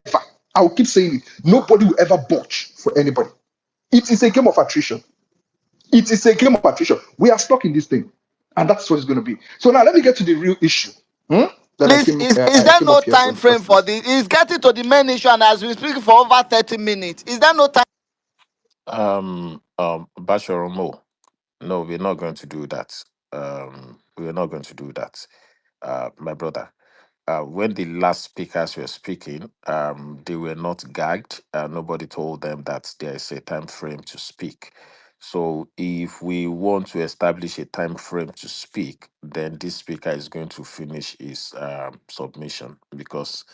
S1: I will keep saying it, nobody will ever budge for anybody. It is a game of attrition. It is a game of attrition. We are stuck in this thing. And that's what it's going to be. So now let me get to the real issue. That
S15: Please, is
S1: I
S15: there
S1: came
S15: no
S1: up here for
S15: time
S1: in the
S15: frame
S1: first
S15: for
S1: place.
S15: this? It's getting to the main issue, and as we speak for over 30 minutes, is there no time?
S17: Bashoromo, no, we're not going to do that. We're not going to do that. My brother, when the last speakers were speaking, they were not gagged. Nobody told them that there is a time frame to speak. So if we want to establish a time frame to speak, then this speaker is going to finish his submission, because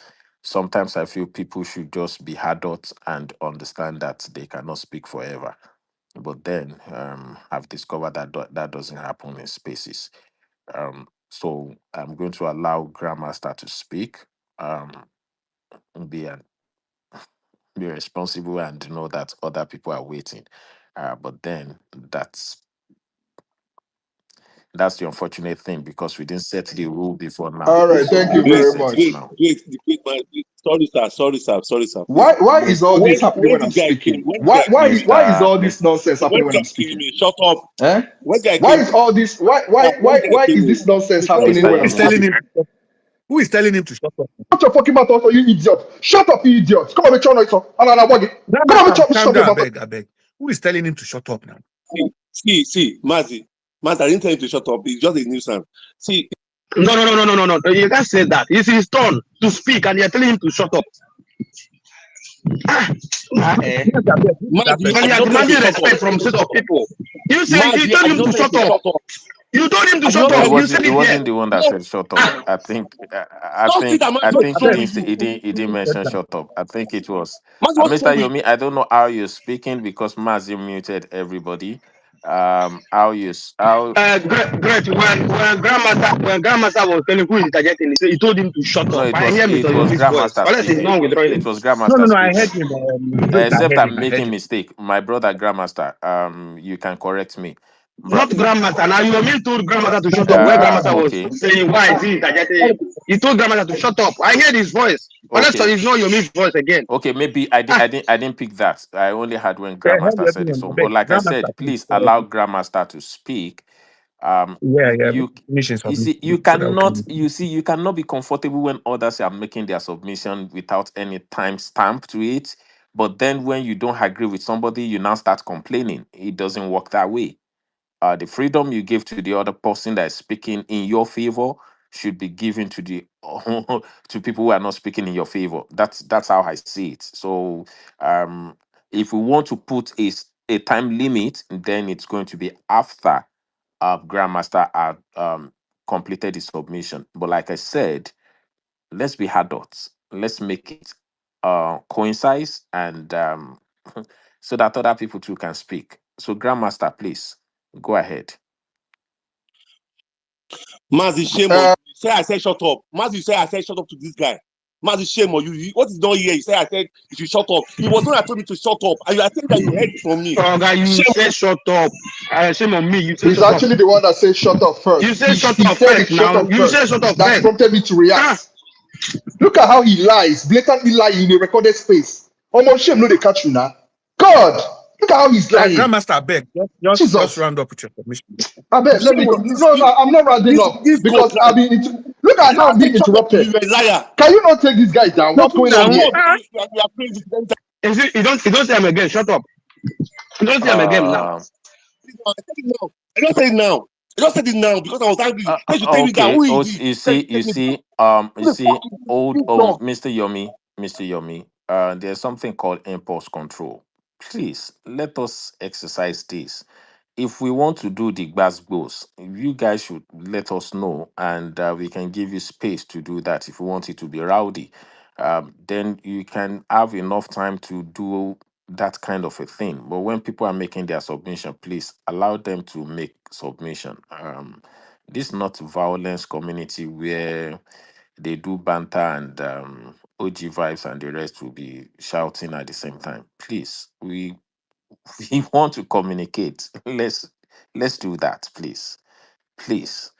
S17: sometimes I feel people should just be adults and understand that they cannot speak forever. But then I've discovered that that doesn't happen in spaces. So I'm going to allow Grandmaster to speak, um, be an, be responsible, and know that other people are waiting. But then that's the unfortunate thing, because we didn't set the rule before now.
S1: All right,
S17: So
S1: thank
S17: we
S1: you
S17: must
S18: Wait,
S1: very
S17: set it
S1: much.
S18: wait,
S17: now.
S18: wait, wait, man. Sorry, sir. Sorry, sir. Sorry, sir. Please.
S1: Why is all this happening
S18: When
S1: when I'm
S18: when this
S1: speaking?
S18: guy came,
S1: Why is
S17: Mr.
S1: all
S17: Miss,
S1: this nonsense
S18: when
S1: happening
S18: this
S1: when I'm
S18: guy came
S1: speaking?
S18: in, shut up.
S1: Eh?
S18: When guy
S1: Why
S18: came,
S1: is all this
S18: when guy
S1: why
S18: came
S1: is
S18: in,
S1: this nonsense
S18: before
S1: happening
S17: Mr.
S1: when
S8: Who
S1: I'm
S8: is
S17: Yomi,
S8: telling
S1: speaking?
S8: him? Who is telling him to shut up?
S1: Shut your fucking mouth also, you idiot. Shut up, you idiot. Come on, make sure noise. Come on,
S8: Grandmaster, calm
S1: shut your
S8: down, I
S1: mouth.
S8: beg, I beg. Who is telling him to shut up now?
S18: see, Mazi, I didn't tell you to shut up. It's just a nuisance. See,
S4: No. You can't say that. It's his turn to speak, and you're telling him to shut up. Eh.
S8: Grandmaster, I beg, who is that
S18: Mazi,
S4: And
S18: I
S8: person?
S4: you
S18: did
S4: are
S18: not tell you to
S4: demanding
S18: shut up.
S4: respect from set of people. You
S18: Mazi,
S4: told
S18: I did
S4: him
S18: not
S4: to
S18: tell you
S4: shut
S18: to
S4: up.
S18: shut up.
S4: You told him
S18: I
S4: to
S18: did
S4: shut
S18: not
S17: no,
S18: tell
S17: it
S4: up.
S18: you
S4: You
S18: to
S17: wasn't.
S4: said
S17: It
S4: it here.
S17: wasn't the one that
S18: no,
S17: said shut up.
S4: Ah,
S18: just sit and
S17: I
S18: just
S17: think
S18: throw
S17: he
S18: it.
S17: didn't. He didn't mention shut up. I think it was
S18: Mazi, what
S17: Mr.
S18: throw it?
S17: Yomi. I don't know how you're speaking, because Mazi muted everybody. How you how
S4: great. When grandmaster was telling who is targeting, he told him to shut
S17: No,
S4: up. I hear Mr.
S17: it was
S4: Yomi's voice.
S17: Grandmaster
S4: Unless he's
S17: speaking.
S4: not withdrawing
S17: It
S4: him.
S17: was
S8: No,
S17: Grandmaster
S8: I heard
S17: speaking.
S8: him. Wait, I
S17: Except
S8: heard him.
S17: I'm
S8: I heard
S17: making
S8: him.
S17: mistake. My brother Grandmaster, you can correct me.
S4: Not
S17: But
S4: grandmaster. Now you mean told grandmaster to shut up where grandmaster was
S17: okay,
S4: saying why is he targeting him. He told grandmaster to shut up. I heard his voice. Unless
S17: okay,
S4: it's not Yomi's voice again.
S17: okay. Maybe I didn't pick that. I only had when
S8: Yeah, I heard
S17: Grandmaster said it.
S8: everyone.
S17: So,
S8: I
S17: but
S8: beg,
S17: like I
S8: Grandmaster,
S17: said,
S8: please
S17: please
S8: correct
S17: allow
S8: me.
S17: Grandmaster to speak. um
S8: Yeah, yeah.
S17: you
S8: Finish his
S17: you see,
S8: submission so that we can.
S17: you cannot be comfortable when others are making their submission without any time stamp to it. But then when you don't agree with somebody, you now start complaining. It doesn't work that way. The freedom you give to the other person that is speaking in your favor should be given to the to people who are not speaking in your favor. That's how I see it. So um if we want to put a time limit, then it's going to be after Grandmaster had completed his submission. But like I said, let's be adults. Let's make it coincide, and so that other people too can speak. So Grandmaster, please go ahead.
S18: Mazi, shame on you. You say I said shut up. Mazi, you say I said shut up to this guy. Mazi, shame on you. What is not here? You say I said you should shut up. It was when I told me to shut up. And you are saying that you heard it from me.
S4: Oh, guy, you
S18: Shame.
S4: say shut up. Shame on me. You say
S1: He's
S4: shut up.
S1: actually the one that said shut up
S4: You
S1: first.
S4: say shut
S1: He
S4: up
S1: said it
S4: first
S1: shut
S4: now.
S1: up
S4: You say
S1: first.
S4: shut up
S1: That
S4: first.
S1: prompted me to
S4: Ah,
S1: react. Look at how he lies, blatantly lying in a recorded space. Almost shame, no, they catch you now. God, look at how he's lying.
S8: Grandmaster, I beg, just
S1: Jesus.
S8: round up with your submission.
S1: I bet let me
S18: Shame
S1: go.
S18: on you.
S1: No, I'm not rounding up
S18: This goat
S1: because I've
S18: now.
S1: been look at how
S18: I
S1: I'm
S18: said
S1: being
S18: shut up to you.
S1: interrupted.
S18: You're a liar.
S1: Can you not take this guy down?
S18: You're
S1: What's
S18: too
S1: going
S18: shut
S1: on here?
S18: up. You are crazy.
S4: you don't say him again. Shut up. You don't say him again now.
S18: I said it now. I don't say it now. I just said it now because I was angry. They should take me down.
S17: Okay.
S18: Who is
S17: Oh,
S18: he?
S17: you
S18: They
S17: see,
S18: should take me down.
S17: you
S18: Who the fuck
S17: see,
S18: is
S17: old
S18: this dog?
S17: Mr. Yomi, there's something called impulse control. Please let us exercise this. If we want to do the gbas, you guys should let us know, and we can give you space to do that. If you want it to be rowdy, then you can have enough time to do that kind of a thing. But when people are making their submission, please allow them to make submission. This is not violence community where they do banter and OG vibes and the rest will be shouting at the same time. Please, we we want to communicate. Let's do that, please. Please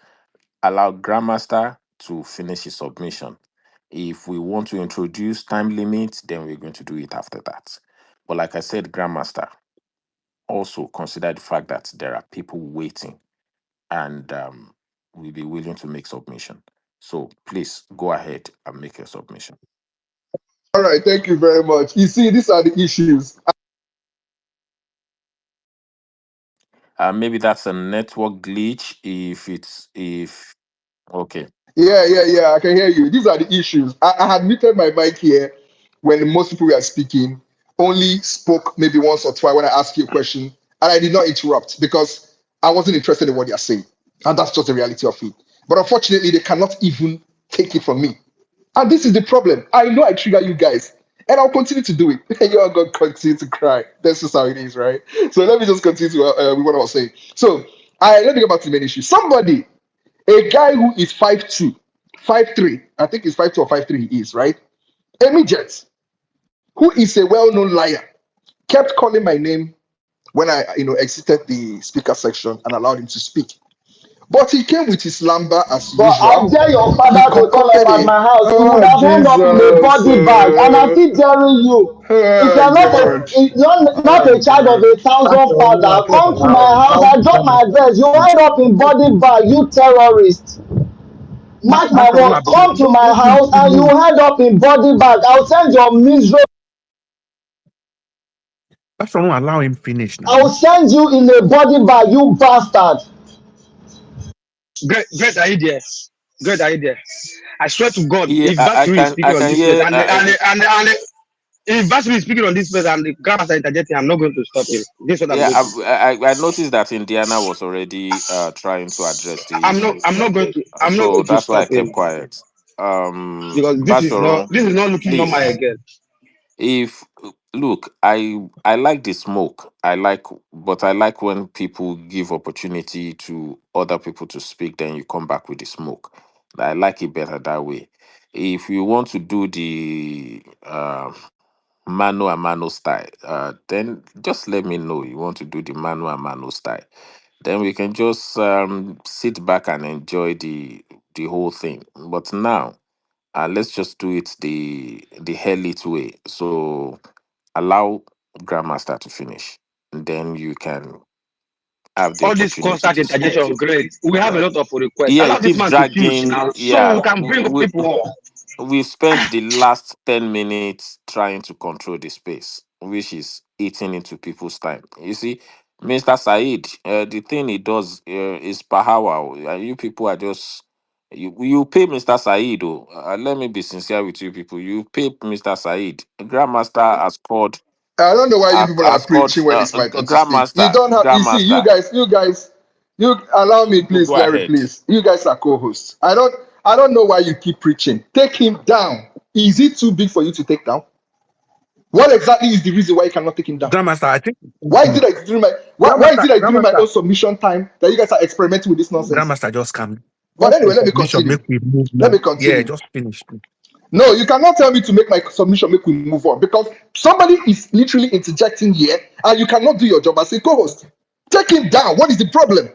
S17: allow Grandmaster to finish his submission. If we want to introduce time limits, then we're going to do it after that. But like I said, Grandmaster, also consider the fact that there are people waiting and we'll be willing to make submission. So please go ahead and make your submission.
S1: All right, thank you very much. You see, these are the issues.
S17: Maybe that's a network glitch. If okay.
S1: Yeah, I can hear you. These are the issues. I had muted my mic here when most people were speaking, only spoke maybe once or twice when I asked you a question, and I did not interrupt because I wasn't interested in what you're saying. And that's just the reality of it. But unfortunately, they cannot even take it from me. And this is the problem. I know I trigger you guys, and I'll continue to do it. And you're going to continue to cry. That's just how it is, right? So let me just continue to, with what I was saying. So let me go back to the main issue. Somebody, a guy who is 5'2", 5'3", I think he's 5'2" or 5'3", he is, right? A midget, who is a well-known liar, kept calling my name when I, exited the speaker section and allowed him to speak. But he came with his lamba as
S2: But I
S1: usual.
S2: dare your
S1: He
S2: father to turn up
S1: concocted
S2: at
S1: a,
S2: my house. He would
S1: oh,
S2: have ended up in a
S1: Jesus,
S2: body bag. And I keep telling you, if
S1: oh,
S2: you're not a
S1: God,
S2: if you're not
S1: oh,
S2: a child of
S1: God.
S2: a thousand father, come to my house. I drop my best. You end up in body bag, you terrorist. Mark my
S8: Pastor
S2: word,
S8: Oluwabi,
S2: come to my
S8: let him
S2: house and you
S8: finish.
S2: end up in body bag. I'll send your miserable
S8: Pastor, allow him finish
S2: I'll
S8: now.
S2: send you in a body bag, you bastard.
S4: Great idea. Great idea. I swear to God,
S17: Yeah,
S4: if Basuri is
S17: I
S4: speaking on
S17: can
S4: this place
S17: hear.
S4: and if Basuri is speaking on this place and the grammars are interjecting, I'm not going to stop him. This is what I'm
S17: Yeah,
S4: going to do.
S17: I noticed that Indiana was already trying to address the issue,
S4: I'm not
S17: so
S4: going to
S17: that's why I
S4: stop
S17: kept
S4: him
S17: quiet.
S4: because
S17: Bashoro,
S4: this is not looking normal
S17: please.
S4: again.
S17: If look, I like the smoke. But I like when people give opportunity to other people to speak. Then you come back with the smoke. I like it better that way. If you want to do the mano a mano style, then just let me know you want to do the mano a mano style. Then we can just sit back and enjoy the whole thing. But now, let's just do it the Hellit way. So allow Grandmaster to finish, and then you can have the
S4: All this
S17: opportunity
S4: constant
S17: to speak.
S4: interjection, great. We have a
S17: Right?
S4: lot of requests.
S17: Yeah,
S4: Allow
S17: it
S4: this
S17: keeps
S4: man to finish
S17: dragging.
S4: now so
S17: Yeah,
S4: we can bring up people more.
S17: we've spent the last 10 minutes trying to control the space, which is eating into people's time. You see, Mr. Said, the thing he does is pahawa. You people are just you pay Mr. Said. Oh, let me be sincere with you people. You pay Mr. Said. Grandmaster
S1: I don't know why you people are
S17: has scored.
S1: preaching when it's my turn to speak. You
S17: Grandmaster,
S1: don't have, you see,
S17: Grandmaster.
S1: you allow me,
S17: Go,
S1: please,
S17: go
S1: Larry,
S17: ahead.
S1: please. You guys are co-hosts. I don't know why you keep preaching. Take him down. Is it too big for you to take down? What exactly is the reason why you cannot take him down?
S8: Grandmaster, I think
S1: Why is it that during my why is
S8: Grandmaster,
S1: it that during my
S8: Grandmaster,
S1: own submission time that you guys are experimenting with this nonsense?
S8: Grandmaster, just come.
S1: But
S8: Just
S1: anyway,
S8: your
S1: let me
S8: submission,
S1: continue.
S8: make we move
S1: Let me
S8: now. Yeah,
S1: continue.
S8: just finish.
S1: No, you cannot tell me to make my submission, make we move on, because somebody is literally interjecting here, and you cannot do your job as a co-host. Take him down. What is the problem?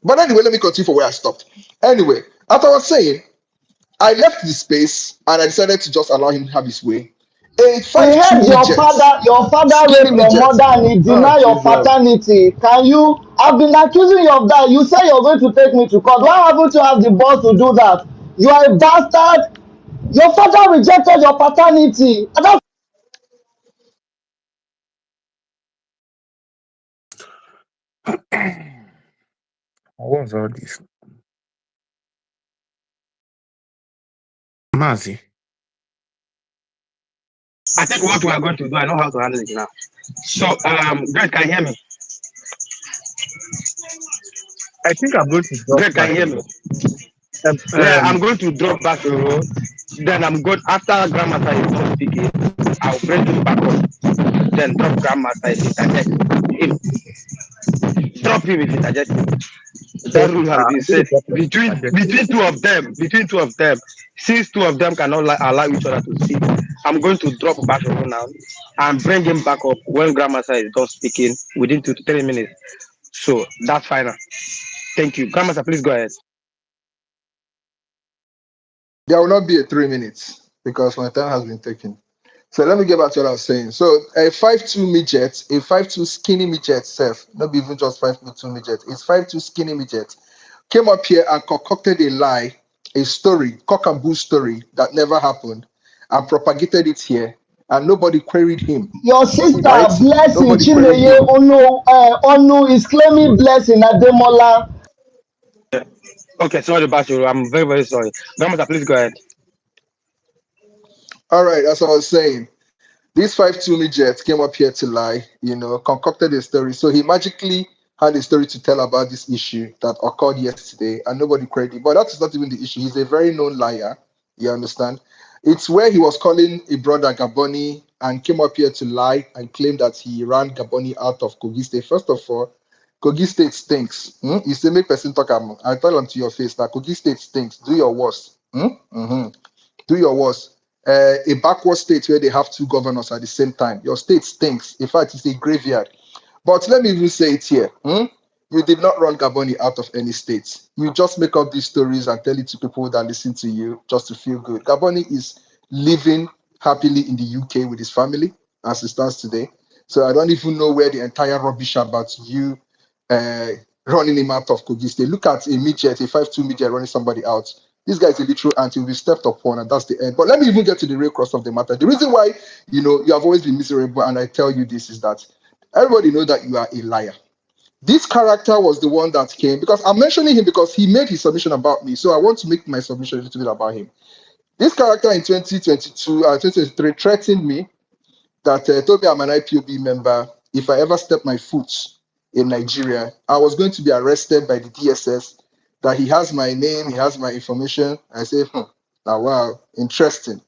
S1: But anyway, let me continue for where I stopped. Anyway, as I was saying, I left the space and I decided to just allow him to have his way. A
S2: We
S1: 5'2"
S2: heard
S1: midget,
S2: your father
S1: skinny
S2: raped your
S1: midget.
S2: mother and he
S1: Oh,
S2: deny your
S1: Jesus.
S2: paternity. Can you? I've been accusing you of that. You say you're going to take me to court. Why haven't you have the balls to do that? You are a bastard. Your father rejected your paternity. And that's
S8: What's all this? Mazi.
S4: I think what we are going to do, I know how to handle it now. So, Greg, can you hear me?
S14: I think I'm going to drop
S4: Greg, can you hear me?
S14: Bashir. Um,
S4: Yeah, I'm
S14: um,
S4: going to drop back to road. Then I'm going after Grandmaster is done speaking. I'll bring him back up. Then drop Grandmaster if it interjects. Drop him if it interjects. That
S14: okay,
S4: rule has been
S14: I'm going to
S4: set
S14: drop your
S4: between two of them. Between two of them, since two of them cannot allow each other to speak, I'm going to drop Bashir now and bring him back up when Grandmaster is done speaking within 2 to 3 minutes. So that's final. Thank you, Grandmaster. Please go ahead.
S1: There will not be a 3 minutes because my time has been taken. So let me get back to what I was saying. So a 5'2" midget, a 5'2" skinny midget self, not even just 5'2" midget, it's 5'2" skinny midget, came up here and concocted a lie, a story, cock and bull story that never happened, and propagated it here, and nobody queried him,
S2: Your sister,
S1: right?
S2: Blessing
S1: Nobody queried
S2: Chineye
S1: him.
S2: Onu is claiming Blessing Ademola.
S4: Okay, sorry, Bashir. I'm very, very sorry. Grandmaster, please go ahead.
S1: All right, that's what I was saying. This 5'2" midget came up here to lie, concocted a story. So he magically had a story to tell about this issue that occurred yesterday, and nobody credited. But that is not even the issue. He's a very known liar. You understand? It's where he was calling a brother Gaboni and came up here to lie and claim that he ran Gaboni out of Kogi State. First of all, Kogi State stinks. You say make person talk. I tell them to your face that Kogi State stinks. Do your worst. Do your worst. A backward state where they have two governors at the same time. Your state stinks. In fact, it's a graveyard. But let me even say it here. You did not run Gaboni out of any state. You just make up these stories and tell it to people that listen to you just to feel good. Gaboni is living happily in the UK with his family as it stands today. So I don't even know where the entire rubbish about you uh, running him out of Kogi State. Look at a midget, a 5'2" midget running somebody out. This guy is a literal ant. He'll be stepped upon, and that's the end. But let me even get to the real crux of the matter. The reason why, you have always been miserable, and I tell you this, is that everybody know that you are a liar. This character was the one that came, because I'm mentioning him because he made his submission about me. So I want to make my submission a little bit about him. This character in 2023 threatened me that told me I'm an IPOB member. If I ever step my foot in Nigeria, I was going to be arrested by the DSS, that he has my name, he has my information. I say, now, wow, interesting.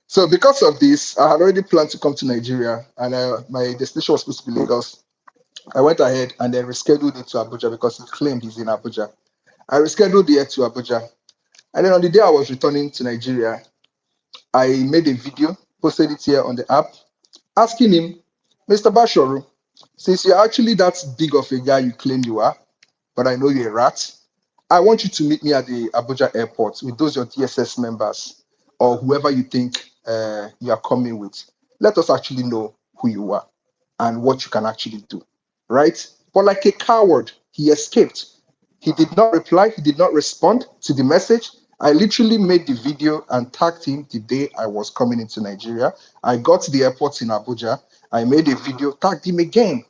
S1: So because of this, I had already planned to come to Nigeria, and my destination was supposed to be Lagos. I went ahead and then rescheduled it to Abuja because he claimed he's in Abuja. I rescheduled it to Abuja. And then on the day I was returning to Nigeria, I made a video, posted it here on the app, asking him, Mr. Bashoru, since you're actually that big of a guy you claim you are, but I know you're a rat, I want you to meet me at the Abuja airport with those your DSS members or whoever you think you are coming with. Let us actually know who you are and what you can actually do, right? But like a coward, he escaped. He did not reply. He did not respond to the message. I literally made the video and tagged him the day I was coming into Nigeria. I got to the airport in Abuja. I made a video, tagged him again.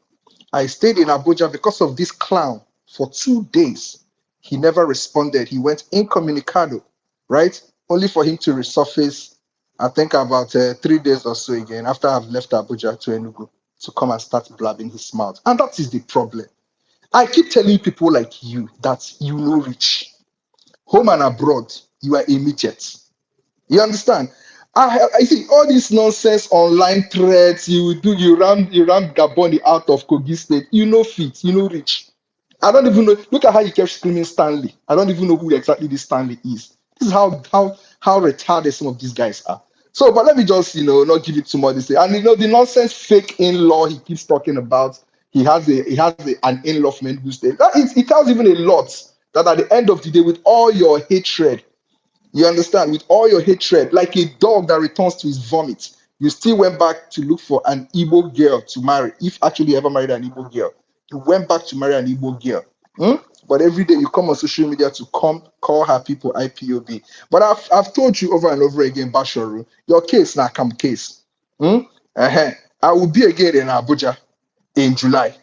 S1: I stayed in Abuja because of this clown for 2 days. He never responded. He went incommunicado, right? Only for him to resurface, I think about 3 days or so again after I've left Abuja to Enugu to come and start blabbing his mouth. And that is the problem. I keep telling people like you that you know rich. Home and abroad, you are immediate. You understand? I see all this nonsense online threads. You ran Gaboni out of Kogi State. You know fit, you know rich. I don't even know. Look at how you kept screaming Stanley. I don't even know who exactly this Stanley is. This is how retarded some of these guys are. So, but let me just not give it too much to say. And the nonsense fake in-law he keeps talking about. An in-law from Enugu State. It tells even a lot that at the end of the day, with all your hatred, you understand? With all your hatred, like a dog that returns to his vomit, you still went back to look for an Igbo girl to marry. If actually you ever married an Igbo girl, you went back to marry an Igbo girl. But every day you come on social media to come call her people IPOB. But I've told you over and over again, Basharu, your case now come case. Hmm? Uh-huh. I will be again in Abuja in July.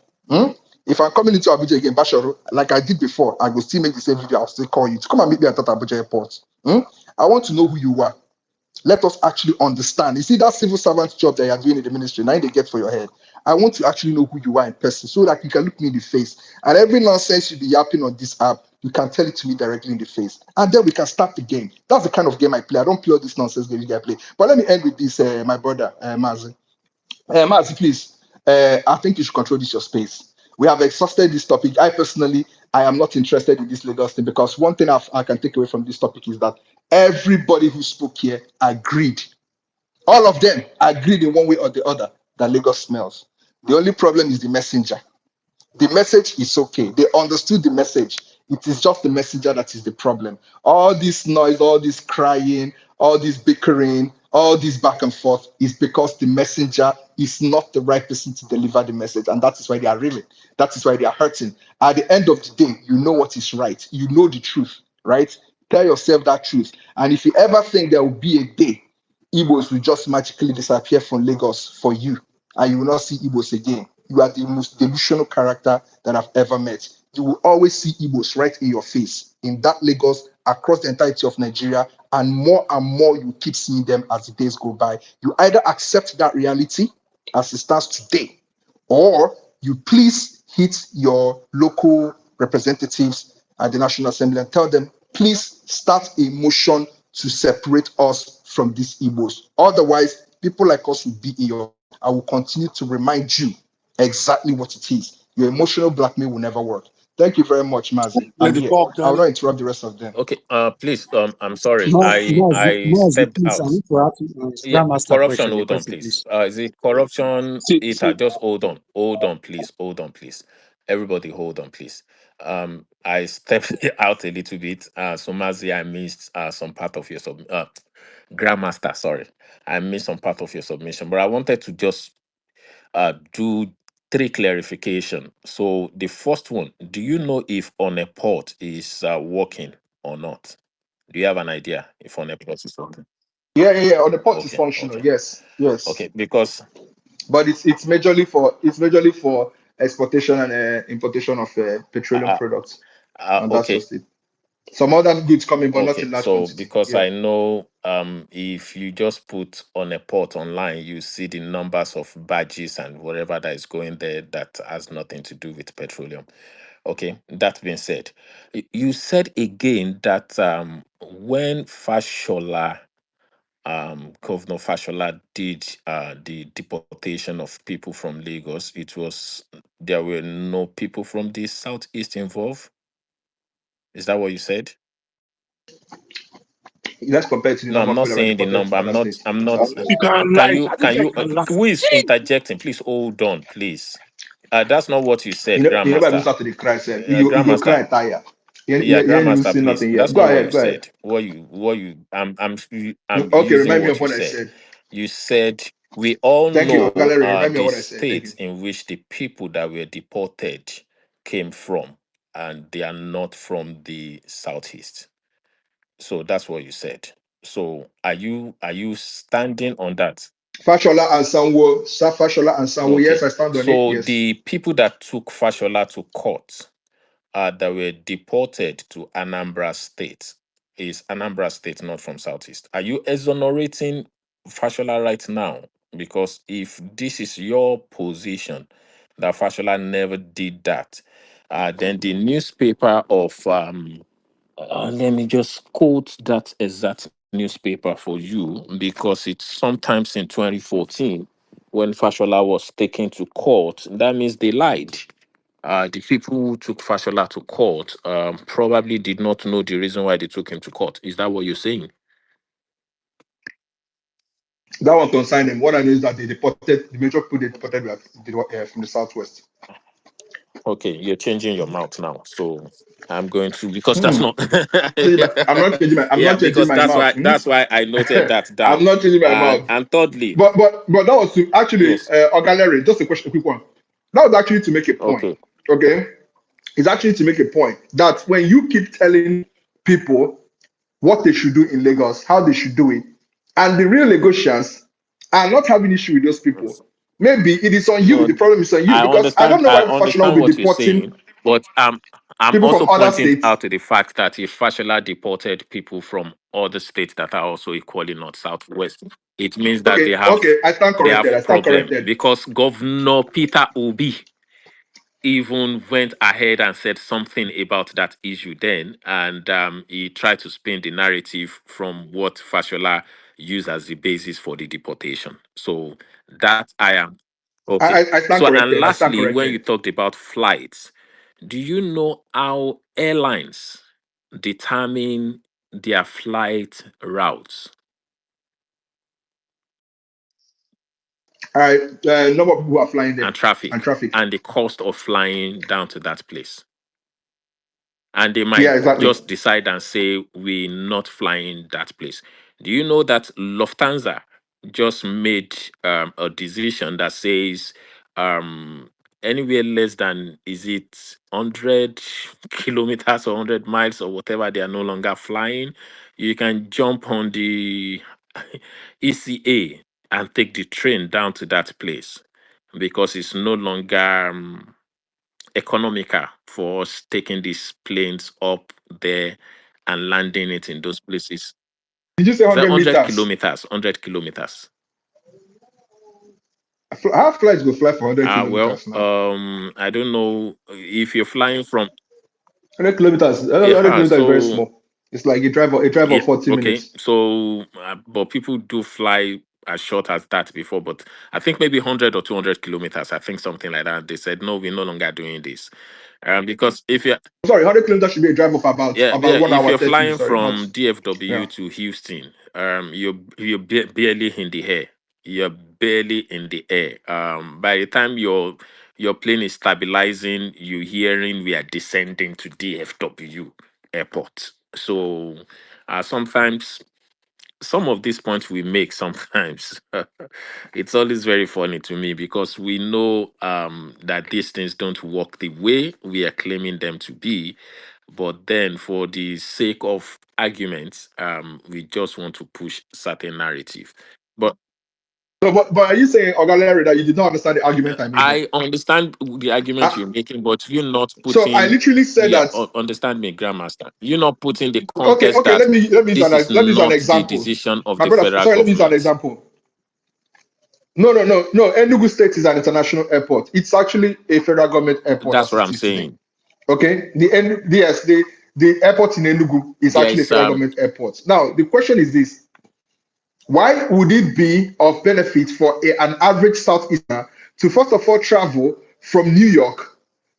S1: If I'm coming into Abuja again, Basharu, like I did before, I will still make the same video. I'll still call you to come and meet me at that Abuja airport. I want to know who you are. Let us actually understand. You see that civil servant job that you are doing in the ministry, now they get for your head. I want to actually know who you are in person so that you can look me in the face. And every nonsense you be yapping on this app, you can tell it to me directly in the face. And then we can start the game. That's the kind of game I play. I don't play all this nonsense game you guys play. But let me end with this, my brother, Mazi. Mazi, please. I think you should control this your space. We have exhausted this topic. I personally, I am not interested in this Lagos thing because one thing I can take away from this topic is that everybody who spoke here agreed, all of them agreed in one way or the other that Lagos smells. The only problem is the messenger. The message is okay. They understood the message. It is just the messenger that is the problem. All this noise, all this crying, all this bickering, all this back and forth is because the messenger is not the right person to deliver the message. And that is why they are reeling. That is why they are hurting. At the end of the day, you know what is right. You know the truth, right? Tell yourself that truth. And if you ever think there will be a day Igbos will just magically disappear from Lagos for you, and you will not see Igbos again. You are the most delusional character that I've ever met. You will always see Igbos right in your face, in that Lagos, across the entirety of Nigeria, and more you keep seeing them as the days go by. You either accept that reality as it stands today, or you please hit your local representatives at the National Assembly and tell them, please start a motion to separate us from these Igbos. Otherwise, people like us will be in your. I will continue to remind you exactly what it is. Your emotional blackmail will never work. Thank you very much, Mazi.
S12: Let
S1: I'm
S12: the
S1: here.
S12: talk,
S1: I will
S12: Danny.
S1: not interrupt the rest of them.
S17: Okay, please, I'm sorry.
S7: Mazi,
S17: I
S7: Mazi,
S17: stepped
S7: please, I
S17: out.
S7: need to ask
S17: Yeah,
S7: Grandmaster
S17: corruption,
S7: question, the
S17: hold on,
S7: question,
S17: please.
S7: please.
S17: Is it corruption
S7: See,
S17: eater? Just hold on, please. Hold on, please. Everybody hold on, please. I stepped out a little bit. So Mazi, I missed some part of your Grandmaster, sorry. I missed some part of your submission, but I wanted to just do three clarification. So the first one, do you know if on a port is working or not? Do you have an idea if on a port is working?
S1: Yeah. On the port is
S17: Okay,
S1: functional.
S17: okay,
S1: Yes.
S17: okay. Because
S1: But it's majorly for exportation and importation of petroleum
S17: uh,
S1: products, and that's
S17: okay,
S1: just it. Some other goods coming, but not
S17: okay.
S1: in large
S17: So
S1: quantity.
S17: because
S1: Yeah.
S17: I know if you just put on a port online, you see the numbers of badges and whatever that is going there that has nothing to do with petroleum. Okay, that being said, you said again that when Fashola, Governor Fashola did the deportation of people from Lagos, there were no people from the southeast involved. Is that what you said?
S1: Let's compare it to the
S17: No,
S1: number
S17: I'm
S1: of
S17: not
S1: people that were
S17: saying the
S1: deported
S17: number.
S1: from
S17: I'm
S1: other
S17: not.
S1: states.
S17: I'm not.
S12: You can lie. I
S17: Can
S12: think I
S17: you?
S12: can lie.
S17: Who is interjecting? Please hold on, please. That's not what you said,
S1: You never even
S17: Grandmaster.
S1: started the cry, sir. You go
S17: Grandmaster.
S1: cry tire. You
S17: Yeah,
S1: ain't even
S17: Grandmaster,
S1: seen
S17: please.
S1: nothing yet.
S17: That's
S1: Go
S17: not what
S1: ahead,
S17: you
S1: go ahead.
S17: said. I'm
S1: Okay,
S17: using
S1: remind me
S17: what
S1: of
S17: you
S1: what I
S17: said.
S1: said.
S17: You said we all
S1: Thank you,
S17: know
S1: Gallery. Remind me of
S17: the
S1: what I said. Thank you.
S17: state in which the people that were deported came from, and they are not from the southeast. So that's what you said. So are you standing on that?
S1: Fashola and Sanwo. Yes,
S17: Okay.
S1: I stand on it.
S17: So
S1: Yes.
S17: the people that took Fashola to court that were deported to Anambra State. Is Anambra State not from Southeast? Are you exonerating Fashola right now? Because if this is your position that Fashola never did that, then the newspaper of let me just quote that exact newspaper for you because it's sometimes in 2014 when Fashola was taken to court. That means they lied. The people who took Fashola to court probably did not know the reason why they took him to court. Is that what you're saying?
S1: That one concerned them. What I know is that the major people they deported were from the southwest.
S17: Okay, you're changing your mouth now. So I'm going to because that's
S1: Hmm.
S17: not
S1: I'm
S17: yeah,
S1: not changing
S17: because
S1: my
S17: that's
S1: mouth.
S17: why that's why I noted that
S1: I'm
S17: down.
S1: not changing my mouth.
S17: And thirdly,
S1: But that was to actually,
S17: yes,
S1: Gallery, just a quick one. That was actually to make a point.
S17: okay.
S1: Okay, it's actually to make a point that when you keep telling people what they should do in Lagos, how they should do it, and the real Lagosians are not having issue with those people, maybe it is on you.
S17: No,
S1: The problem is on you
S17: I
S1: because I don't
S17: understand.
S1: know
S17: I
S1: why Fashola will
S17: understand
S1: be
S17: what you're
S1: deporting.
S17: saying. But I'm
S1: People
S17: also
S1: from other
S17: pointing
S1: states.
S17: out to the fact that if Fashola deported people from other states that are also equally not southwest, it means that
S1: Okay, okay, I stand
S17: they have
S1: corrected. I stand
S17: problem
S1: corrected.
S17: because Governor Peter Obi even went ahead and said something about that issue then, and he tried to spin the narrative from what Fashola used as the basis for the deportation. So that I am okay.
S1: I stand
S17: So and
S1: corrected. I stand
S17: lastly, when you
S1: corrected.
S17: talked about flights, do you know how airlines determine their flight routes
S1: All right, number of people who are flying
S17: and
S1: there and
S17: traffic
S1: traffic.
S17: and the cost of flying down to that place? And they
S1: Yeah,
S17: might
S1: exactly.
S17: just decide and say we're not flying that place. Do you know that Lufthansa just made a decision that says um, anywhere less than is it 100 kilometers or 100 miles or whatever, they are no longer flying. You can jump on the ECA and take the train down to that place because it's no longer economical for us taking these planes up there and landing it in those places.
S1: Did you say
S17: The
S1: 100
S17: 100
S1: meters?
S17: kilometers, 100 kilometers.
S1: How flights go fly for 100 kilometers now?
S17: I don't know if you're flying from
S1: 100 kilometers. 100
S17: yeah.
S1: kilometers is very
S17: So
S1: small. It's like a drive
S17: yeah,
S1: of 40
S17: okay.
S1: minutes.
S17: So but people do fly as short as that before, but I think maybe 100 or 200 kilometers. I think something like that. They said no, we're no longer doing this, because if you
S1: Sorry, 100 kilometers should be a drive of
S17: yeah,
S1: about
S17: yeah.
S1: one
S17: If
S1: hour
S17: you're
S1: 30.
S17: flying
S1: Sorry, not.
S17: from DFW
S1: Yeah.
S17: to Houston, you're barely in the air. You're barely in the air. By the time your plane is stabilizing, you're hearing we are descending to DFW airport. So, sometimes some of these points we make sometimes it's always very funny to me because we know that these things don't work the way we are claiming them to be, but then for the sake of arguments we just want to push certain narrative. But
S1: So, but are you saying, Oga Larry, that you did not understand the argument I made then?
S17: I understand the argument you're
S1: Uh,
S17: making, but you're not
S1: so I
S17: putting,
S1: literally said
S17: yeah,
S1: that.
S17: understand me, Grandmaster. You're not putting the
S1: Okay,
S17: context
S1: okay.
S17: that this is
S1: Let me use an
S17: not the
S1: example.
S17: decision of
S1: My
S17: the
S1: brother,
S17: federal
S1: sorry, let me use an
S17: government.
S1: example. No, no, no, no. Enugu State is an international airport. It's actually a federal government airport
S17: That's
S1: as
S17: what
S1: it
S17: I'm
S1: is today.
S17: saying.
S1: Okay, the airport in Enugu is
S17: There
S1: actually a
S17: is
S1: federal government airport. Now the question is this: why would it be of benefit for an average Southeasterner to first of all travel from New York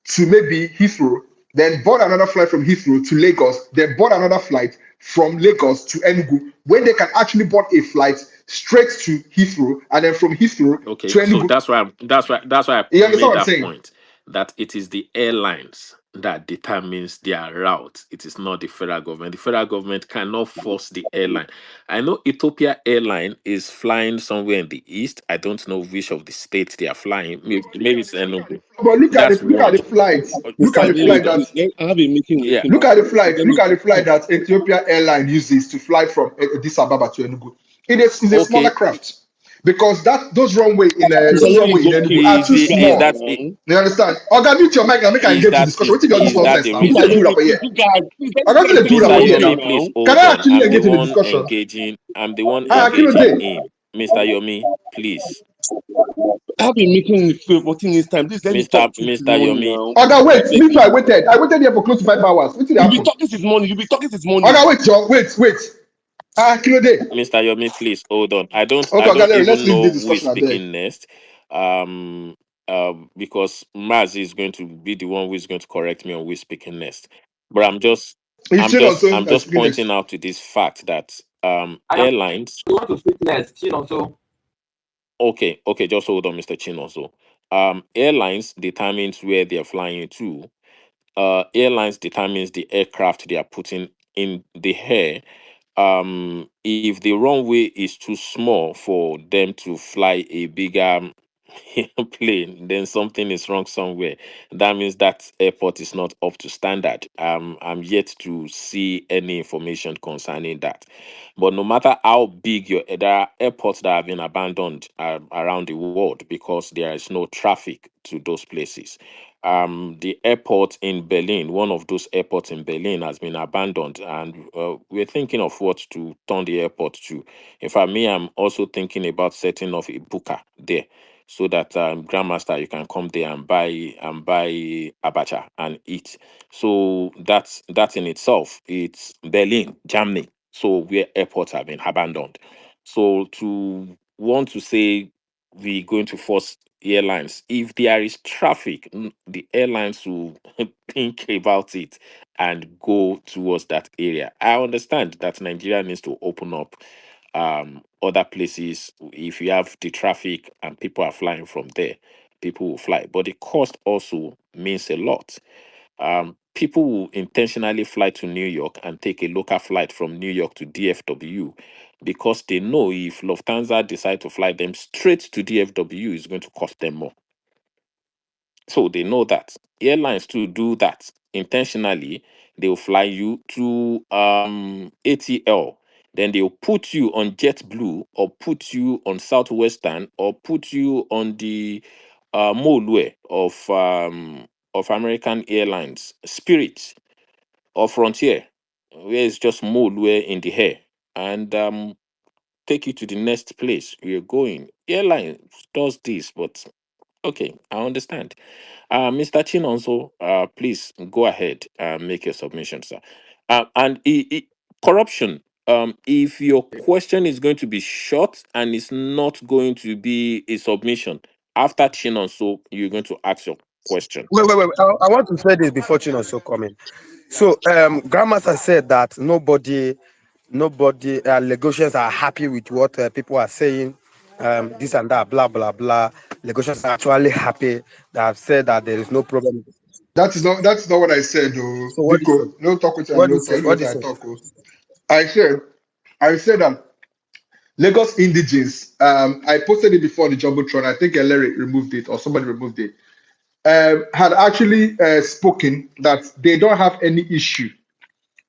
S1: to maybe Heathrow, then board another flight from Heathrow to Lagos, then board another flight from Lagos to Enugu, when they can actually board a flight straight to Heathrow and then from Heathrow
S17: okay,
S1: to
S17: so
S1: Enugu?
S17: that's why I
S1: You understand
S17: made
S1: what I'm
S17: that
S1: saying?
S17: point that it is the airlines that determines their route. It is not the federal government. The federal government cannot force the airline. I know Ethiopia Airline is flying somewhere in the east. I don't know which of the states they are flying. Maybe it's Enugu.
S1: But
S17: That's
S1: look at
S17: one.
S1: the flights. Look at
S18: Mr.
S1: the
S18: David,
S1: flight that
S18: I have been making a
S17: Yeah.
S18: simple point. Let
S1: look
S18: me
S1: at the flight that Ethiopia Airline uses to fly from Addis Ababa to Enugu. It's a smaller
S17: Okay.
S1: craft because
S18: Mr.
S1: those
S18: David
S1: runway
S18: is
S1: in
S18: just
S1: Enugu are
S18: keeping
S1: too
S18: it
S17: Is
S18: guys
S1: small.
S17: that
S18: now.
S1: You understand? Oga, mute your mic and make I
S17: is
S1: engage in
S17: that
S1: discussion. What you all this
S17: is that
S1: nonsense
S17: the
S1: now? What
S18: Mr.
S1: they do
S17: reason?
S1: that
S18: David,
S1: for here?
S18: you guys, please let
S1: Oga,
S18: this
S1: what
S18: guy
S1: they do
S18: finish
S1: that
S17: Mr.
S1: for
S18: talking
S1: here
S18: now.
S17: Yomi,
S1: now?
S17: please
S1: Can
S17: hold
S1: I
S17: on.
S1: actually
S17: I'm the
S1: engage in the
S17: one
S1: discussion?
S17: engaging. I'm the one
S1: Ah, kill
S17: engaging
S1: day.
S17: in. Mr. Yomi, please.
S18: I have been making it for 14 this time. Please let me talk since
S17: Mr.
S18: morning
S17: Yomi,
S18: now.
S1: Oga,
S18: I
S1: wait.
S18: beg
S1: Me too.
S18: you.
S1: I waited here for close to 5 hours. What did
S18: You'll be
S1: happen?
S18: talking since morning. You'll be talking since morning.
S1: Oga, wait, John. Wait. Ah, kill day.
S17: Mr. Yomi, please hold on. I
S1: Okay, Oga,
S17: don't
S1: Larry, let's
S17: even
S1: leave
S17: know
S1: this
S17: who is
S1: discussion. I beg.
S17: speaking next. Um, because Maz is going to be the one who is going to correct me on who is speaking next. But
S1: It's chill on so
S17: I'm
S1: I'm
S17: just
S1: speaking
S17: pointing
S1: next.
S17: out to this fact that
S8: I am
S17: airlines.
S8: the one to speak next, so
S17: Okay, just hold on, Mr. Chin also. Airlines determines where they're flying to. Airlines determines the aircraft they are putting in the air. If the runway is too small for them to fly a bigger plane, then something is wrong somewhere. That means that airport is not up to standard. I'm yet to see any information concerning that. But no matter how big there are airports that have been abandoned around the world because there is no traffic to those places. The airport in Berlin, one of those airports in Berlin, has been abandoned, and we're thinking of what to turn the airport to. In fact, me, I'm also thinking about setting off a booker there, so that Grandmaster, you can come there and buy abacha and eat. So that in itself, it's Berlin, Germany. So where airports have been abandoned. So to want to say we're going to force airlines, if there is traffic, the airlines will think about it and go towards that area. I understand that Nigeria needs to open up other places. If you have the traffic and people are flying from there, people will fly, but the cost also means a lot. People will intentionally fly to New York and take a local flight from New York to DFW because they know if Lufthansa decide to fly them straight to DFW, it's going to cost them more. So they know that airlines to do that intentionally. They will fly you to ATL, then they'll put you on JetBlue or put you on Southwestern or put you on the Molue of American Airlines, Spirit or Frontier, where it's just Molue in the air, and take you to the next place you're going. Airline does this, but okay, I understand. Mr. Chinonso, please go ahead and make your submission, sir. And corruption, if your question is going to be short and it's not going to be a submission, after Chinonso, you're going to ask your question.
S4: Wait. I want to say this before Chino so coming. So, Grandmaster said that nobody, Lagosians are happy with what people are saying, this and that, blah blah blah. Lagosians are actually happy. They have said that there is no problem.
S1: That's not what I said, oh.
S4: So what is it?
S1: Biko, no talk with I
S4: What
S1: no
S4: is
S1: talk.
S4: it?
S1: You
S4: What
S1: what
S4: is
S1: I
S4: it?
S1: talk, oh. I said I said that Lagos indigenes. I posted it before on the Jumbotron. I think Larry removed it or somebody removed it. Had actually spoken that they don't have any issue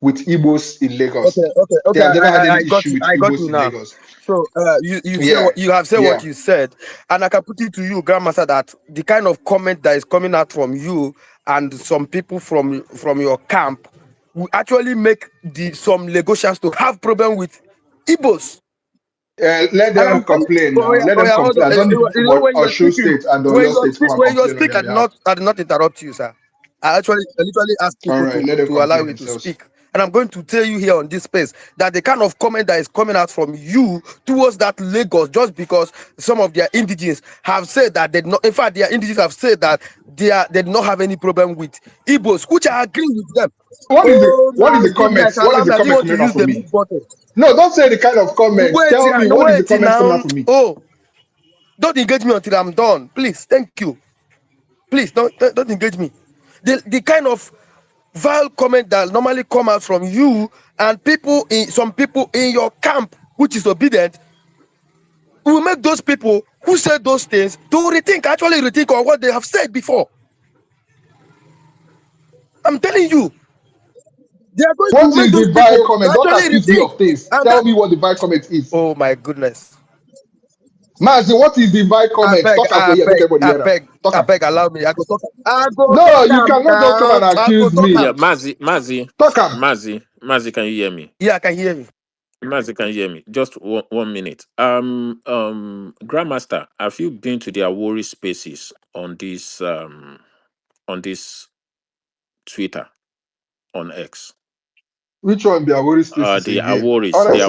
S1: with Igbos in Lagos. They
S4: Okay.
S1: have never had any
S4: I got
S1: issue
S4: you.
S1: with
S4: I got
S1: Igbos
S4: you
S1: in
S4: now.
S1: Lagos.
S4: So you say
S1: Yeah,
S4: what you have said what
S1: yeah.
S4: you said, and I can put it to you, Grandmaster, that the kind of comment that is coming out from you and some people from your camp will actually make some Lagosians to have problem with Igbos.
S1: Let
S4: And I'm
S1: them
S4: telling
S1: complain
S4: oh
S1: now.
S4: yeah,
S1: Let
S4: oh
S1: them
S4: yeah, hold on.
S1: complain. I don't need people
S4: You
S1: from
S4: know when you're
S1: Osun
S4: speaking,
S1: State and Oyo State come and
S4: when you
S1: complain on
S4: speak,
S1: their behalf.
S4: I did not interrupt you, sir. I literally asked
S1: All
S4: people
S1: right, let them
S4: to allow
S1: complain
S4: you to
S1: themselves.
S4: speak. And I'm going to tell you here on this space that the kind of comment that is coming out from you towards that Lagos, just because some of their indigenes have said that they not, in fact, their indigenes have said that they do not have any problem with Igbos, which I agree with them. Oh
S1: What
S4: my
S1: is the
S4: goodness,
S1: comments? What
S4: allow
S1: is the
S4: me. I didn't
S1: comment
S4: want to
S1: coming out
S4: use
S1: for
S4: the
S1: me?
S4: mute button.
S1: No, don't say the kind of comments.
S4: Wait,
S1: Tell
S4: yeah,
S1: me
S4: no,
S1: what is the
S4: wait
S1: comments coming out
S4: now.
S1: for me?
S4: Oh, don't engage me until I'm done. Please, thank you. Please don't engage me. The kind of vile comment that normally come out from you and some people in your camp, which is obedient, will make those people who said those things to actually rethink on what they have said before. I'm telling you, they are going to
S1: What
S4: make
S1: is
S4: those
S1: the vile
S4: people to
S1: comment? Don't
S4: actually
S1: accuse me
S4: rethink.
S1: of things.
S4: And
S1: Tell
S4: that,
S1: me what the vile comment is.
S4: oh my goodness.
S1: Mazi, what is the vile comment? Talk am for here, make everybody hear am. Talk am.
S4: Allow me. I go talk. I go
S1: No,
S4: talk
S1: you
S4: am
S1: cannot just come
S4: now.
S1: and
S4: I go
S1: accuse
S4: talk
S1: me.
S17: Yeah,
S4: am.
S1: Talk am.
S17: Mazi, can you hear me?
S4: Yeah, I can hear you.
S17: Mazi, can you hear me? Just 1 minute. Grandmaster, have you been to the Awori spaces on this Twitter on X?
S1: Which one be Awori spaces
S17: The
S1: again?
S17: Aworis, the
S1: Honestly,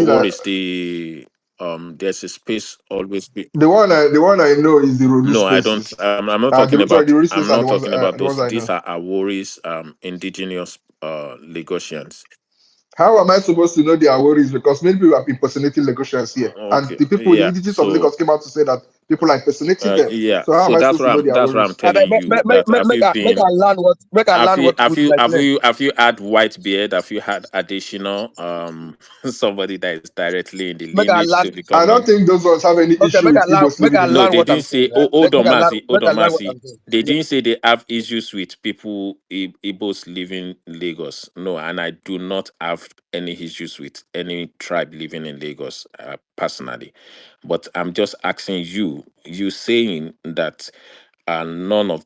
S17: Aworis, there's a space always be.
S1: the one I know is the Rolu
S17: No, I don't.
S1: spaces.
S17: I'm not talking
S1: Sorry, the
S17: about.
S1: Rolu
S17: I'm
S1: spaces are
S17: not talking about
S1: the ones
S17: those.
S1: I know.
S17: These are Aworis, indigenous Lagosians.
S1: How am I supposed to know the Aworis? Because many people are impersonating Lagosians here, and
S17: Okay,
S1: the
S17: yeah.
S1: indigenous of
S17: So
S1: Lagos came out to say that People are impersonating them.
S17: Yeah,
S1: So how am
S17: so
S1: I supposed to know their
S17: that's what I'm
S1: worries?
S7: I beg,
S17: telling you. That have you
S7: make
S17: been
S7: I learn what put my name.
S17: have you had Whitebeard? Have you had additional somebody that is directly in the
S7: Make I
S17: lineage
S7: learn.
S17: to
S1: I don't
S17: becoming?
S1: think those ones have any
S7: Okay,
S1: issue with Igbos
S7: make
S1: living
S7: I
S1: in
S17: No,
S7: learn
S17: they
S7: what
S1: Lagos.
S7: I'm
S17: didn't
S7: saying.
S17: say.
S7: Right?
S17: Oh, hold on,
S7: Make
S17: Hold
S7: I
S17: on,
S7: learn what
S17: Mercy.
S7: I'm saying.
S17: They
S7: Yeah.
S17: didn't say they have issues with people Igbos living in Lagos. No, and I do not have any issues with any tribe living in Lagos personally. But I'm just asking you. You saying that none of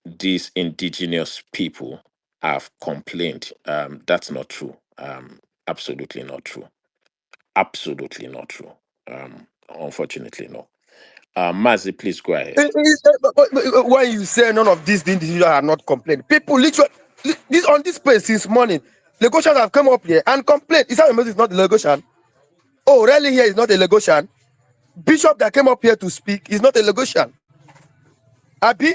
S17: these indigenous people have complained. That's not true. Absolutely not true. Absolutely not true. Unfortunately, no. Mazi, please go ahead.
S7: When you say none of these individuals are not complaining, people literally this on this place since morning, Lagosians have come up here and complained. Is that it's not a Lagosian? Oh, really? Here is not a Lagosian. Bishop that came up here to speak is not a Lagosian. Abi,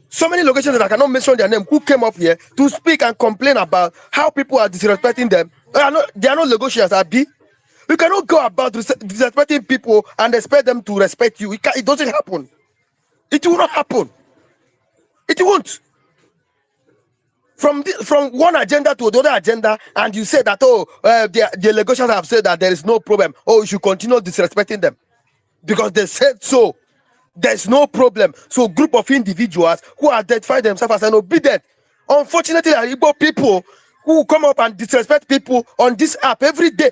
S7: so many locations that I cannot mention their name who came up here to speak and complain about how people are disrespecting them. They are not Lagosians, Abi. You cannot go about disrespecting people and expect them to respect you. It doesn't happen. It will not happen. It won't. From one agenda to the other agenda, and you say that, oh, the Lagosians have said that there is no problem. Oh, you should continue disrespecting them because they said so. There's no problem. So, group of individuals who identify themselves as an obedient. Unfortunately, there are Igbo people who come up and disrespect people on this app every day.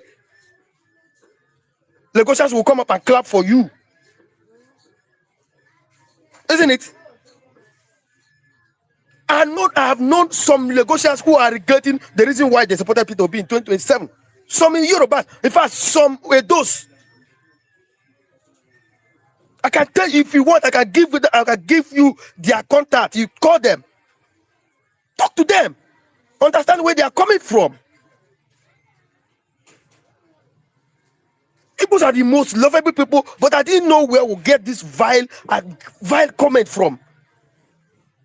S7: Lagosians will come up and clap for you, isn't it? I have known some Lagosians who are regretting the reason why they supported P2B in 2027. Some in Yoruba, in fact, some were those. I can tell you if you want, I can give you their contact. You call them, talk to them, understand where they are coming from. People are the most lovable people, but I didn't know where we'll get this vile comment from.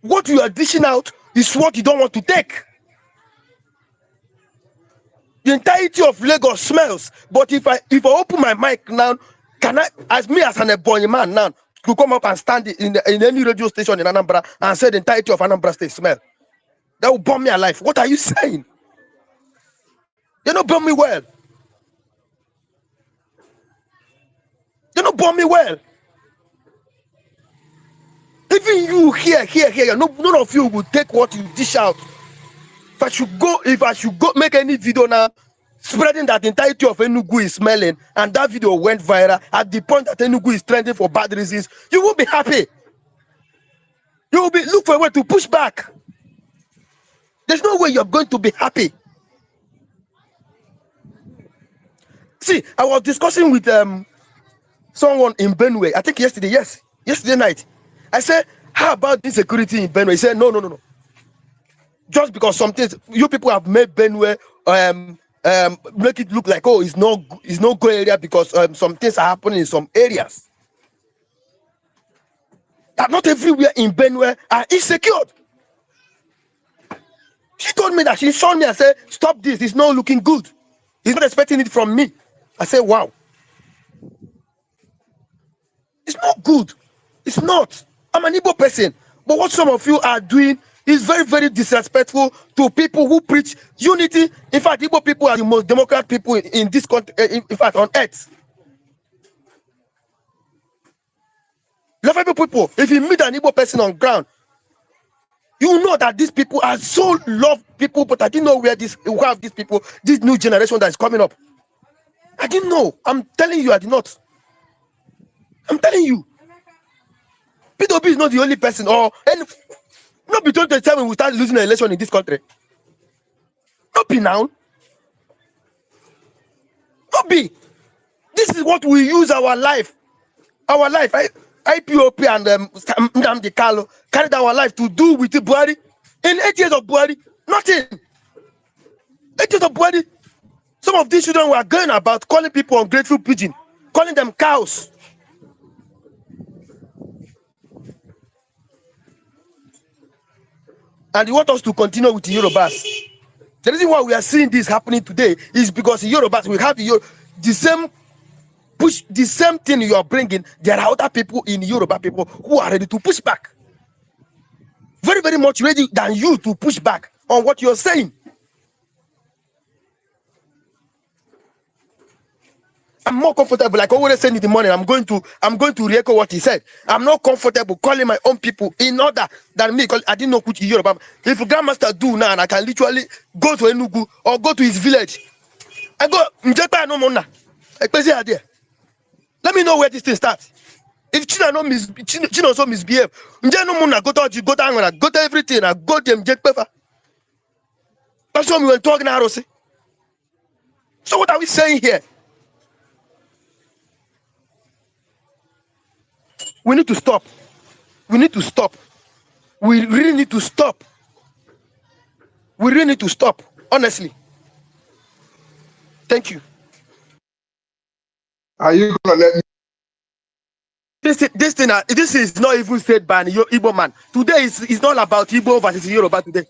S7: What you are dishing out is what you don't want to take. The entirety of Lagos smells, but if I open my mic now, can I, as me as an Ebonyi man now, to come up and stand in any radio station in Anambra and say the entirety of Anambra State smell? That will burn me alive. What are you saying? You don't burn me well. You don't burn me well. Even you here, none of you will take what you dish out. If I should go make any video now spreading that the entirety of Enugu is smelling, and that video went viral at the point that Enugu is trending for bad reasons, you will be happy. You will be look for a way to push back. There's no way you're going to be happy. See, I was discussing with someone in Benue, I think yesterday night. I said, how about insecurity in Benue? He said, no. Just because some things you people have made Benue make it look like, oh, it's no good area because some things are happening in some areas. That not everywhere in Benue are insecure. She told me that she showed me and said, stop this, it's not looking good. He's not expecting it from me. I said, wow, it's not good. It's not. I'm an Igbo person. But what some of you are doing is very, very disrespectful to people who preach unity. In fact, Igbo people are the most democratic people in this country, in fact, on earth. Lovable people, if you meet an Igbo person on ground, you know that these people are so loved people, but I didn't know where we have these people, this new generation that is coming up. I didn't know. I'm telling you, I did not. I'm telling you. P2B is not the only person, or any, not be 2027 we start losing an election in this country. Not be now. Not be. This is what we use our life. Our life. IPOP and Nnamdi carried our life to do with the Buhari. In 8 years of Buhari, nothing. 8 years of Buhari. Some of these children were going about calling people ungrateful pigeon, calling them cows. And you want us to continue with the Yorubas. The reason why we are seeing this happening today is because in Yorubas we have the same push the same thing you are bringing. There are other people in Yoruba people who are ready to push back, very, very much ready than you to push back on what you're saying. I'm more comfortable, like I always said in the morning. I'm going to re-echo what he said. I'm not comfortable calling my own people in order than me, because I didn't know which Yoruba. If Grandmaster do now, and I can literally go to Enugu or go to his village, I go Njepa no mona. Let me know where this thing starts. If China no China also misbehave, Nje no mona go to Angora, go to everything, I go to Njepa. That's what we were talking about. So what are we saying here? We need to stop. We need to stop. We really need to stop. We really need to stop. Honestly. Thank you.
S1: Are you gonna let me?
S7: This is not even said by an Igbo man. Today is not about Igbo versus Yoruba today.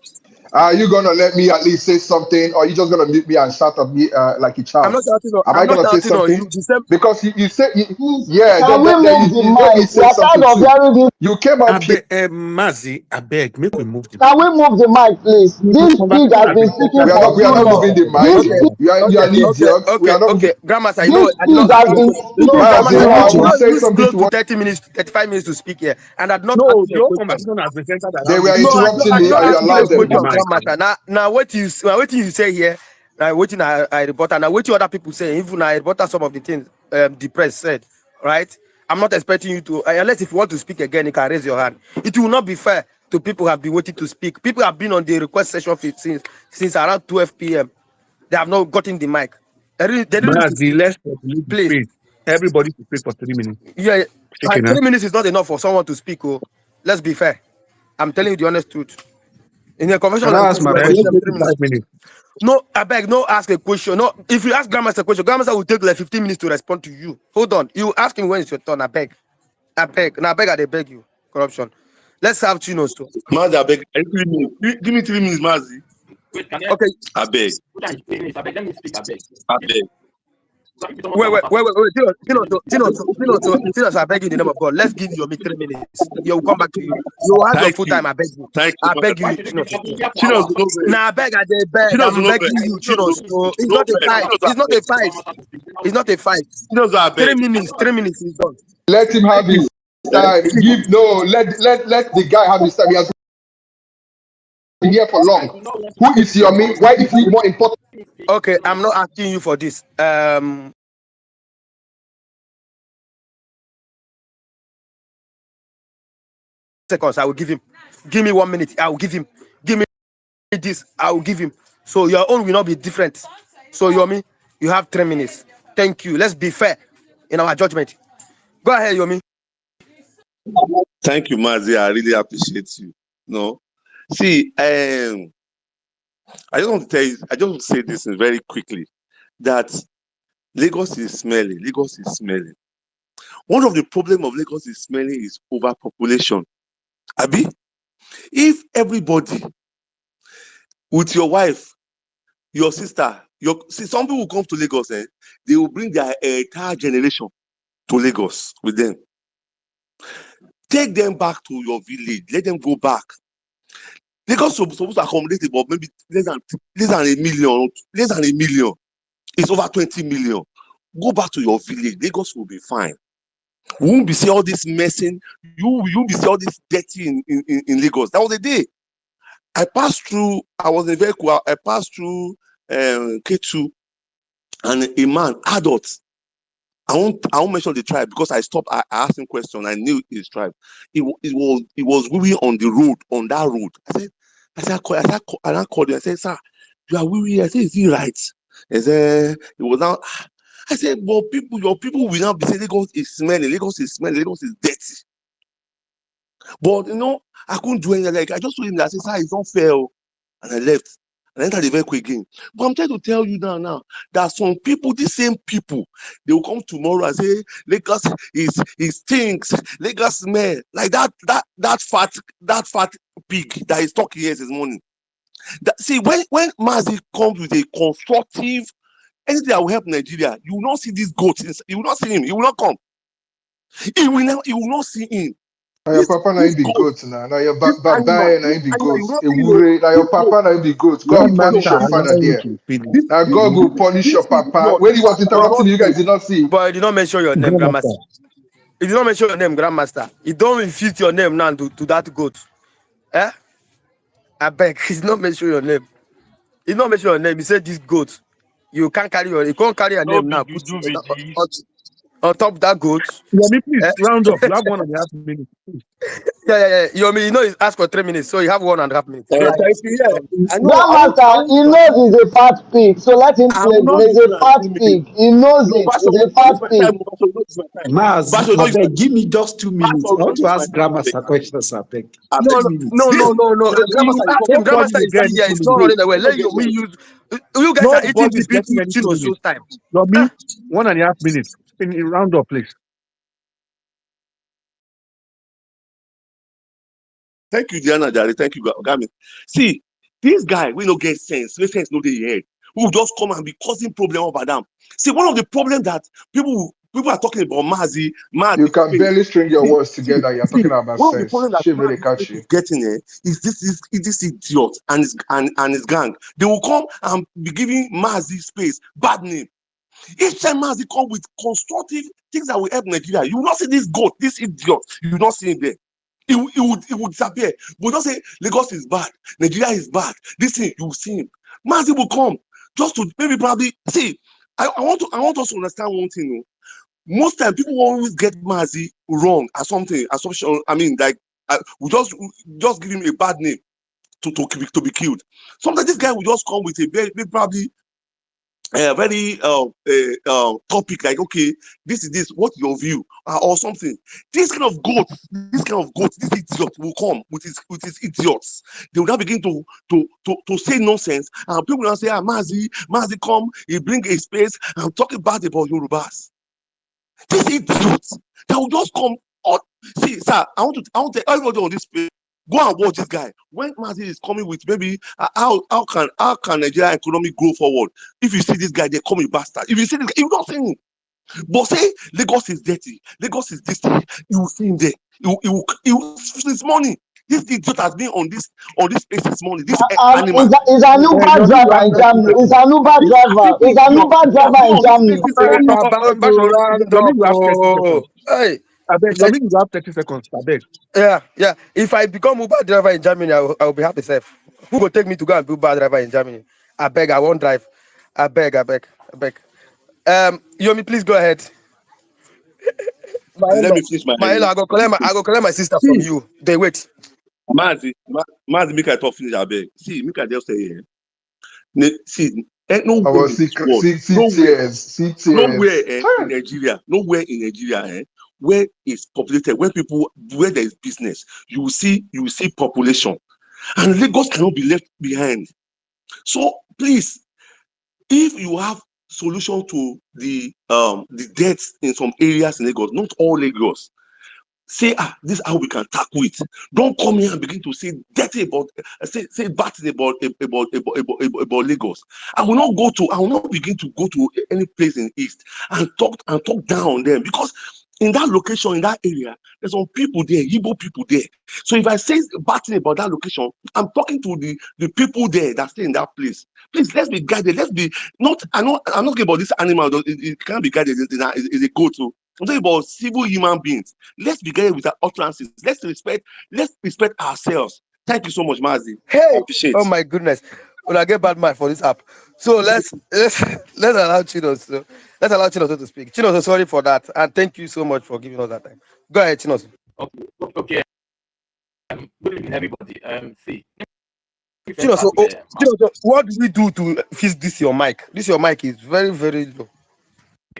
S1: Are you gonna let me at least say something, or are you just gonna mute me and shout at me like a
S7: I'm
S1: child?
S7: not shouting on,
S1: Am
S7: I'm
S1: I
S7: not
S1: gonna say
S7: shouting on
S1: something?
S7: you. The same.
S1: Because you said,
S2: Please,
S1: yeah,
S2: can we
S1: then
S2: move the
S1: you let me
S2: mic? We
S1: say
S2: are tired
S1: something
S2: of
S1: too.
S2: hearing this.
S1: You came
S8: I
S1: up here.
S8: beg, Mazi, I beg, make we move the
S2: Can we move the mic, please?
S8: the
S2: This pig
S8: conversation
S2: has
S8: has
S2: been
S8: been
S2: speaking
S8: centered
S1: We are
S2: for
S8: on
S1: not. We are
S2: too
S1: not
S8: Yoruba.
S1: moving
S2: long.
S1: the mic.
S2: This
S8: Okay,
S2: pig,
S1: You are an idiot. We are not moving.
S7: Grandmaster,
S2: this
S7: I did
S2: pig
S7: not,
S2: has
S7: no,
S2: been
S7: no,
S2: speaking for
S1: Mazi,
S2: too
S7: Grandmaster,
S1: I
S7: you
S1: will
S2: long.
S7: know,
S1: say
S7: use
S1: something
S7: close
S1: to
S7: to
S1: what
S7: 30 minutes, 35 minutes to speak here, and I'd not
S8: no,
S7: asked you a
S8: your
S7: question.
S8: conversation has been centered
S1: they
S8: around
S1: were
S8: this
S7: No,
S8: issue.
S1: interrupting
S7: I
S1: me,
S7: not
S1: and
S8: Make
S1: you
S7: ask
S8: we
S7: you a
S1: allowed
S8: just
S1: them
S8: move the
S7: question,
S1: to.
S8: mic.
S7: Grandmaster. Now, what you say here, what I report, and what other people say, even I report some of the things the press said, right? I'm not expecting you to, unless if you want to speak again, you can raise your hand. It will not be fair to people who have been waiting to speak. People have been on the request session since around 12 p.m. They have not gotten the mic. They really need to
S8: Mazi,
S7: speak.
S8: let's populate the
S7: Please.
S8: space. Everybody to speak for 3 minutes.
S7: Yeah,
S8: Okay, now.
S7: 3 minutes is not enough for someone to speak. Oh, let's be fair. I'm telling you the honest truth. In a conversation
S14: Can
S7: like
S14: I
S7: this,
S14: ask my
S7: we're
S8: Let's
S7: giving them
S8: go
S14: question?
S7: three
S8: to
S7: minutes.
S8: 5 minutes.
S7: No, I beg, no ask a question. No, if you ask Grandmaster a question, Grandmaster will take like 15 minutes to respond to you. Hold on. You ask him when it's your turn. I beg. I beg. Now, I beg you. Corruption. Let's have Chinos too.
S18: Mazi, I beg. 3 minutes. Give me 3 minutes, Mazi.
S17: Wait, can I?
S7: Okay.
S18: I beg.
S17: Which one is 3 minutes? I beg, let me speak. I beg.
S18: I beg.
S17: So if someone can
S7: Wait.
S17: answer.
S7: Chinos, I beg you in the name of God. Let's give you 3 minutes. You will come back to you. You will have your
S18: Thank
S7: full time.
S18: you.
S7: I beg you.
S18: Thank you,
S7: I beg
S17: Why
S7: you,
S18: Mazi.
S17: should it be
S7: Chinos.
S17: fair? It's here for
S18: Chinos
S17: our
S18: will not vex.
S7: Now, I beg, I dey beg.
S18: Chinos will
S7: I'm
S18: not vex.
S7: begging you,
S18: Chinos will
S7: Chinos. So it's
S18: no
S7: not a
S18: vex.
S7: fight.
S18: Chinos will
S7: It's not a
S18: beg.
S7: fight. It's not a fight.
S18: Chinos will beg.
S7: 3 minutes. 3 minutes is done.
S1: Let him have
S7: Thank you.
S1: his time. Give no. Let the guy have his time. He has been here for
S17: I
S1: long.
S17: do not want to
S1: Who
S17: speak.
S1: is your me? Why is he more important?
S17: Let me speak.
S7: Okay, I'm not asking you for this. Seconds, I will give him. Give me 1 minute, I will give him. Give me this, I will give him. So your own will not be different. So Yomi, you have 3 minutes. Thank you. Let's be fair in our judgment. Go ahead, Yomi.
S18: Thank you, Mazi. I really appreciate you. No. See, I just want to tell you, I just want to say this very quickly that Lagos is smelling. Lagos is smelling. One of the problems of Lagos is smelling is overpopulation. Abi, if everybody with your wife, your sister, some people will come to Lagos, they will bring their entire generation to Lagos with them. Take them back to your village. Let them go back. Lagos is supposed to accommodate about maybe less than a million. Less than a million. It's over 20 million. Go back to your village. Lagos will be fine. We won't be seeing all this messing. You won't be seeing all this dirty in Lagos. That was the day. I was in a vehicle. I passed through K2, and a man, adult. I won't mention the tribe because I stopped. I asked him question. I knew his tribe. It was weary on the road, on that road. I called him. I said, sir, you are weary. I said, is he right? He said, it was now. I said, well, your people will now be saying Lagos is smelling, Lagos is smelling, Lagos is dirty. But I couldn't do anything. Like I just told him that I said, sir, it's not fair. And I left. And entered the vehicle again. But I'm trying to tell you now that some people, these same people, they will come tomorrow and say Lagos is stinks, Lagos smell like that fat pig that is talking here this morning. See, when Mazi comes with a constructive anything that will help Nigeria, you will not see this goat. You will not see him. He will not come. He will not see him.
S1: Now your papa na him be
S18: goat,
S1: goat now. Now your
S18: this animal,
S1: baba na him be goat.
S18: you not see,
S1: Ewure, now your
S18: this goat,
S1: papa na him be goat. God
S18: this
S1: will punish
S18: idiot,
S9: Grandmaster,
S1: your
S18: this
S1: father
S9: allow him
S1: there.
S9: to finish.
S1: Now God will punish your papa.
S18: idiot,
S1: When he was
S2: But
S1: interrupting you, you guys did not see.
S7: But I did not mention your name,
S9: Grandmaster.
S7: Grandmaster. If you don't mention your name, Grandmaster, it don't refute your name now to that goat. Eh? I beg, he's not mention your name. He's not mention your name. He said this goat. You can't carry your
S11: No
S7: name
S11: be
S7: now. Put
S11: juju
S7: it
S11: be this.
S7: on top that goat.
S12: Yemi, please
S7: Eh?
S12: round up. You have 1.5 minutes.
S7: Yeah. You mean, he asked for 3 minutes, so you have 1.5 minutes. Go ahead.
S18: thank you. Yeah, I know.
S2: Grandmaster, he knows he's a fat pig, so let him
S18: I
S2: play.
S18: will not
S2: He's
S18: give
S2: a
S18: you an
S2: fat
S18: email.
S2: pig. He knows
S18: No,
S2: it.
S18: Basho,
S2: He's a
S18: use
S2: fat
S18: my
S2: pig.
S18: time. Basho, don't use my time.
S9: Maz,
S18: Basho,
S9: I
S18: don't use my
S9: beg, give
S18: time.
S9: me just 2 minutes. I
S18: Basho,
S9: want
S18: don't
S9: to
S18: use my
S9: ask
S18: time.
S9: Grandmaster questions, I beg.
S18: I
S7: No,
S18: beg.
S7: no,
S9: Minutes.
S7: no,
S18: This
S7: no, no, no.
S18: Grandmaster,
S7: Grandmaster
S18: you
S7: is
S18: talk.
S7: him.
S12: Nobody
S7: Grandmaster
S12: will
S7: is
S12: get
S7: still here.
S12: anything
S7: It's
S12: in
S7: not
S12: it.
S7: running away.
S18: You don't
S7: Let
S18: get
S7: Yomi
S18: shit.
S7: use. You guys are eating
S12: Nobody
S7: the
S12: is getting
S7: people
S12: anything in it.
S7: Chino's time.
S12: Yomi,
S7: Eh?
S12: 1.5 minutes. Round up, please.
S18: Thank you, Diana Jare. Thank you, Gami. See, this guy, we don't get sense. We sense no dey head. We will just come and be causing problem over them. See, one of the problems that people are talking about
S1: You
S18: Mazi
S1: can
S18: space.
S1: barely string your words
S18: See,
S1: together. You're talking about
S18: one of the
S1: sense.
S18: problems that
S1: Shit really
S18: Mazi
S1: catch
S18: space
S1: you.
S18: is getting is this idiot and his gang. They will come and be giving Mazi space bad name. Each time Mazi come with constructive things that will help Nigeria, you will not see this goat, this idiot. You will not see him there. It would disappear. But don't say Lagos is bad, Nigeria is bad. This thing you will see him. Mazi will come just to maybe probably see. I want us to understand one thing. You know, most time people always get Mazi wrong as something, assumption. I mean, like we just give him a bad name to be killed. Sometimes this guy will just come with a very probably a very topic like, okay, this is this, what's your view, or something. This kind of goats, this idiot will come with his idiots. They will now begin to say nonsense, and people will now say, Mazi come, he bring a space and talking bad about Yorubas. This idiot that will just come on. See, sir, I want to tell everybody on this page, go and watch this guy. When Mazi is coming with maybe how can Nigeria economy grow forward? If you see this guy, they call me bastard. If you see this guy, you don't see him. But say Lagos is dirty, Lagos is this thing, you will see him there. His money. This idiot has been on this place this morning. This animal.
S2: Is an Uber
S12: Yomi, you
S2: driver
S12: have
S2: in
S12: 30
S2: Germany. Is
S12: seconds.
S2: an Uber driver. Is
S18: This
S2: an
S18: idiot
S2: Uber
S18: has
S2: driver
S18: been
S2: in
S18: on this place
S2: Germany.
S18: this morning.
S12: Basho, Yomi, you have 30 seconds.
S7: Hey,
S12: I beg, Yomi, you have 30 seconds. I beg.
S7: yeah. If I become Uber driver in Germany, I will be happy, safe. Who will take me to go and be Uber driver in Germany? I beg, I won't drive. I beg. Yomi, please go ahead. My
S18: Let
S7: in-law,
S18: me finish my.
S7: I go collect my sister from
S18: See,
S7: you. They wait.
S18: Mazi, make I talk finish, I beg. See, make I just say here. See,
S1: I
S18: nowhere
S1: was
S18: in this world,
S1: see
S18: nowhere
S1: tears.
S18: in Nigeria, where it's populated, where there is business, you will see population, and Lagos cannot be left behind. So please, if you have solution to the deaths in some areas in Lagos, not all Lagos, say this is how we can tackle it. Don't come here and begin to say dirty about say bad thing about Lagos. I will not begin to go to any place in East and talk down on them, because in that location, in that area, there's some people there, Igbo people there. So if I say bad thing about that location, I'm talking to the people there that stay in that place. Please, let's be guided. Let's be not. I'm not talking about this animal. It can't be guided. It's a goat. So I'm talking about civil human beings. Let's be guided with our utterances. Let's respect ourselves. Thank you so much, Mazi. I
S7: Hey,
S18: appreciate.
S7: oh my goodness. When I get bad mind for this app. So let's allow Chinos. Let's allow Chinos to speak. Chinos, sorry for that. And thank you so much for giving us that time. Go ahead, Chinos.
S17: Okay. Good evening, everybody. See, we first
S7: Chinos,
S17: start with
S7: Chinos, what do we do to fix this your mic? This your mic is very, very low.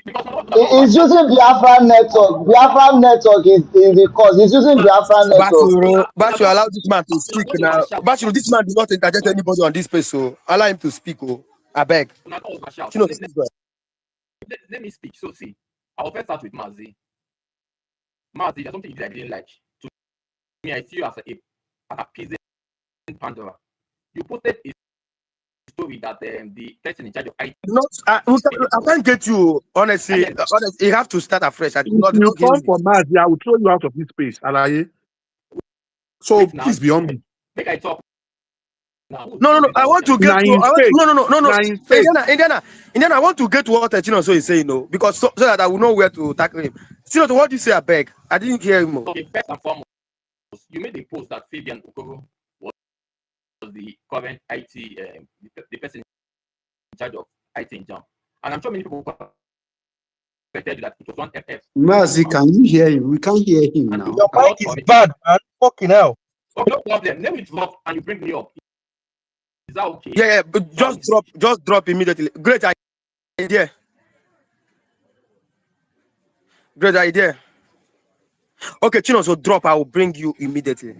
S17: because
S2: He's using Biafra network. Biafra network is the cause. He's using Biafra network.
S7: Bashu, allow this man to speak
S17: not
S7: now.
S17: overshout.
S7: Bashu, this man do not interject anybody on this space, so allow him to speak. Oh, I beg.
S17: Not overshout. So
S7: Chinos, please go ahead.
S17: let me speak. So see, I'll first start with Mazi. Mazi, there's something I didn't like. To me, I see you as an appeasing Pandora. You posted a
S20: story that the person in charge of IT
S7: Not, I can't get you, honestly. Honestly, you have to start afresh. I did
S12: If
S7: not
S12: you
S7: hear
S12: come
S7: you.
S12: for Mars, I will throw you out of this space. Alaye. So
S20: wait now.
S12: please be humble.
S20: Make I talk now.
S7: No. I want to get
S12: Now
S7: to.
S12: in
S7: I want,
S12: space.
S7: no.
S12: Now in space.
S7: Indiana. I want to get to what Tino so is saying, no, because so that I will know where to tackle him. Tino, what do you say? I beg. I didn't hear him.
S20: Okay, first and foremost, you made a post that Fabian Okoro was the current IT, the person in charge of IT in Jam. And I'm sure many people corrected you that it was one FF.
S11: Mazi, can you hear him? We can't hear him
S20: And
S11: now.
S20: you cannot
S22: Is
S20: commit.
S22: bad, man. Fucking hell.
S20: Okay, no problem. Let me drop and you bring me up. Is that okay?
S7: Yeah, but just drop immediately. Great idea. Great idea. Okay, Chino, so drop. I will bring you immediately.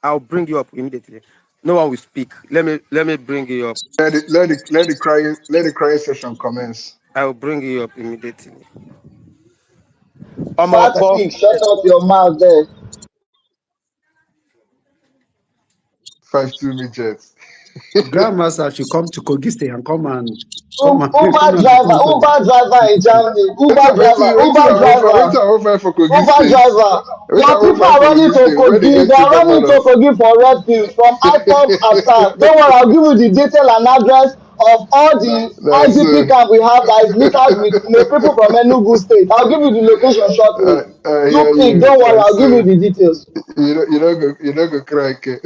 S7: I'll bring you up immediately. No one will speak. Let me bring you up.
S1: Let the crying session commence.
S7: I will bring you up immediately.
S2: Fat
S7: But
S2: pig, shut up your mouth there.
S1: 5-2 midgets.
S11: Grandmaster should come to Kogi State and come and
S2: Uber
S11: come and
S2: driver,
S11: become president.
S2: Uber driver in Germany,
S1: Wait,
S2: Uber driver,
S1: waiting,
S2: Uber driver,
S1: I offer for Kogi
S2: Uber
S1: State.
S2: driver.
S1: Waiting, I
S2: Your people
S1: offer
S2: are
S1: for
S2: running
S1: Kogi
S2: to
S1: State. Where they
S2: Kogi,
S1: get
S2: they
S1: two
S2: are running to
S1: governors.
S2: Kogi for red pills from IPOB attack. Don't worry, I'll give you the detail and address of all the
S1: That's
S2: IDP camp we have that is littered with people from Enugu State. I'll give you the location shortly.
S1: I
S2: You
S1: hear
S2: pick,
S1: you.
S2: don't worry, I'll
S1: That's
S2: give you the details.
S1: you know go crack it.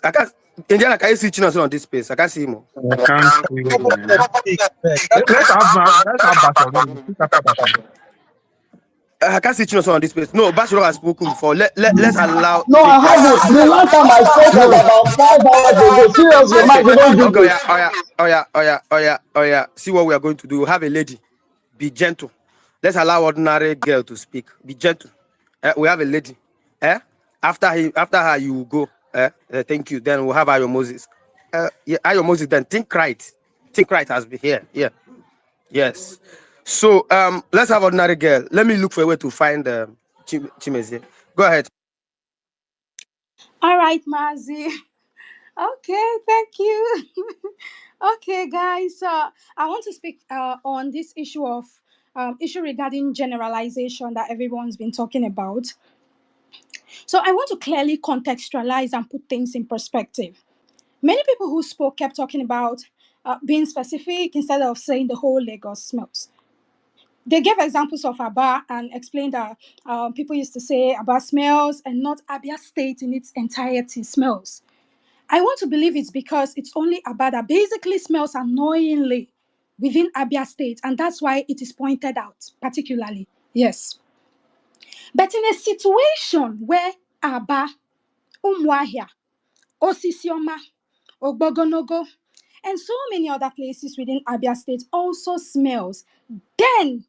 S7: I can't. Indiana, can you see Chino on this space? I can't see him.
S12: I can't see him, man. Let's have Basoro. Speak after Basoro.
S7: I can't see Chino on this space. No, Bashiro has spoken before. Let's allow
S2: No, I
S7: Think Right.
S2: haven't. The last time I spoke was
S7: No.
S2: about 5 hours ago. Seriously,
S7: Okay.
S2: Mark, you don't do
S7: Okay.
S2: this.
S7: Oh yeah. See what we are going to do. We have a lady. Be gentle. Let's allow ordinary girl to speak. Be gentle. We have a lady. After her, you will go. Thank you. Then we'll have Ayo Moses. Yeah, Ayo Moses. Then think right. Think right has been here. Yeah. Yes. So let's have ordinary girl. Let me look for a way to find Chimezie. Go ahead.
S23: All right, Mazi. Okay, thank you. Okay, guys. I want to speak on this issue regarding generalization that everyone's been talking about. So I want to clearly contextualize and put things in perspective. Many people who spoke kept talking about being specific instead of saying the whole Lagos smells. They gave examples of Aba and explained that people used to say Aba smells and not Abia State in its entirety smells. I want to believe it's because it's only Aba that basically smells annoyingly within Abia State, and that's why it is pointed out particularly. Yes. But in a situation where Aba, Umuahia, Osisioma, Ogbogonogo, and so many other places within Abia State also smells, then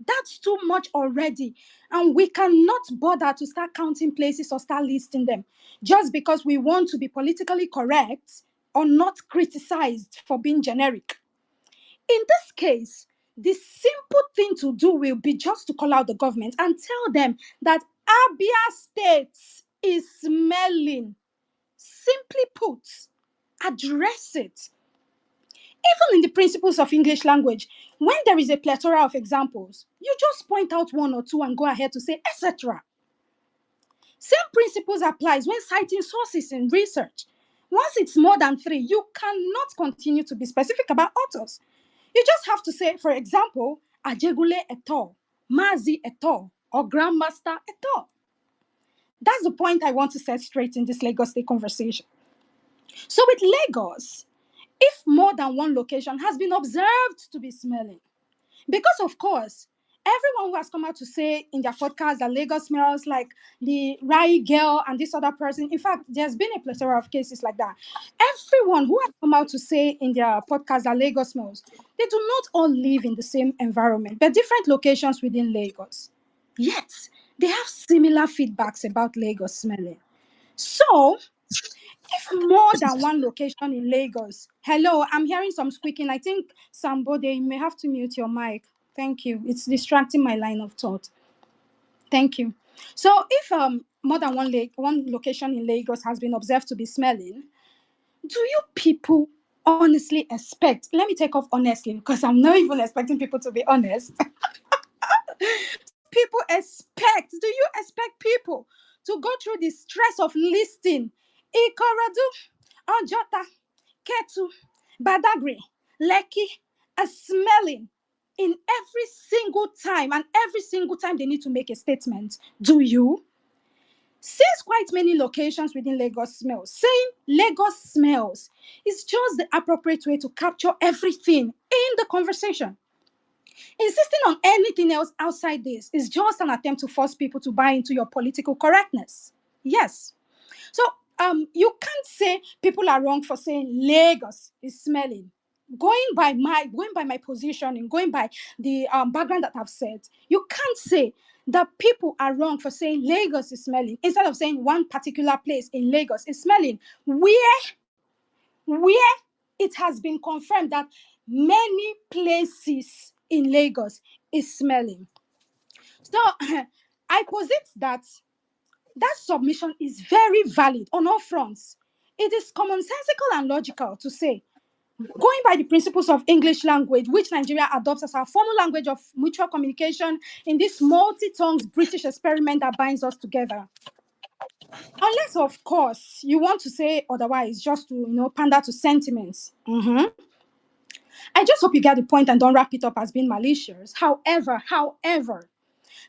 S23: that's too much already. And we cannot bother to start counting places or start listing them just because we want to be politically correct or not criticized for being generic. In this case, the simple thing to do will be just to call out the government and tell them that Abia State is smelling. Simply put, address it. Even in the principles of English language, when there is a plethora of examples, you just point out one or two and go ahead to say, etc. Same principles applies when citing sources in research. Once it's more than three, you cannot continue to be specific about authors. You just have to say, for example, Ajegule et al., Mazi et al., or Grandmaster et al. That's the point I want to set straight in this Lagos State conversation. So with Lagos, if more than one location has been observed to be smelling, because of course, everyone who has come out to say in their podcast that Lagos smells like the Rai girl and this other person, in fact, there's been a plethora of cases like that. Everyone who has come out to say in their podcast that Lagos smells, they do not all live in the same environment, but different locations within Lagos. Yet, they have similar feedbacks about Lagos smelling. So, if more than one location in Lagos, hello, I'm hearing some squeaking. I think Sambo, you may have to mute your mic. Thank you. It's distracting my line of thought. Thank you. So if more than one location in Lagos has been observed to be smelling, do you people honestly expect, let me take off honestly because I'm not even expecting people to be honest. People expect, do you expect people to go through the stress of listing Ikorodu, Ojota, Ketu, Badagry, Lekki, as smelling in every single time, and every single time they need to make a statement? Do you? Since quite many locations within Lagos smells, saying Lagos smells is just the appropriate way to capture everything in the conversation. Insisting on anything else outside this is just an attempt to force people to buy into your political correctness. Yes. So you can't say people are wrong for saying Lagos is smelling. Going by my positioning, going by the background that I've said, you can't say that people are wrong for saying Lagos is smelling instead of saying one particular place in Lagos is smelling, where it has been confirmed that many places in Lagos is smelling. So I posit that submission is very valid on all fronts. It is commonsensical and logical to say, going by the principles of English language, which Nigeria adopts as our formal language of mutual communication in this multi-tongued British experiment that binds us together. Unless, of course, you want to say otherwise, just to pander to sentiments. I just hope you get the point and don't wrap it up as being malicious. However,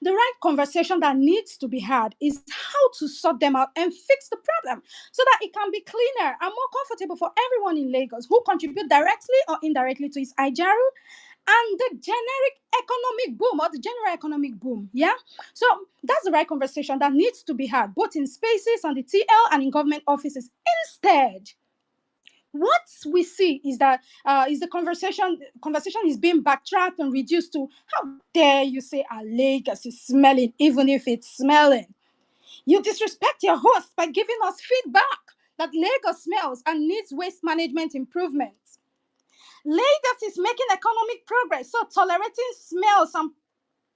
S23: the right conversation that needs to be had is how to sort them out and fix the problem so that it can be cleaner and more comfortable for everyone in Lagos who contribute directly or indirectly to its Ijaru and the generic economic boom or the general economic boom. Yeah. So that's the right conversation that needs to be had both in spaces, on the TL, and in government offices. Instead, what we see is that is the conversation is being backtracked and reduced to, how dare you say our Lagos is smelling even if it's smelling. You disrespect your host by giving us feedback that Lagos smells and needs waste management improvements. Lagos is making economic progress, so tolerating smells and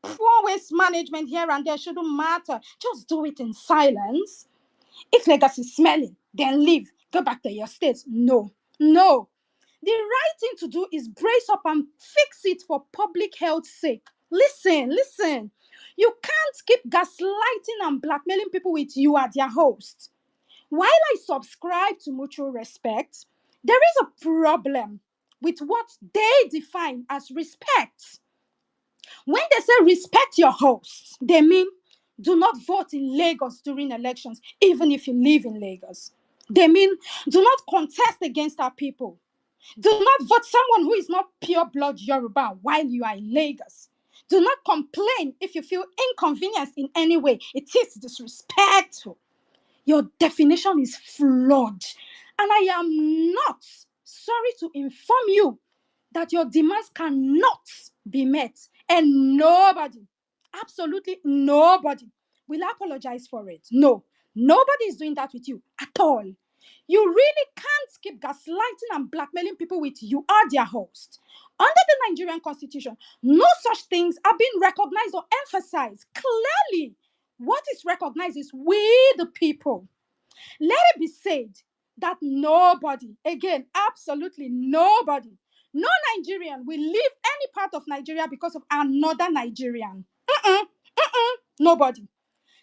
S23: poor waste management here and there shouldn't matter. Just do it in silence. If Lagos is smelling, then leave. Go back to your state. No. The right thing to do is brace up and fix it for public health's sake. Listen. You can't keep gaslighting and blackmailing people with you are their host. While I subscribe to mutual respect, there is a problem with what they define as respect. When they say respect your host, they mean do not vote in Lagos during elections, even if you live in Lagos. They mean do not contest against our people. Do not vote someone who is not pure blood Yoruba while you are in Lagos. Do not complain if you feel inconvenienced in any way. It is disrespectful. Your definition is flawed. And I am not sorry to inform you that your demands cannot be met. And nobody, absolutely nobody, will apologize for it. No, nobody is doing that with you at all. You really can't keep gaslighting and blackmailing people with you are their host. Under the Nigerian constitution, no such things are being recognized or emphasized. Clearly, what is recognized is we the people. Let it be said that nobody, again, absolutely nobody, no Nigerian will leave any part of Nigeria because of another Nigerian. Nobody.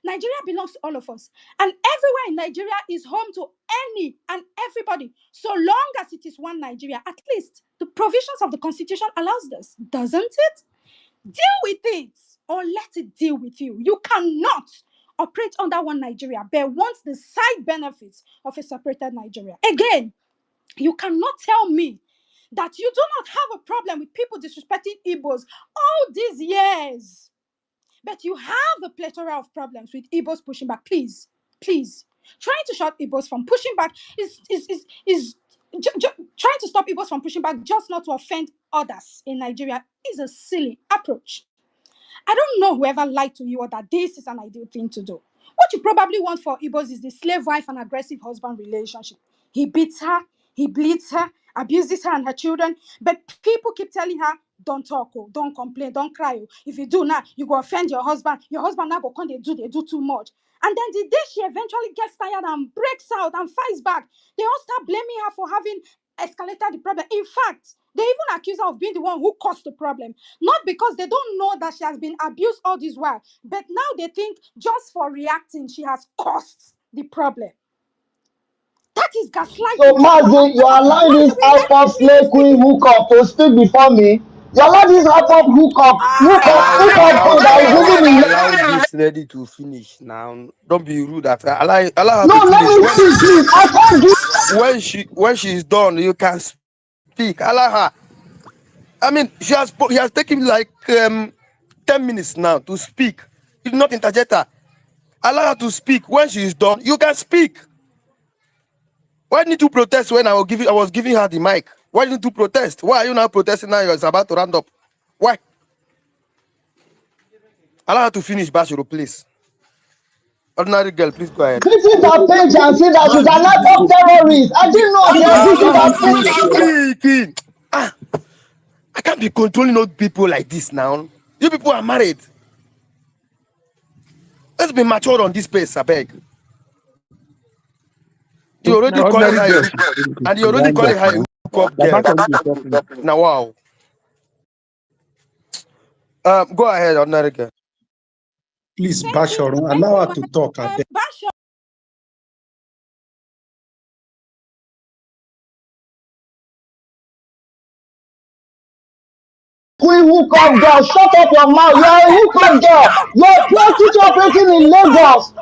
S23: Nigeria belongs to all of us. And everywhere in Nigeria is home to any and everybody, so long as it is one Nigeria. At least the provisions of the constitution allows this, doesn't it? Deal with it or let it deal with you. You cannot operate under one Nigeria but wants the side benefits of a separated Nigeria. Again, you cannot tell me that you do not have a problem with people disrespecting Igbos all these years, but you have a plethora of problems with Igbos pushing back. Please. Trying to stop Igbos from pushing back trying to stop Igbos from pushing back just not to offend others in Nigeria is a silly approach. I don't know whoever lied to you or that this is an ideal thing to do. What you probably want for Igbos is the slave wife and aggressive husband relationship. He beats her, he bleeds her, abuses her and her children. But people keep telling her, don't talk, oh, don't complain, don't cry. Oh. If you do now, you go offend your husband. Your husband now go come, they do too much. And then the day she eventually gets tired and breaks out and fights back, they all start blaming her for having escalated the problem. In fact, they even accuse her of being the one who caused the problem. Not because they don't know that she has been abused all this while, but now they think just for reacting, she has caused the problem. That is
S2: So
S23: gaslighting.
S2: Mazi, you allow
S23: Wait,
S2: this
S23: wait, let me
S2: hypop
S23: finish
S2: slay queen
S23: speaking.
S2: hook up to speak before me. You allow this hypop
S7: Allow
S2: queen that is
S7: allow
S2: living in.
S7: allow this lady to finish now. Don't be rude at her. Allow her
S2: No,
S7: to
S2: let
S7: finish.
S2: me speak, please. I can't give.
S7: When she's done, you can speak. Allow her. I mean, he has taken like 10 minutes now to speak. You do not interject her. Allow her to speak. When she is done, you can speak. Why didn't you protest when I was giving her the mic? Why didn't you protest? Why are you now protesting now? You're about to round up. Why? Allow her to finish, Bashiro, please. Ordinary girl, please go ahead.
S2: Visit her page and see that she's an act of terrorist. I didn't know she
S7: Allow
S2: visit
S7: her
S2: her
S7: to
S2: page.
S7: speak. I can't be controlling old people like this now. You people are married. Let's be mature on this pace, I beg. You already
S8: Now,
S7: calling
S8: ordinary
S7: her
S8: girls should be able to
S7: and you already
S8: round
S7: calling
S8: up
S7: her a
S8: now.
S7: hook-up
S8: The
S7: girl.
S8: back of you is talking.
S7: Now, wow. Go ahead, ordinary girl.
S9: Please,
S23: Thank you.
S9: Basharon,
S23: Thank
S9: allow
S23: you,
S9: her
S23: my
S9: to talk. I beg.
S23: Basho.
S2: Queen hook up girl, shut up your mouth. You are a hook up girl. You're a prostitute operating in Lagos.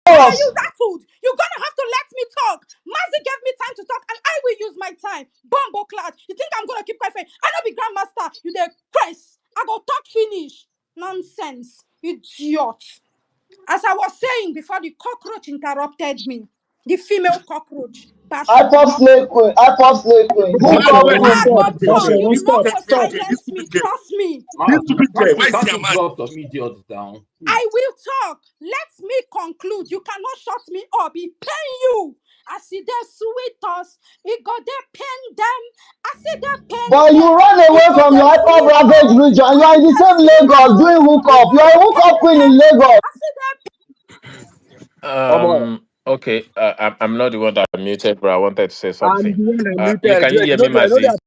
S23: Why are
S2: Yes.
S23: you rattled? You're gonna have to let me talk. Mazi gave me time to talk, and I will use my time. Bumbo clad. You think I'm gonna keep quiet? I know be grandmaster. You the press. I go talk finish. Nonsense. Idiot. As I was saying before, the cockroach interrupted me. The female cockroach. Bashor.
S2: Hypop slay queen,
S18: Why,
S2: hook up
S18: why
S23: Go
S18: this
S9: Basharon,
S23: ahead,
S2: queen.
S9: stop.
S23: mom
S18: stupid
S23: tongue.
S18: girl?
S9: Basharon,
S23: You
S18: This
S23: no
S9: stop.
S23: go
S18: stupid girl.
S9: Stop.
S18: This
S23: silence me.
S18: stupid girl.
S23: Trust me.
S18: This
S20: Ma,
S18: stupid girl. Why is she
S20: can't
S18: a
S20: you
S18: man?
S20: drop some idiots down?
S23: I
S20: Please.
S23: will talk. Let me conclude. You cannot shut me up. It pain you. I see they sweet us. It got they pain them. I see they pain
S2: But you
S23: them.
S2: run
S23: It
S2: away
S23: got
S2: from
S23: they
S2: your hyper
S23: sweet
S2: ravaged
S23: us.
S2: region.
S23: I
S2: You are
S23: see
S2: in the
S23: they
S2: same
S23: sweet
S2: Lagos
S23: us.
S2: doing
S23: It
S2: hookup. You
S23: got
S2: are
S23: they
S2: a hookup
S23: pain
S2: queen in
S23: them.
S2: Lagos.
S23: I see they
S17: Okay. I'm not the one that muted, but I wanted to say
S7: I'm
S17: something.
S7: the one that
S17: You
S7: muted.
S17: can you
S7: Wait,
S17: hear me,
S7: I know they
S17: Mazi?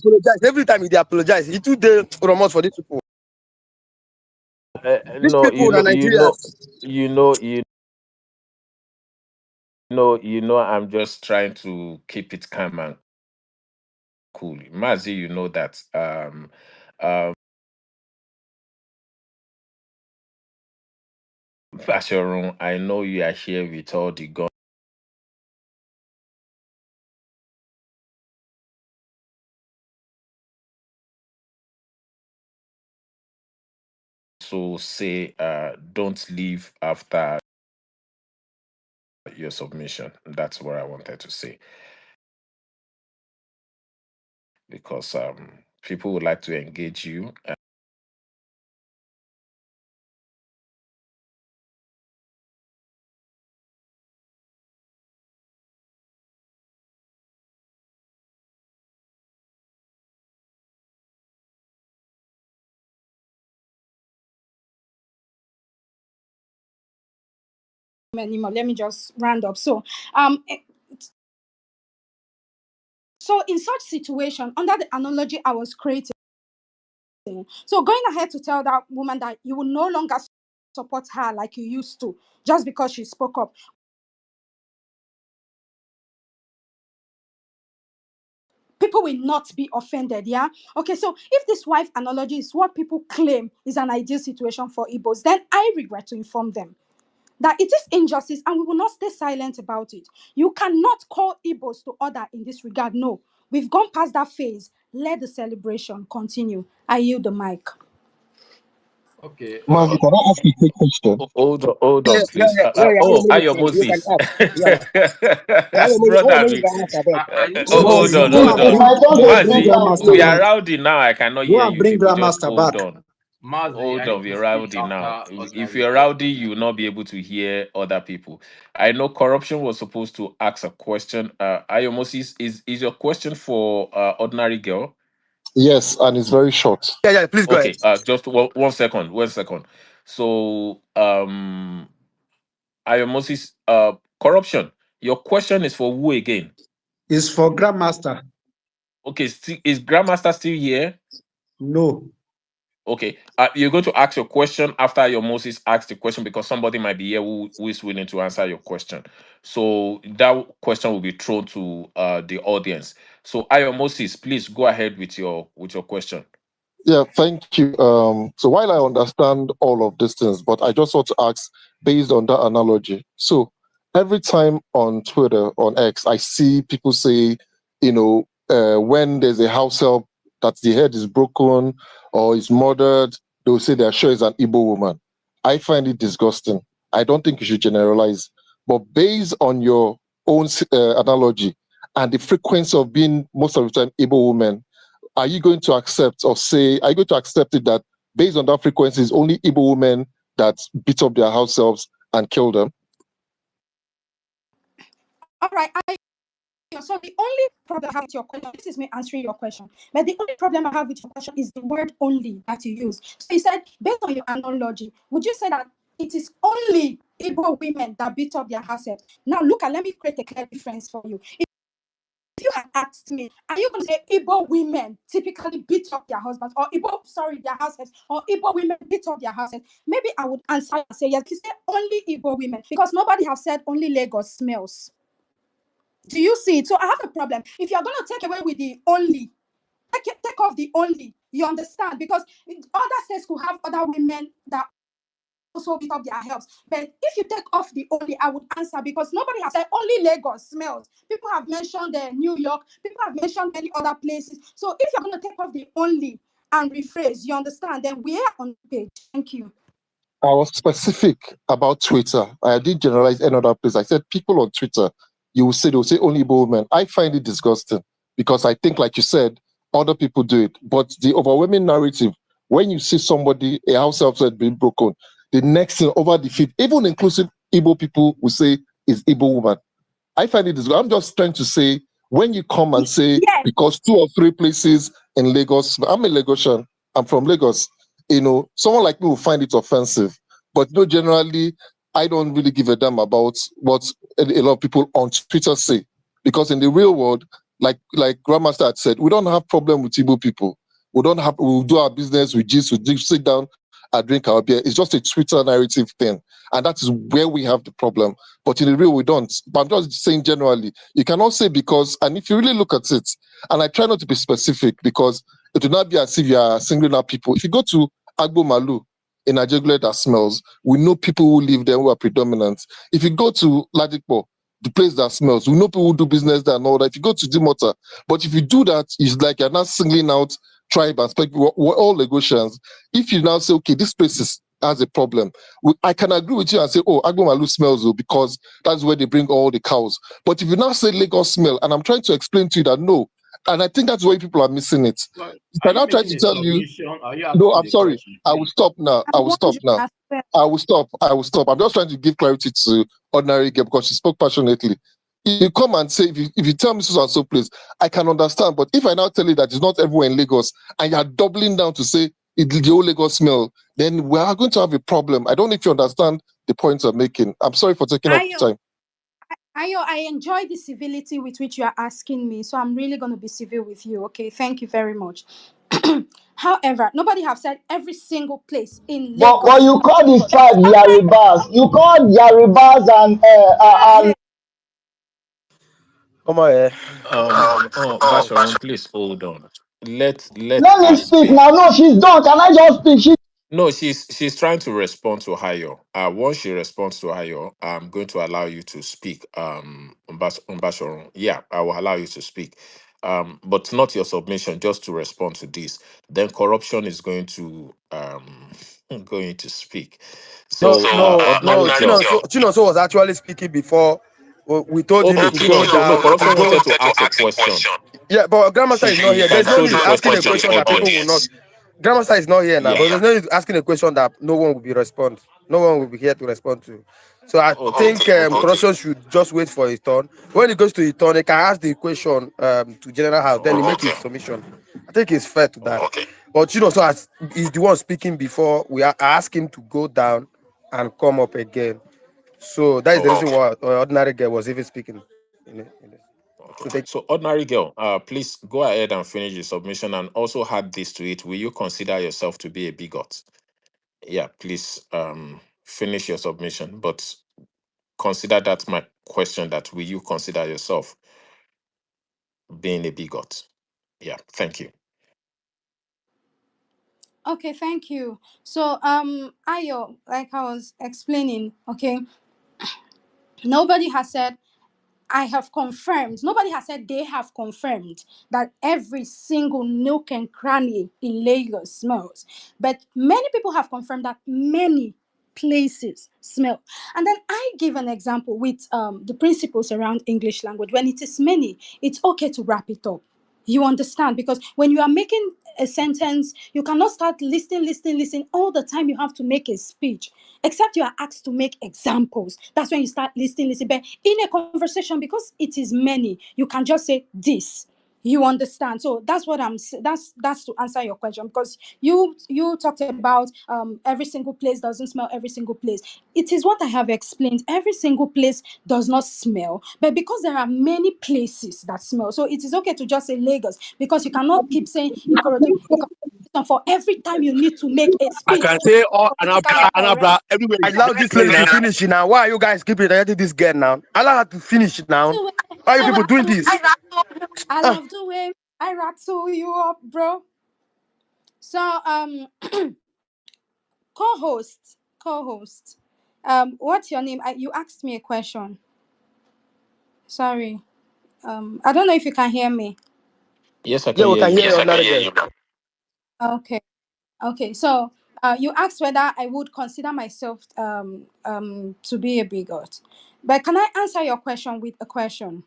S7: apologize. Every time they apologize, he too they remorse for these people. These
S17: No,
S7: people are Nigerians.
S17: you I'm just trying to keep it calm and cool. Mazi, you know that. Um, Basharun, I know you are here with all the guns. So say, don't leave after your submission. That's what I wanted to say because people would like to engage you.
S23: anymore. Let me just round up. So in such situation, under the analogy I was creating, so going ahead to tell that woman that you will no longer support her like you used to, just because she spoke up. People will not be offended, yeah? Okay, so if this wife analogy is what people claim is an ideal situation for Igbos, then I regret to inform them that it is injustice and we will not stay silent about it. You cannot call Igbos to order in this regard. No, we've gone past that phase. Let the celebration continue. I yield the mic.
S20: Okay.
S7: Mazi, can I ask you a quick question?
S17: Hold
S7: Yeah,
S17: on,
S7: yeah,
S17: please.
S7: yeah, yeah, yeah.
S17: Oh, Ayo
S7: You can
S17: Moses,
S7: ask. Yeah,
S17: brother,
S7: you can ask, I beg.
S20: I need to
S17: hold
S20: say
S9: Mazi,
S17: on,
S9: go
S2: It's,
S17: hold
S9: and
S2: it's
S17: on.
S9: bring,
S2: my turn
S9: go
S2: to
S9: and bring
S2: speak
S17: Mazi,
S2: now,
S9: Grandmaster
S17: we
S2: please.
S17: are
S9: back.
S17: rowdy now. I cannot
S9: Go
S17: hear
S9: and
S17: you
S9: bring
S17: people. Just
S9: Grandmaster
S17: hold
S9: back.
S17: on.
S20: Mazi, I
S17: Hold
S20: need
S17: on,
S20: to
S17: we're
S20: speak
S17: rowdy now.
S20: after
S17: If
S20: ordinary
S17: you're
S20: girl.
S17: rowdy, you will not be able to hear other people. I know corruption was supposed to ask a question. Ayo Moses, is your question for ordinary girl?
S9: Yes, and it's very short.
S7: Yeah, please go ahead.
S17: Okay, just one second, 1 second. So, Ayo Moses, corruption. Your question is for who again?
S11: It's for Grandmaster.
S17: Okay, is Grandmaster still here?
S11: No.
S17: Okay, you're going to ask your question after your Moses asks the question because somebody might be here who is willing to answer your question. So that question will be thrown to the audience. So Ayo Moses, please go ahead with your question.
S9: Yeah, thank you. So while I understand all of these things, but I just want to ask based on that analogy. So every time on Twitter, on X, I see people say, when there's a house help that the head is broken or is murdered, they'll say they're sure it's an Igbo woman. I find it disgusting. I don't think you should generalize. But based on your own analogy and the frequency of being most of the time Igbo women, are you going to accept it that based on that frequency, it's only Igbo women that beat up their house elves and kill them?
S23: All right. So the only problem I have with your question, this is me answering your question, but the only problem I have with your question is the word only that you use. So you said, based on your analogy, would you say that it is only Igbo women that beat up their households? Now let me create a clear difference for you. If you had asked me, are you going to say Igbo women typically beat up their husbands, or their households, or Igbo women beat up their households? Maybe I would answer and say yes. You say only Igbo women because nobody has said only Lagos smells. Do you see it? So I have a problem. If you're going to take away with the only, take off the only, you understand? Because other states could have other women that also beat up their helps. But if you take off the only, I would answer because nobody has said only Lagos smells. People have mentioned New York. People have mentioned many other places. So if you're going to take off the only and rephrase, you understand? Then we are on the page. Thank you.
S9: I was specific about Twitter. I didn't generalize any other place. I said people on Twitter, they'll say only Igbo women. I find it disgusting because I think, like you said, other people do it. But the overwhelming narrative, when you see somebody, a house outside being broken, the next thing over the feed, even inclusive Igbo people will say is Igbo woman. I find it disgusting. I'm just trying to say, when you come and say,
S23: Yes.
S9: because 2 or 3 places in Lagos, I'm a Lagosian, I'm from Lagos, someone like me will find it offensive. But generally, I don't really give a damn about what a lot of people on Twitter say. Because in the real world, like Grandmaster had said, we don't have problem with Igbo people. We'll do our business, we sit down and drink our beer. It's just a Twitter narrative thing. And that is where we have the problem. But in the real, we don't. But I'm just saying generally, you cannot say because, and if you really look at it, and I try not to be specific because it will not be as if you are singling out people. If you go to Agbo Malu in Ajegule that smells, we know people who live there who are predominant. If you go to Ladipo, the place that smells, we know people who do business there and all that. If you go to Dimota, but if you do that, it's like you're not singling out tribe and spec. We're all Lagosians. If you now say, okay, this place has a problem, I can agree with you and say, oh, Agbo Malu smells though, because that's where they bring all the cows. But if you now say Lagos smell, and I'm trying to explain to you that no, and I think that's why people are missing it.
S20: Like,
S9: If I
S20: are you
S9: now try to
S20: making a
S9: tell you,
S20: submission? Are you
S9: no,
S20: asking
S9: I'm
S20: a
S9: sorry,
S20: question,
S9: I will
S20: please?
S9: stop now.
S23: I want you to answer.
S9: I will stop. I'm just trying to give clarity to ordinary girl because she spoke passionately. If you come and say, if you tell me so and so place, I can understand. But if I now tell you that it's not everywhere in Lagos and you're doubling down to say it's the old Lagos smell, then we are going to have a problem. I don't know if you understand the points I'm making. I'm sorry for taking up time.
S23: Ayo, I enjoy the civility with which you are asking me, so I'm really going to be civil with you. Okay, thank you very much. However, nobody have said every single place in
S2: But
S23: Lagos.
S2: you call this tribe Yaribas. You call Yaribas and
S7: Come on,
S17: Basharon, please hold on. Let
S2: let me
S17: her
S2: speak
S17: speak.
S2: now. No, she's done. Can I just speak?
S17: No, she's trying to respond to Hayo. Once she responds to Hayo, I'm going to allow you to speak. Basharon. Yeah, I will allow you to speak. But not your submission, just to respond to this. Then corruption is going to going to speak.
S7: No,
S17: So
S7: no.
S17: ordinary girl.
S7: Chinoso was actually speaking before. We told him he
S17: Okay,
S7: could go
S17: Chinonso. No,
S7: down. He could
S17: corruption
S7: go.
S17: wanted to ask a question.
S7: Yeah, but Grandmaster is not
S17: You
S7: here.
S17: can
S7: There's no
S17: throw
S7: need
S17: the
S7: asking
S17: question
S7: a
S17: to the
S7: question that people will not.
S17: audience.
S7: Grandmaster is not here now,
S17: Yeah.
S7: but there's no need to asking a question that no one will be respond. No one will be here to respond to. So I
S17: Okay.
S7: think
S17: Okay.
S7: corruption should just wait for his turn. When he goes to his turn, he can ask the question to General House. Then he
S17: Okay.
S7: make his submission. I think it's fair to that.
S17: Okay.
S7: But you know, so as he's the one speaking before, I ask him to go down and come up again. So that is the
S17: Okay.
S7: reason why ordinary guy was even speaking. So
S17: Okay.
S7: thank
S17: So, ordinary girl, please go ahead and finish your submission, and also add this to it. Will you consider yourself to be a bigot? Yeah, please finish your submission, but consider that my question, that will you consider yourself being a bigot? Yeah, thank you.
S23: Okay, thank you. So, Ayo, like I was explaining, okay, nobody has said I have confirmed, nobody has said they have confirmed that every single nook and cranny in Lagos smells. But many people have confirmed that many places smell. And then I give an example with the principles around English language. When it is many, it's okay to wrap it up. You understand? Because when you are making a sentence, you cannot start listening all the time. You have to make a speech, except you are asked to make examples. That's when you start listening. But in a conversation, because it is many, you can just say this. You understand? So that's what that's to answer your question, because you talked about every single place doesn't smell every single place. It is what I have explained. Every single place does not smell, but because there are many places that smell, so it is okay to just say Lagos, because you cannot keep saying Ikorodu, for every time you need to make a
S18: I
S23: speech
S18: can
S23: to
S18: say all
S23: politically correct.
S18: Anabra everywhere is
S7: allow this lady
S18: now.
S7: to finish it now. Why are you guys keeping rejecting this girl now? Allow her to finish it now.
S23: Anyway,
S7: Why are you
S23: I
S7: people
S23: love
S7: doing
S23: the
S7: this?
S23: I
S7: Ah,
S23: love the way I rattle you up, bro. So co-host, what's your name? You asked me a question. Sorry. I don't know if you can hear me.
S17: Yes, I
S7: yeah,
S17: can
S7: we
S17: hear
S7: can
S17: you
S7: hear you,
S17: now.
S7: ordinary girl.
S23: Okay. Okay. So you asked whether I would consider myself to be a bigot. But can I answer your question with a question?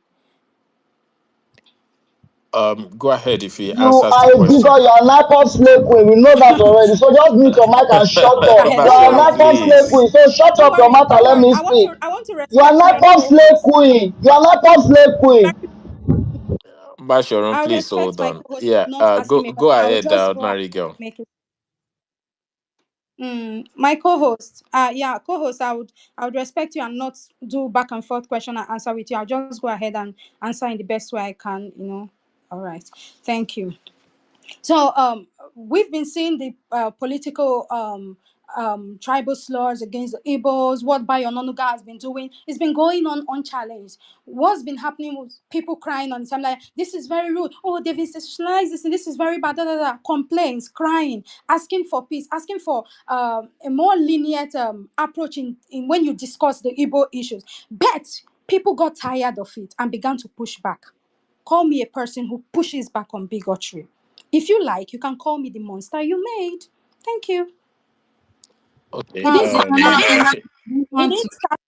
S17: Go ahead if he
S2: You
S17: answers the
S2: are a
S17: question.
S2: bigot, you are a knackoff slave queen. We know that already. So just mute your mic and shut
S23: Go
S2: up.
S23: ahead.
S2: You
S23: Don't
S2: are a
S23: worry.
S17: Basharon,
S2: knackoff
S23: Don't
S2: slave
S17: please.
S2: queen. So shut
S23: don't
S2: up your
S23: worry.
S2: mouth and
S23: Don't
S2: let
S23: worry.
S2: me speak.
S23: I want to
S2: You are
S23: respect my
S2: knackoff slave
S23: co-host.
S2: queen. You are knackoff slave queen.
S17: Basharon,
S23: I'll
S17: please
S23: respect
S17: hold
S23: my
S17: on.
S23: co-host
S17: Yeah,
S23: not
S17: go
S23: asking me a
S17: go
S23: question. I'll
S17: ahead,
S23: just go ahead
S17: ordinary girl.
S23: and make it. My co-host. Yeah, co-host. I would respect you and not do back and forth question and answer with you. I'll just go ahead and answer in the best way I can. All right. Thank you. So we've been seeing the political tribal slurs against the Igbos. What Bayo Nonuga has been doing, it's been going on unchallenged. What's been happening with people crying on the time, like, this is very rude. Oh, they've institutionalized this and this is very bad. Da, da, da. Complaints, crying, asking for peace, asking for a more lenient approach in when you discuss the Igbo issues. But people got tired of it and began to push back. Call me a person who pushes back on bigotry. If you like, you can call me the monster you made. Thank you.
S17: Okay.
S23: It didn't start. It didn't start. It
S3: Want to
S23: didn't start.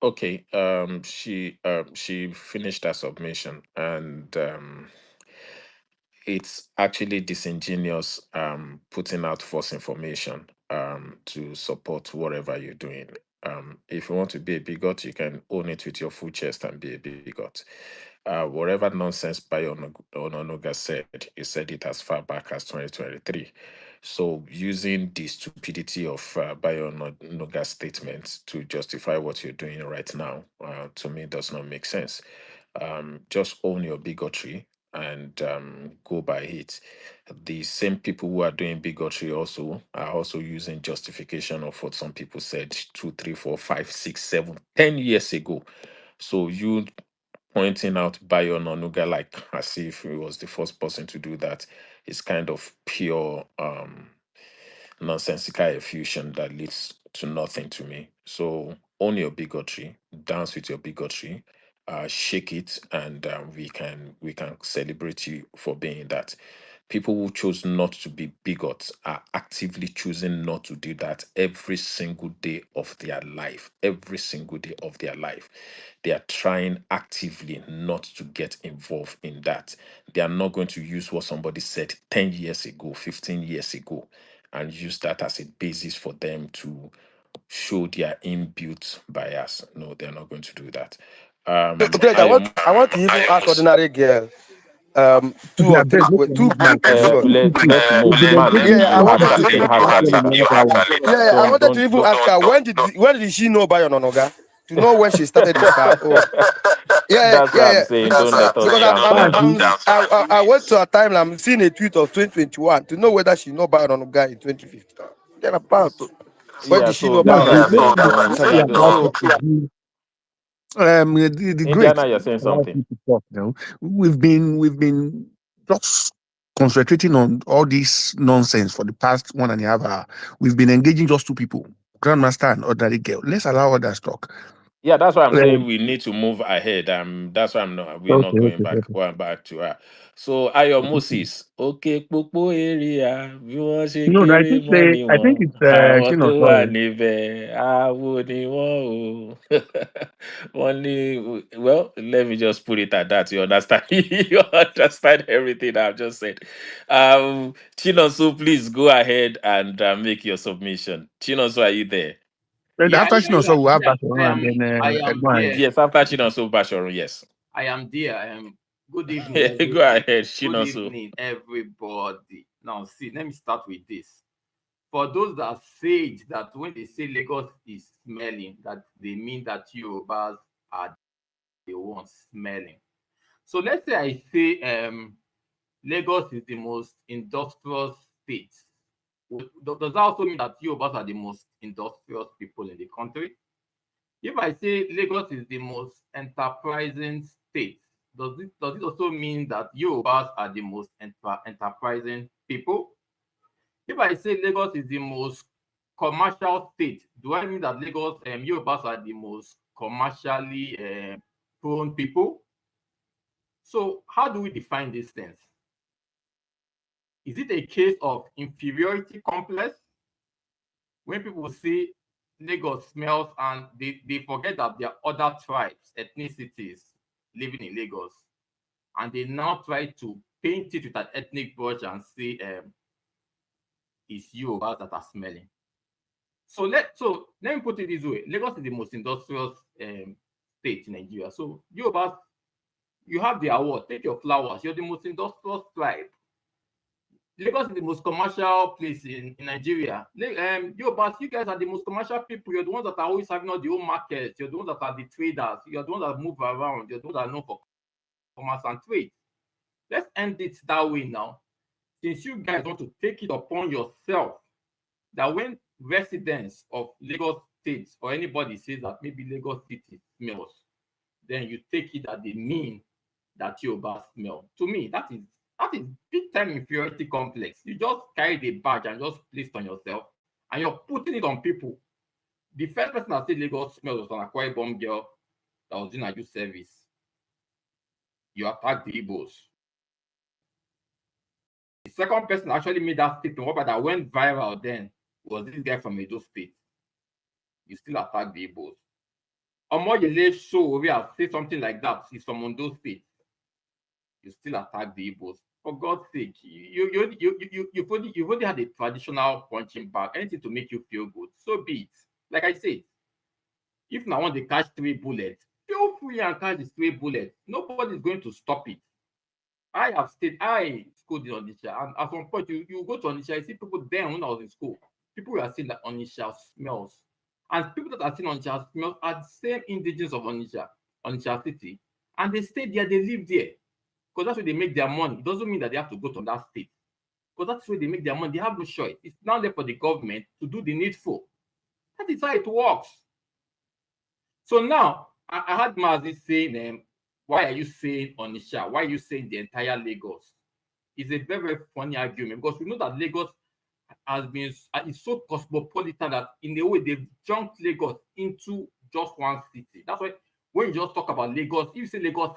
S17: Okay. She finished her submission, and it's actually disingenuous putting out false information to support whatever you're doing. If you want to be a bigot, you can own it with your full chest and be a bigot. Whatever nonsense Bayo Ononuga said, he said it as far back as 2023. So using the stupidity of Bayo Ononuga's statements to justify what you're doing right now, to me, does not make sense. Just own your bigotry and go by it. The same people who are doing bigotry also are also using justification of what some people said 2, 3, 4, 5, 6, 7, 10 years ago. So you pointing out Bayo Nonuga like as if he was the first person to do that is kind of pure nonsensical effusion that leads to nothing to me. So own your bigotry, dance with your bigotry, shake it, and we can celebrate you for being that. People who chose not to be bigots are actively choosing not to do that every single day of their life. Every single day of their life. They are trying actively not to get involved in that. They are not going to use what somebody said 10 years ago, 15 years ago, and use that as a basis for them to show their inbuilt bias. No, they're not going to do that.
S7: Greg,
S17: I am
S7: I want to even ask ordinary girl two
S8: Yeah,
S7: or three
S8: beg, make
S7: two
S8: you
S7: brief
S8: ask now.
S7: question.
S17: let's
S8: We've
S17: move.
S8: been
S17: Man,
S8: engaging
S7: Yeah, I
S17: you
S8: in
S17: ask
S7: wanted
S17: her,
S7: to
S8: conversation
S17: you
S8: with
S17: ask
S8: this
S17: her
S8: girl in
S17: later.
S8: the other one.
S7: I
S17: Don't
S7: wanted to
S17: don't
S7: even ask her when did she know about Ononoga? To know when she started the spa. Oh,
S17: that's what I'm
S7: yeah.
S17: saying. Don't let us
S7: Because
S17: dance
S8: That's
S17: around the
S8: it.
S17: bush.
S7: I went to a time I'm seeing a tweet of 2021 to know whether she know about Ononoga in 2015. Then about
S17: So,
S7: when
S17: yeah,
S7: did she know
S17: so
S8: That's
S7: about
S17: that's
S8: it.
S17: what I'm
S8: Maybe
S17: saying.
S7: Ononoga?
S17: Don't
S8: maybe
S17: yeah,
S8: I'm not
S7: So
S8: to give the great.
S17: Indiana, you're saying
S8: I like
S17: something.
S8: you to talk now. We've been just concentrating on all this nonsense for the past 1.5 hours. We've been engaging just two people, grandmaster and ordinary girl. Let's allow others talk.
S17: Yeah, that's why I'm saying
S8: Um,
S17: we need to move ahead. That's why we're not going back
S8: okay.
S17: going back to her. So Ayo Moses, okay, Popo area, bí wọ́n ṣe
S8: No,
S17: kéré mọ́ ni
S8: I think
S17: wọ́n,
S8: it's
S17: àwọn tó
S8: Chino.
S17: wà
S8: Sorry.
S17: níbẹ̀, àwo ni wọ́n o. Wọ́n ní, well, let me just put it at that. You understand? You understand everything I've just said. Chinonso, please go ahead and make your submission. Chinonso, are you there?
S8: And
S20: Yeah,
S8: after Chino, so we'll have back
S20: I
S8: and
S20: am.
S8: then
S20: I am
S8: Edwin.
S20: there.
S17: Yes, after Chinonso Basharon, yes.
S20: I am there. I am. Good evening,
S17: Go
S20: everybody.
S17: ahead,
S20: Good
S17: Shinosu.
S20: evening, everybody. Now, see, let me start with this. For those that say it, that when they say Lagos is smelling, that they mean that Yorubas are the ones smelling. So let's say I say Lagos is the most industrious state. Does that also mean that Yorubas are the most industrious people in the country? If I say Lagos is the most enterprising state, does it also mean that Yorubas are the most enterprising people? If I say Lagos is the most commercial state, do I mean that Lagos Yorubas are the most commercially prone people? So how do we define these things? Is it a case of inferiority complex? When people see Lagos smells and they forget that there are other tribes, ethnicities living in Lagos, and they now try to paint it with an ethnic brush and say it's Yorubas that are smelling. So let me put it this way: Lagos is the most industrious state in Nigeria. So Yorubas, you have the award. Take your flowers. You're the most industrious tribe. Lagos is the most commercial place in Nigeria. Yorubas, you guys are the most commercial people. You're the ones that are always having all the own markets. You're the ones that are the traders. You're the ones that move around. You're the ones that are known for commerce and trade. Let's end it that way now. Since you guys want to take it upon yourself that when residents of Lagos State or anybody says that maybe Lagos City smells, then you take it that they mean that Yoruba smell. To me, that is big time inferiority complex. You just carry the badge and just placed on yourself, and you're putting it on people. The first person that said Lagos smell was an Akwa Ibom girl that was doing a youth service. You attacked the Igbos. The second person actually made that statement that went viral then was this guy from Edo State. You still attack the Igbos. Omoyele show we have said something like that. He's from Ondo State. You still attack the Igbos. For God's sake, you've only had a traditional punching bag, anything to make you feel good. So be it. Like I said, if now want to catch 3 bullets, feel free and catch the 3 bullets. Nobody's going to stop it. I schooled in Onitsha, and at some point you go to Onitsha, you see people there when I was in school. People were saying that Onitsha smells. And people that are seeing Onitsha smells are the same indigenous of Onitsha city. And they stay there, they live there. Because that's where they make their money. It doesn't mean that they have to go to that state. Because that's where they make their money. They have no choice. It's now there for the government to do the needful. That is how it works. So now, I had Mazi saying, why are you saying Onitsha? Why are you saying the entire Lagos? It's a very, very funny argument because we know that Lagos has been is so cosmopolitan that in a way they've jumped Lagos into just one city. That's why when you just talk about Lagos, if you say Lagos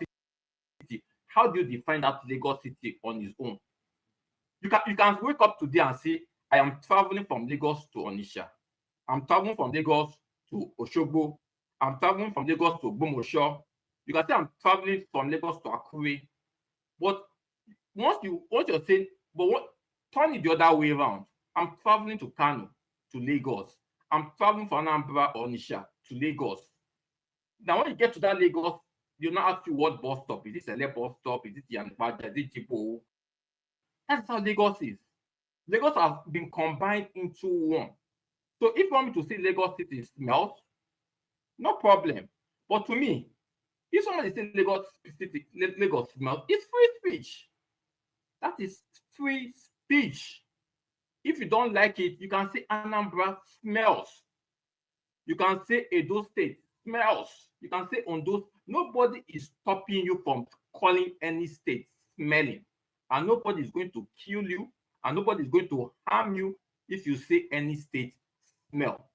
S20: City, how do you define that Lagos City on its own? You can wake up today and say, I am traveling from Lagos to Onisha. I'm traveling from Lagos to Oshogbo. I'm traveling from Lagos to Bomosho. You can say I'm traveling from Lagos to Akure. But once you're saying, but what, turn it the other way around. I'm traveling to Kano, to Lagos. I'm traveling from Anambra, Onisha to Lagos. Now, when you get to that Lagos, you'll not ask you what bus stop. Is it Sele bus stop? Is it Yanbaja? Is it Jipo? That's how Lagos is. Lagos has been combined into one. So if you want me to see Lagos City smells, no problem. But to me, if somebody says Lagos City, Lagos smells, it's free speech. That is free speech. If you don't like it, you can say Anambra smells. You can say Edo State smells. You can say Ondo. Nobody is stopping you from calling any state smelling. And nobody is going to kill you. And nobody is going to harm you if you say any state smell.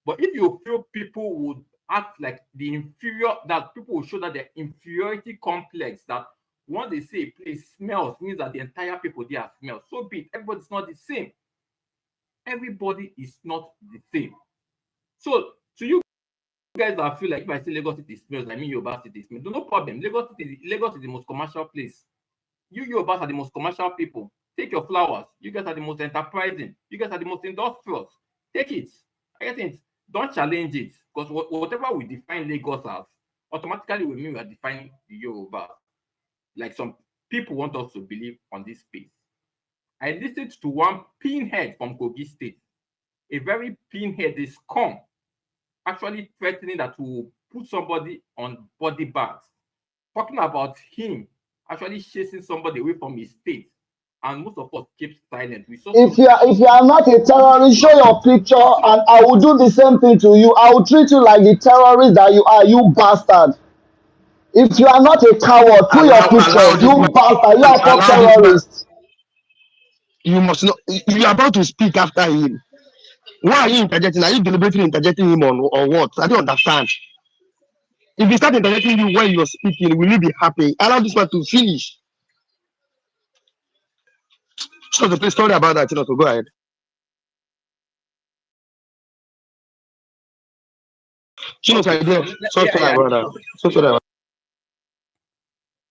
S20: But if you feel people would act like the inferior, that people will show that their inferiority complex, that once they say a place smells, means that the entire people there smell. So be it. Everybody's not the same. Everybody is not the same. So to you guys that feel like if I say Lagos City smells, I mean Yoruba City smells, no problem. Lagos is the most commercial place. You Yorubas are the most commercial people. Take your flowers. You guys are the most enterprising. You guys are the most industrious. Take it. I get it. Don't challenge it. Because whatever we define Lagos as, automatically we mean we are defining the Yoruba. Like some people want us to believe on this space. I listened to one pinhead from Kogi State. A very pinhead is come, actually threatening that will put somebody on body bags. Talking about him actually chasing somebody away from his state, and most of us keep silent. We saw some.
S2: If you are not a terrorist, show your picture and I will do the same thing to you. I will treat you like the terrorist that you are, you bastard. If you are not a coward, put your
S4: Allow
S2: pictures,
S4: this
S2: you
S4: man.
S2: bastard. You are called
S4: Allow this man.
S2: terrorist.
S4: You must not. You are about to speak after him. Why are you interjecting? Are you deliberately interjecting him on what? I don't understand. If he start interjecting you when you're speaking, will you be happy? Allow this man to finish. So the please sorry about that. So go ahead.
S20: Okay, so
S4: Sorry about that. So sorry about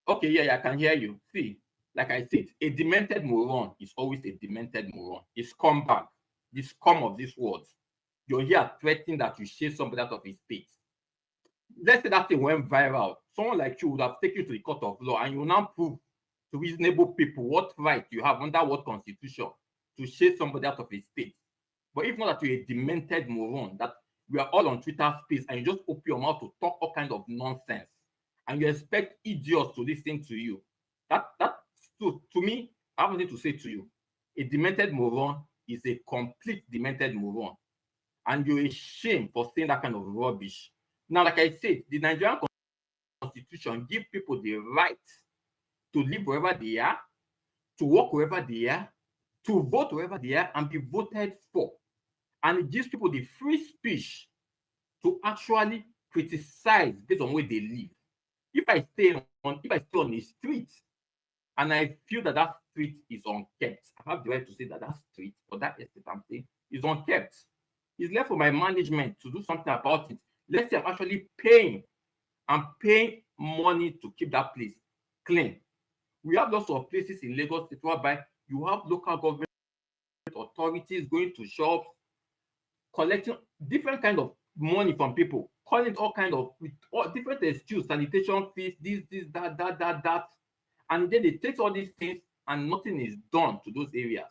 S20: okay, yeah, I can hear you. See, like I said, a demented moron is always a demented moron. It's come back. The scum of these words. You're here threatening that you chase somebody out of his state. Let's say that thing went viral. Someone like you would have taken you to the court of law and you now prove to reasonable people what right you have under what constitution to chase somebody out of a state. But if not that you're a demented moron, that we are all on Twitter space and you just open your mouth to talk all kinds of nonsense and you expect idiots to listen to you. That to me, I have nothing to say to you. A demented moron is a complete demented moron. And you're a shame for saying that kind of rubbish. Now, like I said, the Nigerian Constitution gives people the right to live wherever they are, to work wherever they are, to vote wherever they are, and be voted for. And it gives people the free speech to actually criticize based on where they live. If I stay on a street and I feel that that street is unkept, I have the right to say that that street or that estate I'm saying is unkept. It's left for my management to do something about it. Let's say I'm actually paying money to keep that place clean. We have lots of places in Lagos State whereby you have local government authorities going to shops, collecting different kind of money from people, calling all kind of with all different excuse, sanitation fees, this, that. And then they take all these things and nothing is done to those areas.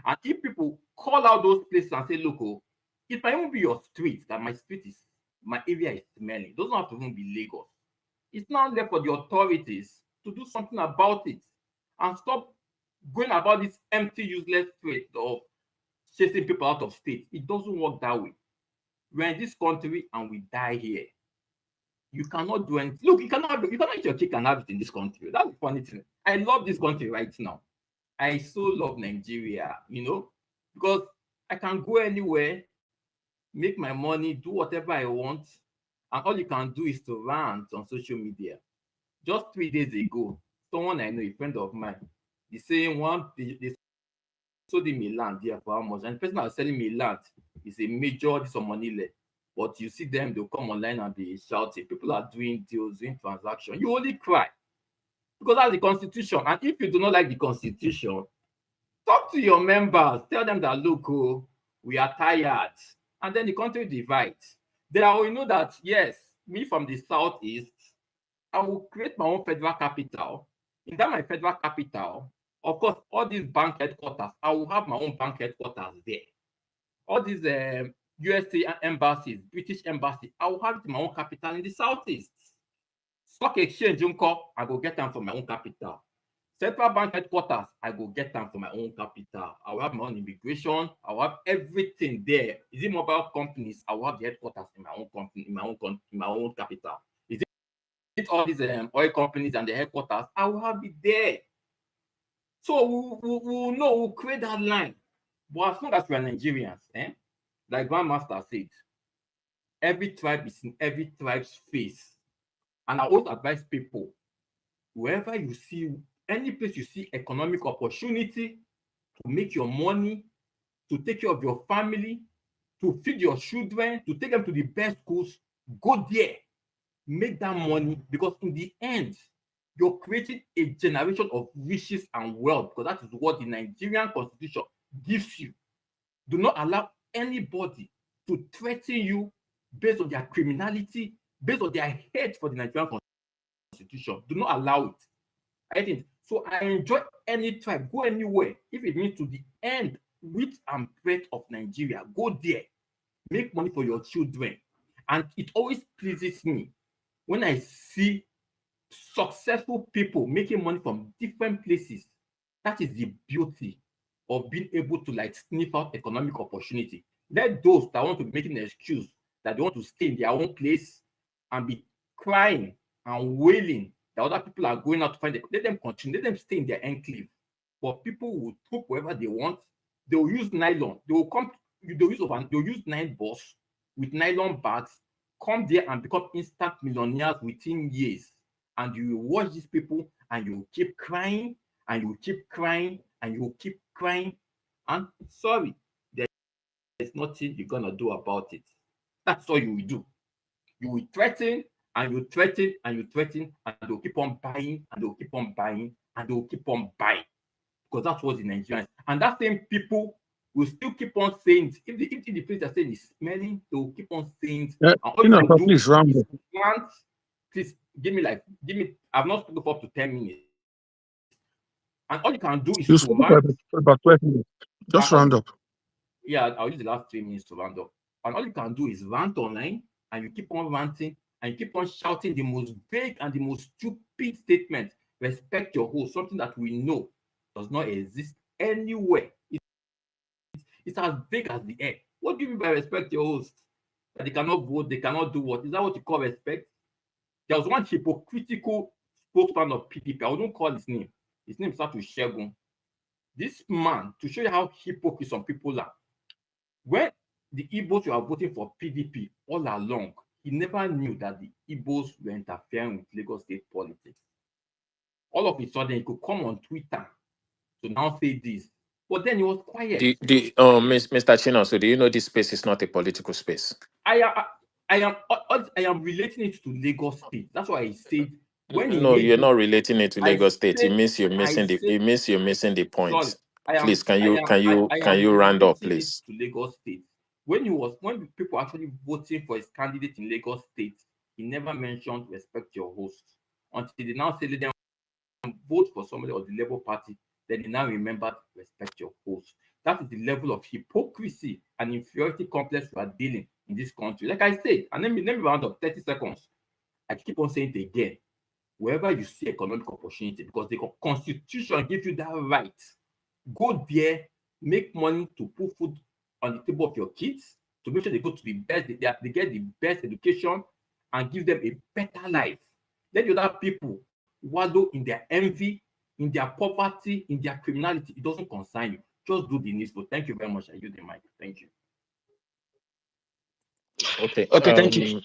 S20: And if people call out those places and say, look, oh, it might even be your street, that my area is smelling. It doesn't have to even be Lagos. It's now left for the authorities to do something about it and stop going about this empty, useless threat of chasing people out of state. It doesn't work that way. We're in this country and we die here. You cannot do anything. Look, you cannot eat your cake and have it in this country. That's the funny thing. I love this country right now. I so love Nigeria, because I can go anywhere, make my money, do whatever I want, and all you can do is to rant on social media. Just 3 days ago, someone I know, a friend of mine, is saying sold him a land there for how much? And the person that was selling me land is a major this money left. But you see them, they'll come online and be shouting. People are doing deals, doing transactions. You only cry because that's the constitution. And if you do not like the constitution, talk to your members. Tell them that, look, oh, we are tired. And then the country divides. Then I will know that, yes, me from the southeast, I will create my own federal capital. In that my federal capital, of course, all these bank headquarters, I will have my own bank headquarters there. All these USA embassies, British embassy, I will have it in my own capital in the southeast. Stock exchange, I go get them from my own capital. Central bank headquarters, I go get them from my own capital. I will have my own immigration. I will have everything there. Is it mobile companies? I will have the headquarters in my own company, in my own capital. Is it all these oil companies and the headquarters? I will have it there. So we'll know, we'll create that line. But as long as we are Nigerians, like Grandmaster said, every tribe is in every tribe's face. And I always advise people, wherever you see, any place you see economic opportunity to make your money, to take care of your family, to feed your children, to take them to the best schools, go there, make that money, because in the end, you're creating a generation of riches and wealth, because that is what the Nigerian constitution gives you. Do not allow anybody to threaten you based on their criminality, based on their hate for the Nigerian constitution. Do not allow it. I think so. I enjoy any tribe, go anywhere. If it means to the end, width and breadth of Nigeria, go there, make money for your children. And it always pleases me when I see successful people making money from different places. That is the beauty of being able to like sniff out economic opportunity. Let those that want to make an excuse that they want to stay in their own place and be crying and wailing that other people are going out to find them, let them continue, let them stay in their enclave. But people will troop wherever they want. They will use nylon. They will come. They'll use 9 balls with nylon bags, come there and become instant millionaires within years. And you will watch these people and you will keep crying and you will keep crying and you will keep crying. And sorry, there's nothing you're gonna do about it. That's all you will do. You will threaten and you threaten and you threaten, and they'll keep on buying and they'll keep on buying and they'll keep on buying. Because that's what the Nigerians. And that same people will still keep on saying, if the place they're saying is smelling, they will keep on saying, and all you can do
S12: please, Rambo.
S20: is plant. Please give me. I've not spoken for up to 10 minutes. And all you can do is
S12: You
S20: to
S12: spoke
S20: rant.
S12: for about 12 minutes. Just round up.
S20: Yeah, I'll use the last 3 minutes to round up. And all you can do is rant online, and you keep on ranting, and you keep on shouting the most vague and the most stupid statement. Respect your host, something that we know does not exist anywhere. It's as big as the air. What do you mean by respect your host? That they cannot vote, they cannot do what? Is that what you call respect? There was one hypocritical spokesman of PDP. I wouldn't call his name. His name starts with Shegun. This man, to show you how hypocrite some people are, when the Igbos were voting for PDP all along, he never knew that the Igbos were interfering with Lagos state politics. All of a sudden, he could come on Twitter to now say this, but then he was quiet.
S17: Mr. Chino, so do you know this space is not a political space?
S20: I am relating it to Lagos state. That's why I said when he
S17: No,
S20: made
S17: you're
S20: this,
S17: not relating it to
S20: I
S17: Lagos State. It
S20: said,
S17: means you're missing the point.
S20: sorry,
S17: Please,
S20: I
S17: can
S20: am
S17: you round up,
S20: relating it
S17: please?
S20: to Lagos State. When people actually voting for his candidate in Lagos State, he never mentioned respect your host until they now say let them vote for somebody of the Labour Party. Then they now remember respect your host. That is the level of hypocrisy and inferiority complex we are dealing in this country. Like I said, and let me round up 30 seconds. I keep on saying it again. Wherever you see economic opportunity, because the constitution gives you that right, go there, make money to put food on the table of your kids, to make sure they go to the best, they get the best education and give them a better life. Let the other people wallow in their envy, in their poverty, in their criminality. It doesn't concern you. Just do the needful. Thank you very much. I use the mic. Thank you.
S17: Okay.
S4: Okay, thank you.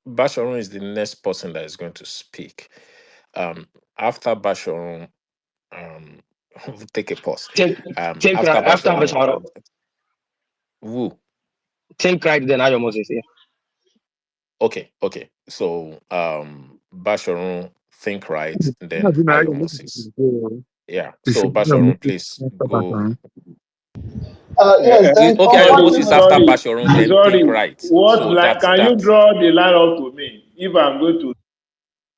S17: Basharun is the next person that is going to speak. After Basharun, um, take a pause.
S4: Think
S17: After
S4: right after
S17: Basharun,
S4: Bashar.
S17: woo.
S4: Think right, then Ayo Moses. Yeah.
S17: Okay. So Basharun, think right, then
S12: That's been
S17: Ayo
S12: arguing
S17: Moses.
S12: with
S17: Yeah.
S12: the
S17: So Basharun, please go.
S2: Yes, then
S17: Okay, Ayo Moses
S2: unfortunately,
S17: after
S10: Sorry,
S17: Basharun, then think
S10: sorry.
S17: right.
S10: What
S17: So
S10: line?
S17: that's
S10: Can you
S17: that.
S10: draw the line up to me if I'm going to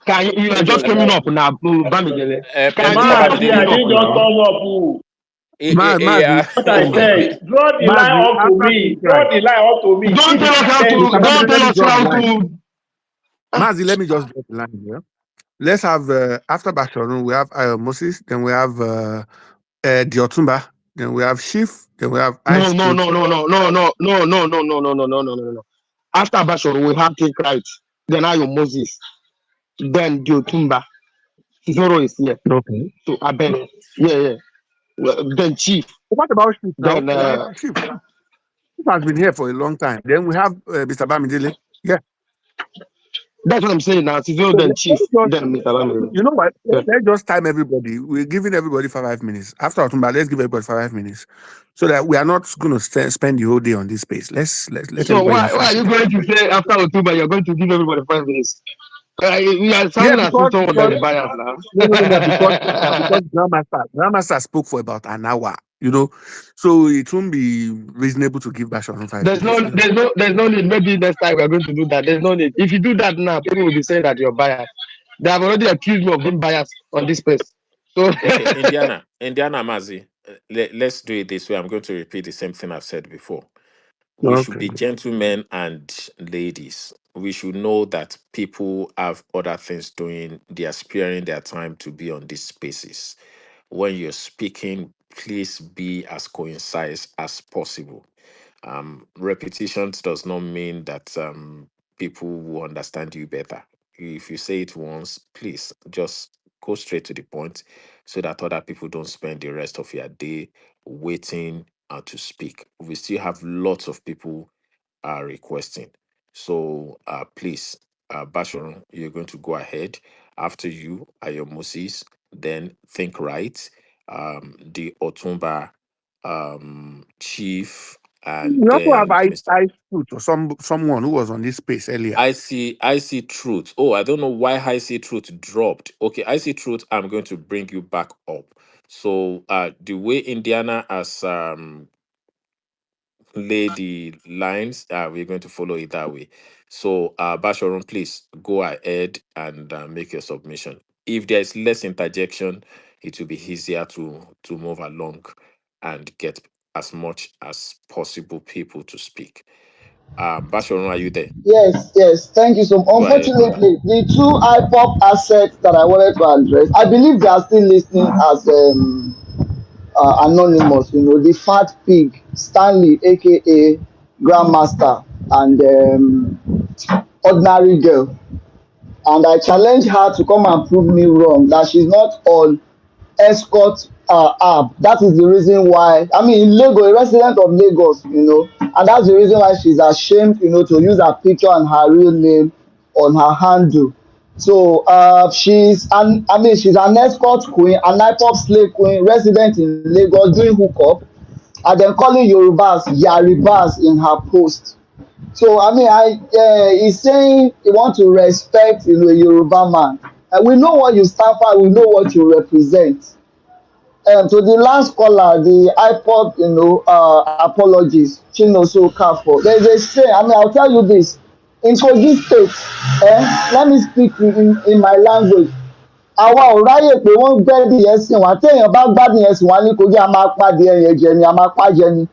S4: Can you are just
S10: Lagos?
S4: coming up now, Bamidele. Can you
S17: Mr.
S4: are
S10: Man,
S4: just
S10: see, I
S4: coming
S17: Bamidele,
S4: up
S10: didn't just
S4: now?
S10: come up. Oh.
S17: yeah.
S10: What I said, draw the line
S12: Mazi,
S10: up to
S12: after
S10: me.
S12: think
S10: Draw
S12: right.
S10: the line up to me.
S4: Don't
S10: If
S4: tell
S10: it's
S4: us how
S10: ten,
S4: to.
S12: Mr.
S4: Don't
S12: Bamidele, let
S4: tell
S12: me
S4: us
S12: draw the
S4: how
S12: line.
S4: to.
S12: Mazi, let me just draw the line here. Let's have after Basharun, we have Moses, then we have Diotumba, then we have Shif, then we have
S4: No,
S12: Ice
S4: no,
S12: Truth.
S4: no, no, no, no, no, no, no, no, no, no, no, no, no, no, no. After Bashor, we have Think Right. Then Ayo Moses. Then Diotumba. Zoro is here.
S12: Okay.
S4: So Aben. Yeah. Then Chief.
S12: What about Shif now?
S4: Then
S12: Shif has been here for a long time. Then we have Mr. Bamidele. Yeah.
S4: that's what I'm saying now. Zoro,
S12: So
S4: then
S12: let
S4: Chief.
S12: me just,
S4: Then Mr. Bamir.
S12: you know what?
S4: Yeah.
S12: Let's just time everybody. We're giving everybody 5 minutes. After Otumba, let's give everybody 5 minutes. So that we are not going to spend the whole day on this space. Let
S4: So
S12: everybody have
S4: why are
S12: 5
S4: you
S12: minutes.
S4: going to say after October you're going to give everybody 5 minutes? We are
S12: Yeah,
S4: sounding as if
S12: because
S4: someone that
S12: because
S4: is biased
S12: no, because
S4: now.
S12: Grandmaster spoke for about an hour, so it won't be reasonable to give Bashorun five
S4: There's no,
S12: minutes.
S4: there's no need. Maybe next time we are going to do that. There's no need. If you do that now, people will be saying that you're biased. They have already accused me of being biased on this space. So
S17: Okay, Indiana Mazi. Let's do it this way. I'm going to repeat the same thing I've said before. We should
S12: Okay.
S17: be gentlemen and ladies. We should know that people have other things doing. They are sparing their time to be on these spaces. When you're speaking, please be as concise as possible. Repetition does not mean that people will understand you better. If you say it once, please just go straight to the point so that other people don't spend the rest of your day waiting to speak. We still have lots of people requesting. So please, Basharon, you're going to go ahead. After you, Ayo Moses, then Think Right, the Otumba chief, and
S12: We also have
S17: then Mr.
S12: Ice Truth or someone who was on this space earlier.
S17: I see truth. Oh, I don't know why I see truth dropped. Okay, I see truth. I'm going to bring you back up. So the way Indiana has lay the lines, we're going to follow it that way. So Basharon, please go ahead and make your submission. If there is less interjection, it will be easier to move along and get as much as possible people to speak. Basharon, are you there?
S2: yes. Thank you so much.
S17: Go ahead, brother.
S2: Unfortunately, the two IPOP assets that I wanted to address, I believe they are still listening as anonymous. The fat pig, Stanley, aka Grandmaster, and Ordinary Girl. And I challenge her to come and prove me wrong that she's not on escort app. That is the reason why, I mean, in Lagos, a resident of Lagos, and that's the reason why she's ashamed, to use her picture and her real name on her handle. So she's an escort queen, an IPOP slave queen, resident in Lagos, doing hookup, and then calling Yorubas Yaribas in her post. So I mean, he's saying he want to respect, a Yoruba man. And we know what you stand for. We know what you represent. To the last caller, the iPod, apologies, Chinoso Kafo. There's a saying. I mean, I'll tell you this. In Kogi State, let me speak in my language. Àwa ò ráyè pé wọ́n gbẹ́dì yẹn sìn wá. Téèyàn bá gbádùn yẹn sìn wá ní Kogi, a máa pàdé ẹyẹ jẹ ni, a máa pàjẹ́ ni.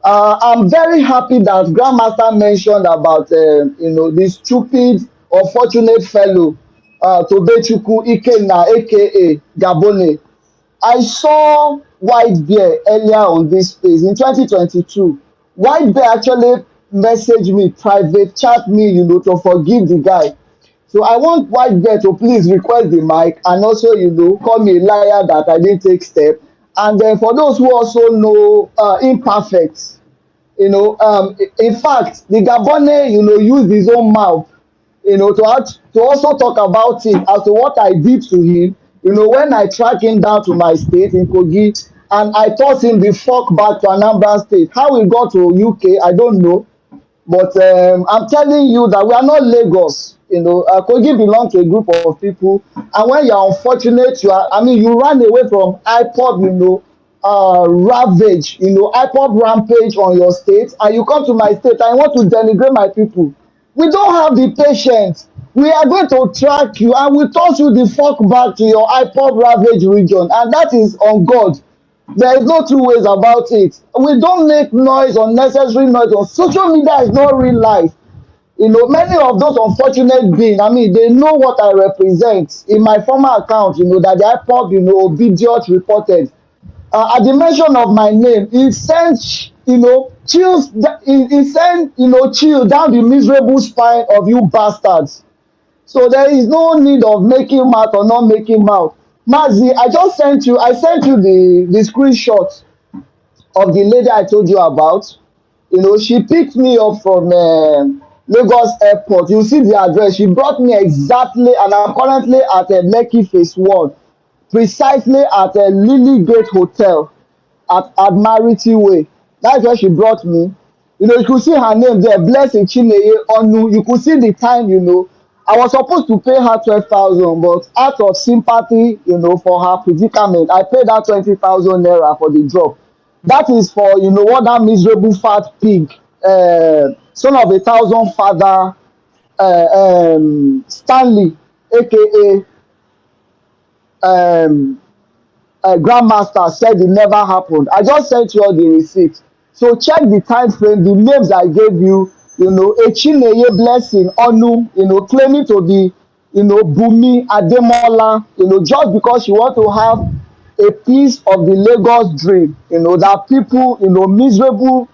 S2: I'm very happy that Grandmaster mentioned about this stupid, unfortunate fellow, Tobechukwu Ikenna, aka Gabone. I saw White Bear earlier on this space in 2022. White Bear actually messaged me, private chat me, to forgive the guy. So I want White Bear to please request the mic and also, call me a liar that I didn't take step. And then for those who also know imperfect, in fact, the Gabonese, used his own mouth, to also talk about it as to what I did to him. When I track him down to my state in Kogi, and I toss him the fuck back to Anambra State. How we got to UK, I don't know. But I'm telling you that we are not Lagos. Kogi belong to a group of people, and when you are unfortunate, you ran away from IPOB, ravage, IPOB rampage on your state, and you come to my state and you want to denigrate my people. We don't have the patience. We are going to track you and we toss you the fuck back to your IPOB ravage region, and that is on God. There is no two ways about it. We don't make noise, unnecessary noise. On social media is not real life. Many of those unfortunate beings, they know what I represent. In my former account, that the IPOB, Obedience reported. At the mention of my name, it sent, chills, it sent, chill down the miserable spine of you bastards. So there is no need of making mouth or not making mouth. Mazi, I sent you the screenshot of the lady I told you about. She picked me up from Lagos Airport. You see the address. She brought me exactly, and I'm currently at Lekki Phase 1, precisely at Lily Gate Hotel at Admiralty Way. That's where she brought me. You could see her name there, Blessing Chineye Onu. You could see the time, I was supposed to pay her 12,000, but out of sympathy, for her predicament, I paid her 20,000 naira for the drop. That is for, what that miserable fat pig, son of a thousand father, Stanley, aka um, grandmaster, said it never happened. I just sent you all the receipts. So check the time frame, the names I gave you, Echineye Blessing Onu, claiming to be, Bumi Ademola, just because you want to have a piece of the Lagos dream, that people, miserable,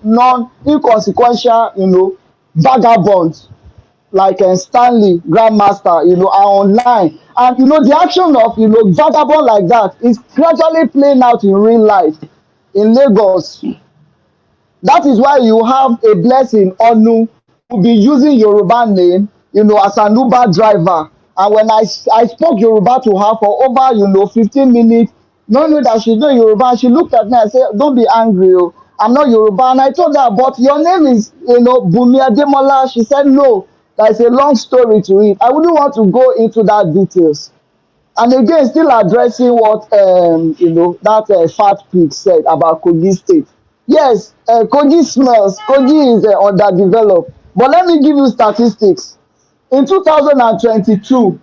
S2: inconsequential, vagabonds like Stanley, Grandmaster, are online. And the action of vagabond like that is gradually playing out in real life in Lagos. That is why you have a Blessing Onu who will be using Yoruba name, as an Uber driver. And when I spoke Yoruba to her for over, 15 minutes, knowing that she know Yoruba, she looked at me and said, "Don't be angry, oh. I'm not Yoruba." And I told her, "But your name is, Bumi Ademola." She said, "No, there's a long story to it." I wouldn't want to go into that details. And again, still addressing what that fat pig said about Kogi State. Yes, Kogi smells. Kogi is underdeveloped. But let me give you statistics. In 2022,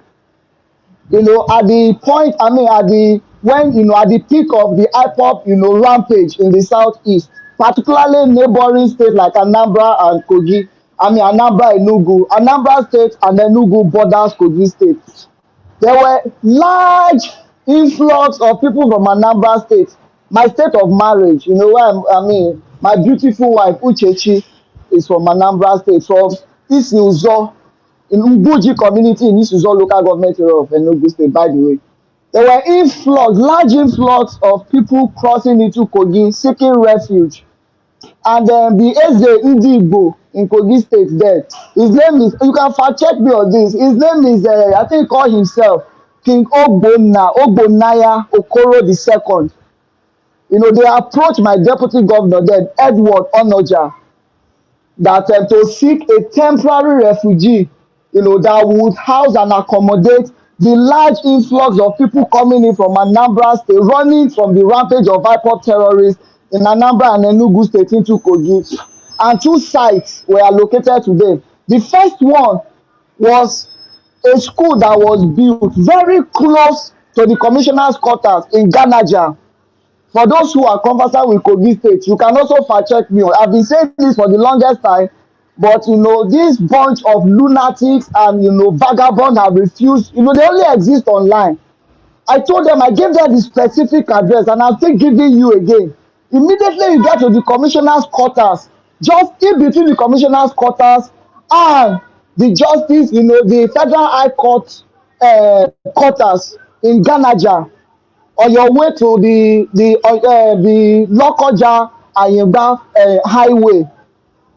S2: at the point, at the peak of the IPOP, rampage in the southeast, particularly neighboring states like Anambra and Kogi, Anambra, Anambra State and Enugu borders Kogi State. There were large influx of people from Anambra State, my state of marriage, where my beautiful wife Uchechi is from Anambra State, from Isuzo, in Mbuji community in Isuzo local government area of Enugu State, by the way. There were large influx of people crossing into Kogi seeking refuge. And the Eze Ndigbo in Kogi State there, his name is, you can fact check me on this, his name is, I think he called himself King Ogbonaya Okoro II. They approached my deputy governor then, Edward Onoja, that to seek a temporary refugee, that would house and accommodate the large influx of people coming in from Anambra State, running from the rampage of IPOP terrorists in Anambra and Enugu State into Kogi. And two sites were allocated to them. The first one was a school that was built very close to the commissioner's quarters in Ganaja. For those who are conversant with Kogi State, you can also fact check me. I've been saying this for the longest time, but this bunch of lunatics and vagabonds have refused. They only exist online. I told them, I gave them the specific address, and I'm still giving you again. Immediately you get to the commissioner's quarters, just in between the commissioner's quarters and the justice, the Federal High Court quarters in Ganaja, on your way to the Lokoja Ayimba highway.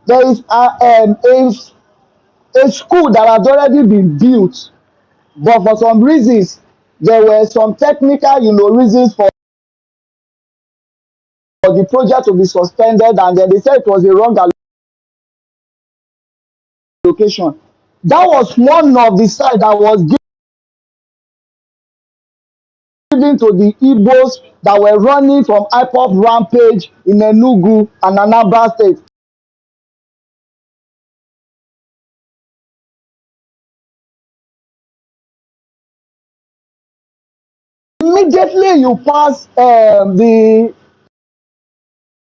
S2: There is a school that has already been built, but for some reasons there were some technical, reasons for the project to be suspended, and then they said it was a wrong allocation. That was one of the sides that was given to the Igbos that were running from IPOP rampage in Enugu and Anambra State. Immediately you pass the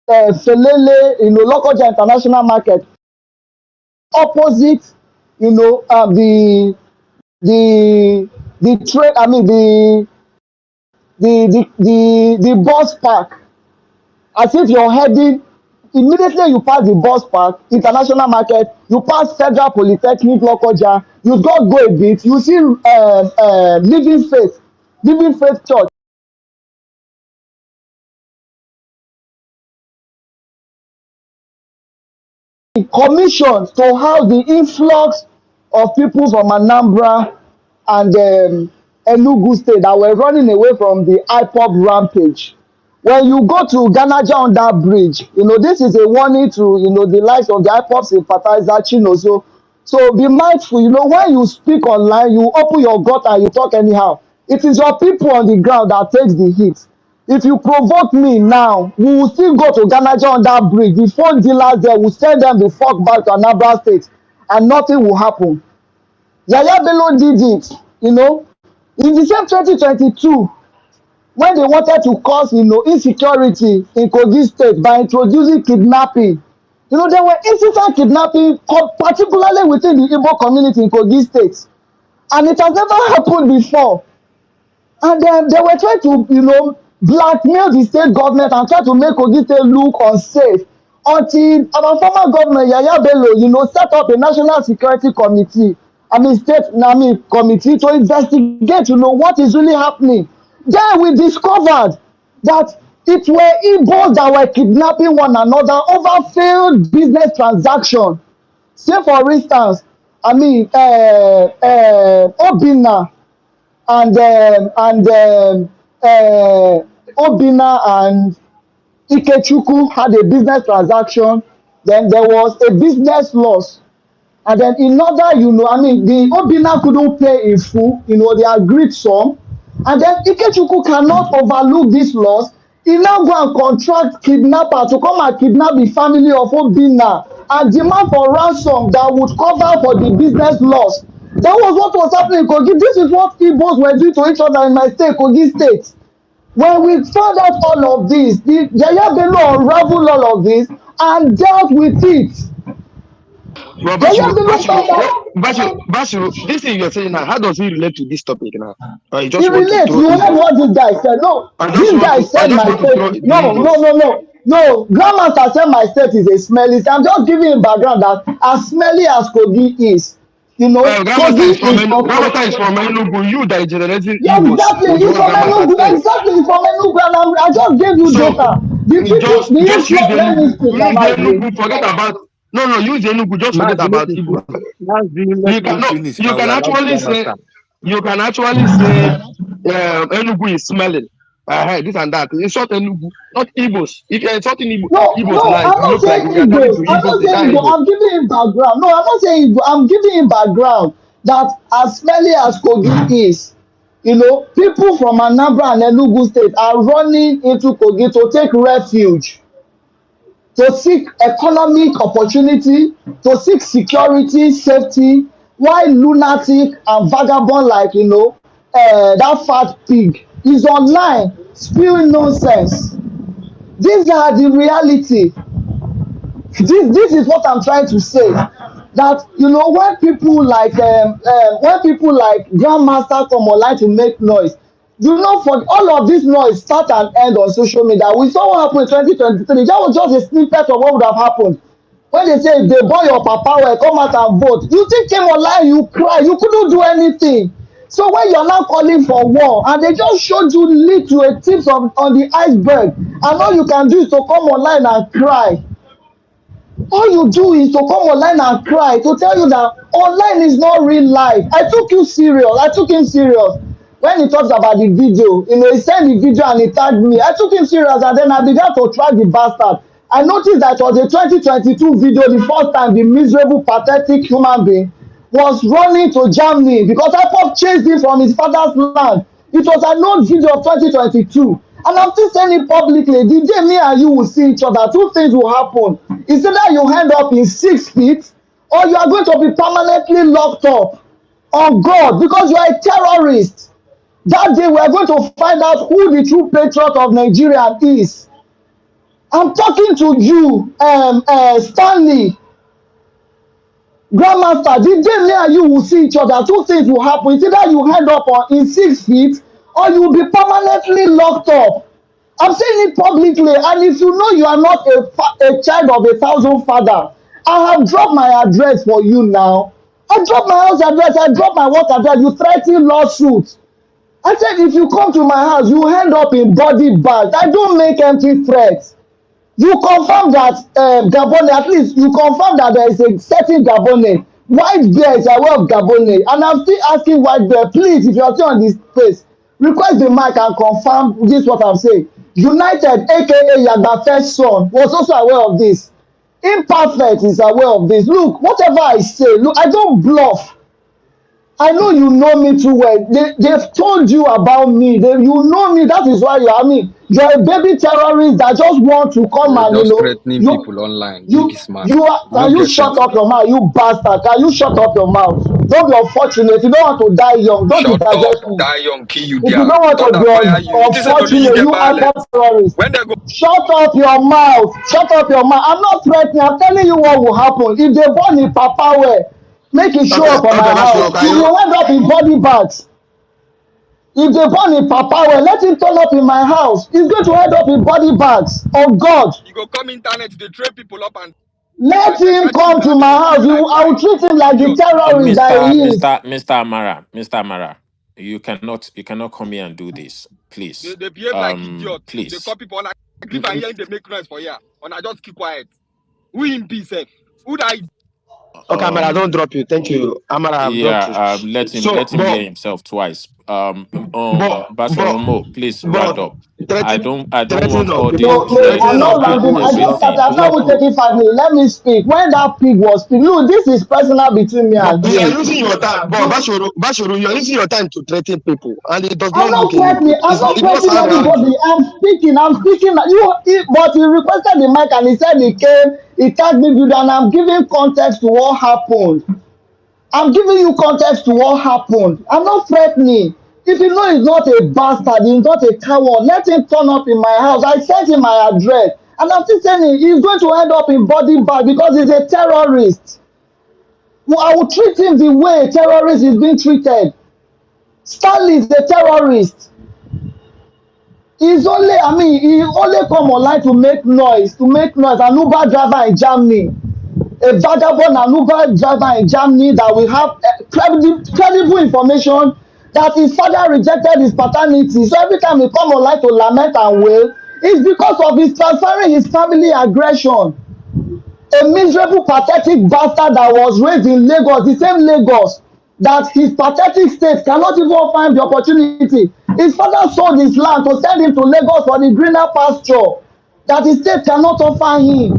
S2: Felele, Lokoja International Market, opposite, the trade. I mean the bus park. As if you're heading, immediately you pass the bus park, International Market, you pass Federal Polytechnic, Lokoja, you go a bit, you see Living Faith Church. Commissioned to house the influx of people from Anambra and Enugu State that were running away from the IPOP rampage. When you go to Ganaja on that bridge, this is a warning to, the lives of the IPOP sympathizer Chinoso. So be mindful, when you speak online, you open your gut and you talk anyhow. It is your people on the ground that takes the hit. If you provoke me now, we will still go to Ganaja on that bridge. The phone dealers there will send them the fuck back to Anambra State and nothing will happen. Yaya Bello did it, in the same 2022, when they wanted to cause, insecurity in Kogi State by introducing kidnapping. There were incidents kidnapping, particularly within the Igbo community in Kogi State. And it has never happened before. And then they were trying to, blackmail the state government and try to make Kogi State look unsafe. Until our former governor, Yaya Bello, set up a national security committee, committee to investigate, what is really happening. Then we discovered that it were Igbos that were kidnapping one another over failed business transaction. Say for instance, Obinna Obinna and Ikechukwu had a business transaction. Then there was a business loss. And then in order, the Obinna couldn't pay in full, the agreed sum. And then Ikechukwu cannot overlook this loss. He now go and contract kidnapper to come and kidnap the family of Obinna and demand for ransom that would cover for the business loss. That was what was happening in Kogi. This is what Igbos were doing to each other in my state, Kogi State. When we found out all of this, the Yaya Bello unraveled all of this and dealt with it.
S4: Well,
S2: Yaya Bello found out.
S4: Bashiru, this thing you're saying now, how does it relate to this topic now? Or you just
S2: It
S4: want to
S2: relates.
S4: throw
S2: You heard
S4: Igbo?
S2: what this guy said. No,
S4: I
S2: said
S4: just
S2: my
S4: want to
S2: state.
S4: throw the Igbos.
S2: No. Grandmaster said my state is a smelly state. I'm just giving him background that as smelly as Kogi is, Kogi is also.
S4: Grandmaster is from Enugu. You that is generating
S2: Yeah,
S4: Igbos
S2: exactly.
S4: with
S2: He's
S4: what
S2: from
S4: Grandmaster
S2: Enugu.
S4: said.
S2: Exactly. He's from Enugu. And I just gave you
S4: So
S2: data. The people, the
S4: just use
S2: influx,
S4: the
S2: let me
S4: Enugu.
S2: speak,
S4: Use the
S2: Namazi.
S4: Enugu. Forget about no. Use the Enugu. Just forget
S5: Mazi,
S4: about
S5: make it
S4: Igbo.
S5: let him finish
S4: You
S5: now. We
S4: can
S5: allow
S4: actually say
S5: Grandmaster.
S4: Enugu is smelling. This and that. Insult Enugu, not Igbos. If you're insulting Igbos
S2: No,
S4: now, it
S2: I'm
S4: will
S2: not
S4: look like
S2: saying
S4: we are talking to
S2: Igbo. I'm
S4: Igbos,
S2: not
S4: the
S2: saying
S4: entire
S2: Igbo.
S4: Igbo.
S2: I'm giving him background. No, I'm not saying Igbo. I'm giving him background that as smelly as Kogi is, people from Anambra and Enugu State are running into Kogi to take refuge, to seek economic opportunity, to seek security, safety, while lunatic and vagabond like, that fat pig is online spewing nonsense. These are the reality. This is what I'm trying to say, that when people like Grandmaster come online to make noise, do not for all of this noise start and end on social media. We saw what happened in 2023. That was just a snippet of what would have happened. When they say if they born your papa well, come out and vote, you think came online, you cry, you couldn't do anything. So when you're now calling for war and they just showed you lead to a tips on the iceberg, and all you can do is to come online and cry. All you do is to come online and cry to tell you that online is not real life. I took you serious. I took him serious. when he talks about the video, he sent the video and he tagged me. I took him serious and then I began to track the bastard. I noticed that it was a 2022 video, the first time the miserable, pathetic human being was running to Germany because IPOB chased him from his father's land. It was an old video of 2022. And I'm still saying it publicly. The day me and you will see each other, two things will happen. It's either you end up in 6 feet or you are going to be permanently locked up on God because you are a terrorist. That day we are going to find out who the true patriot of Nigeria is. I'm talking to you, Stanley, Grandmaster. The day me and you will see each other, two things will happen. It's either you end up in 6 feet or you will be permanently locked up. I'm saying it publicly, and if you know you are not a child of a thousand father, I have dropped my address for you now. I dropped my house address, I dropped my work address, you threaten lawsuit. I said if you come to my house, you end up in body bags. I don't make empty threats. You confirm that Gabon, at least you confirm that there is a certain Gabonese. White Bear is aware of Gabonese. And I'm still asking White Bear, please, if you're still on this space, request the mic and confirm this what I'm saying. United, aka Yagafe's son, was also aware of this. Imperfect is aware of this. Look, whatever I say, look, I don't bluff. I know you know me too well. They've told you about me. You know me. That is why you are me. You're a baby terrorist that just want to come
S13: You're
S2: and
S13: just threatening people online. This man.
S2: you are.
S13: You no
S2: Can you
S13: get
S2: shut
S13: sense.
S2: up your mouth, you bastard? Can you shut up your mouth? Don't be unfortunate. You don't want to die young. Don't
S13: Shut up,
S2: interject me.
S13: die young, kill you
S2: If you
S13: there.
S2: don't want to
S13: Thunder fire
S2: be
S13: you. It isn't only you
S2: unfortunate,
S13: get
S2: you
S13: violent.
S2: IPOB terrorist.
S13: When they go
S2: Shut up your mouth. Shut up your mouth. I'm not threatening. I'm telling you what will happen. If they burn in Papa well, make it show
S4: Okay,
S2: up on my
S4: okay, that's
S2: house.
S4: your can
S2: You
S4: you
S2: will end up in body bags. If they born in Papa, well, let him turn up in my house. He's going to end up in body bags. Oh God.
S13: you go come internet, they train people up and
S2: Let
S13: they
S2: him
S13: threaten you
S2: come
S13: now,
S2: to
S13: they
S2: my
S13: go kill
S2: house.
S13: you like
S2: I will
S13: fly.
S2: treat him like the
S13: Idiot.
S2: terrorist that he is.
S17: Mr. Amara, you cannot come here and do this, please.
S13: They behave like idiots. They
S17: Please.
S13: call people on a grip and hearing they make noise for here. And I just keep quiet. Who in peace safe? Who that
S4: okay, Amara, don't
S17: Um,
S4: drop you. Thank you. Amara, I've dropped you.
S17: yeah. Let him
S4: So,
S17: let him hear himself twice.
S4: but,
S17: Basoromo, please round
S4: but,
S17: up. I
S4: threatening,
S17: don't want
S4: threatening of
S17: all this
S4: people,
S2: No, no,
S17: here
S2: I'm
S4: threatening
S2: not
S4: of
S2: rounding.
S4: people
S2: I
S4: is
S2: just
S4: not,
S2: started
S17: everything.
S4: is
S2: after
S4: not
S2: we
S4: cool.
S2: taking 5 minutes. Let me speak. When that pig was speaking, look, this is personal between me
S4: But
S2: and
S4: you are
S2: him.
S4: using your time, but
S2: You,
S4: Bashoru, you are using your time to threaten people, and it does
S2: I'm
S4: not
S2: not
S4: look any
S2: threatening.
S4: good.
S2: I'm not
S4: It does
S2: threatening
S4: sound
S2: anybody.
S4: rowdy.
S2: I'm speaking. I'm speaking. But he requested the mic and he said he came. He tagged me video and I'm giving context to what happened. I'm giving you context to what happened. I'm not threatening. If you know he's not a bastard, he's not a coward, let him turn up in my house. I sent him my address. And I'm still saying he's going to end up in body bag because he's a terrorist. Well, I will treat him the way a terrorist is being treated. Stanley is a terrorist. He only come online to make noise, An Uber driver in Germany, a vagabond an Uber driver in Germany that will have credible information that his father rejected his paternity. So every time he come online to lament and wail, it's because of his transferring his family aggression. A miserable, pathetic bastard that was raised in Lagos, the same Lagos that his pathetic state cannot even offer him the opportunity. His father sold his land to send him to Lagos for the greener pasture that his state cannot offer him.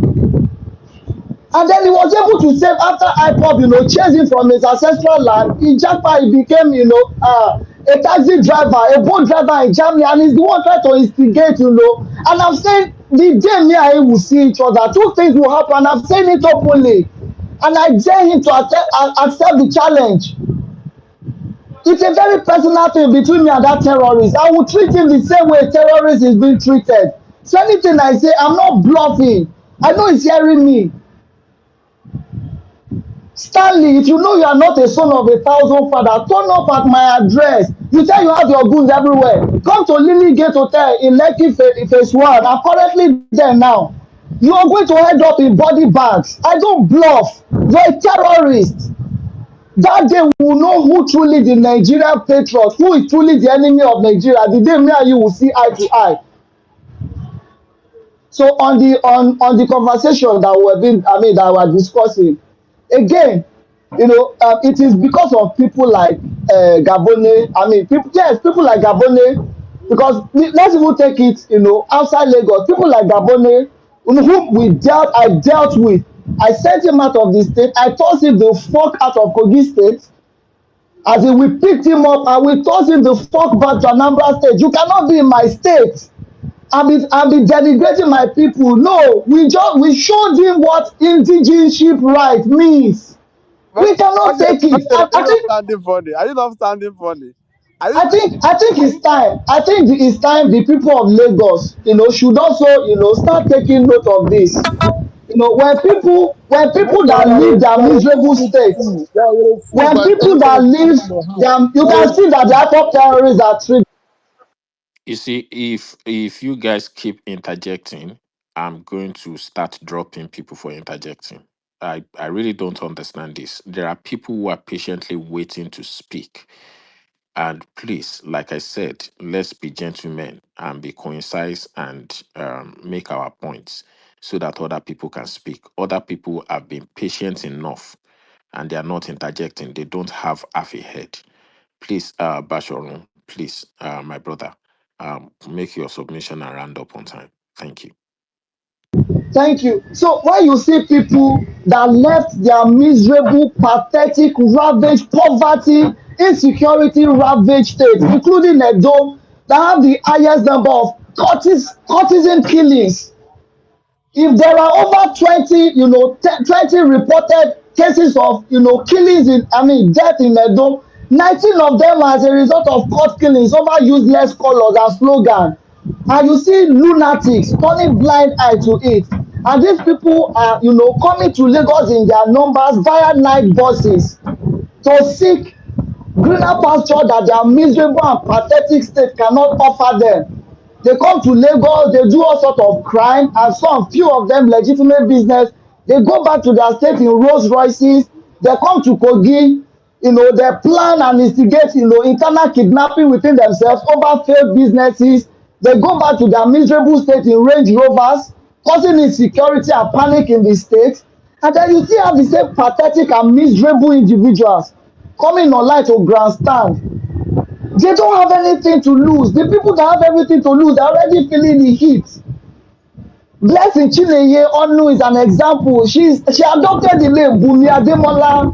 S2: And then he was able to save after IPOB, chased him from his ancestral land. In Japa, he became, a taxi driver, a boat driver in Germany, and he's the one trying to instigate, And I'm saying the day me and him will see each other, two things will happen. I'm saying it openly. And I dare him to accept the challenge. It's a very personal thing between me and that terrorist. I will treat him the same way a terrorist is being treated. So anything I say, I'm not bluffing. I know he's hearing me. Stanley, if you know you are not a son of a thousand father, turn up at my address. You say you have your goons everywhere. Come to Lily Gate Hotel in Lekki phase 1. I'm currently there now. You are going to end up in body bags. I don't bluff. You're a terrorist. That day we will know who truly the Nigerian patriot, who is truly the enemy of Nigeria. The day me and you will see eye to eye. So on the conversation that we were discussing, again, It is because of people like Gabone. I mean, people, yes, people like Gabone. Because let's even take it, outside Lagos. People like Gabone, whom I dealt with. I sent him out of the state. I told him the fuck out of Kogi State. As in, we picked him up and we told him the fuck back to Anambra State. You cannot be in my state and be denigrating my people. No, we showed him what indigenship right means.
S6: But
S2: We cannot
S6: okay,
S2: take it.
S6: okay, are you not standing funny? Are you not standing funny? Are you
S2: I think it's time. I think it's time the people of Lagos, should also, start taking note of this. When people that leave their miserable states,
S6: you're a fool
S2: when
S6: by
S2: people
S6: telling all
S2: that
S6: of this
S2: leave
S6: in your house?
S2: them, you
S6: You're
S2: can
S6: a
S2: see that the IPOC terrorists are treated.
S17: You see, if you guys keep interjecting, I'm going to start dropping people for interjecting. I really don't understand this. There are people who are patiently waiting to speak. And please, like I said, let's be gentlemen and be concise and make our points so that other people can speak. Other people have been patient enough and they are not interjecting. They don't have half a head. Please, Bashorun, please, my brother, make your submission and round up on time. Thank you.
S2: Thank you. So when you see people that left their miserable, pathetic, ravaged, poverty, insecurity, ravaged states, including Edo, that have the highest number of courtesan killings. If there are over 20, 20 reported cases of, killings death in Edo, 19 of them as a result of court killings over useless colors and slogan. And you see lunatics turning blind eye to it. And these people are, coming to Lagos in their numbers via night buses to seek greener pasture that their miserable and pathetic state cannot offer them. They come to Lagos, they do all sorts of crime, and some few of them legitimate business. They go back to their state in Rolls Royces. They come to Kogi, they plan and instigate, internal kidnapping within themselves over failed businesses. They go back to their miserable state in Range Rovers, causing insecurity and panic in the state. And then you still have the same pathetic and miserable individuals coming online to grandstand. They don't have anything to lose. The people that have everything to lose are already feeling the heat. Blessing Chineye Onu is an example. She adopted the name Bumi Ademola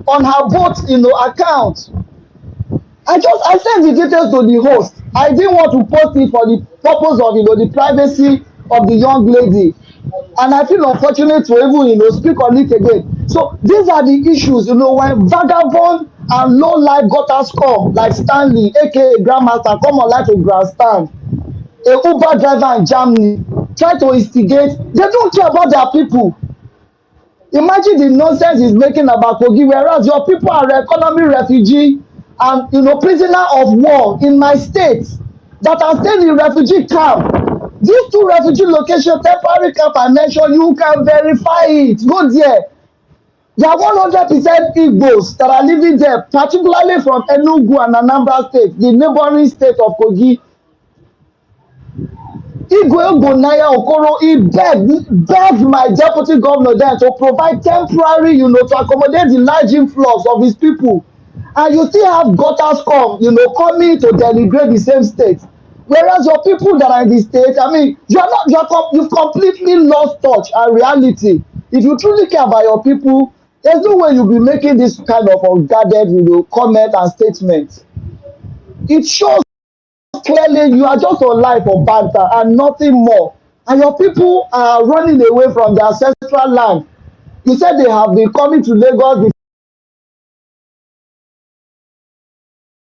S2: on her boat, account. I sent the details to the host. I didn't want to post it for the purpose of the privacy of the young lady. And I feel unfortunate to even speak on it again. So these are the issues, when vagabond and low life gutters come, like Stanley, aka Grandmaster, come online to grandstand. A Uber driver in Germany try to instigate. They don't care about their people. Imagine the nonsense he's making about Kogi, whereas your people are economy refugee and prisoner of war in my state that are staying in refugee camp. These two refugee location temporary camp I mentioned, you can verify it. Go there. There are 100% Igbos that are living there, particularly from Enugu and Anambra State, the neighboring state of Kogi. Igwe Ogbonnaya Okoro, he begged my deputy governor then to provide temporary, to accommodate the large influx of his people. And you still have gutters coming to denigrate the same state. Whereas your people that are in the state, you've completely lost touch and reality. If you truly care about your people, there's no way you'll be making this kind of unguarded, comment and statement. It shows clearly you are just online for banter and nothing more. And your people are running away from their ancestral land. You said they have been coming to Lagos. The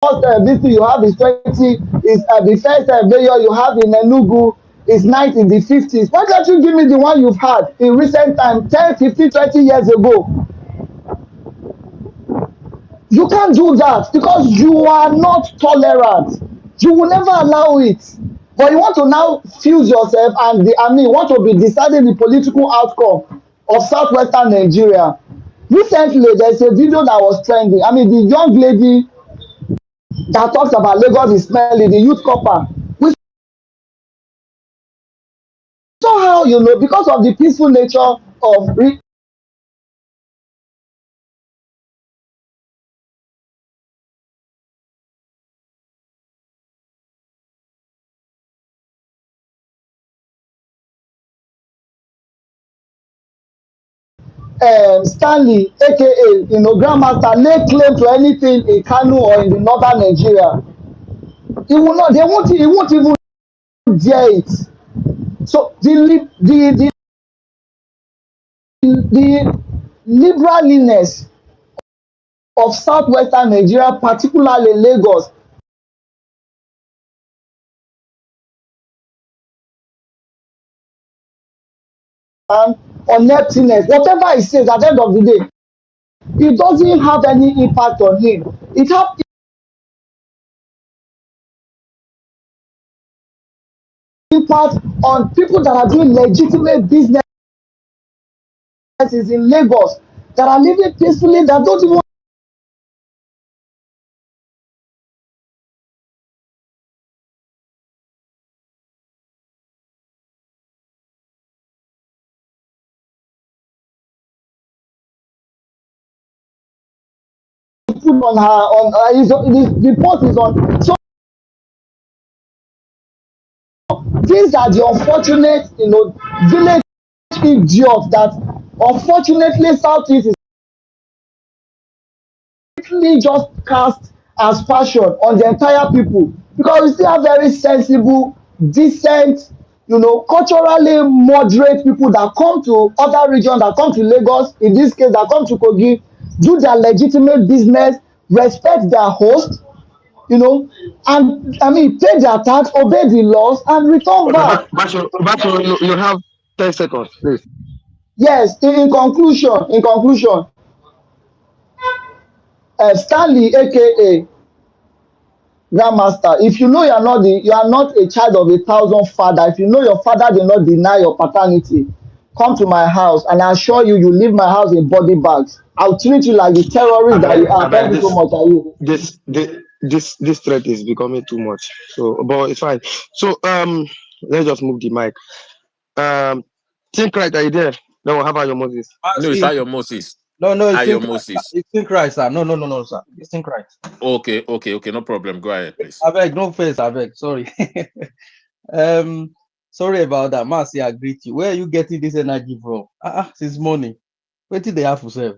S2: first this thing you have is 20, is the first mayor you have in Enugu is 9 in the 50s. Why don't you give me the one you've had in recent time, 10, 15, 20 years ago? You can't do that because you are not tolerant. You will never allow it. But you want to now fuse yourself and want to be deciding the political outcome of southwestern Nigeria. Recently, there's a video that was trending. The young lady that talks about Lagos is smelly, the youth copper. We saw how, because of the peaceful nature of Stanley, aka Grandmaster, lay claim to anything in Kano or in the northern Nigeria, he will not. They won't. He won't even dare it. So the liberaliness of southwestern Nigeria, particularly Lagos, and uneptiness, whatever he says at the end of the day, it doesn't have any impact on him. It have impact on people that are doing legitimate businesses in Lagos, that are living peacefully, that don't even put on her the post is on. So these are the unfortunate, village idiots that unfortunately Southeast is literally just cast as passion on the entire people, because we still have very sensible, decent, culturally moderate people that come to other regions, that come to Lagos, in this case, that come to Kogi, do their legitimate business, respect their host, and I mean, pay their tax, obey the laws, and return
S4: Okay,
S2: back.
S4: Basho, you have 10 seconds, please.
S2: Yes, in conclusion, Stanley, aka Grandmaster, if you know you are not a child of a thousand father, if you know your father did not deny your paternity, come to my house, and I assure you, you leave my house in body bags. I'll treat you like the terrorist that you are. Thank you so much, Ayu.
S4: This threat is becoming too much. So, but it's fine. So, let's just move the mic. Think right, are you there? No, how about your Moses?
S17: No, it's Ayo Moses.
S16: No, it's
S17: Ayo
S16: in Christ.
S17: Moses.
S16: It's in Christ, sir. No, sir. It's in Christ.
S17: Okay. No problem. Go ahead, please.
S16: I beg, no face, I beg. Sorry. Sorry about that. Mercy, I greet you. Where are you getting this energy from? Since morning. Wait till they have to serve.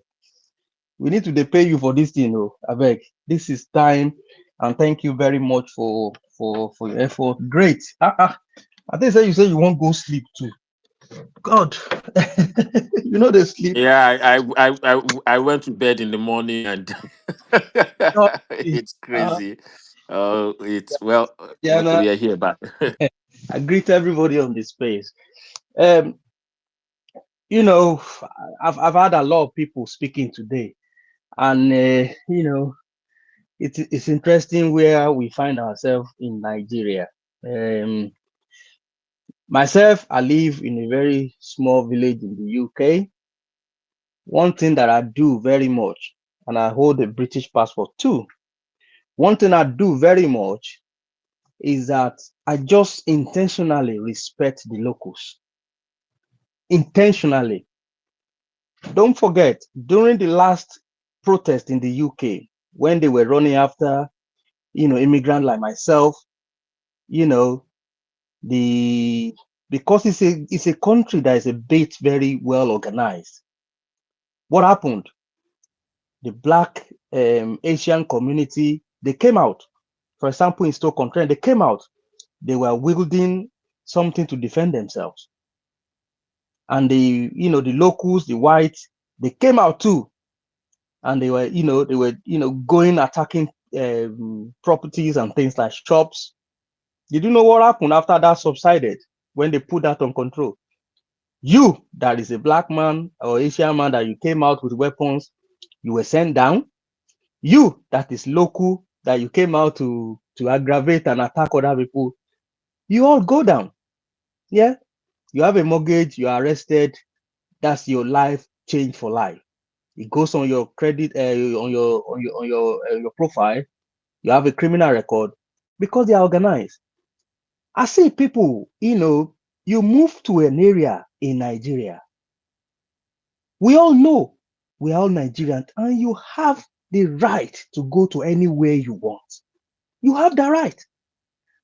S16: We need to dey pay you for this thing, oh. I beg. This is time, and thank you very much for your effort. Great. I think say you won't go sleep too. God, they sleep.
S17: Yeah, I went to bed in the morning and
S16: God,
S17: it's
S16: uh,
S17: crazy. It's well,
S16: yeah,
S17: we are here, but
S16: I greet everybody on this space. Um, you know, I've had a lot of people speaking today, and it's interesting where we find ourselves in Nigeria. Myself, I live in a very small village in the UK. One thing that I do very much, and I hold a British passport too. One thing I do very much is that I just intentionally respect the locals. Intentionally. Don't forget, during the last protest in the UK, when they were running after, immigrant like myself, because it's a country that is a bit very well organized. What happened? The Black Asian community, they came out. For example, in Stoke-on-Trent, they came out. They were wielding something to defend themselves. And the locals, the whites, they came out too. And they were going attacking properties and things like shops. Did you know what happened after that subsided, when they put that on control? You, that is a black man or Asian man, that you came out with weapons, you were sent down. You, that is local, that you came out to aggravate and attack other people, you all go down. Yeah, you have a mortgage, you are arrested. That's your life change for life. It goes on your credit, on your profile. You have a criminal record because they are organized. I see people, you move to an area in Nigeria. We all know we are all Nigerians, and you have the right to go to anywhere you want. You have the right.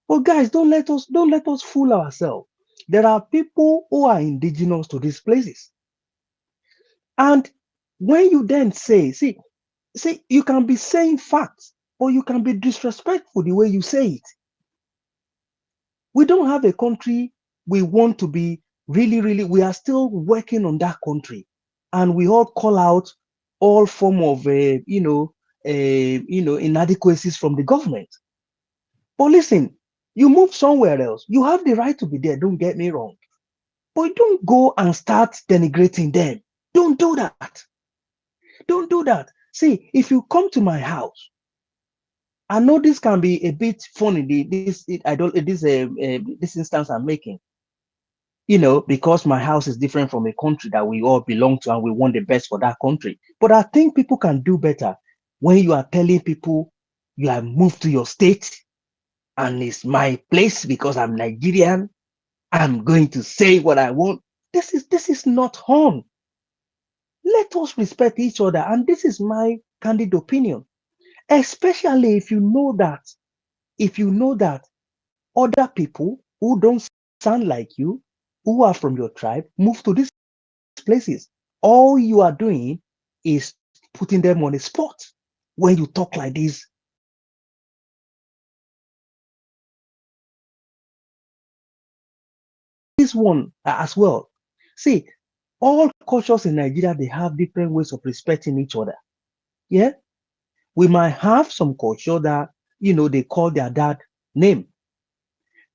S16: But guys, don't let us fool ourselves. There are people who are indigenous to these places. And when you then say, see, you can be saying facts, or you can be disrespectful the way you say it. We don't have a country we want to be really, we are still working on that country. And we all call out all form of, inadequacies from the government. But listen, you move somewhere else, you have the right to be there, don't get me wrong. But don't go and start denigrating them. Don't do that. Don't do that. See, if you come to my house, I know this can be a bit funny. This instance I'm making, because my house is different from a country that we all belong to, and we want the best for that country. But I think people can do better when you are telling people you have moved to your state and it's my place because I'm Nigerian. I'm going to say what I want. This is not on. Let us respect each other, and this is my candid opinion. Especially if you know that other people who don't sound like you, who are from your tribe, move to these places. All you are doing is putting them on a spot. When you talk like this, this one as well. See, all cultures in Nigeria, they have different ways of respecting each other. Yeah, we might have some culture that they call their dad name,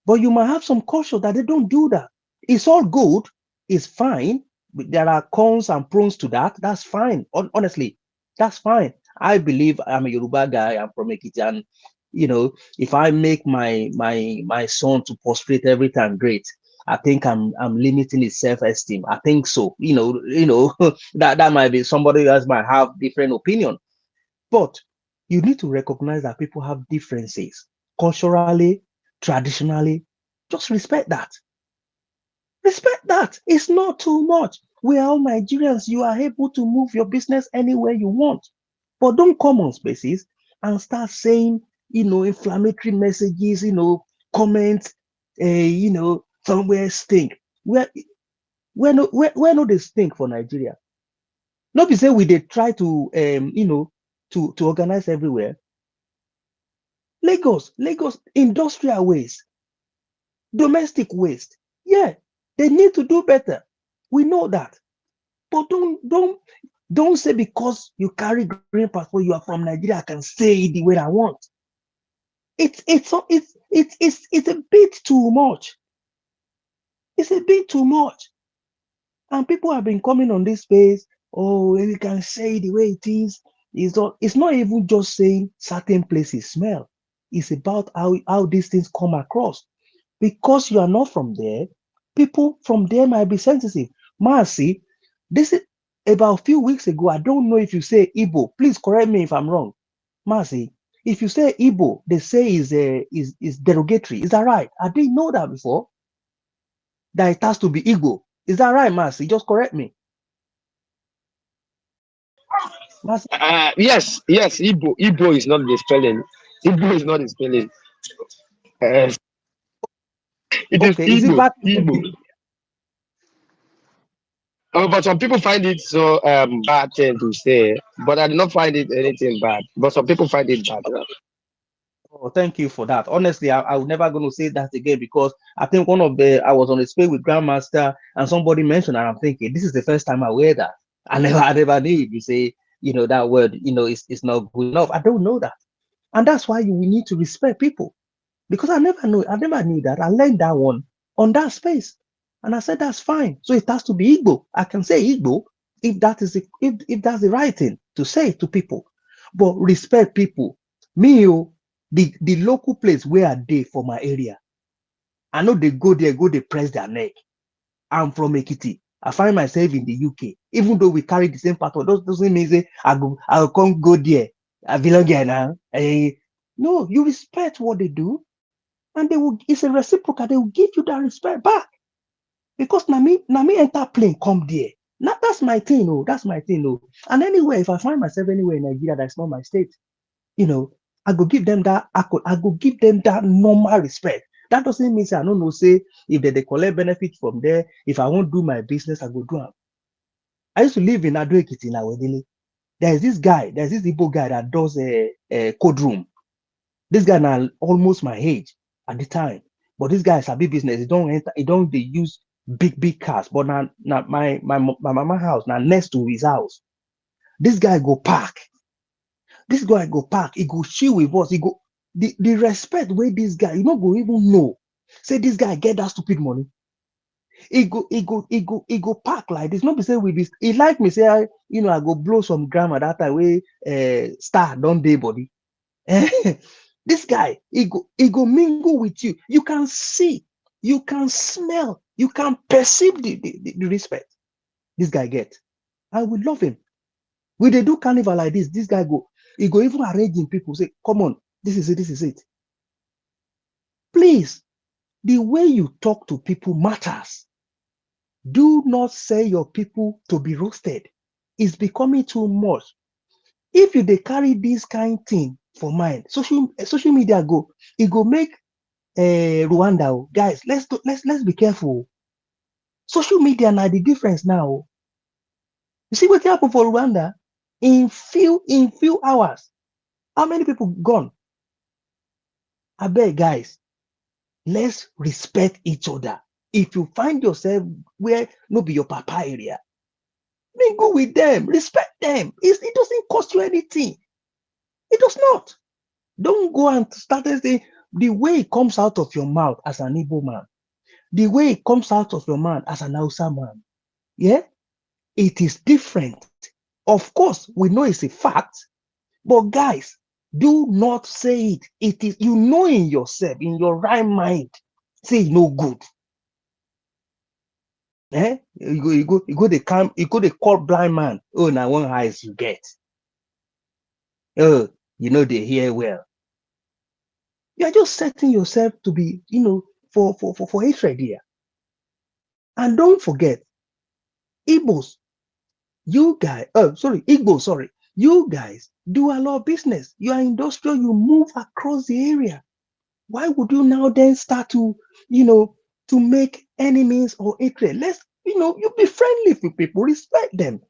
S16: but you might have some culture that they don't do that. It's all good, it's fine. There are cons and pros to that. That's fine. Honestly, that's fine. I believe I'm a Yoruba guy. I'm from Ekiti, and if I make my son to prostrate every time, great. I think I'm limiting his self-esteem. I think so. That might be somebody else might have different opinion, but you need to recognize that people have differences culturally, traditionally. Just respect that. Respect that. It's not too much. We are all Nigerians. You are able to move your business anywhere you want. But don't come on spaces and start saying, inflammatory messages, comments, somewhere stink. Where no they stink for Nigeria? Not be say we they try to to organize everywhere. Lagos, industrial waste, domestic waste. Yeah, they need to do better. We know that. But don't say because you carry green passport, you are from Nigeria, I can say it the way I want. It's a bit too much. It's a bit too much. And people have been coming on this space. Oh, you can say it the way it is. It's not even just saying certain places smell. It's about how these things come across. Because you are not from there, people from there might be sensitive. Mercy, this is about a few weeks ago. I don't know if you say Igbo. Please correct me if I'm wrong. Mercy, if you say Igbo, they say is derogatory. Is that right? I didn't know that before. That it has to be Igbo. Is that right, Mercy? Just correct me. Mercy.
S4: Yes. Igbo is not the spelling. Igbo is not the spelling. Uh, it is
S16: Okay, is it
S4: Igbo.
S16: bad?
S4: Igbo. Oh, but some people find it so bad thing to say. But I did not find it anything bad. But some people find it bad.
S16: Oh, thank you for that. Honestly, I was never going to say that again because I think I was on a space with Grandmaster and somebody mentioned, and I'm thinking, this is the first time I wear that. I never knew if you say, that word, it's not good enough. I don't know that. And that's why we need to respect people because I never knew that. I learned that one on that space. And I said, that's fine. So it has to be Igbo. I can say Igbo if if that's the right thing to say to people. But respect people. Me, the local place where I dey for my area, I know they go there, they press their neck. I'm from Ekiti. I find myself in the UK. Even though we carry the same passport, doesn't mean say I can't go there. I belong here now. No, you respect what they do, and it's a reciprocal. They will give you that respect back. Because Nami enter plane, come there. That's my thing, that's my thing, And anyway, if I find myself anywhere in Nigeria that's not my state, you know, I go give them that I go give them that normal respect. That doesn't mean say I don't know, say if they collect benefit from there, if I won't do my business, I go do it. I used to live in Ado-Ekiti in Awedele. There's this Igbo guy that does a code room. This guy now almost my age at the time. But this guy is a big business. He don't they use big cars. But now my mama house now next to his house. This guy go park. This guy go park. He go chill with us. He go the respect where this guy, you not go even know. Say this guy get that stupid money. He go park like this. Not be say with this. He like me say I go blow some grammar that time way star don't day body. This guy, he go mingle with you. You can see, you can smell, you can perceive the respect this guy get. I will love him. When they do carnival like this guy he go even arranging people, say, come on, this is it. Please, the way you talk to people matters. Do not say your people to be roasted. It's becoming too much. If you they carry this kind thing for mind, social media it go make Rwanda, guys. Let's be careful. Social media now the difference now. You see what happened for Rwanda in few hours. How many people gone? I beg, guys. Let's respect each other. If you find yourself where no be your papa area, mingle with them, respect them. It doesn't cost you anything. It does not. Don't go and start saying the way it comes out of your mouth as an Igbo man, the way it comes out of your mouth as an Hausa man, yeah, it is different. Of course, we know it's a fact, but guys, do not say it. It is in yourself, in your right mind, say no good. You go they call blind man. Oh, now one eyes you get. Oh, they hear well. You're just setting yourself to be, for hatred here. And don't forget, Igbos, Igbo, sorry. You guys do a lot of business. You are industrial, you move across the area. Why would you now then start to, to make enemies or hatred? Let's, you be friendly with people, respect them.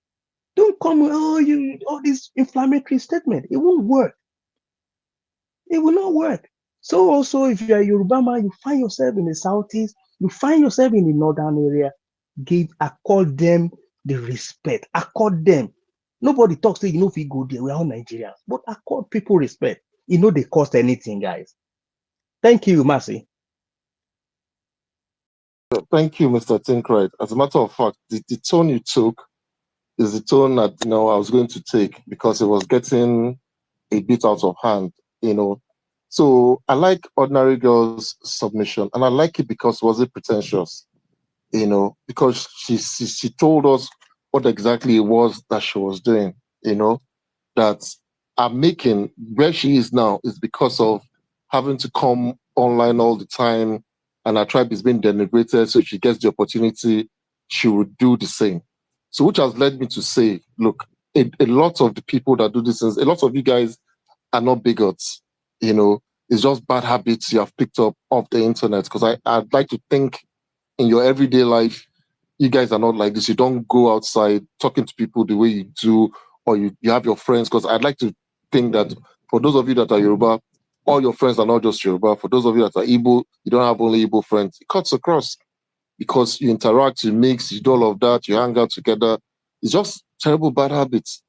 S16: Don't come with all this inflammatory statement. It won't work. It will not work. So also, if you are Yoruba man, you find yourself in the southeast, you find yourself in the northern area, accord them the respect. Accord them. Nobody talks, say, if we go there, we are all Nigerians. But accord people respect. They cost anything, guys. Thank you, Mercy.
S19: Thank you, Mr. Tinkrite. As a matter of fact, the tone you took is the tone that I was going to take because it was getting a bit out of hand. So I like Ordinary Girl's submission, and I like it because it wasn't pretentious, because she told us what exactly it was that she was doing, that I'm making where she is now is because of having to come online all the time, and her tribe is being denigrated, so if she gets the opportunity, she would do the same. So which has led me to say, look, a lot of the people that do this, a lot of you guys are not bigots, it's just bad habits you have picked up off the internet. Because I'd like to think in your everyday life, you guys are not like this. You don't go outside talking to people the way you do, or you have your friends. Because I'd like to think that for those of you that are Yoruba, all your friends are not just Yoruba. For those of you that are Igbo, you don't have only Igbo friends. It cuts across because you interact, you mix, you do all of that, you hang out together. It's just terrible bad habits.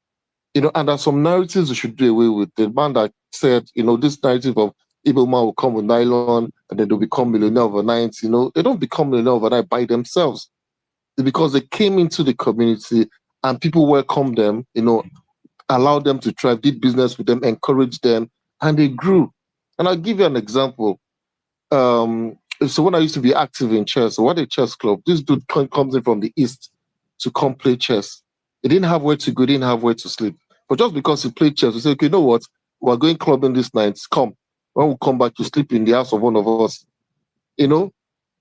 S19: And there's some narratives we should do away with. The man that said, this narrative of Igbo man will come with nylon and then they'll become millionaire overnight. They don't become millionaire overnight by themselves. It's because they came into the community and people welcomed them, allowed them to thrive, did business with them, encouraged them, and they grew. And I'll give you an example. So when I used to be active in chess, so what a chess club, this dude comes in from the east to come play chess. He didn't have where to go, didn't have where to sleep. But just because he played chess, we said, okay, you know what? We're going clubbing this night. Come. When we come back to sleep in the house of one of us.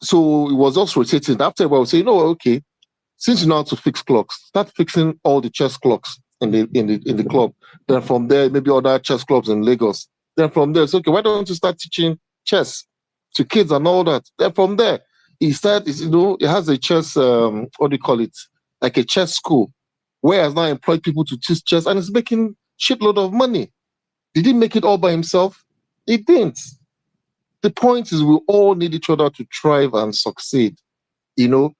S19: So it was just rotating. After a while, we say, okay, since you know how to fix clocks, start fixing all the chess clocks in the club. Then from there, maybe other chess clubs in Lagos. Then from there, it's okay, why don't you start teaching chess to kids and all that? Then from there, he started, it has a chess, what do you call it? Like a chess school. where has now employed people to teach chess and is making shitload of money. Did he make it all by himself? He didn't. The point is, we all need each other to thrive and succeed. When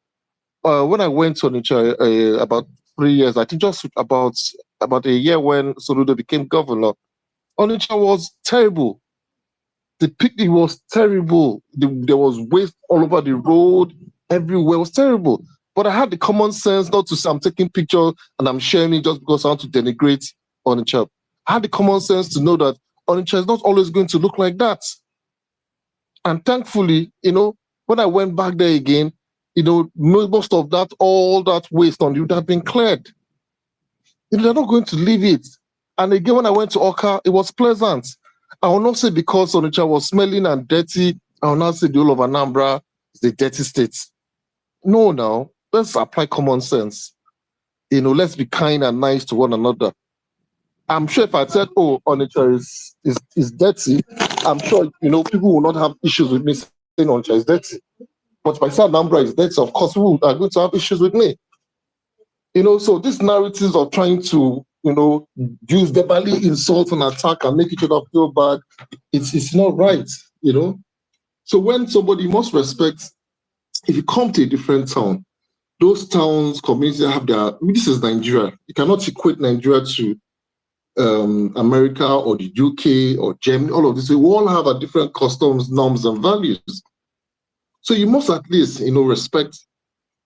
S19: I went to Onitsha about 3 years, I think just about a year when Soludo became governor, Onitsha was terrible. The picnic was terrible. There was waste all over the road, everywhere. It was terrible. But I had the common sense not to say I'm taking pictures and I'm sharing it just because I want to denigrate Onitsha. I had the common sense to know that Onitsha is not always going to look like that. And thankfully, when I went back there again, most of that, all that waste on you would have been cleared. They're not going to leave it. And again, when I went to Oka, it was pleasant. I will not say because Onitsha was smelling and dirty, I will not say the whole of Anambra is a dirty state. No, now, let's apply common sense. Let's be kind and nice to one another. I'm sure if I said, oh, Onitsha is dirty, I'm sure, people will not have issues with me saying Onitsha is dirty. But if I say Anambra is dirty, of course, people are going to have issues with me. So these narratives of trying to, use verbally insult and attack and make each other feel bad, it's not right, So when somebody must respect, if you come to a different town, those towns, communities have this is Nigeria. You cannot equate Nigeria to America or the UK or Germany, all of this. We all have our different customs, norms, and values. So you must at least, respect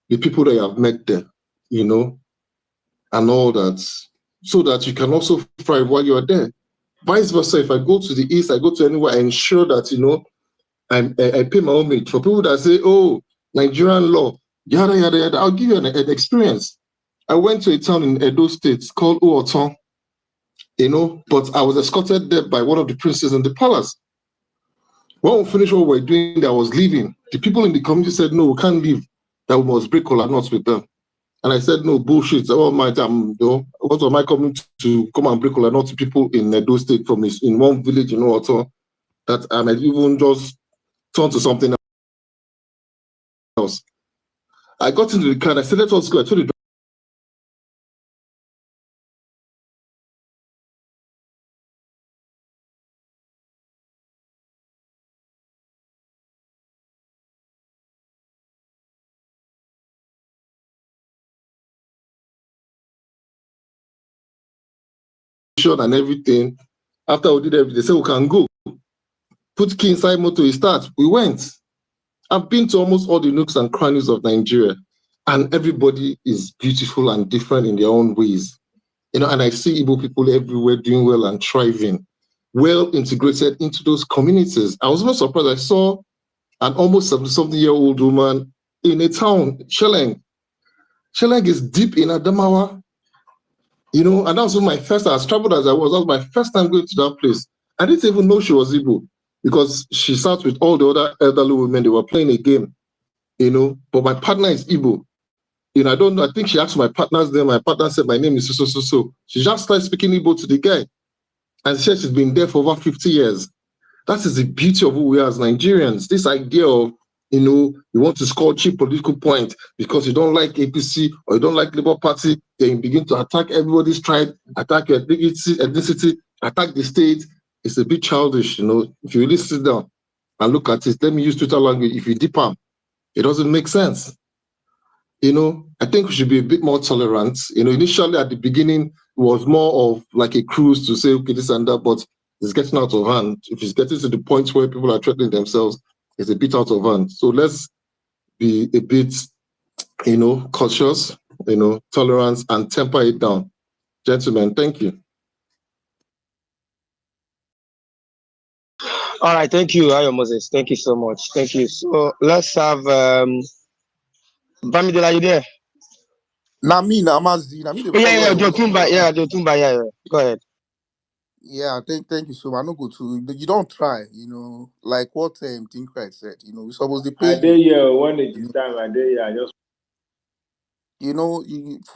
S19: the people that you have met there, and all that, so that you can also thrive while you are there. Vice versa, if I go to the East, I go to anywhere, I ensure that, I pay my homage. For people that say, oh, Nigerian law, yada, yada, yada, I'll give you an experience. I went to a town in Edo State called Uoton, but I was escorted there by one of the princes in the palace. When we finished what we were doing, I was leaving. The people in the community said, no, we can't leave, that we must break kola nuts with them. And I said, no, bullshit. Oh, my time, what am I coming to come and break kola nuts to people in Edo State from in one village in Uoton, that I might even just turn to something else. I got into the car and I said, let us go. I told the driver and everything. After we did everything, they said we can go. Put key inside motor, we start. We went. I've been to almost all the nooks and crannies of Nigeria, and everybody is beautiful and different in their own ways. And I see Igbo people everywhere doing well and thriving, well integrated into those communities. I was not surprised. I saw an almost 70-something-year-old woman in a town, Sheleng. Sheleng is deep in Adamawa, and that was my first time. As traveled as I was, that was my first time going to that place. I didn't even know she was Igbo because she sat with all the other elderly women. They were playing a game, but my partner is Igbo. I don't know. I think she asked my partner's name. My partner said, my name is so. She just started speaking Igbo to the guy. And she said she's been there for over 50 years. That is the beauty of who we are as Nigerians. This idea of, you want to score cheap political points because you don't like APC or you don't like Labour Party, then you begin to attack everybody's tribe, attack your ethnicity, attack the state. It's a bit childish, If you really sit down and look at it, let me use Twitter language. If you dip them, it doesn't make sense. I think we should be a bit more tolerant. Initially at the beginning, it was more of like a cruise to say, okay, this and that, but it's getting out of hand. If it's getting to the point where people are threatening themselves, it's a bit out of hand. So let's be a bit, cautious, tolerance, and temper it down. Gentlemen, thank you.
S4: All right, thank you, Ayo Moses. Thank you so much. Thank you. So let's have Bamidele, are you there?
S15: Namazi.
S4: Yeah, Jotumba, yeah. Go ahead.
S15: Yeah, thank you so much. I no go to you don't try, like what Think Right said, we supposed to pay
S10: I
S15: you.
S10: did here when it is time. I did here. I just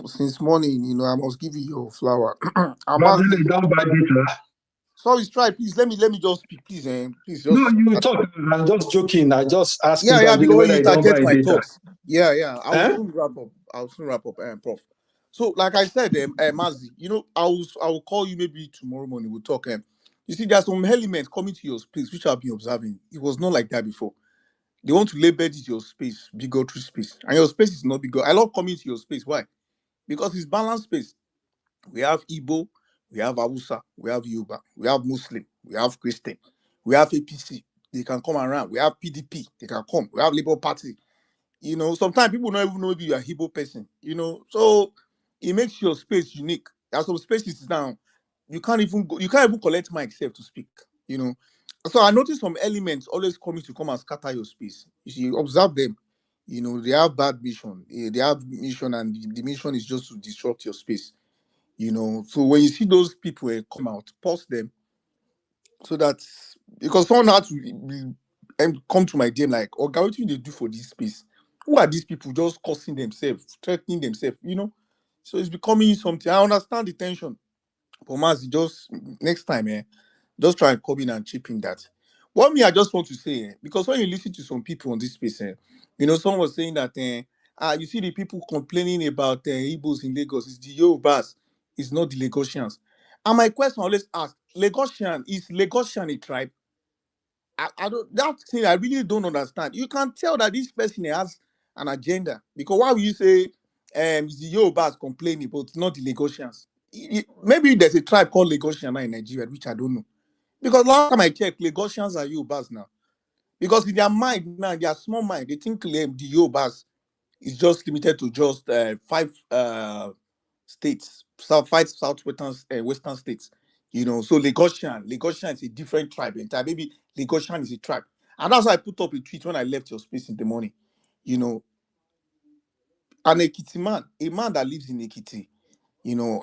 S15: Since morning, I must give you your flower.
S5: Imagine you don't buy data.
S15: Sorry, try, please. Let me just speak, please. Please just.
S5: No, you talk. I'm just joking. I just asking
S15: Yeah,
S5: Badile
S15: because
S5: whether
S15: you
S5: you don't buy
S15: interject my
S5: data.
S15: thoughts. Yeah. I'll soon wrap up, Prof. So, like I said, Mazi, I will call you maybe tomorrow morning. We'll talk. You see, there's some elements coming to your space which I've been observing. It was not like that before. They want to label this your space, bigotry space, and your space is not bigotry. I love coming to your space. Why? Because it's balanced space. We have Igbo, we have Hausa, we have Yoruba, we have Muslim, we have Christian, we have APC. They can come around. We have PDP. They can come. We have Labour Party. Sometimes people don't even know if you're a Igbo person. So it makes your space unique. There are some spaces now you can't even collect mic self to speak. You know. So I noticed some elements always coming to come and scatter your space. You see, observe them. They have bad mission. They have mission, and the mission is just to disrupt your space. So when you see those people come out, pause them so that because someone had to come to my DM like, oh, what do they do for this space? Who are these people just cursing themselves, threatening themselves? So it's becoming something. I understand the tension, but Mazi, just next time, just try and come in and chip in that. What me, I just want to say, because when you listen to some people on this space, someone was saying that, you see the people complaining about Igbos in Lagos, it's the Yorubas, it's not the Lagosians. And my question I always ask, is Lagosian a tribe? I don't that thing I really don't understand. You can tell that this person has an agenda because why would you say it's the Yorubas complaining but not the Lagosians? Maybe there's a tribe called Lagosian now in Nigeria, which I don't know. Because last time I checked, Lagosians are Yorubas now. Because in their mind now, their small mind, they think the Yorubas is just limited to just five states, five southwestern western states. So Lagosian is a different tribe. Entirely. Maybe Lagosian is a tribe, and that's why I put up a tweet when I left your space in the morning. You know, an Ekiti man, a man that lives in Ekiti.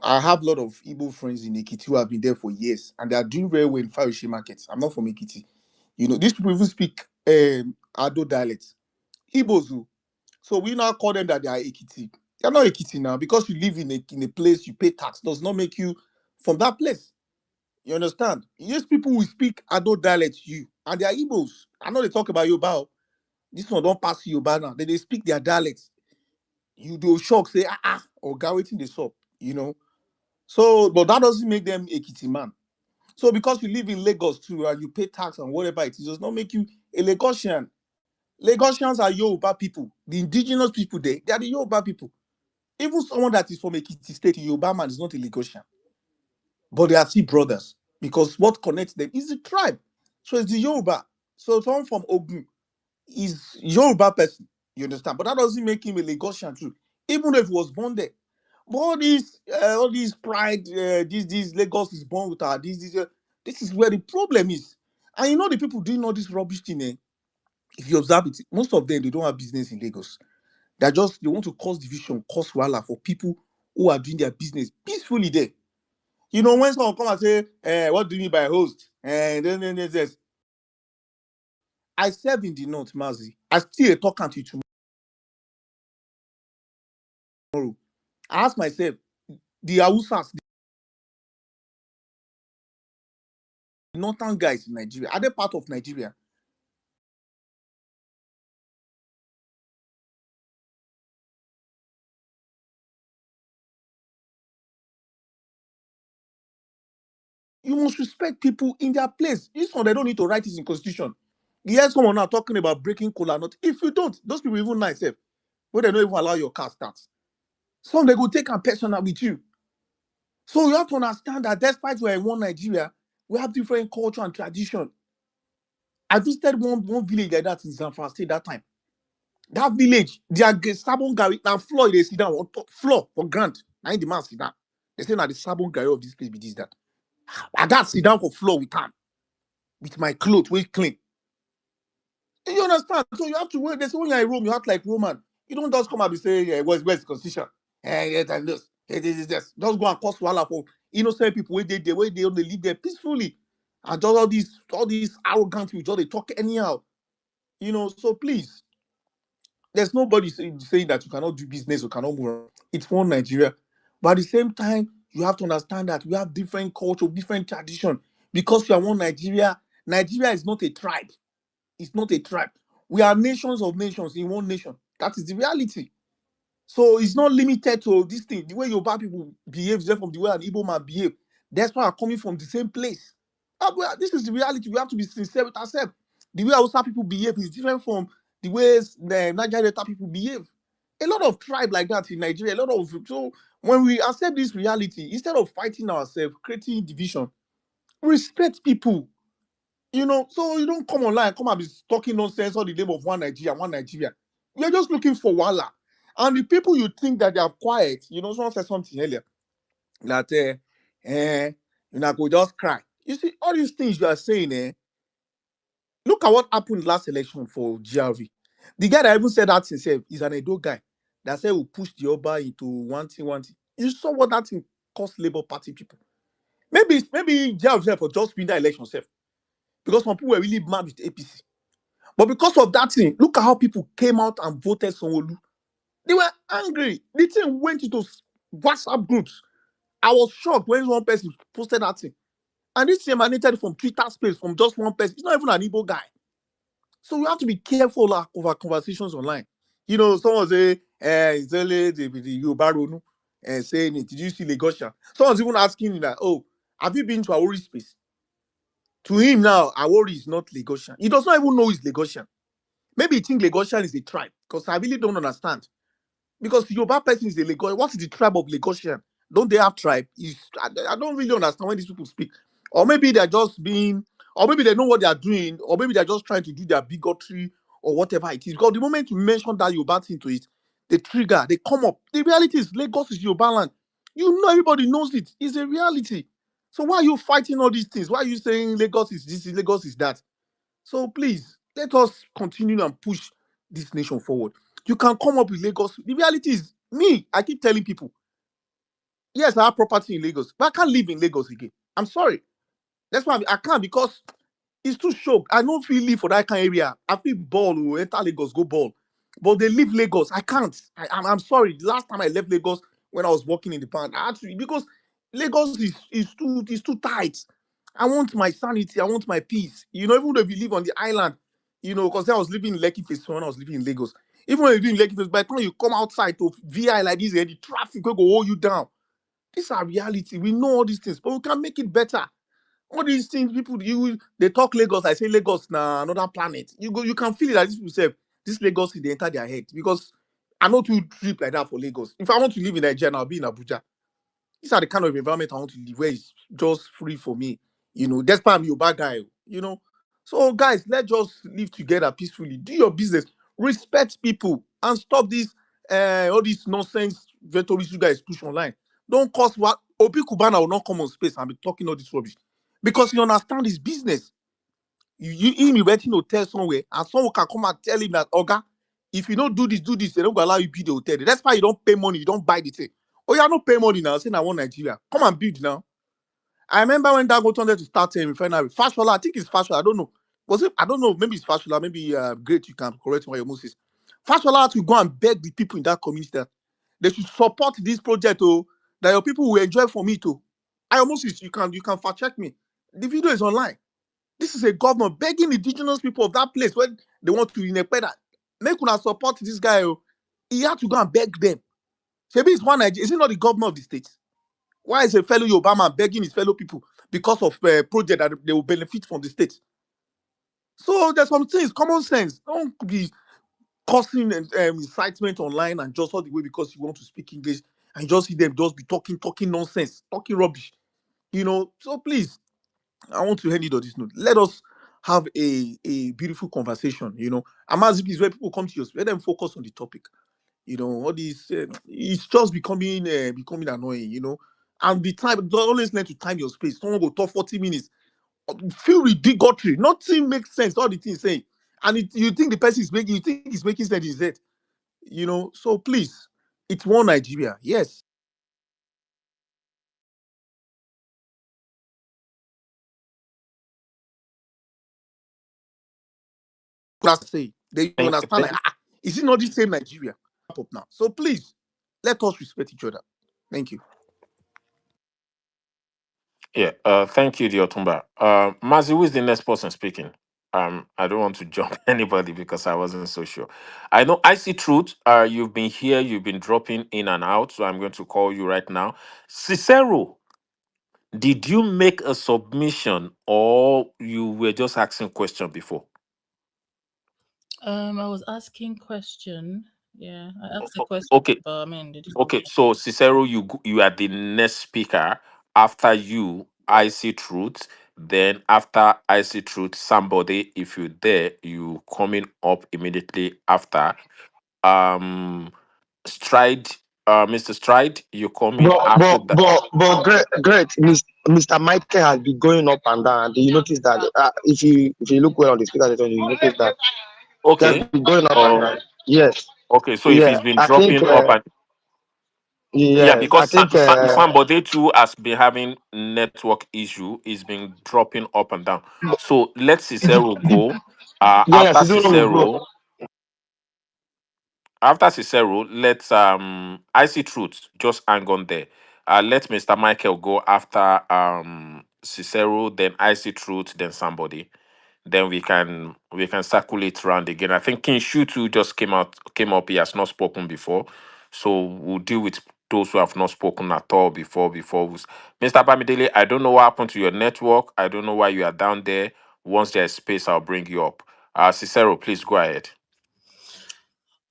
S15: I have a lot of Igbo friends in Ekiti who have been there for years, and they are doing very well in Fayoshi markets. I'm not from Ekiti. These people even speak Ado dialects, Igbos. So we now call them that they are Ekiti. They're not Ekiti now because you live in a place, you pay tax, does not make you from that place. You understand? These people will speak Ado dialect to you, and they are Igbos. I know they talk about Yoruba. This one don't pass Yoruba now. They speak their dialects. You do shock, say, or go waiting the shop. So, but that doesn't make them Ekiti man. So because you live in Lagos too, and you pay tax and whatever it is, does not make you a Lagosian. Lagosians are Yoruba people. The indigenous people there, they are the Yoruba people. Even someone that is from Ekiti State, Yoruba man is not a Lagosian. But they are still brothers because what connects them is the tribe. So it's the Yoruba. So someone from Ogun is Yoruba person. You understand? But that doesn't make him a Lagosian too. Even if he was born there. But all these pride, this Lagos is born with her. This is where the problem is. And the people doing all this rubbish thing. If you observe it, most of them they don't have business in Lagos. They want to cause division, cause wala for people who are doing their business peacefully there. When someone come and say, what do you mean by host? And then this. I serve in the north, Mazi. I still a talk to you tomorrow. I ask myself, the Hausas, the northern guys in Nigeria, are they part of Nigeria? You must respect people in their place. This one, they don't need to write it in constitution. You hear someone now talking about breaking cola nut. If you don't, those people even nice, where they don't even allow your car start. Some they go take a personal with you. So you have to understand that despite we're in one Nigeria, we have different culture and tradition. I visited one village like that in Zamfara State that time. That village, their sabon gari, now floor they sit down on top floor for grant. Now in the man sit down. They say now the sabon gari of this place be this that. I got sit down for floor with time, with my clothes, well clean. You understand? So you have to wait. They say when you're in Rome, you act like Roman. You don't just come and be saying, where's the constitution? Yes, and this. This. Just go and cause wahala for innocent people where they only live there peacefully. And just all these arrogant people, just they talk anyhow. So please, there's nobody saying that you cannot do business or cannot move around. It's one Nigeria. But at the same time, you have to understand that we have different culture, different tradition. Because you are one Nigeria, Nigeria is not a tribe. It's not a tribe. We are nations of nations in one nation. That is the reality. So it's not limited to this thing. The way Yoruba people behave is different from the way an Igbo man behave. That's why I'm coming from the same place. This is the reality. We have to be sincere with ourselves. The way Hausa people behave is different from the ways the Niger Delta people behave. A lot of tribe like that in Nigeria. A lot of so when we accept this reality, instead of fighting ourselves, creating division, respect people. So you don't come online, come and be talking nonsense on the name of one Nigeria, one Nigeria. We are just looking for wala. And the people you think that they are quiet, someone said something earlier that go just cry. You see, all these things you are saying, look at what happened last election for GRV. The guy that even said that himself is an Edo guy that said we push the Oba into one thing, one thing. You saw what that thing cost Labour Party people. Maybe GRV for just win that election self. Because some people were really mad with APC. But because of that thing, look at how people came out and voted Sanwo-Olu. They were angry. The thing went into WhatsApp groups. I was shocked when one person posted that thing. And this thing emanated from Twitter space, from just one person. It's not even an Igbo guy. So we have to be careful of our conversations online. Someone say, it's only the Yoruba Ronu, saying it. Did you see Lagosian? Someone's even asking that, oh, have you been to Awori space? To him now, Awori is not Lagosian. He does not even know he's Lagosian. Maybe you think Lagosian is a tribe, because I really don't understand. Because Yoruba person is a Lagos. What is the tribe of Lagosian? Don't they have tribe? I don't really understand when these people speak. Or maybe they're just being, or maybe they know what they are doing, or maybe they're just trying to do their bigotry or whatever it is. Because the moment you mention that Yoruba thing to it, they trigger, they come up. The reality is Lagos is Yoruba land. Everybody knows it. It's a reality. So why are you fighting all these things? Why are you saying Lagos is this, Lagos is that? So please, let us continue and push this nation forward. You can come up with Lagos. The reality is, I keep telling people, yes, I have property in Lagos, but I can't live in Lagos again. I'm sorry. That's why I can't, because it's too shock. I don't feel live for that kind of area. I feel ball or enter Lagos, go ball. But they leave Lagos. I can't. I'm sorry. The last time I left Lagos when I was working in the plant, I had to, because Lagos is too tight. I want my sanity. I want my peace. Even though if you live on the island, because I was living in Lekki Phase when I was living in Lagos. Even when you live in Lekki Phase, by the time you come outside to VI like this, the traffic will go hold you down. These are reality. We know all these things, but we can make it better. All these things, people, they talk Lagos. I say Lagos na another planet. You can feel it that these people say this Lagos they enter their head, because I know to trip like that for Lagos. If I want to live in Nigeria, I'll be in Abuja. These are the kind of environment I want to live, where it's just free for me. Despite I'm your bad guy. So guys, let's just live together peacefully. Do your business, respect people, and stop this all this nonsense rhetoric you guys push online. Don't cause what Obi Kubana will not come on space and be talking all this rubbish, because you understand his business. Him be renting hotel somewhere, and someone can come and tell him that, Oga, if you don't do this, they don't go allow you build the hotel. That's why you don't pay money, you don't buy the thing. Oh, you don't pay money now. Say I want Nigeria. Come and build now. I remember when Dangote wanted to start a refinery. Fashola, I think it's Fashola. I don't know. Was it? I don't know. Maybe it's Fashola. Maybe great. You can correct my Moses. Fashola had to go and beg the people in that community that they should support this project. Oh, that your people will enjoy from it. Oh, I almost you can fact check me. The video is online. This is a governor begging indigenous people of that place when they want to that make una support this guy. Oh, he had to go and beg them. Maybe it's one Nigeria. Is he not the governor of the state? Why is a fellow Obama begging his fellow people because of a project that they will benefit from the state? So there's some things, common sense. Don't be causing incitement online and just all the way because you want to speak English and you just see them just be talking nonsense, talking rubbish. So please, I want to end it on this note. Let us have a beautiful conversation. I'm asking is where people come to us, let them focus on the topic. All these it's just becoming annoying. And the time, always learn to time your space. Someone go talk 40 minutes, feel ridiculous, nothing makes sense, all the things saying, and you think the person is making, you think he's making sense in his head. So please, it's one Nigeria. Yes, that's say they
S17: Thank,
S15: understand,
S17: thank
S15: like, is it not the same Nigeria up now? So please, let us respect each other. Thank you.
S17: Yeah, thank you, Diotumba. Mazi, who is the next person speaking? I don't want to jump anybody because I wasn't so sure. I know I see truth. You've been here, you've been dropping in and out, so I'm going to call you right now. Cicero, did you make a submission or you were just asking question before?
S3: I was asking question. Yeah, I asked a question,
S17: Okay,
S3: but I mean, did you?
S17: okay. So Cicero, you are the next speaker. After you, I see truth. Then after I see truth, somebody, if you're there, you coming up immediately after. Um, Stride, Mr. Stride, you coming after that.
S7: Great, Mr. Michael has been going up and down. Do you notice that? If you look well on the speaker, you notice that he has
S17: Okay.
S7: been going up and
S17: Oh,
S7: down. Yes,
S17: okay. So if
S7: yeah.
S17: he's been
S7: I think
S17: dropping up and yeah,
S7: yes. I
S17: because
S7: think
S17: somebody too has been having network issue. He's been dropping up and down. So let Cicero go.
S7: yes. You don't know go.
S17: After Cicero, let I see truth. Just hang on there. Let Mr. Michael go after Cicero. Then I see truth. Then somebody. Then we can circulate around again. I think King Shutu just came up. He has not spoken before, so we'll deal with those who have not spoken at all before. Mr. Bamidele, I don't know what happened to your network. I don't know why you are down there. Once there's space, I'll bring you up. Cicero, please go ahead.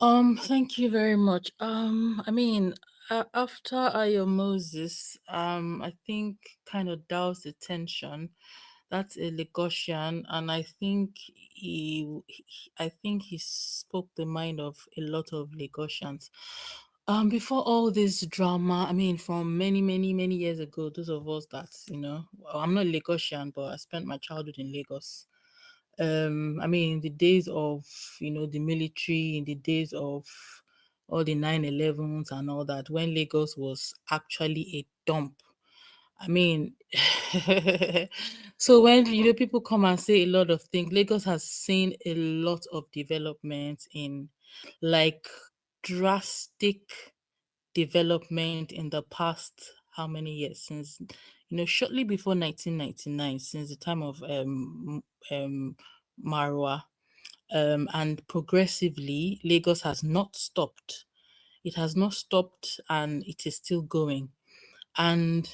S3: Thank you very much. I mean, after Ayo Moses, I think kind of doused the tension. That's a Lagosian, and I think he spoke the mind of a lot of Lagosians. Before all this drama, I mean, from many, many, many years ago, those of us that I'm not Lagosian, but I spent my childhood in Lagos. I mean, in the days of the military, in the days of all the 9/11s and all that, when Lagos was actually a dump. I mean, so when people come and say a lot of things, Lagos has seen a lot of development in like drastic development in the past how many years since shortly before 1999, since the time of Marwa, and progressively Lagos has not stopped. It has not stopped and it is still going. And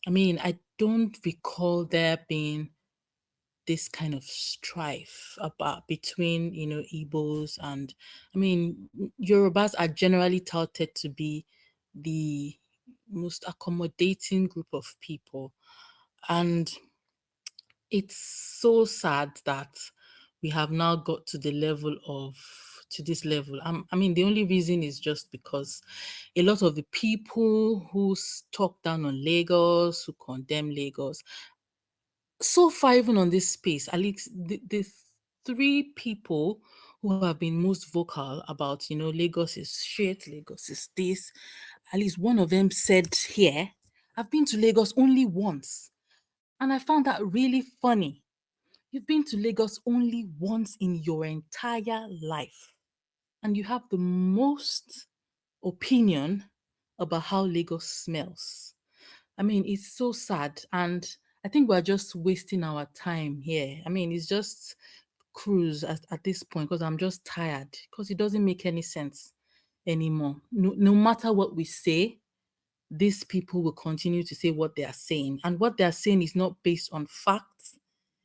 S3: I mean, I don't recall there being this kind of strife about between Igbos and I mean Yorubas are generally touted to be the most accommodating group of people, and it's so sad that we have now got to this level. I mean, the only reason is just because a lot of the people who talk down on Lagos, who condemn Lagos, so far, even on this space, at least the three people who have been most vocal about, Lagos is shit, Lagos is this, at least one of them said here, I've been to Lagos only once. And I found that really funny. You've been to Lagos only once in your entire life, and you have the most opinion about how Lagos smells. I mean, it's so sad. And I think we're just wasting our time here. I mean, it's just cruise at this point because I'm just tired because it doesn't make any sense anymore. No matter what we say, these people will continue to say what they are saying. And what they are saying is not based on facts,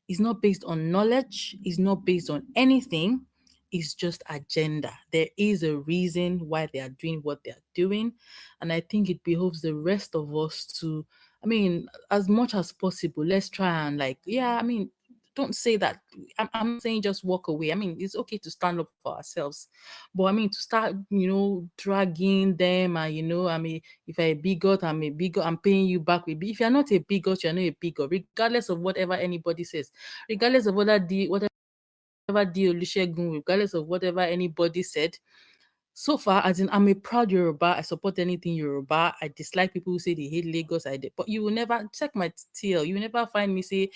S3: it's not based on knowledge, it's not based on anything. It's just agenda. There is a reason why they are doing what they are doing. And I think it behoves the rest of us to, I mean, as much as possible, let's try and I mean, don't say that. I'm not saying just walk away. I mean, it's okay to stand up for ourselves. But I mean, to start, dragging them and, I mean, if I'm a bigot, I'm a bigot, I'm paying you back with. If you're not a bigot, you're not a bigot, regardless of whatever anybody says, regardless of whatever deal Olusegun, regardless of whatever anybody said. So far, as in, I'm a proud Yoruba. I support anything Yoruba. I dislike people who say they hate Lagos. I did, but you will never check my tail. You will never find me say,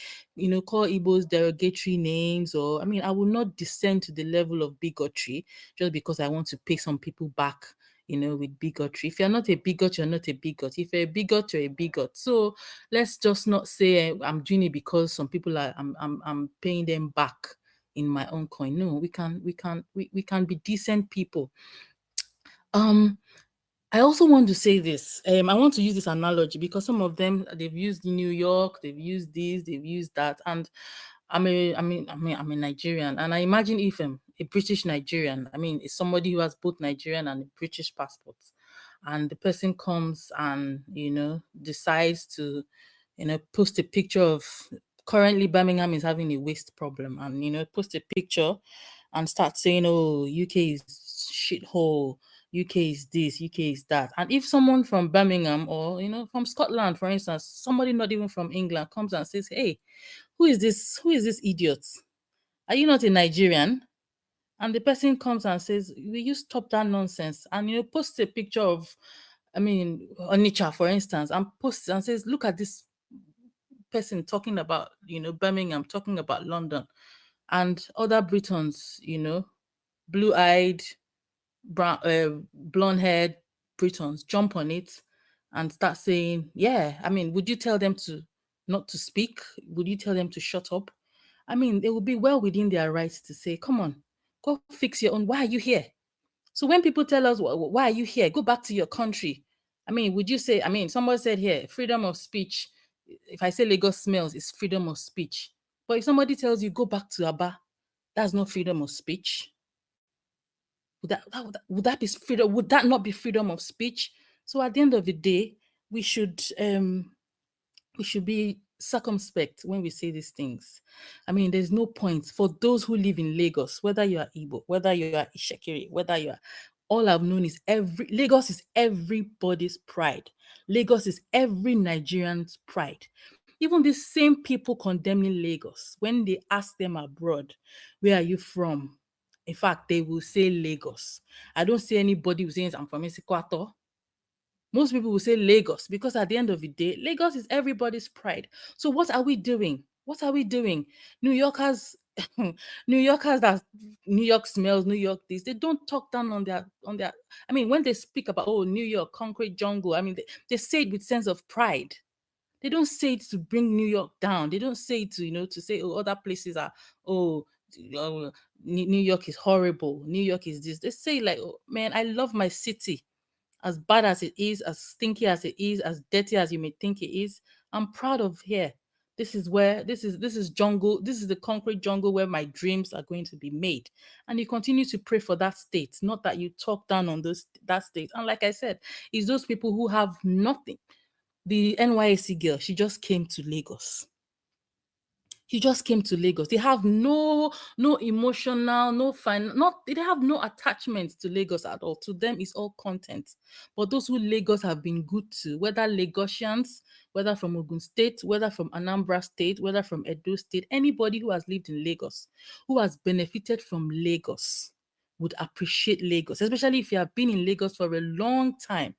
S3: call Igbos derogatory names, or I mean, I will not descend to the level of bigotry just because I want to pay some people back. With bigotry. If you're not a bigot, you're not a bigot. If you're a bigot, you're a bigot. So let's just not say I'm doing it because some people are. I'm paying them back in my own coin. No, we can be decent people. I also want to say this. I want to use this analogy because some of them, they've used New York, they've used this, they've used that, and I'm a Nigerian, and I imagine if a British Nigerian, is somebody who has both Nigerian and a British passport, and the person comes and decides to post a picture of, currently Birmingham is having a waste problem, and post a picture and start saying, oh, UK is shithole, UK is this, UK is that. And if someone from Birmingham or from Scotland, for instance, somebody not even from England comes and says, hey, who is this idiot? Are you not a Nigerian? And the person comes and says, will you stop that nonsense? And post a picture of, Onitsha, for instance, and posts and says, look at this person talking about, Birmingham, talking about London, and other Britons, blue-eyed, brown, blonde-haired Britons jump on it and start saying, yeah, would you tell them to not to speak? Would you tell them to shut up? They will be well within their rights to say, come on, go fix your own. Why are you here? So when people tell us, why are you here? Go back to your country. Would you say, somebody said here, freedom of speech. If I say Lagos smells, it's freedom of speech. But if somebody tells you, go back to Aba, that's not freedom of speech. Would that be freedom? Would that not be freedom of speech? So at the end of the day, we should be circumspect when we say these things. There's no point for those who live in Lagos, whether you are Igbo, whether you are Ishekiri, whether you are, all I've known is Lagos is everybody's pride. Lagos is every Nigerian's pride. Even these same people condemning Lagos, when they ask them abroad, where are you from? In fact, they will say Lagos. I don't see anybody who says I'm from Esikwato. Most people will say Lagos because at the end of the day, Lagos is everybody's pride. So what are we doing? What are we doing? New Yorkers that New York smells, New York this, they don't talk down on their when they speak about, oh, New York, concrete jungle, they say it with sense of pride. They don't say it to bring New York down. They don't say it to say, oh, other places are, New York is horrible. New York is this. They say like, oh, man, I love my city. As bad as it is, as stinky as it is, as dirty as you may think it is, I'm proud of here. This is jungle. This is the concrete jungle where my dreams are going to be made. And you continue to pray for that state, not that you talk down on that state. And like I said, it's those people who have nothing. The NYSC girl, she just came to Lagos. He just came to Lagos. They have no emotional, they have no attachment to Lagos at all. To them, it's all content. But those who Lagos have been good to, whether Lagosians, whether from Ogun State, whether from Anambra State, whether from Edo State, anybody who has lived in Lagos, who has benefited from Lagos, would appreciate Lagos, especially if you have been in Lagos for a long time.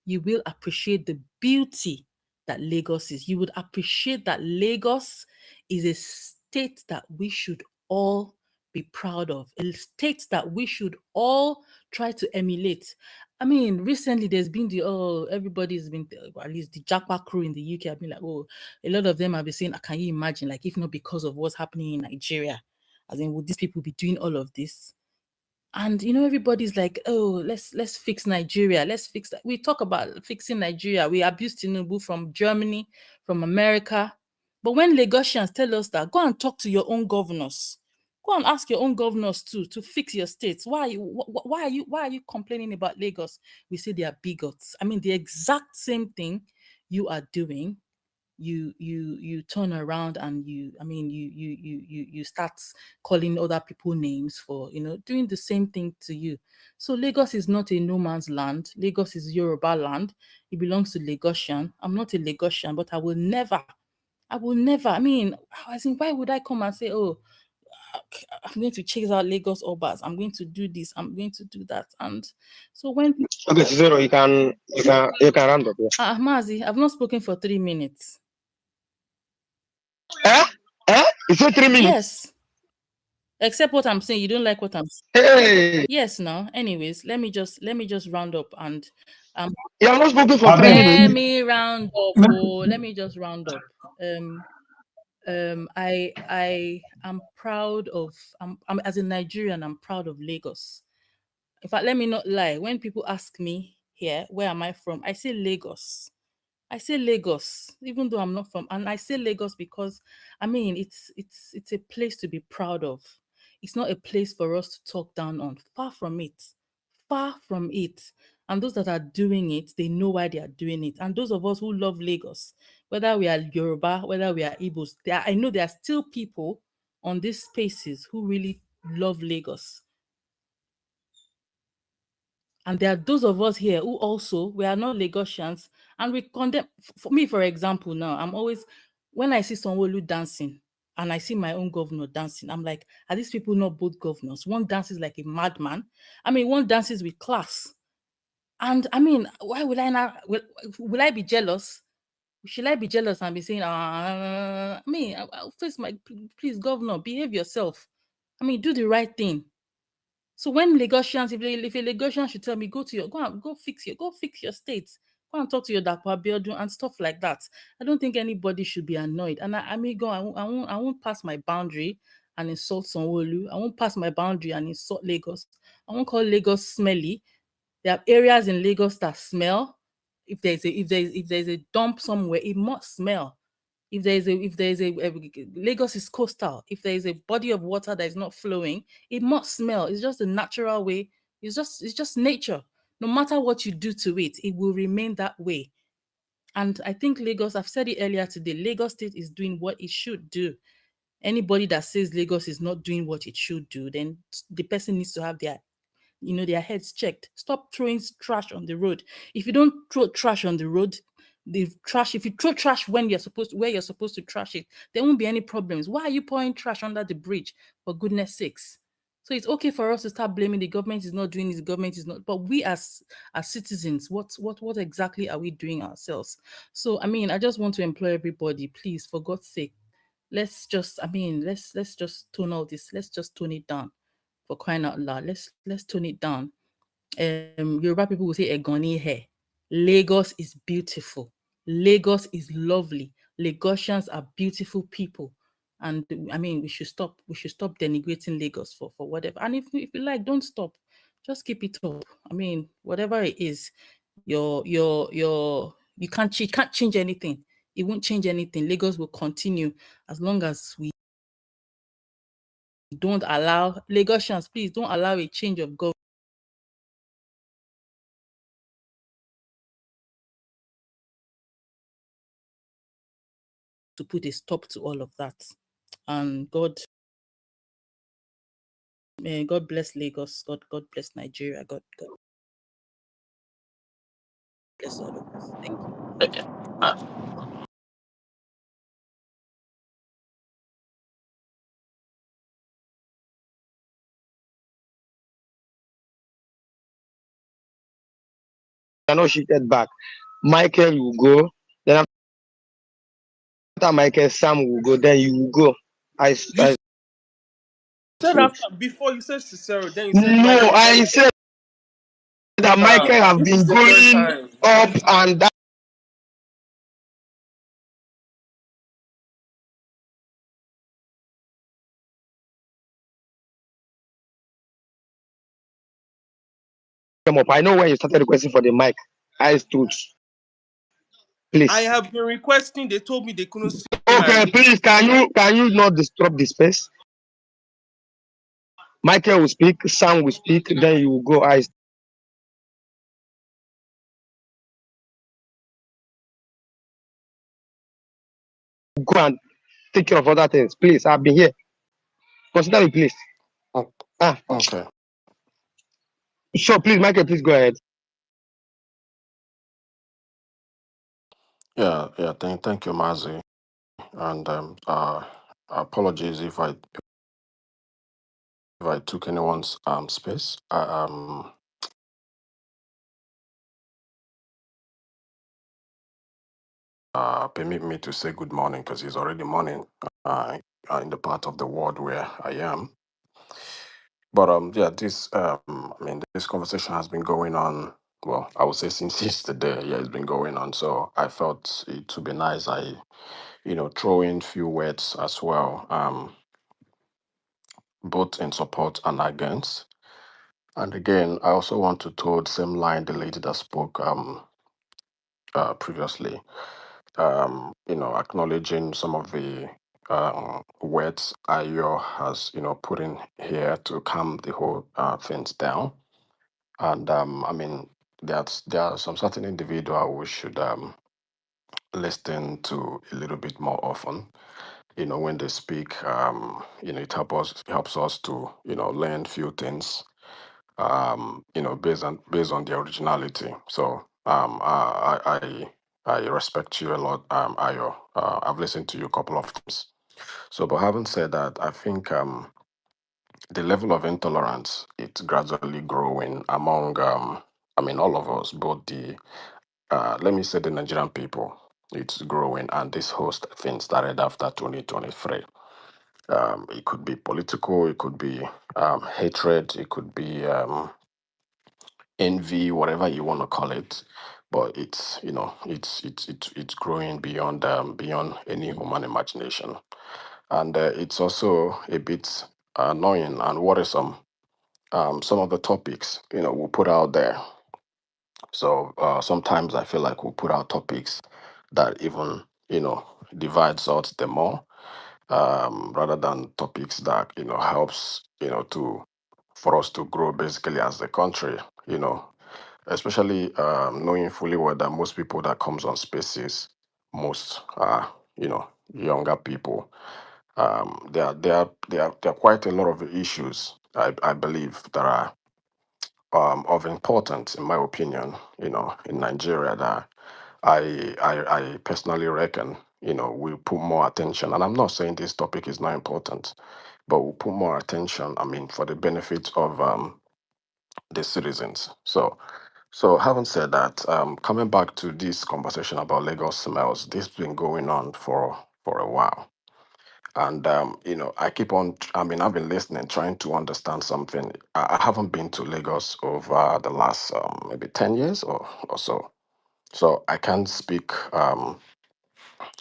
S3: You will appreciate the beauty that Lagos is. You would appreciate that Lagos is a state that we should all be proud of, a state that we should all try to emulate. Recently there's been everybody's been, at least the Jackpot crew in the UK have been like, oh, a lot of them have been saying, can you imagine, like, if not because of what's happening in Nigeria, as in, would these people be doing all of this? And everybody's like, oh, let's fix Nigeria. Let's fix that. We talk about fixing Nigeria. We abuse Tinubu from Germany, from America. But when Lagosians tell us that, go and talk to your own governors. Go and ask your own governors too to fix your states. Why are you complaining about Lagos? We say they are bigots. The exact same thing you are doing. You turn around and you start calling other people names for doing the same thing to you. So Lagos is not a no man's land. Lagos is Yoruba land. It belongs to Lagosian. I'm not a Lagosian, but I will never why would I come and say, oh, I'm going to chase out Lagos Obas, I'm going to do this, I'm going to do that? And so when
S4: okay, Zero, you can round up.
S3: Yeah. Mazi, I've not spoken for 3 minutes.
S4: You said 3 minutes?
S3: Yes. Except what I'm saying, you don't like what I'm saying.
S4: Hey.
S3: Yes, no. Anyways, let me just round up and
S4: you have not spoken for 3 minutes.
S3: Let me round up. Let me just round up. I am proud of I'm as a Nigerian, I'm proud of Lagos. In fact, let me not lie. When people ask me here, where am I from? I say Lagos. I say Lagos, even though I'm not from, and I say Lagos because I mean it's a place to be proud of. It's not a place for us to talk down on. Far from it. Far from it. And those that are doing it, they know why they are doing it. And those of us who love Lagos, whether we are Yoruba, whether we are Igbos, I know there are still people on these spaces who really love Lagos. And there are those of us here who also, we are not Lagosians, and we condemn. For me, for example, now, I'm always, when I see Sanwo-Olu dancing, and I see my own governor dancing, I'm like, are these people not both governors? One dances like a madman. I mean, one dances with class. And I mean, why would I not, will I be jealous? Should I be jealous and be saying, I mean, I'll face my, please, governor, behave yourself. I mean, do the right thing. So when Lagosians, if a Lagosian should tell me, go fix your state, go and talk to your Dapo Abiodun and stuff like that. I don't think anybody should be annoyed. And I may go, I won't pass my boundary and insult Sanwo-Olu. I won't pass my boundary and insult Lagos. I won't call Lagos smelly. There are areas in Lagos that smell. If there's a dump somewhere, it must smell. If there's a Lagos is coastal. If there is a body of water that is not flowing, it must smell. It's just a natural way. It's just nature. No matter what you do to it, it will remain that way. And I think Lagos, I've said it earlier today, Lagos State is doing what it should do. Anybody that says Lagos is not doing what it should do, then the person needs to have their heads checked. Stop throwing trash on the road. If you don't throw trash on the road, if you throw trash where you're supposed to trash it, there won't be any problems. Why are you pouring trash under the bridge, for goodness sakes? So it's okay for us to start blaming the government is not doing this, the government is not, but we as citizens, what exactly are we doing ourselves? So I mean, I just want to implore everybody, please, for God's sake, let's just tone all this, let's just tone it down, for crying out loud. Let's tone it down. Yoruba people will say Egoni hair. Lagos is beautiful. Lagos is lovely. Lagosians are beautiful people. And I mean, we should stop denigrating Lagos for whatever. And if you like, don't stop. Just keep it up. I mean, whatever it is, you can't change anything. It won't change anything. Lagos will continue as long as we don't allow Lagosians, please don't allow a change of government to put a stop to all of that. And God bless Lagos. God bless Nigeria. God bless all of us. Thank you.
S7: I know she get back. Michael will go. Then after Michael, Sam will go. Then you will go.
S6: You
S7: I
S6: said
S7: switch.
S6: after before you said Cicero, then you said
S7: No,
S6: Michael.
S7: I said that Michael have
S6: This is
S7: been
S6: the third
S7: going
S6: time.
S7: up and down. Come up. I know when you started requesting for the mic. I stood. Please.
S6: I have been requesting. They told me they couldn't see
S7: Okay, please. Can you not disturb the space? Michael will speak. Sam will speak. Then you will go. I go and take care of other things. Please, I've been here. Consider me, please.
S19: Okay.
S7: Sure, please, Michael, please go ahead.
S19: Yeah. Thank you, Mazi. And apologies if I took anyone's space. Permit me to say good morning because it's already morning in the part of the world where I am. But yeah, this conversation has been going on. Well, I would say since yesterday. Yeah, it's been going on. So I felt it would be nice.
S14: throw in few words as well, both in support and against. And again, I also want to tow the same line the lady that spoke previously, acknowledging some of the words Ayo has, put in here to calm the whole things down. And I mean, there are some certain individual we should listen to a little bit more often. When they speak, it helps us to, learn few things, based on their originality. So I respect you a lot, Ayo. I've listened to you a couple of times. So, but having said that, I think the level of intolerance it's gradually growing among, all of us, both the let me say the Nigerian people. It's growing, and this host thing started after 2023. It could be political, it could be hatred, it could be envy, whatever you want to call it. But it's growing beyond any human imagination, and it's also a bit annoying and worrisome. Some of the topics we put out there. So sometimes I feel like we put out topics that even divides us the more, rather than topics that helps to for us to grow basically as a country. You know, especially knowing fully well that most people that comes on spaces, most are younger people. There are quite a lot of issues I believe that are of importance, in my opinion, in Nigeria that I personally reckon, we put more attention. And I'm not saying this topic is not important, but we put more attention, I mean, for the benefit of the citizens. So having said that, coming back to this conversation about Lagos smells, this has been going on for a while. And I keep on. I mean, I've been listening, trying to understand something. I haven't been to Lagos over the last maybe 10 years or so. So I can't speak,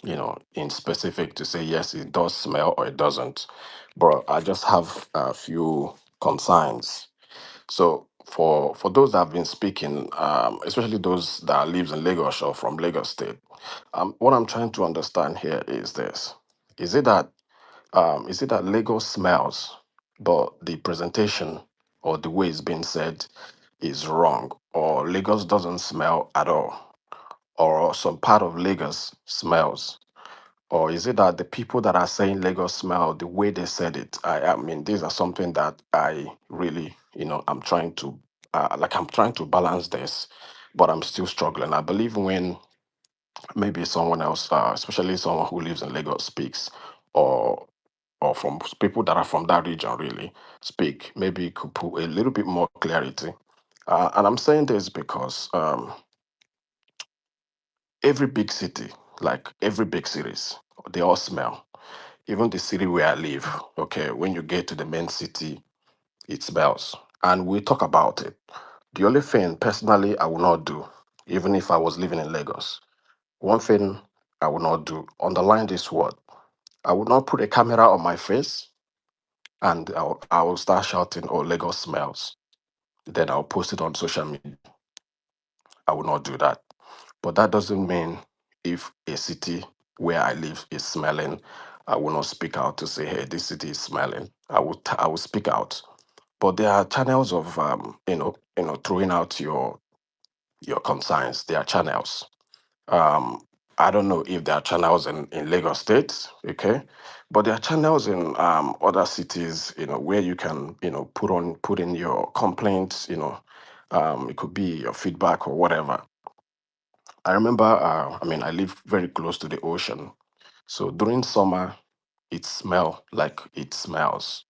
S14: in specific to say yes, it does smell or it doesn't. But I just have a few concerns. So for those that have been speaking, especially those that lives in Lagos or from Lagos State, what I'm trying to understand here is this: is it that Lagos smells, but the presentation or the way it's being said is wrong, or Lagos doesn't smell at all, or some part of Lagos smells? Or is it that the people that are saying Lagos smell, the way they said it? I mean, these are something that I really, I'm trying to balance this, but I'm still struggling. I believe when maybe someone else, especially someone who lives in Lagos, speaks, or from people that are from that region really speak, maybe it could put a little bit more clarity. And I'm saying this because every big city, like every big cities, they all smell. Even the city where I live, okay, when you get to the main city, it smells. And we talk about it. The only thing personally I will not do, even if I was living in Lagos, one thing I will not do, underline this word, I would not put a camera on my face and I will start shouting, oh, Lagos smells. Then I'll post it on social media. I will not do that. But that doesn't mean if a city where I live is smelling, I will not speak out to say, hey, this city is smelling. I will speak out. But there are channels of throwing out your concerns. There are channels. Um, I don't know if there are channels in Lagos State, okay, but there are channels in other cities, where you can, put in your complaints, it could be your feedback or whatever. I remember, I mean, I live very close to the ocean, so during summer, it smell like it smells.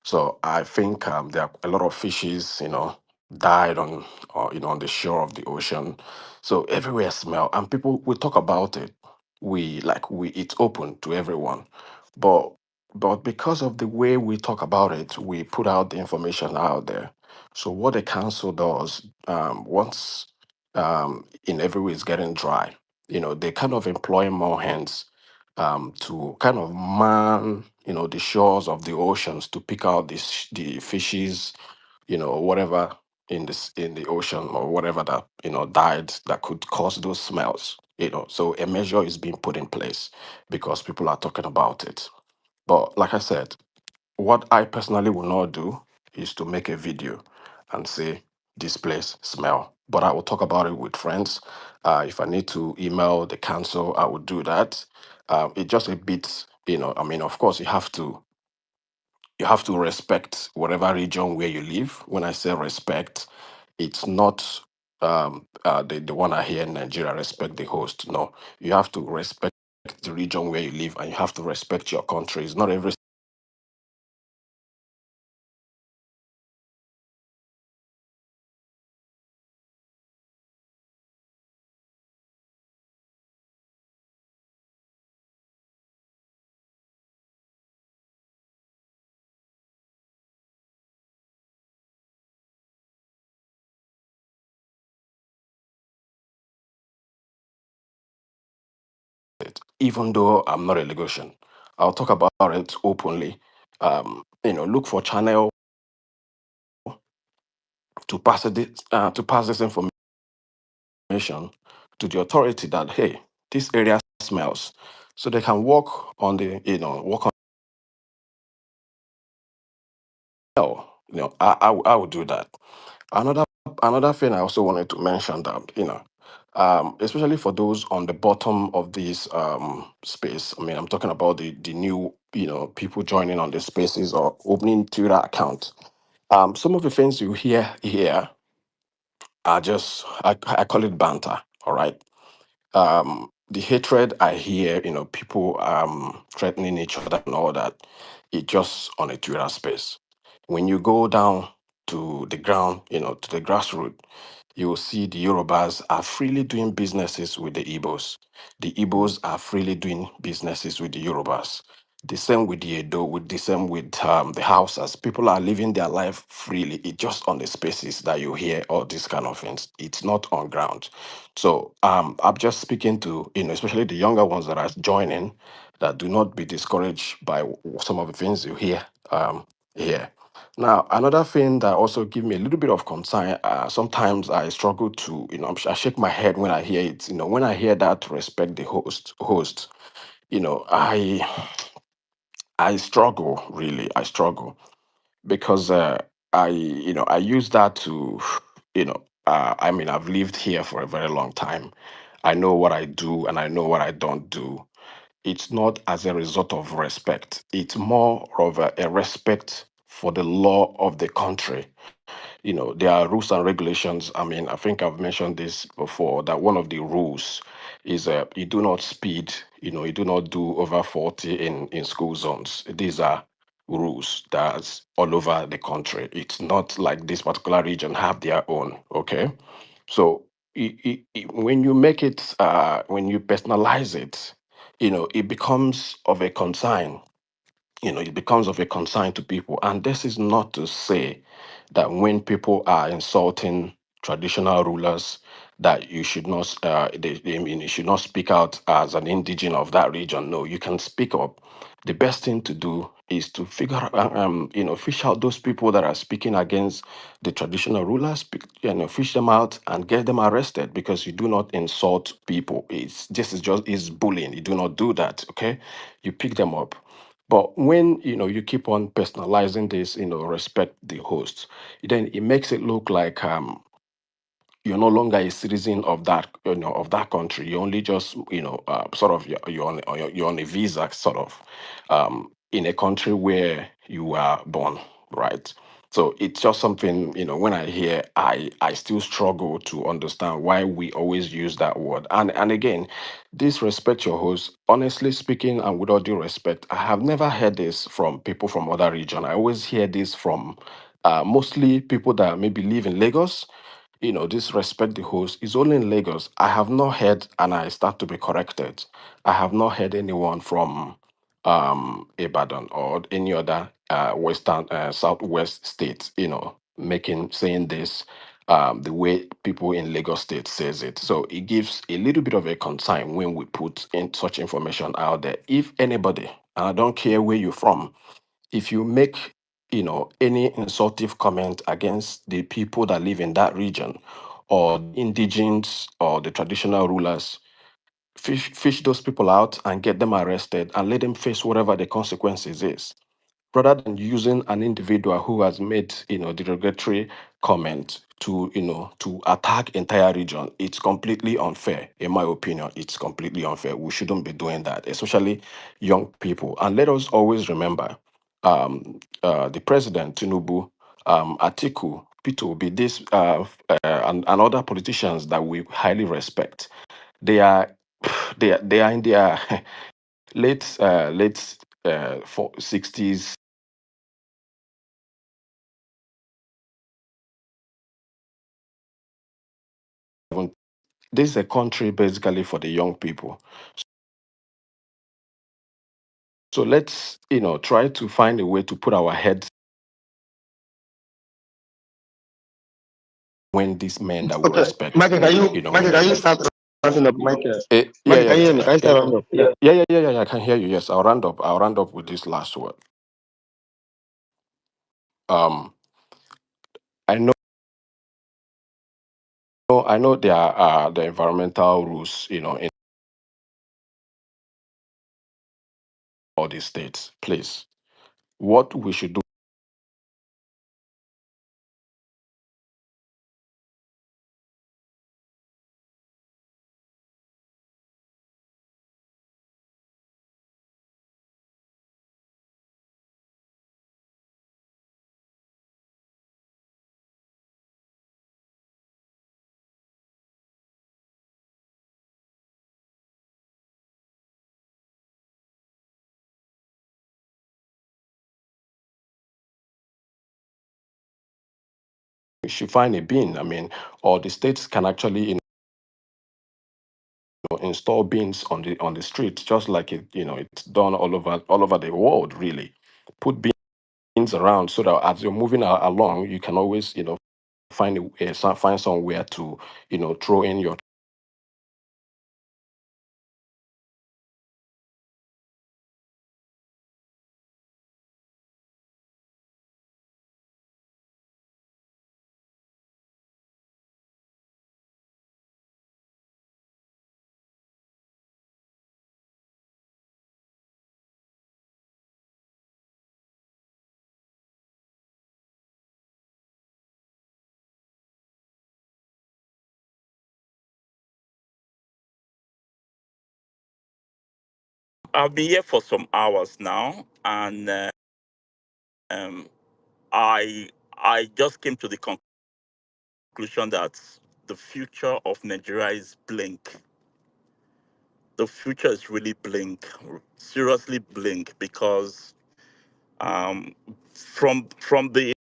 S14: So I think there are a lot of fishes, died on, or on the shore of the ocean. So everywhere smell, and people we talk about it. It's open to everyone, but because of the way we talk about it, we put out the information out there. So what the council does, once in every way is getting dry, they kind of employ more hands to kind of man, the shores of the oceans to pick out the fishes, whatever in the ocean or whatever that died that could cause those smells. So a measure is being put in place because people are talking about it. But like I said, what I personally will not do is to make a video and say this place smell. But I will talk about it with friends. If I need to email the council, I would do that. It's just a bit, I mean, of course, you have to respect whatever region where you live. When I say respect, it's not the one I hear in Nigeria, respect the host. No, you have to respect the region where you live and you have to respect your country. It's not every even though I'm not a Lagosian. I'll talk about it openly. Look for channel to pass this information to the authority that hey, this area smells, so they can work on work on. I would do that. Another another thing I also wanted to mention that especially for those on the bottom of this space. I mean, I'm talking about the new people joining on the spaces or opening Twitter account. Some of the things you hear here are just I call it banter. All right. The hatred I hear, people threatening each other and all that, it just on a Twitter space. When you go down to the ground, to the grassroots, you will see the Yorubas are freely doing businesses with the Igbos. The Igbos are freely doing businesses with the Yorubas. The same with the Edo, with the same with the Hausas. People are living their life freely. It's just on the spaces that you hear all these kind of things. It's not on ground. So I'm just speaking to especially the younger ones that are joining, that do not be discouraged by some of the things you hear here. Now, another thing that also give me a little bit of concern. Sometimes I struggle to, I shake my head when I hear it. When I hear that respect the host, I struggle really. I struggle because I use that to I mean, I've lived here for a very long time. I know what I do and I know what I don't do. It's not as a result of respect. It's more of a respect for the law of the country. There are rules and regulations. I mean, I think I've mentioned this before, that one of the rules is you do not speed, you do not do over 40 in school zones. These are rules that's all over the country. It's not like this particular region have their own. Okay. So when you make it, when you personalize it, it becomes of a concern. It becomes of a concern to people. And this is not to say that when people are insulting traditional rulers, that you should not, I mean, you should not speak out as an indigene of that region. No, you can speak up. The best thing to do is to figure out, fish out those people that are speaking against the traditional rulers, fish them out and get them arrested, because you do not insult people. It's bullying. You do not do that. Okay, you pick them up. But when you keep on personalizing this, respect the host, then it makes it look like you're no longer a citizen of that country. You only just sort of you're on a visa, sort of, in a country where you are born, right? So it's just something, when I hear, I still struggle to understand why we always use that word. And again, this respect your host. Honestly speaking, and with all due respect, I have never heard this from people from other region. I always hear this from mostly people that maybe live in Lagos. This respect the host is only in Lagos. I have not heard, and I start to be corrected. I have not heard anyone from Ibadan or any other western southwest states, making saying this the way people in Lagos State says it. So it gives a little bit of a concern when we put in such information out there. If anybody, and I don't care where you're from, if you make any insultive comment against the people that live in that region or indigenes or the traditional rulers, fish those people out and get them arrested and let them face whatever the consequences is, rather than using an individual who has made derogatory comment to to attack entire region. It's completely unfair, in my opinion. It's completely unfair. We shouldn't be doing that, especially young people. And let us always remember, the president Tinubu, Atiku, Peter Obi, this and other politicians that we highly respect. They are they are in their late 60s. This is a country basically for the young people. So let's, try to find a way to put our heads when these men that we
S4: Okay,
S14: respect,
S4: Michael, can you
S14: when
S4: Michael,
S14: they
S4: can you
S14: leave.
S4: start rounding up, Michael?
S14: Yeah,
S4: Michael,
S14: yeah,
S4: can you hear me? Can you
S14: yeah,
S4: start rounding up? Yeah.
S14: yeah. I can hear you. Yes, I'll round up. I'll round up with this last word. Um, I know, I know there are the environmental rules, in all these states. Please, what we should do, we should find a bin. I mean, or the states can actually, install bins on the street, just like it's done all over the world. Really, put bins around so that as you're moving along, you can always find somewhere to throw in your.
S17: I've been here for some hours now, and um, I just came to the conclusion that the future of Nigeria is blink. The future is really blink, seriously blink, because um, from the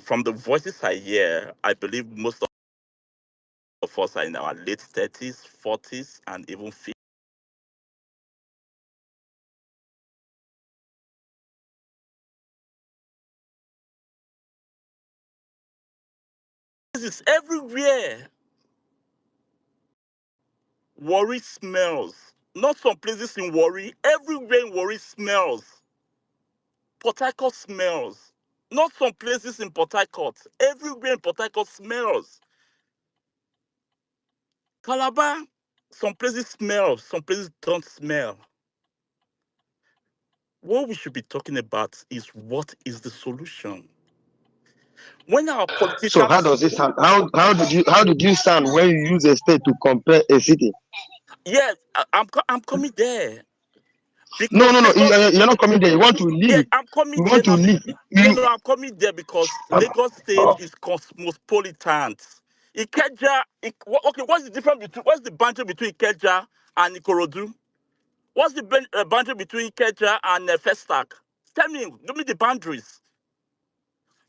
S17: from the voices I hear, I believe most of us are in our late 30s, 40s, and even 50s. This is everywhere. Worry smells. Not some places in Worry. Everywhere in Worry smells. Port Harcourt smells. Not some places in Port Harcourt. Everywhere in Port Harcourt smells. Calabar, some places smell, some places don't smell. What we should be talking about is what is the solution. When our
S4: So how
S17: politicians,
S4: does it sound? How did you sound when you use a state to compare a city?
S17: yes, I'm coming there
S4: No,
S17: because
S4: no, no.
S17: Lagos.
S4: You're not coming there. You want to
S17: Yeah,
S4: leave.
S17: I'm coming
S4: You
S17: there
S4: want to
S17: now.
S4: leave.
S17: No, I'm coming there because Lagos State
S4: Oh,
S17: is cosmopolitan. Ikeja, okay, what's the difference between, what's the boundary between Ikeja and Ikorodu? What's the boundary between Ikeja and Festac? Tell me, give me the boundaries.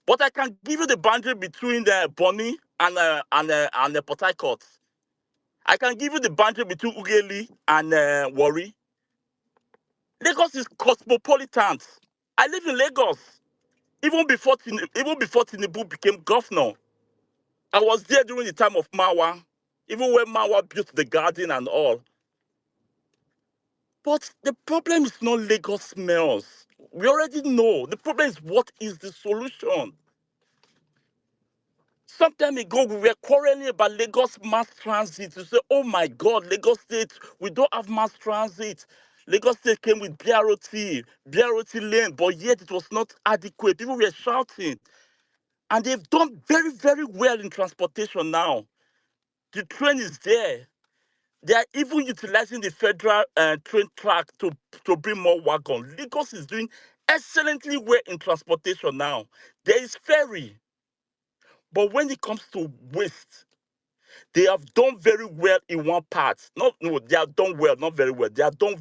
S17: But I can give you the boundary between the Bonny and Port Harcourt. I can give you the boundary between Ugeli and Warri. Lagos is cosmopolitan. I live in Lagos.
S1: Even before Tinubu became governor, I was there during the time of Mawa, even when Mawa built the garden and all. But the problem is not Lagos smells. We already know. The problem is what is the solution? Some time ago, we were quarreling about Lagos mass transit. We say, oh my God, Lagos State, we don't have mass transit. Lagos State came with BRT lane, but yet it was not adequate. People were shouting. And they've done very, very well in transportation now. The train is there. They are even utilizing the federal train track to bring more wagons. Lagos is doing excellently well in transportation now. There is ferry. But when it comes to waste, they have done very well in one part. No, they have done well, not very well. They have done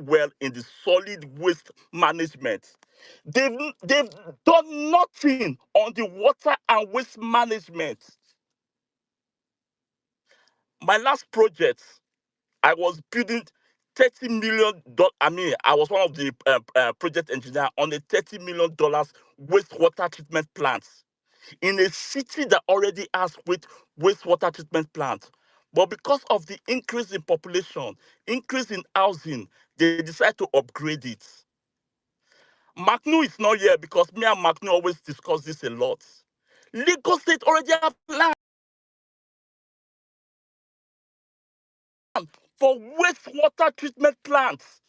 S1: well in the solid waste management. They've done nothing on the water and waste management. My last project, I was building $30 million. I mean, I was one of the project engineer on a $30 million wastewater treatment plant in a city that already has wastewater treatment plant. But because of the increase in population, increase in housing, they decide to upgrade it. Macnu is not here because me and Macnu always discuss this a lot. Lagos State already have land for wastewater treatment plants.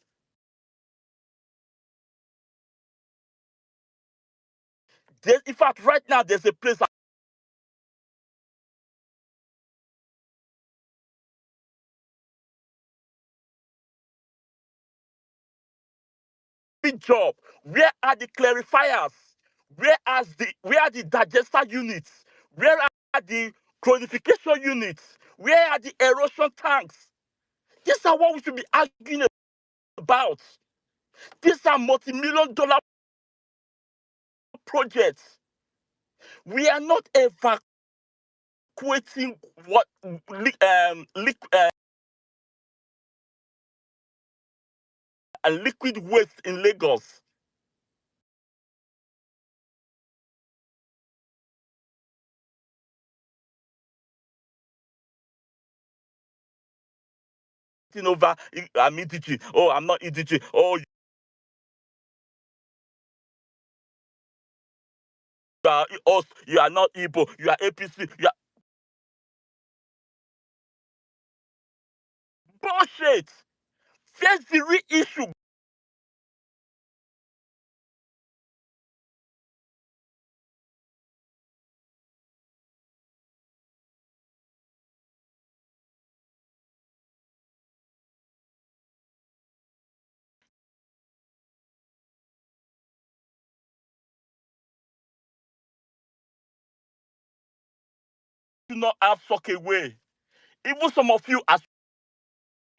S1: In fact, right now, there's a place job. Where are the clarifiers? Where are the digester units? Where are the chlorification units? Where are the erosion tanks? These are what we should be arguing about. These are multi-million dollar projects. We are not evacuating what liquid waste in Lagos. Over I'm EDG. Oh, I'm not EDG. Oh, you are not Igbo. You are APC. You are bullshit. Face the real issue. Do not have suck away. Even some of you, as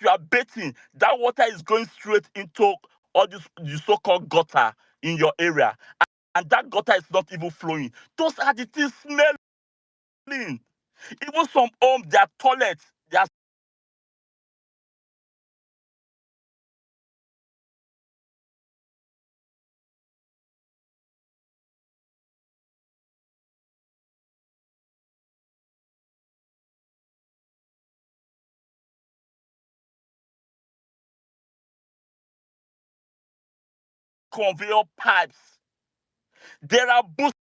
S1: you are betting, that water is going straight into all this the so-called gutter in your area. And that gutter is not even flowing. Those are the things smelling. Even some homes, their toilets, they are conveyor pipes. There are boosts.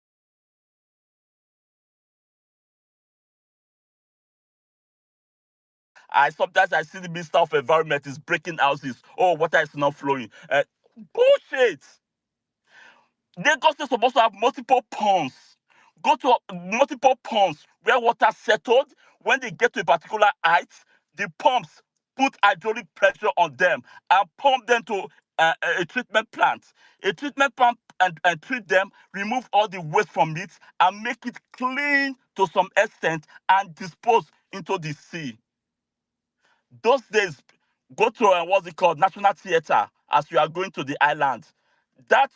S1: Sometimes I see the Minister of Environment is breaking houses. Oh, water is not flowing. Bullshit. Lagos is supposed to have multiple ponds. Go to multiple ponds where water settled. When they get to a particular height, the pumps put hydraulic pressure on them and pump them to a treatment plant. A treatment plant and treat them, remove all the waste from it, and make it clean to some extent and dispose into the sea. Those days, go to what's it called, National Theatre, as you are going to the island. That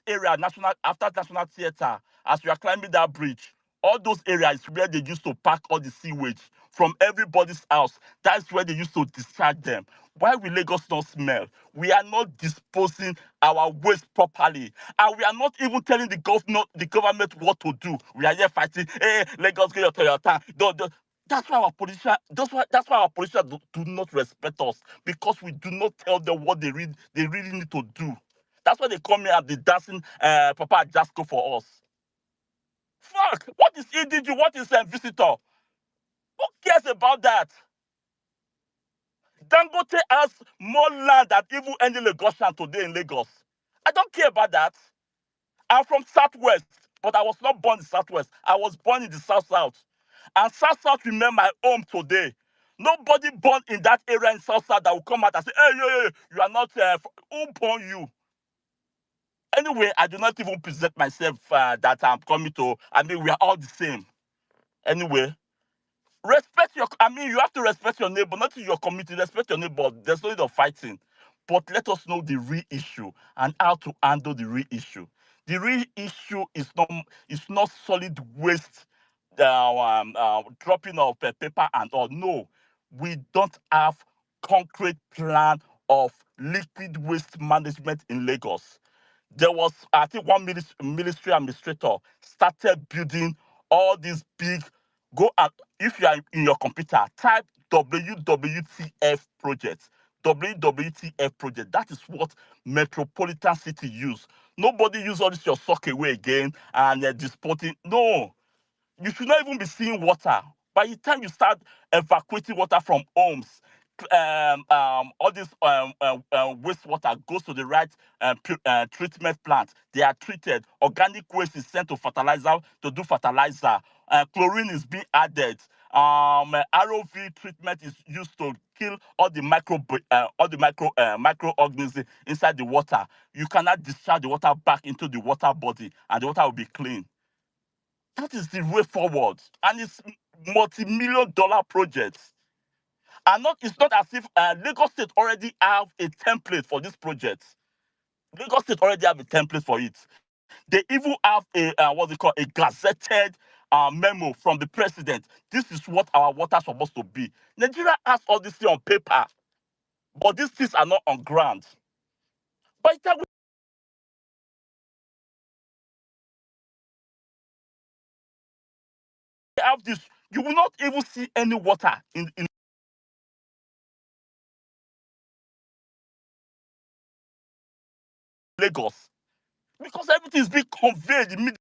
S1: area, national after National Theatre, as you are climbing that bridge, all those areas where they used to pack all the sewage from everybody's house. That's where they used to discharge them. Why will Lagos not smell? We are not disposing our waste properly, and we are not even telling the government what to do. We are here fighting. Hey, Lagos, get your Toyota. That's why our politicians. That's why our politicians do not respect us, because we do not tell them what they really need to do. That's why they come here and the dancing Papa Jasco for us. Fuck! What is EDG? What is a visitor? Who cares about that? Dangote has more land than even any Lagosian today in Lagos. I don't care about that. I'm from Southwest, but I was not born in Southwest. I was born in the South. And South remain my home today. Nobody born in that area in South that will come out and say, hey, you are not, who born you? Anyway, I do not even present myself that I'm coming to, we are all the same. Anyway, you have to respect your neighbor, not your community. Respect your neighbor. There's no need of fighting. But let us know the real issue and how to handle the real issue. The real issue is not solid waste, dropping of paper and all. No, we don't have concrete plan of liquid waste management in Lagos. There was, I think, one ministry administrator started building all these big. Go and if you are in your computer, type WWTF project. WWTF project. That is what metropolitan city use. Nobody use all this your sock away again and disporting. No, you should not even be seeing water. By the time you start evacuating water from homes, all this wastewater goes to the right treatment plant. They are treated. Organic waste is sent to fertilizer to do fertilizer. Chlorine is being added. ROV treatment is used to kill all the microorganisms inside the water. You cannot discharge the water back into the water body, and the water will be clean. That is the way forward, and it's multi-million dollar projects. And it's not as if Lagos State already have a template for this project. Lagos State already have a template for it. They even have a gazetted memo from the president. This is what our water is supposed to be. Nigeria has all this thing on paper, but these things are not on ground. By the time we have this, you will not even see any water in Lagos, because everything is being conveyed immediately.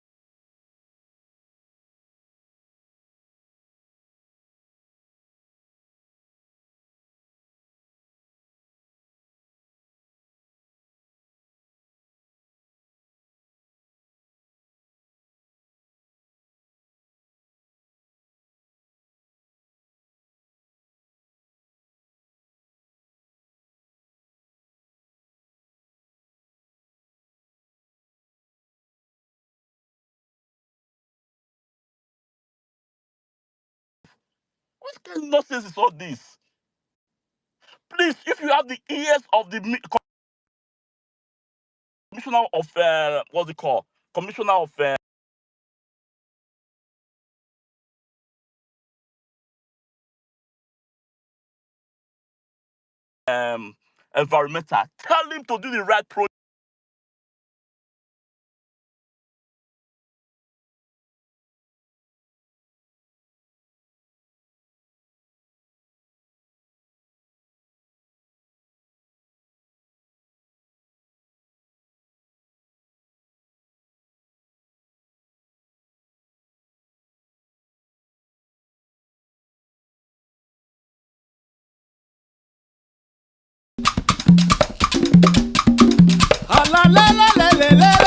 S1: What kind of nonsense is all this? Please, if you have the ears of the commissioner of what's it called? Commissioner of environmental, tell him to do the right project.
S11: Ah, la, la, la, la, la, la.